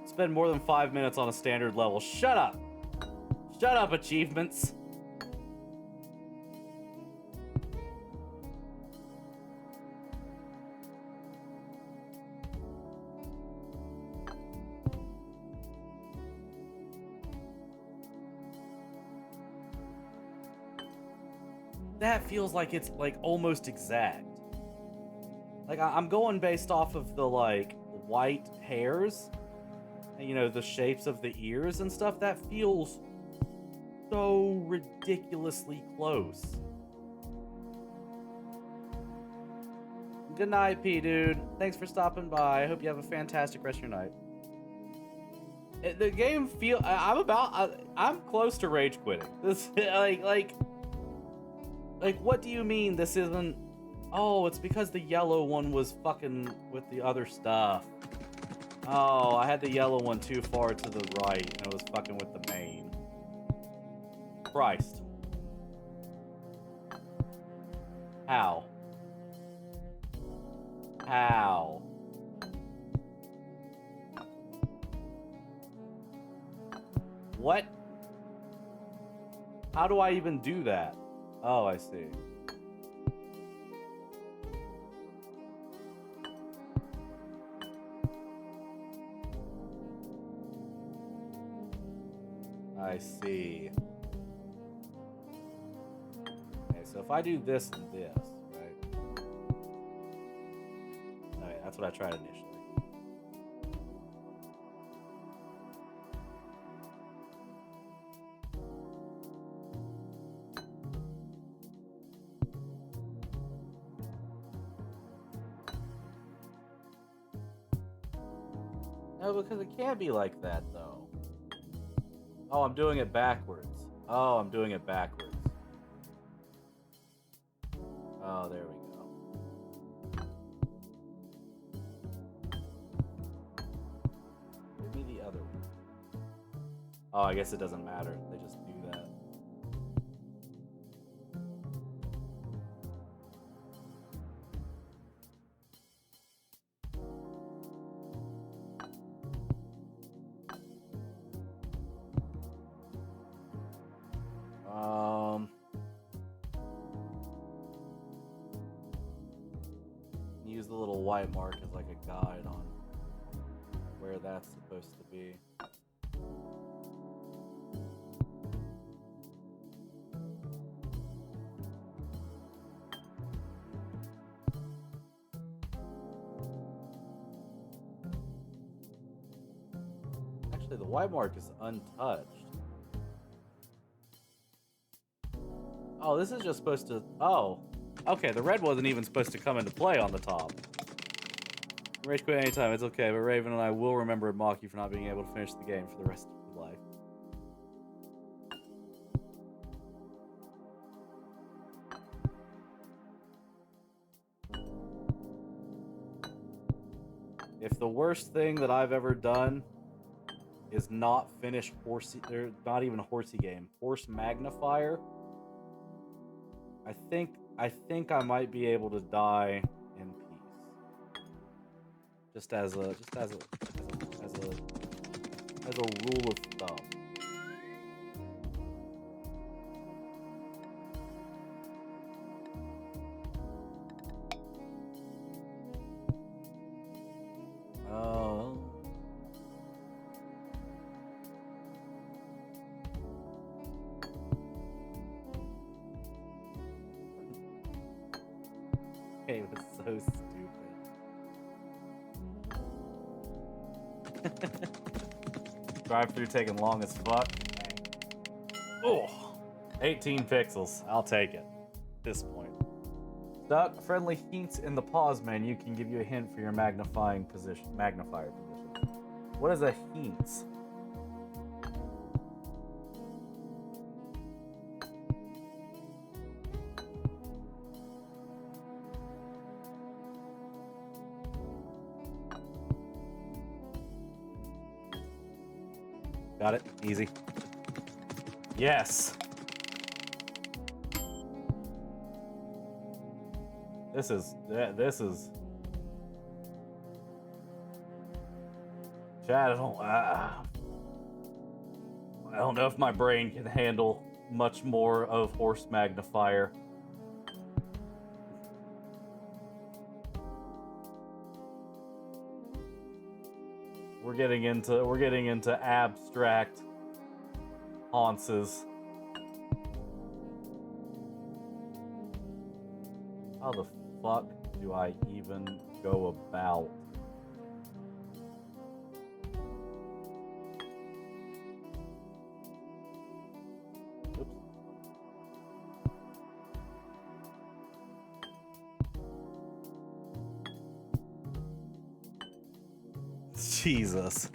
Spend more than 5 minutes on a standard level. Shut up. Shut up, achievements. That feels like it's like almost exact. Like I'm going based off of the like white hairs, and, you know, the shapes of the ears and stuff. That feels so ridiculously close. Good night, P dude. Thanks for stopping by. I hope you have a fantastic rest of your night. The game I'm close to rage quitting. This like, what do you mean this isn't... Oh, it's because the yellow one was fucking with the other stuff. Oh, I had the yellow one too far to the right, and it was fucking with the main. Christ. How? How? What? How do I even do that? Oh, I see. I see. Okay, so if I do this and this, right? Alright, that's what I tried initially. No, because it can't be like that, though. Oh, I'm doing it backwards. Oh, I'm doing it backwards. Oh, there we go. Give me the other one. Oh, I guess it doesn't matter. They just do that. Use the little white mark as like a guide on where that's supposed to be. Actually, the white mark is untouched. Oh, this is just supposed to... Oh. Okay, the red wasn't even supposed to come into play on the top. Rage quit anytime, it's okay, but Raven and I will remember and mock you for not being able to finish the game for the rest of your life. If the worst thing that I've ever done is not finish Horsey, or not even a Horsey game, Horse Magnifier, I think I might be able to die in peace. Just as a rule of thumb. game is so stupid. Drive-through taking long as fuck. Oh, 18 pixels. I'll take it. At this point. Stuck. Friendly hints in the pause menu can give you a hint for your magnifier position. What is a hint? Got it. Easy. Yes. This is. Chad, I don't know if my brain can handle much more of horse magnifier. We're getting into abstract haunces. How the fuck do I even go about? Jesus.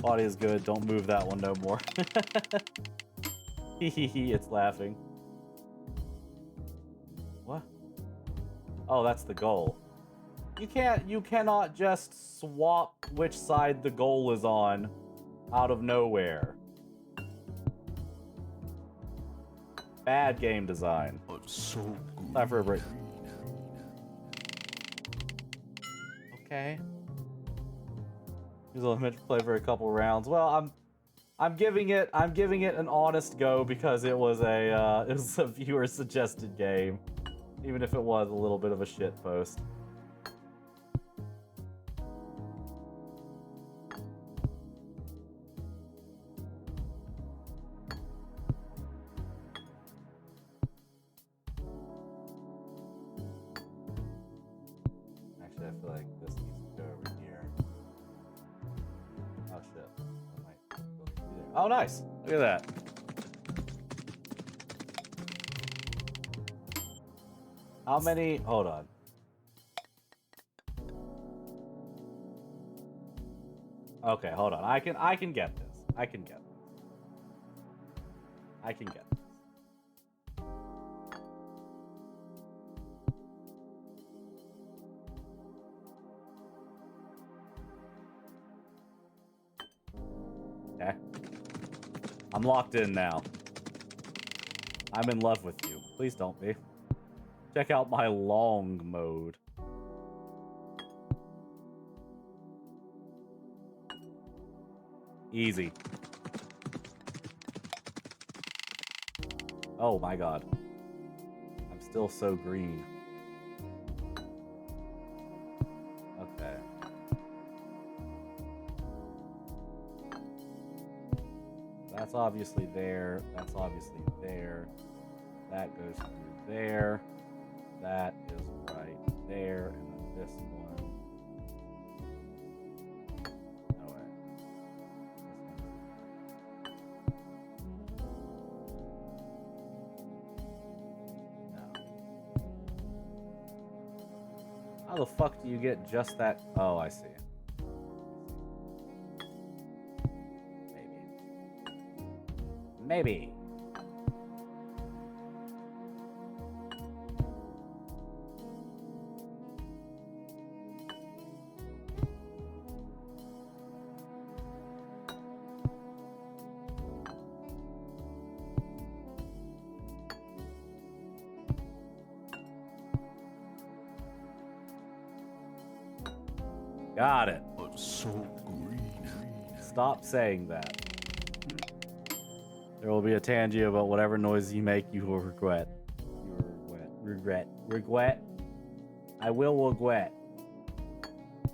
Body is good. Don't move that one no more. Hehehe, it's laughing. What? Oh, that's the goal. You cannot just swap which side the goal is on out of nowhere. Bad game design. So Time for a break. Okay. He's only meant to play for a couple rounds. Well, I'm giving it an honest go because it was a viewer suggested game, even if it was a little bit of a shit post. Actually, I feel like this needs to go over here. Oh shit. I might go through there. Oh nice. Look at that. How many? Hold on. Okay, hold on. I can get this. I can get this. Okay. I'm locked in now. I'm in love with you. Please don't be. Check out my long mode. Easy. Oh my god. I'm still so green. Okay. That's obviously there. That's obviously there. That goes through there. That is right there. And then this one. No way. No. How the fuck do you get just that? Oh, I see. Maybe. Got it. so green. Stop saying that. There will be a Tangy about whatever noise you make, you will regret. You will regret. I will regret.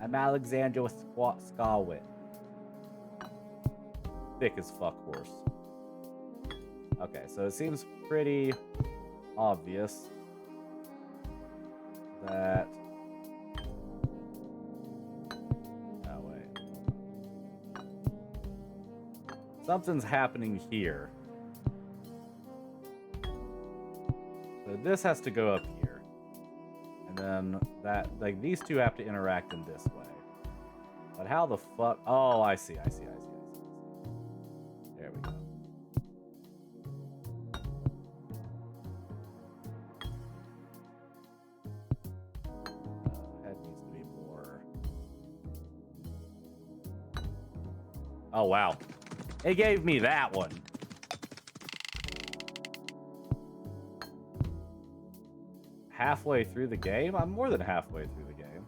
I'm Alexandra with Scarlet. Thick as fuck horse. Okay, so it seems pretty obvious that. Oh, wait. Something's happening here. So this has to go up here. And then that, like, these two have to interact in this way. But how the fuck? Oh, I see. There we go. Head needs to be more. Oh, wow. It gave me that one. Halfway through the game? I'm more than halfway through the game.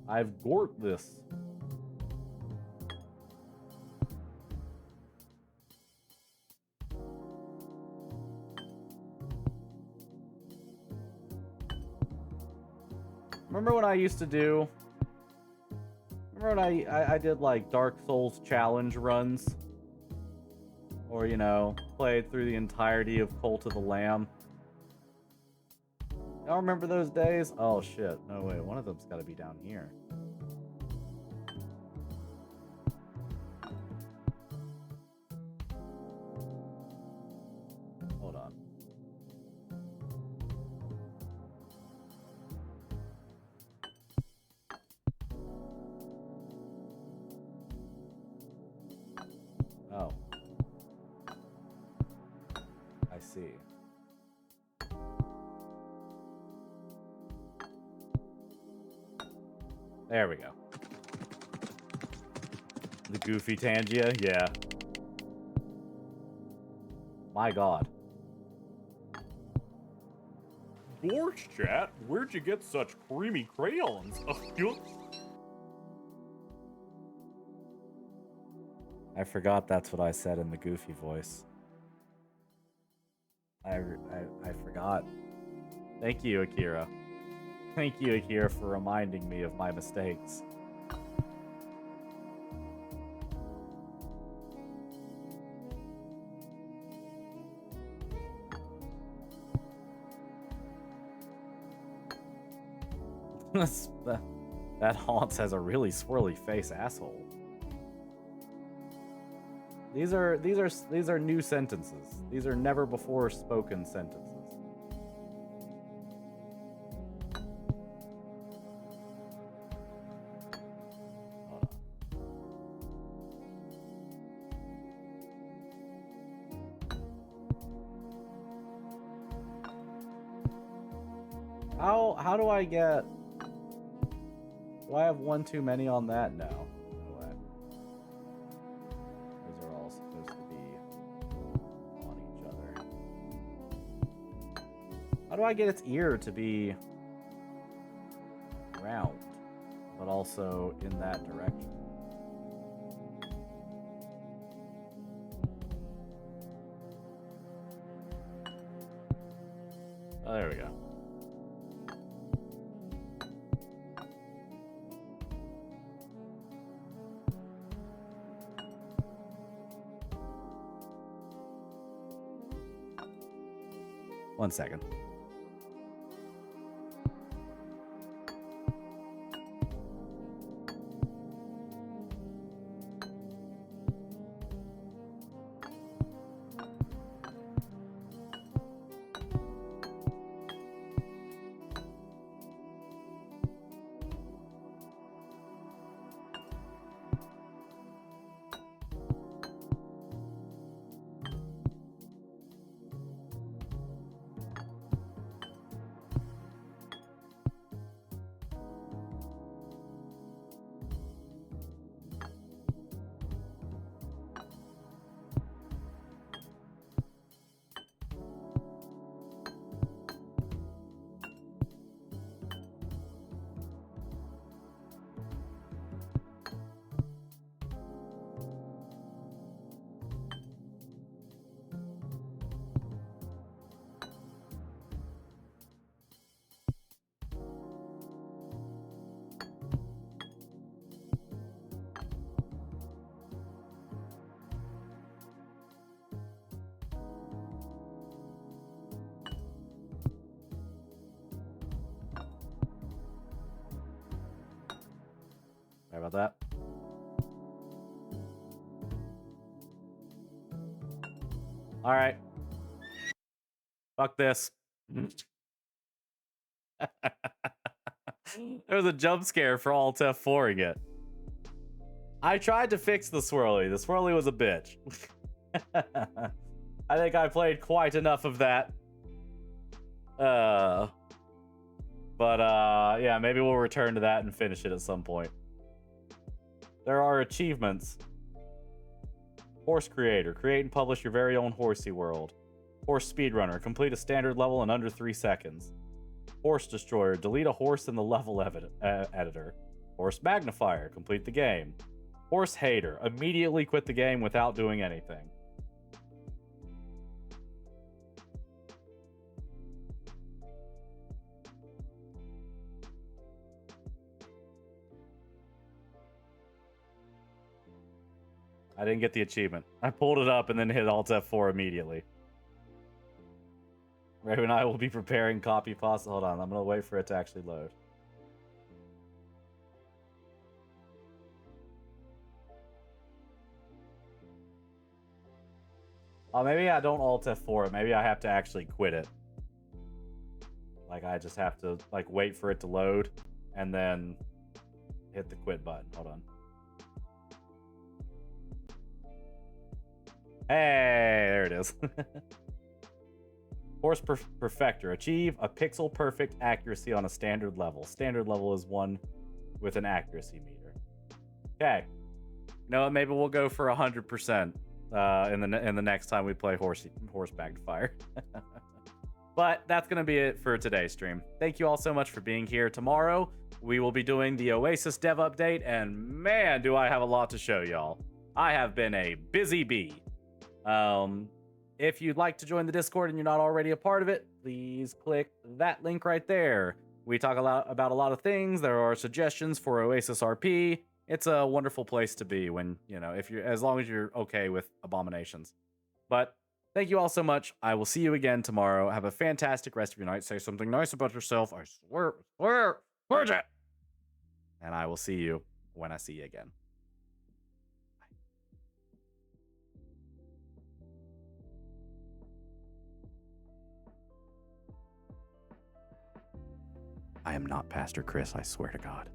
I've gorped this. Remember what I used to do? Remember when I did like Dark Souls challenge runs? Or, you know, played through the entirety of Cult of the Lamb. Y'all remember those days? Oh shit, no way, one of them's gotta be down here. Hold on. Oh. I see. There we go. The goofy Tangia, yeah. My god. Gosh, Jett, where'd you get such creamy crayons? I forgot that's what I said in the goofy voice. I forgot. Thank you, Akira. Thank you, Akira, for reminding me of my mistakes. That Haunts has a really swirly face, asshole. These are new sentences. These are never before spoken sentences. How do I get? Do I have one too many on that? No. No way. Those are all supposed to be on each other. How do I get its ear to be round, but also in that direction? Oh, there we go. One second. about that. All right. Fuck this. There was a jump scare for Alt F4ing it. I tried to fix the swirly. The swirly was a bitch. I think I played quite enough of that. But yeah, maybe we'll return to that and finish it at some point. There are achievements. Horse Creator. Create and publish your very own horsey world. Horse Speedrunner. Complete a standard level in under 3 seconds. Horse Destroyer. Delete a horse in the level editor. Horse Magnifier. Complete the game. Horse Hater. Immediately quit the game without doing anything. I didn't get the achievement. I pulled it up and then hit Alt F4 immediately. Raven and I will be preparing copy pasta. Hold on, I'm gonna wait for it to actually load. Oh, maybe I don't Alt F4 it. Maybe I have to actually quit it. Like, I just have to, like, wait for it to load and then hit the quit button. Hold on. Hey, there it is. Horse Perfector. Achieve a pixel perfect accuracy on a standard level. Standard level is one with an accuracy meter. Okay. You know what? Maybe we'll go for 100% in the next time we play Horseback Fire. But that's going to be it for today's stream. Thank you all so much for being here. Tomorrow, we will be doing the Oasis dev update, and man, do I have a lot to show y'all. I have been a busy bee. If you'd like to join the Discord and you're not already a part of it, please click that link right there. We talk about a lot of things. There are suggestions for Oasis RP. It's a wonderful place to be when, you know, as long as you're okay with abominations. But thank you all so much. I will see you again tomorrow. Have a fantastic rest of your night. Say something nice about yourself. I swear, Jett. And I will see you when I see you again. I am not Pastor Chris, I swear to God.